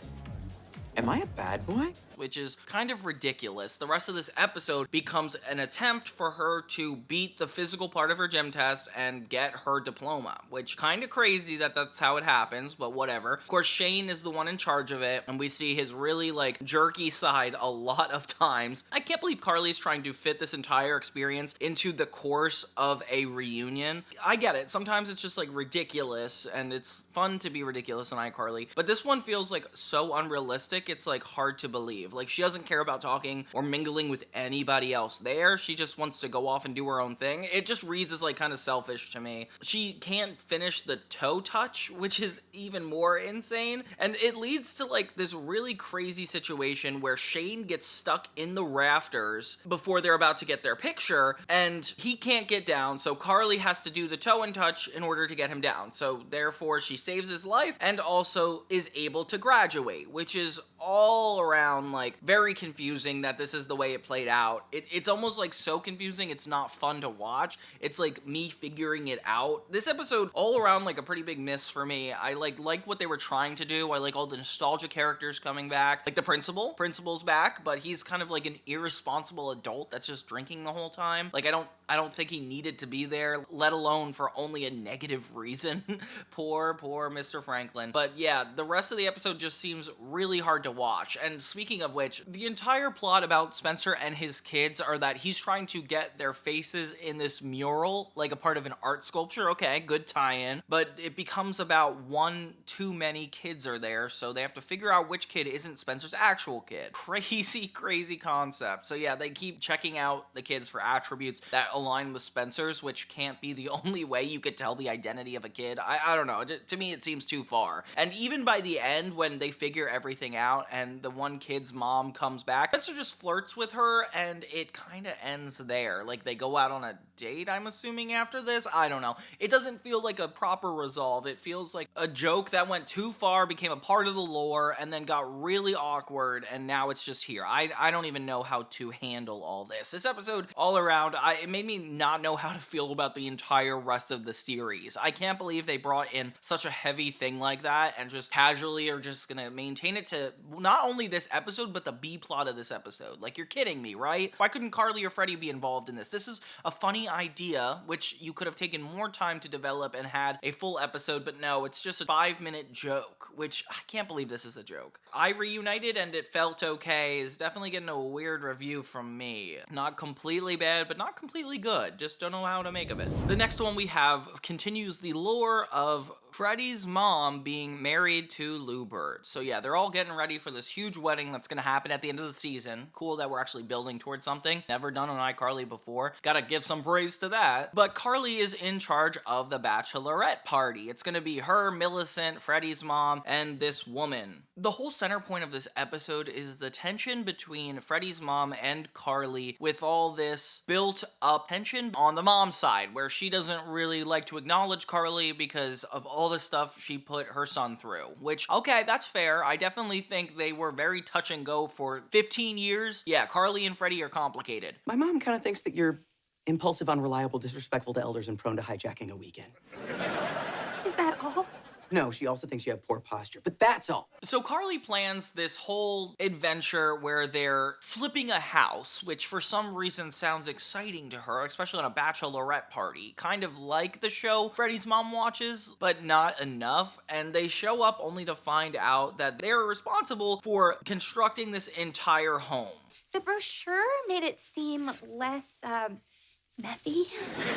Speaker 8: Am I a bad boy?
Speaker 1: Which is kind of ridiculous. The rest of this episode becomes an attempt for her to beat the physical part of her gym test and get her diploma, which kind of crazy that that's how it happens, but whatever. Of course, Shane is the one in charge of it, and we see his really like jerky side a lot of times. I can't believe Carly's trying to fit this entire experience into the course of a reunion. I get it. Sometimes it's just like ridiculous, and it's fun to be ridiculous in iCarly, but this one feels like so unrealistic, it's like hard to believe. Like, she doesn't care about talking or mingling with anybody else there. She just wants to go off and do her own thing. It just reads as like kind of selfish to me. She can't finish the toe touch, which is even more insane. And it leads to like this really crazy situation where Shane gets stuck in the rafters before they're about to get their picture, and he can't get down, so Carly has to do the toe and touch in order to get him down. So therefore she saves his life and also is able to graduate, which is all around like very confusing that this is the way it played out. It's almost like so confusing it's not fun to watch. It's like me figuring it out. This episode all around like a pretty big miss for me. I like what they were trying to do. I like all the nostalgia characters coming back. Like the principal's back, but he's kind of like an irresponsible adult that's just drinking the whole time. Like I don't think he needed to be there, let alone for only a negative reason. poor Mr. Franklin. But yeah, the rest of the episode just seems really hard to watch. And speaking of which, the entire plot about Spencer and his kids are that he's trying to get their faces in this mural, like a part of an art sculpture. Okay, good tie-in. But it becomes about one too many kids are there, so they have to figure out which kid isn't Spencer's actual kid. Crazy concept. So yeah, they keep checking out the kids for attributes that align with Spencer's, which can't be the only way you could tell the identity of a kid. I don't know. To me, it seems too far. And even by the end, when they figure everything out and the one kid's mom comes back, Spencer just flirts with her, and it kind of ends there. Like, they go out on a date, I'm assuming, after this? I don't know. It doesn't feel like a proper resolve. It feels like a joke that went too far, became a part of the lore, and then got really awkward, and now it's just here. I don't even know how to handle all this. This episode, all around, it made me not know how to feel about the entire rest of the series. I can't believe they brought in such a heavy thing like that, and just casually are just gonna maintain it to not only this episode, but the B-plot of this episode. Like, you're kidding me, right? Why couldn't Carly or Freddie be involved in this? This is a funny idea, which you could have taken more time to develop and had a full episode, but no, it's just a 5-minute joke, which I can't believe this is a joke. I reunited and it felt okay is definitely getting a weird review from me. Not completely bad, but not completely good. Just don't know how to make of it. The next one we have continues the lore of Freddie's mom being married to Lubbert. So yeah, they're all getting ready for this huge wedding that's gonna happen at the end of the season. Cool that we're actually building towards something. Never done on iCarly before. Gotta give some praise to that. But Carly is in charge of the bachelorette party. It's gonna be her, Millicent, Freddie's mom, and this woman. The whole center point of this episode is the tension between Freddie's mom and Carly, with all this built up tension on the mom's side, where she doesn't really like to acknowledge Carly because of all the stuff she put her son through. Which, okay, that's fair. I definitely think they were very touch and go for 15 years. Yeah, Carly and Freddie are complicated.
Speaker 8: My mom kind of thinks that you're impulsive, unreliable, disrespectful to elders, and prone to hijacking a weekend.
Speaker 4: Is that all?
Speaker 8: No, she also thinks you have poor posture, but that's all.
Speaker 1: So Carly plans this whole adventure where they're flipping a house, which for some reason sounds exciting to her, especially on a bachelorette party. Kind of like the show Freddie's mom watches, but not enough. And they show up only to find out that they're responsible for constructing this entire home.
Speaker 4: The brochure made it seem less, methy?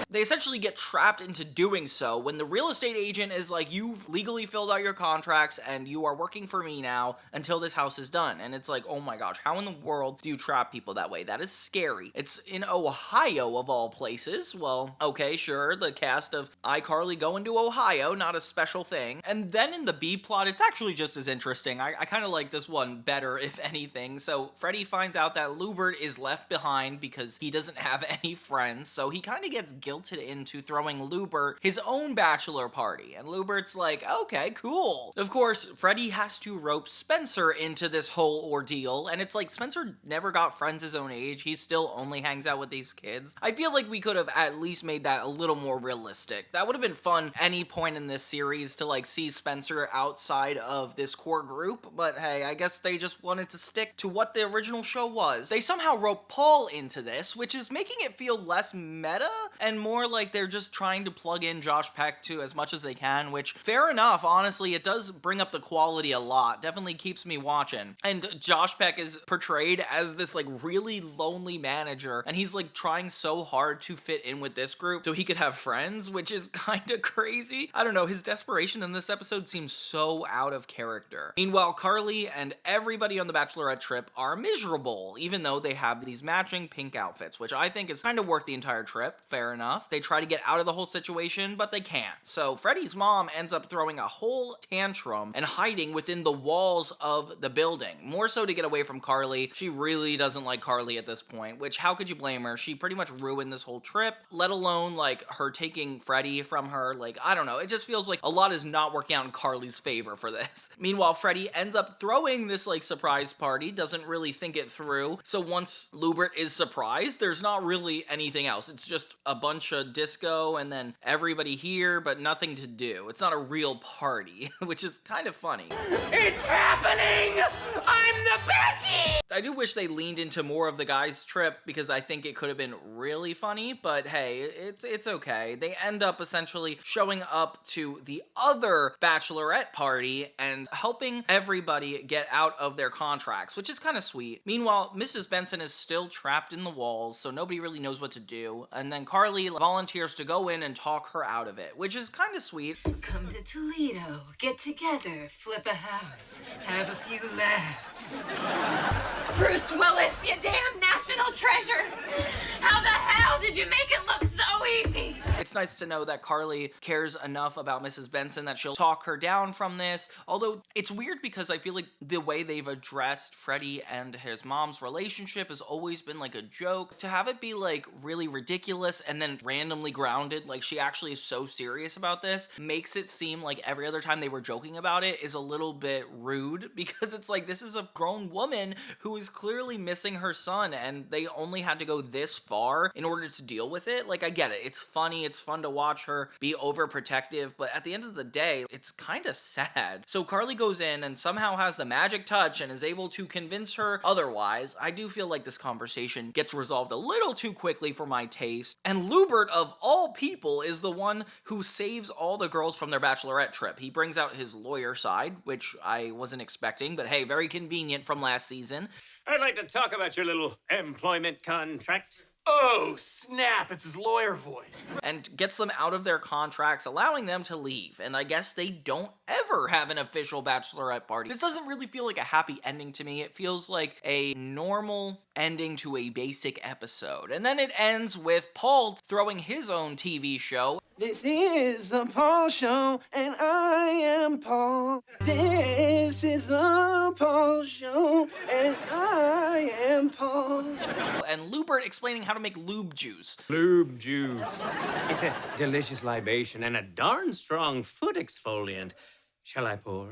Speaker 1: They essentially get trapped into doing so when the real estate agent is like, you've legally filled out your contracts and you are working for me now until this house is done. And it's like, oh my gosh, how in the world do you trap people that way? That is scary. It's in Ohio of all places. Well, okay, sure, the cast of iCarly going to Ohio, not a special thing. And then in the B plot, it's actually just as interesting. I kind of like this one better, if anything. So Freddie finds out that Lubbert is left behind because he doesn't have any friends. So he kind of gets guilted into throwing Lubbert his own bachelor party. And Lubbert's like, okay, cool. Of course, Freddie has to rope Spencer into this whole ordeal. And it's like, Spencer never got friends his own age. He still only hangs out with these kids. I feel like we could have at least made that a little more realistic. That would have been fun any point in this series to like see Spencer outside of this core group. But hey, I guess they just wanted to stick to what the original show was. They somehow rope Paul into this, which is making it feel less meta and more like they're just trying to plug in Josh Peck to as much as they can, which fair enough, honestly, it does bring up the quality a lot, definitely keeps me watching. And Josh Peck is portrayed as this like really lonely manager, and he's like trying so hard to fit in with this group so he could have friends, which is kind of crazy. I don't know, his desperation in this episode seems so out of character. Meanwhile, Carly and everybody on the bachelorette trip are miserable, even though they have these matching pink outfits, which I think is kind of worth the entire trip. Fair enough. They try to get out of the whole situation, but they can't. So Freddie's mom ends up throwing a whole tantrum and hiding within the walls of the building, more so to get away from Carly. She really doesn't like Carly at this point, which how could you blame her? She pretty much ruined this whole trip, let alone like her taking Freddie from her. Like, I don't know. It just feels like a lot is not working out in Carly's favor for this. Meanwhile, Freddie ends up throwing this like surprise party, doesn't really think it through. So once Lubbert is surprised, there's not really anything else. It's just a bunch of disco and then everybody here, but nothing to do. It's not a real party, which is kind of funny.
Speaker 13: It's happening! I'm the Betty!
Speaker 1: I do wish they leaned into more of the guys' trip because I think it could have been really funny, but hey, it's okay. They end up essentially showing up to the other bachelorette party and helping everybody get out of their contracts, which is kind of sweet. Meanwhile, Mrs. Benson is still trapped in the walls, so nobody really knows what to do. And then Carly volunteers to go in and talk her out of it, which is kind of sweet.
Speaker 10: Come to Toledo, get together, flip a house, have a few laughs.
Speaker 16: Bruce Willis, you damn national treasure! How the hell did you make it look so easy?
Speaker 1: It's nice to know that Carly cares enough about Mrs. Benson that she'll talk her down from this, although it's weird because I feel like the way they've addressed Freddie and his mom's relationship has always been like a joke. To have it be like really ridiculous and then randomly grounded, like she actually is so serious about this, makes it seem like every other time they were joking about it is a little bit rude, because it's like, this is a grown woman who is clearly missing her son and they only had to go this far in order to deal with it. Like, I get it, it's funny, it's fun to watch her be overprotective, but at the end of the day, it's kind of sad. So Carly goes in and somehow has the magic touch and is able to convince her otherwise. I do feel like this conversation gets resolved a little too quickly for my taste, and Lubbert, of all people, is the one who saves all the girls from their bachelorette trip. He brings out his lawyer side, which I wasn't expecting, but hey, very convenient from last season.
Speaker 7: I'd like to talk about your little employment contract.
Speaker 2: Oh, snap, it's his lawyer voice.
Speaker 1: And gets them out of their contracts, allowing them to leave. And I guess they don't ever have an official bachelorette party. This doesn't really feel like a happy ending to me. It feels like a normal ending to a basic episode. And then it ends with Paul throwing his own TV show.
Speaker 19: This is a Paul show, and I am Paul. This is a Paul show, and I am Paul.
Speaker 1: And Lubbert explaining how to make lube juice.
Speaker 7: Lube juice. It's a delicious libation and a darn strong foot exfoliant. Shall I pour?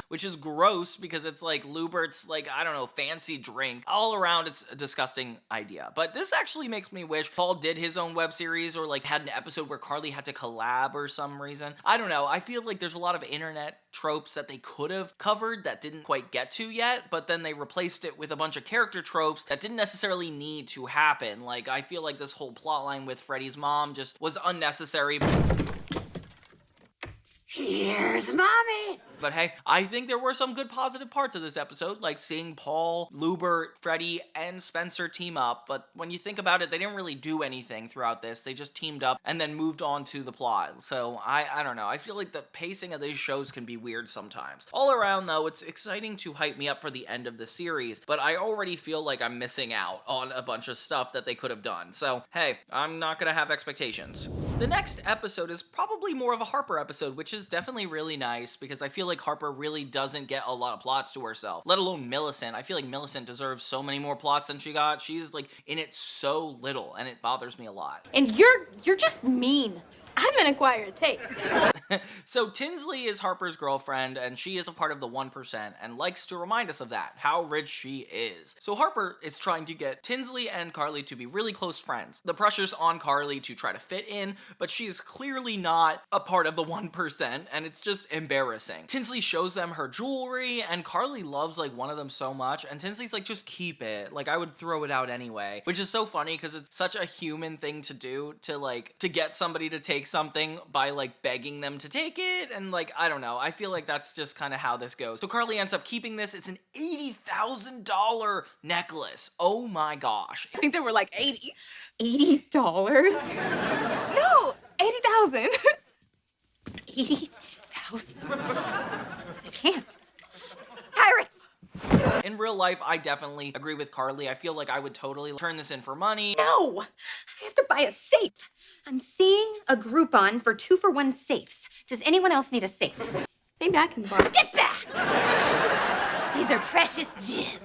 Speaker 1: Which is gross because it's like Lubbert's, like, I don't know, fancy drink. All around, it's a disgusting idea. But this actually makes me wish Paul did his own web series or like had an episode where Carly had to collab or some reason. I don't know. I feel like there's a lot of internet tropes that they could have covered that didn't quite get to yet, but then they replaced it with a bunch of character tropes that didn't necessarily need to happen. Like, I feel like this whole plotline with Freddy's mom just was unnecessary.
Speaker 16: Here's Mommy!
Speaker 1: But hey, I think there were some good positive parts of this episode, like seeing Paul, Lubbert, Freddy, and Spencer team up, but when you think about it, they didn't really do anything throughout this. They just teamed up and then moved on to the plot. So, I don't know. I feel like the pacing of these shows can be weird sometimes. All around, though, it's exciting to hype me up for the end of the series, but I already feel like I'm missing out on a bunch of stuff that they could have done. So, hey, I'm not gonna have expectations. The next episode is probably more of a Harper episode, which is definitely really nice because I feel like Harper really doesn't get a lot of plots to herself, let alone Millicent. I feel like Millicent deserves so many more plots than she got. She's like in it so little, and it bothers me a lot.
Speaker 6: And you're just mean. I'm an acquired taste.
Speaker 1: So Tinsley is Harper's girlfriend, and she is a part of the 1% and likes to remind us of that, how rich she is. So Harper is trying to get Tinsley and Carly to be really close friends. The pressure's on Carly to try to fit in, but she is clearly not a part of the 1%, and it's just embarrassing. Tinsley shows them her jewelry, and Carly loves like one of them so much, and Tinsley's like, just keep it. Like, I would throw it out anyway, which is so funny because it's such a human thing to do, to get somebody to take something by like begging them to take it, and like, I don't know, I feel like that's just kind of how this goes. So Carly ends up keeping this. It's an $80,000 necklace. Oh my gosh.
Speaker 3: I think they were like $80.
Speaker 16: $80?
Speaker 3: No, 80,000.
Speaker 16: 80,000. I can't. Pirates!
Speaker 1: In real life, I definitely agree with Carly. I feel like I would totally turn this in for money.
Speaker 16: No! I have to buy a safe. I'm seeing a Groupon for 2-for-1 safes. Does anyone else need a safe?
Speaker 6: Maybe I can borrow.
Speaker 16: Get back! These are precious gems.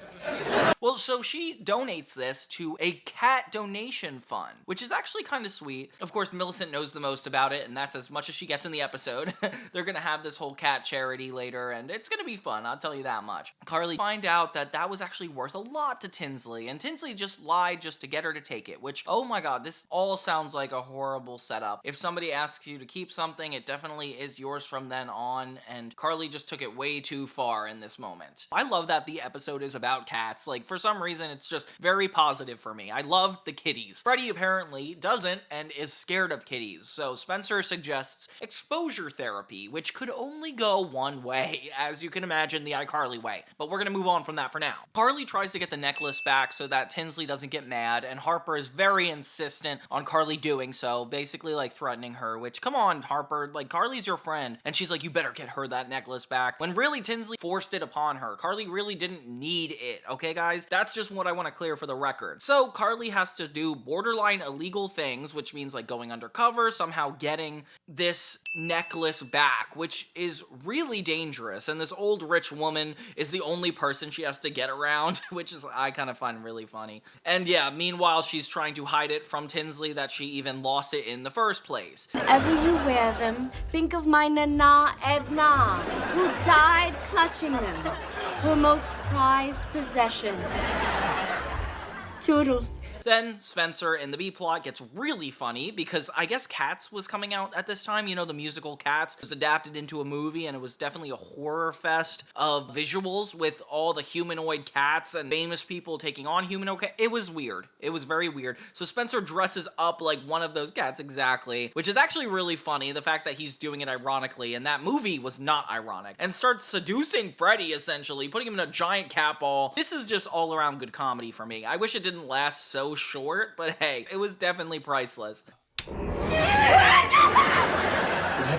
Speaker 1: Well, so she donates this to a cat donation fund, which is actually kind of sweet. Of course, Millicent knows the most about it, and that's as much as she gets in the episode. They're gonna have this whole cat charity later, and it's gonna be fun, I'll tell you that much. Carly find out that was actually worth a lot to Tinsley, and Tinsley just lied just to get her to take it, which, oh my god, this all sounds like a horrible setup. If somebody asks you to keep something, it definitely is yours from then on, and Carly just took it way too far in this moment. I love that the episode is about cats. Like, for some reason, it's just very positive for me. I love the kitties. Freddy apparently doesn't and is scared of kitties, so Spencer suggests exposure therapy, which could only go one way, as you can imagine, the iCarly way. But we're gonna move on from that for now. Carly tries to get the necklace back so that Tinsley doesn't get mad, and Harper is very insistent on Carly doing so, basically like threatening her, which, come on, Harper, like, Carly's your friend. And she's like, you better get her that necklace back, when really Tinsley forced it upon her. Carly really didn't need it, okay guys? That's just what I want to clear for the record. So Carly has to do borderline illegal things, which means like going undercover, somehow getting this necklace back, which is really dangerous. And this old rich woman is the only person she has to get around, which is, I kind of find really funny. And yeah, meanwhile, she's trying to hide it from Tinsley that she even lost it in the first place.
Speaker 6: Ever you wear them, think of my Nana Edna, who died clutching them, her most prized possession. Toodles.
Speaker 1: Then Spencer in the B-plot gets really funny because I guess Cats was coming out at this time. You know, the musical Cats was adapted into a movie, and it was definitely a horror fest of visuals with all the humanoid cats and famous people taking on humanoid cats. It was weird. It was very weird. So Spencer dresses up like one of those cats exactly, which is actually really funny, the fact that he's doing it ironically, and that movie was not ironic, and starts seducing Freddy, essentially, putting him in a giant cat ball. This is just all around good comedy for me. I wish it didn't last so short, but hey, it was definitely priceless.
Speaker 19: Let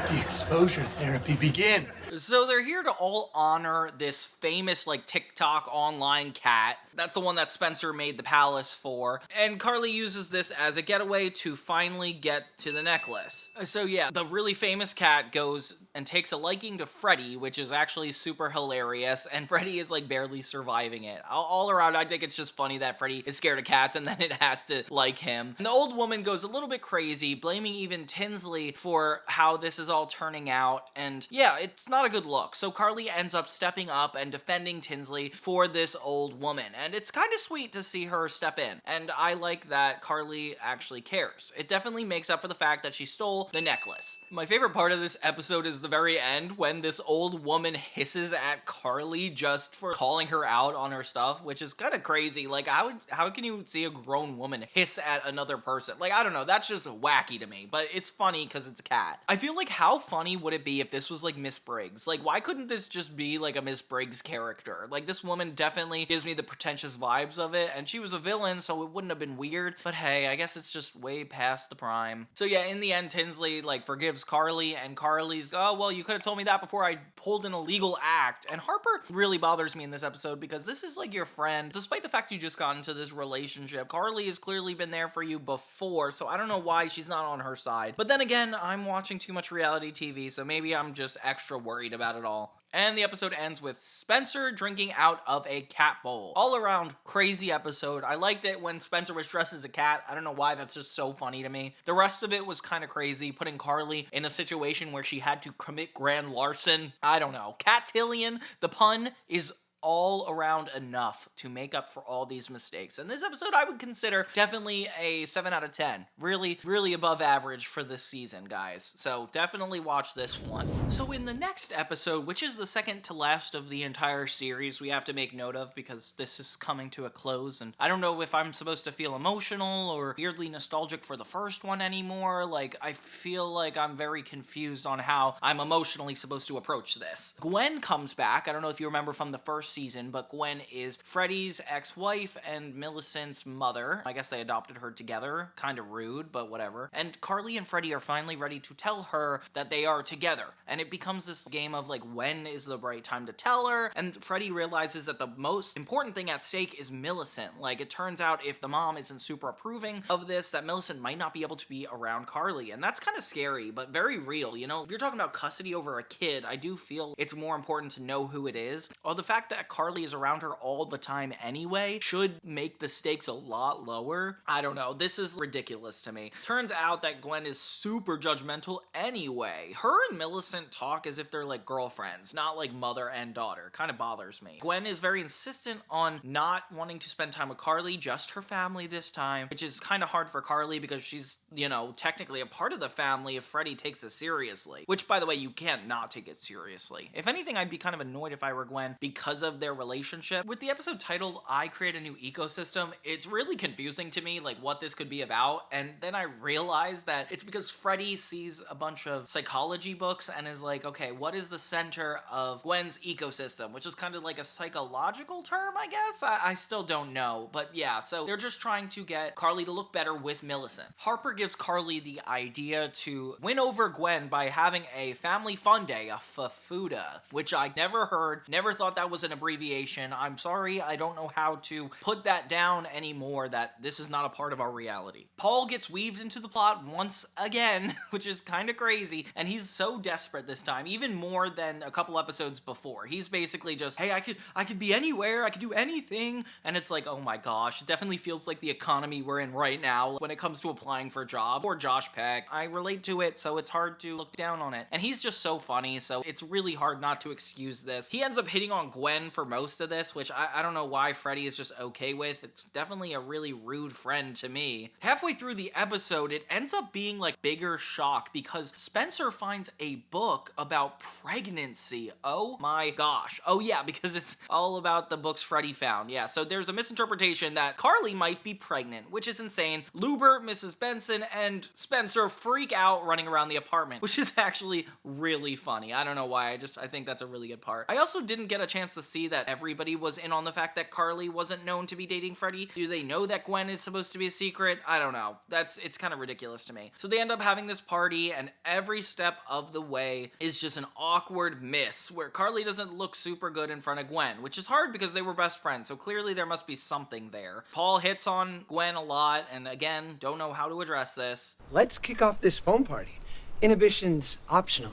Speaker 2: the exposure therapy begin.
Speaker 1: So they're here to all honor this famous, like, TikTok online cat. That's the one that Spencer made the palace for. And Carly uses this as a getaway to finally get to the necklace. So yeah, the really famous cat goes and takes a liking to Freddy, which is actually super hilarious, and Freddy is, like, barely surviving it. All around, I think it's just funny that Freddy is scared of cats and then it has to like him. And the old woman goes a little bit crazy, blaming even Tinsley for how this is all turning out, and yeah, it's not a good look. So Carly ends up stepping up and defending Tinsley for this old woman, and it's kind of sweet to see her step in, and I like that Carly actually cares. It definitely makes up for the fact that she stole the necklace. My favorite part of this episode is the very end when this old woman hisses at Carly just for calling her out on her stuff, which is kind of crazy. Like, how can you see a grown woman hiss at another person? Like, I don't know, that's just wacky to me, but it's funny because it's a cat. I feel like, how funny would it be if this was like Miss Briggs? Like, why couldn't this just be like a Miss Briggs character? Like, this woman definitely gives me the pretentious vibes of it, and she was a villain, so it wouldn't have been weird, but hey, I guess it's just way past the prime. So yeah, in the end, Tinsley, like, forgives Carly, and Carly's, oh, well, you could have told me that before I pulled an illegal act. And Harper really bothers me in this episode because this is like your friend. Despite the fact you just got into this relationship, Carly has clearly been there for you before, so I don't know why she's not on her side. But then again, I'm watching too much reality TV, so maybe I'm just extra worried about it all. And the episode ends with Spencer drinking out of a cat bowl. All around, crazy episode. I liked it when Spencer was dressed as a cat. I don't know why, that's just so funny to me. The rest of it was kind of crazy, putting Carly in a situation where she had to commit grand larceny. I don't know. Catillion, the pun is all around enough to make up for all these mistakes. And this episode I would consider definitely a 7 out of 10. Really, really above average for this season, guys. So definitely watch this one. So in the next episode, which is the second to last of the entire series, we have to make note of because this is coming to a close, and I don't know if I'm supposed to feel emotional or weirdly nostalgic for the first one anymore. Like, I feel like I'm very confused on how I'm emotionally supposed to approach this. Gwen comes back. I don't know if you remember from the first season, but Gwen is Freddy's ex-wife and Millicent's mother. I guess they adopted her together. Kind of rude, but whatever. And Carly and Freddy are finally ready to tell her that they are together. And it becomes this game of, like, when is the right time to tell her? And Freddy realizes that the most important thing at stake is Millicent. Like, it turns out if the mom isn't super approving of this, that Millicent might not be able to be around Carly. And that's kind of scary, but very real, you know? If you're talking about custody over a kid, I do feel it's more important to know who it is. Or the fact that Carly is around her all the time anyway should make the stakes a lot lower. I don't know, this is ridiculous to me. Turns out that Gwen is super judgmental anyway. Her and Millicent talk as if they're like girlfriends, not like mother and daughter. Kind of bothers me. Gwen is very insistent on not wanting to spend time with Carly, just her family this time, which is kind of hard for Carly because she's, you know, technically a part of the family if Freddy takes it seriously. Which, by the way, you can't not take it seriously. If anything, I'd be kind of annoyed if I were Gwen because of their relationship. With the episode titled I Create a New Ecosystem, it's really confusing to me, like, what this could be about, and then I realized that it's because Freddy sees a bunch of psychology books and is like, okay, what is the center of Gwen's ecosystem? Which is kind of like a psychological term, I guess? I still don't know, but yeah, so they're just trying to get Carly to look better with Millicent. Harper gives Carly the idea to win over Gwen by having a family fun day, a FAFUDA, which I never heard, never thought that was an abbreviation. I'm sorry, I don't know how to put that down anymore, that this is not a part of our reality. Paul gets weaved into the plot once again, which is kind of crazy, and he's so desperate this time, even more than a couple episodes before. He's basically just, hey, I could be anywhere, I could do anything, and it's like, oh my gosh, it definitely feels like the economy we're in right now when it comes to applying for a job, or Josh Peck. I relate to it, so it's hard to look down on it. And he's just so funny, so it's really hard not to excuse this. He ends up hitting on Gwen for most of this, which I don't know why Freddy is just okay with. It's definitely a really rude friend to me. Halfway through the episode, it ends up being like bigger shock because Spencer finds a book about pregnancy. Oh my gosh. Oh yeah, because it's all about the books Freddy found. Yeah, so there's a misinterpretation that Carly might be pregnant, which is insane. Lubbert, Mrs. Benson, and Spencer freak out running around the apartment, which is actually really funny. I don't know why, I think that's a really good part. I also didn't get a chance to see see that everybody was in on the fact that Carly wasn't known to be dating Freddy? Do they know that Gwen is supposed to be a secret? I don't know. It's kind of ridiculous to me. So they end up having this party, and every step of the way is just an awkward miss where Carly doesn't look super good in front of Gwen, which is hard because they were best friends, so clearly there must be something there. Paul hits on Gwen a lot, and again, don't know how to address this.
Speaker 19: Let's kick off this phone party. Inhibition's optional.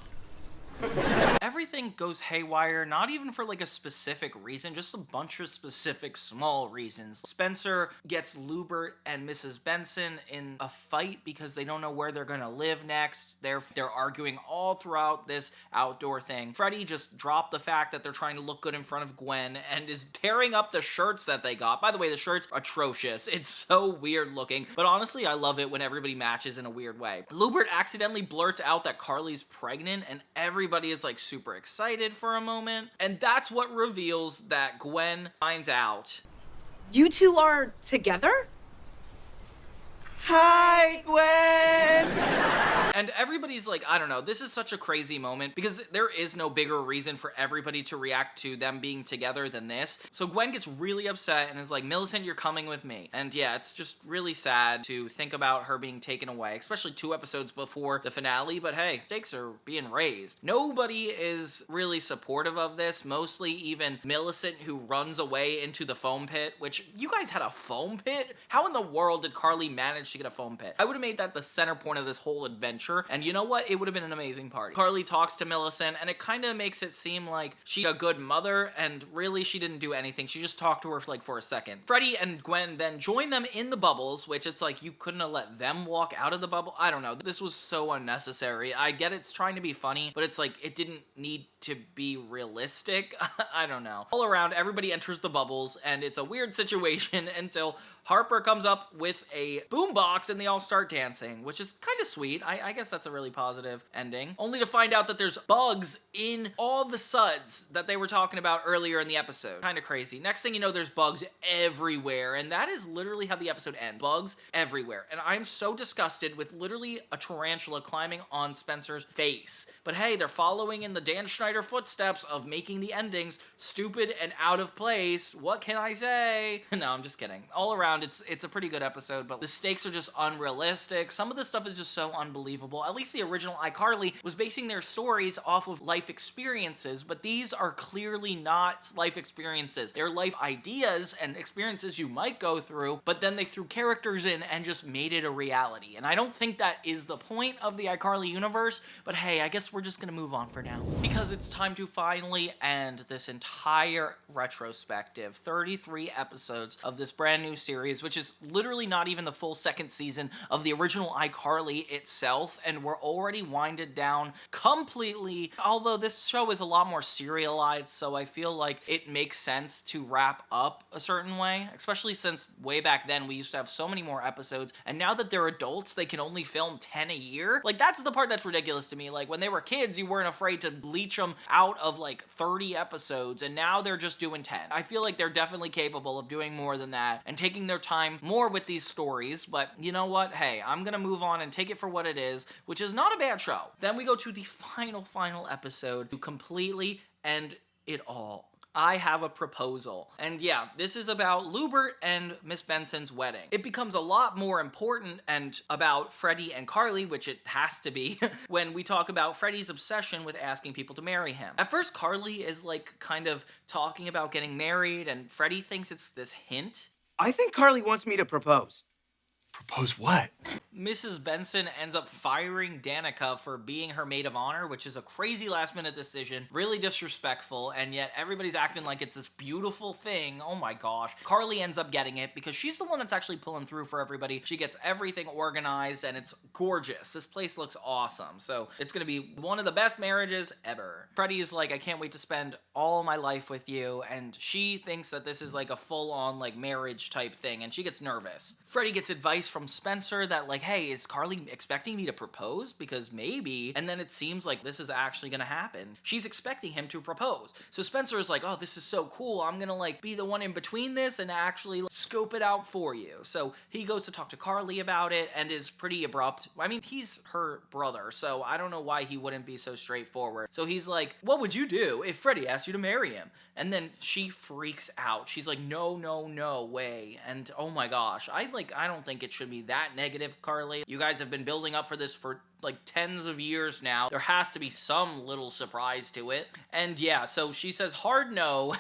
Speaker 1: Everything goes haywire, not even for like a specific reason, just a bunch of specific small reasons. Spencer gets Lubbert and Mrs. Benson in a fight because they don't know where they're gonna live next. They're arguing all throughout this outdoor thing. Freddy just dropped the fact that they're trying to look good in front of Gwen and is tearing up the shirts that they got. By the way, the shirt's atrocious. It's so weird looking, but honestly, I love it when everybody matches in a weird way. Lubbert accidentally blurts out that Carly's pregnant, and everybody is like super excited for a moment, and that's what reveals that Gwen finds out.
Speaker 18: You two are together?
Speaker 19: Hi, Gwen!
Speaker 1: And everybody's like, I don't know, this is such a crazy moment because there is no bigger reason for everybody to react to them being together than this. So Gwen gets really upset and is like, Millicent, you're coming with me. And yeah, it's just really sad to think about her being taken away, especially 2 episodes before the finale, but hey, stakes are being raised. Nobody is really supportive of this, mostly even Millicent, who runs away into the foam pit, which, you guys had a foam pit? How in the world did Carly manage to get a foam pit? I would have made that the center point of this whole adventure, and you know what? It would have been an amazing party. Carly talks to Millicent, and it kind of makes it seem like she's a good mother, and really she didn't do anything. She just talked to her for a second. Freddy and Gwen then join them in the bubbles, which it's like you couldn't have let them walk out of the bubble. I don't know. This was so unnecessary. I get it's trying to be funny, but it's like it didn't need to be realistic. I don't know. All around, everybody enters the bubbles, and it's a weird situation until Harper comes up with a boombox and they all start dancing, which is kind of sweet. I guess that's a really positive ending. Only to find out that there's bugs in all the suds that they were talking about earlier in the episode. Kind of crazy. Next thing you know, there's bugs everywhere, and that is literally how the episode ends. Bugs everywhere. And I'm so disgusted with literally a tarantula climbing on Spencer's face. But hey, they're following in the Dan Schneider footsteps of making the endings stupid and out of place. What can I say? No, I'm just kidding. All around, it's a pretty good episode, but the stakes are just unrealistic. Some of the stuff is just so unbelievable. At least the original iCarly was basing their stories off of life experiences, but these are clearly not life experiences. They're life ideas and experiences you might go through, but then they threw characters in and just made it a reality. And I don't think that is the point of the iCarly universe, but hey, I guess we're just gonna move on for now, because it's time to finally end this entire retrospective. 33 episodes of this brand new series, which is literally not even the full second season of the original iCarly itself, and we're already winded down completely. Although this show is a lot more serialized, so I feel like it makes sense to wrap up a certain way, especially since way back then we used to have so many more episodes, and now that they're adults, they can only film 10 a year. Like, that's the part that's ridiculous to me. Like, when they were kids, you weren't afraid to bleach them out of like 30 episodes, and now they're just doing 10. I feel like they're definitely capable of doing more than that and taking their time more with these stories, but you know what? Hey, I'm gonna move on and take it for what it is, which is not a bad show. Then we go to the final episode to completely end it all. I have a proposal. And yeah, this is about Lubbert and Miss Benson's wedding. It becomes a lot more important and about Freddy and Carly, which it has to be, when we talk about Freddy's obsession with asking people to marry him. At first, Carly is like kind of talking about getting married, and Freddy thinks it's this hint.
Speaker 19: I think Carly wants me to propose.
Speaker 2: Propose what?
Speaker 1: Mrs. Benson ends up firing Danica for being her maid of honor, which is a crazy last-minute decision, really disrespectful, and yet everybody's acting like it's this beautiful thing. Oh my gosh. Carly ends up getting it because she's the one that's actually pulling through for everybody. She gets everything organized, and it's gorgeous. This place looks awesome, so it's gonna be one of the best marriages ever. Freddy is like, I can't wait to spend all my life with you, and she thinks that this is like a full-on like marriage type thing, and she gets nervous. Freddy gets advice from Spencer that like, hey, is Carly expecting me to propose? Because maybe. And then it seems like this is actually gonna happen. She's expecting him to propose. So Spencer is like, oh, this is so cool. I'm gonna like be the one in between this and actually scope it out for you. So he goes to talk to Carly about it and is pretty abrupt. I mean, he's her brother, so I don't know why he wouldn't be so straightforward. So he's like, what would you do if Freddie asked you to marry him? And then she freaks out. She's like, no, no, no way. And oh my gosh, I don't think it should be that negative, Carly. You guys have been building up for this for like tens of years now. There has to be some little surprise to it. And yeah, so she says hard no.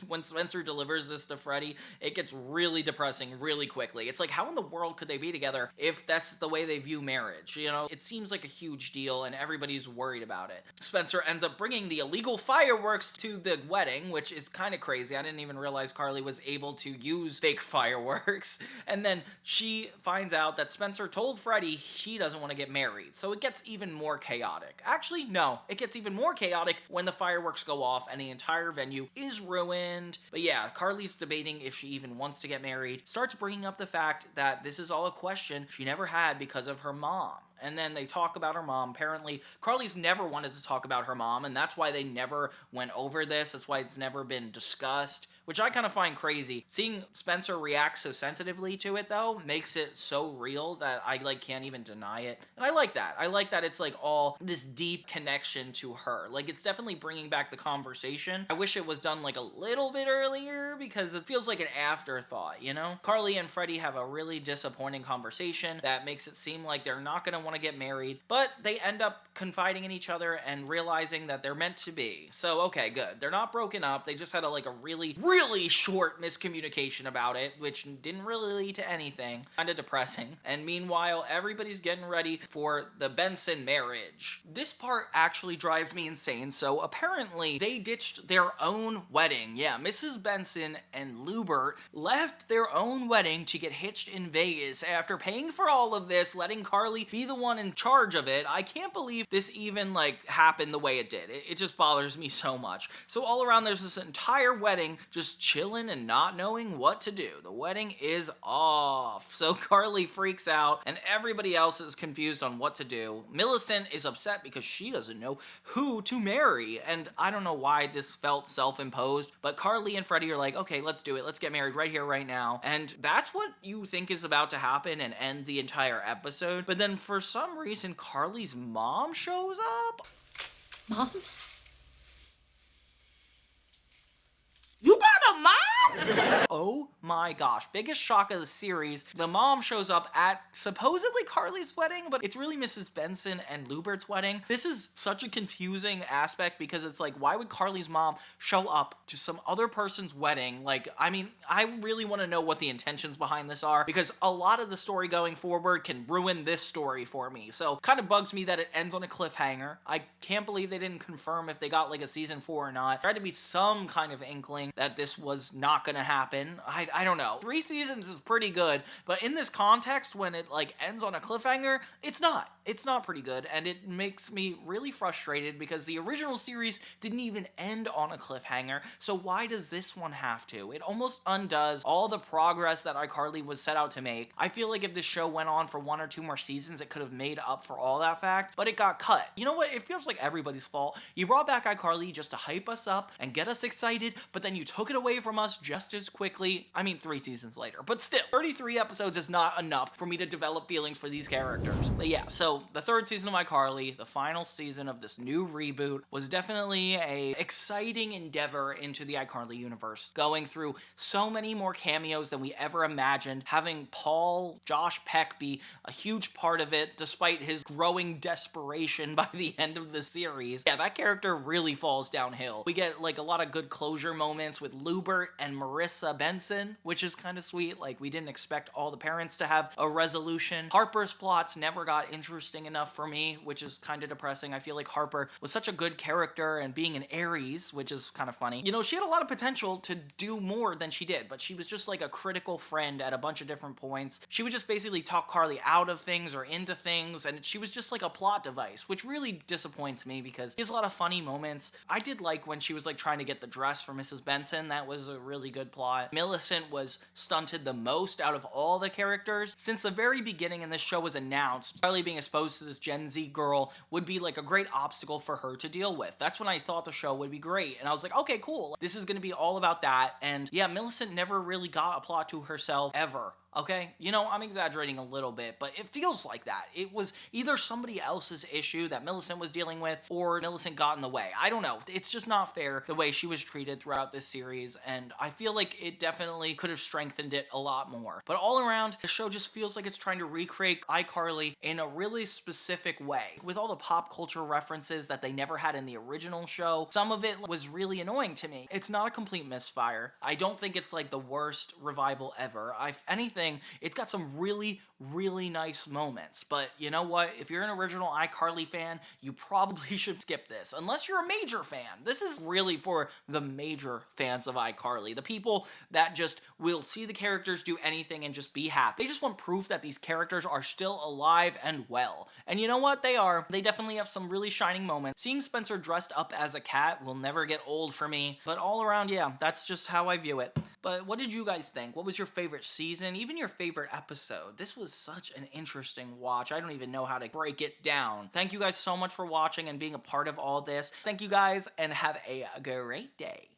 Speaker 1: When Spencer delivers this to Freddie, it gets really depressing really quickly. It's like, how in the world could they be together if that's the way they view marriage? You know, it seems like a huge deal and everybody's worried about it. Spencer ends up bringing the illegal fireworks to the wedding, which is kind of crazy. I didn't even realize Carly was able to use fake fireworks. And then she finds out that Spencer told Freddie she doesn't want to get married. So it gets even more chaotic. Actually, no, it gets even more chaotic when the fireworks go off and the entire venue is ruined. But yeah, Carly's debating if she even wants to get married, starts bringing up the fact that this is all a question she never had because of her mom. And then they talk about her mom. Apparently, Carly's never wanted to talk about her mom, and that's why they never went over this. That's why it's never been discussed, which I kind of find crazy. Seeing Spencer react so sensitively to it, though, makes it so real that I, like, can't even deny it. And I like that. I like that it's, like, all this deep connection to her. Like, it's definitely bringing back the conversation. I wish it was done, like, a little bit earlier, because it feels like an afterthought, you know? Carly and Freddie have a really disappointing conversation that makes it seem like they're not gonna want to get married, but they end up confiding in each other and realizing that they're meant to be. So, okay, good. They're not broken up. They just had a really short miscommunication about it, which didn't really lead to anything. Kind of depressing. And meanwhile, everybody's getting ready for the Benson marriage. This part actually drives me insane. So apparently they ditched their own wedding. Yeah, Mrs. Benson and Lubbert left their own wedding to get hitched in Vegas after paying for all of this, letting Carly be the one in charge of it. I can't believe this even happened the way it did. It just bothers me so much. So all around there's this entire wedding just chilling and not knowing what to do. The wedding is off. So Carly freaks out and everybody else is confused on what to do. Millicent is upset because she doesn't know who to marry. And I don't know why this felt self-imposed, but Carly and Freddie are like, okay, let's do it. Let's get married right here, right now. And that's what you think is about to happen and end the entire episode. But then for some reason, Carly's mom shows up.
Speaker 3: Mom?
Speaker 17: You got a mom?
Speaker 1: Oh my gosh, biggest shock of the series. The mom shows up at supposedly Carly's wedding, but it's really Mrs. Benson and Lubbert's wedding. This is such a confusing aspect because it's like, why would Carly's mom show up to some other person's wedding? Like, I mean, I really want to know what the intentions behind this are because a lot of the story going forward can ruin this story for me. So kind of bugs me that it ends on a cliffhanger. I can't believe they didn't confirm if they got like a season 4 or not. There had to be some kind of inkling that this was not gonna happen. I don't know. 3 seasons is pretty good, but in this context, when it like ends on a cliffhanger, it's not. It's not pretty good, and it makes me really frustrated because the original series didn't even end on a cliffhanger, so why does this one have to? It almost undoes all the progress that iCarly was set out to make. I feel like if this show went on for 1 or 2 more seasons, it could have made up for all that fact, but it got cut. You know what? It feels like everybody's fault. You brought back iCarly just to hype us up and get us excited, but then you took it away from us just as quickly. I mean, 3 seasons later, but still, 33 episodes is not enough for me to develop feelings for these characters. But yeah, so the 3rd season of iCarly, the final season of this new reboot, was definitely a exciting endeavor into the iCarly universe, going through so many more cameos than we ever imagined, having Paul Josh Peck be a huge part of it, despite his growing desperation by the end of the series. Yeah, that character really falls downhill. We get like a lot of good closure moments with Lubbert and Marissa Benson, which is kind of sweet. Like, we didn't expect all the parents to have a resolution. Harper's plots never got interesting enough for me, which is kind of depressing. I feel like Harper was such a good character, and being an Aries, which is kind of funny. You know, she had a lot of potential to do more than she did, but she was just like a critical friend at a bunch of different points. She would just basically talk Carly out of things or into things, and she was just like a plot device, which really disappoints me because she has a lot of funny moments. I did like when she was like trying to get the dress for Mrs. Benson. That was a really good plot. Millicent was stunted the most out of all the characters. Since the very beginning and this show was announced, Charlie being exposed to this Gen Z girl would be like a great obstacle for her to deal with. That's when I thought the show would be great. And I was like, okay, cool. This is gonna be all about that. And yeah, Millicent never really got a plot to herself ever. Okay, you know, I'm exaggerating a little bit, but it feels like that. It was either somebody else's issue that Millicent was dealing with, or Millicent got in the way. I don't know. It's just not fair the way she was treated throughout this series, and I feel like it definitely could have strengthened it a lot more. But all around, the show just feels like it's trying to recreate iCarly in a really specific way. With all the pop culture references that they never had in the original show, some of it was really annoying to me. It's not a complete misfire. I don't think it's like the worst revival ever. If anything, it's got some really nice moments. But you know what? If you're an original iCarly fan, you probably should skip this, unless you're a major fan. This is really for the major fans of iCarly, the people that just will see the characters do anything and just be happy. They just want proof that these characters are still alive and well. And you know what? They are. They definitely have some really shining moments. Seeing Spencer dressed up as a cat will never get old for me. But all around, yeah, that's just how I view it. But what did you guys think? What was your favorite season? Even your favorite episode? This was such an interesting watch. I don't even know how to break it down. Thank you guys so much for watching and being a part of all this. Thank you guys, and have a great day.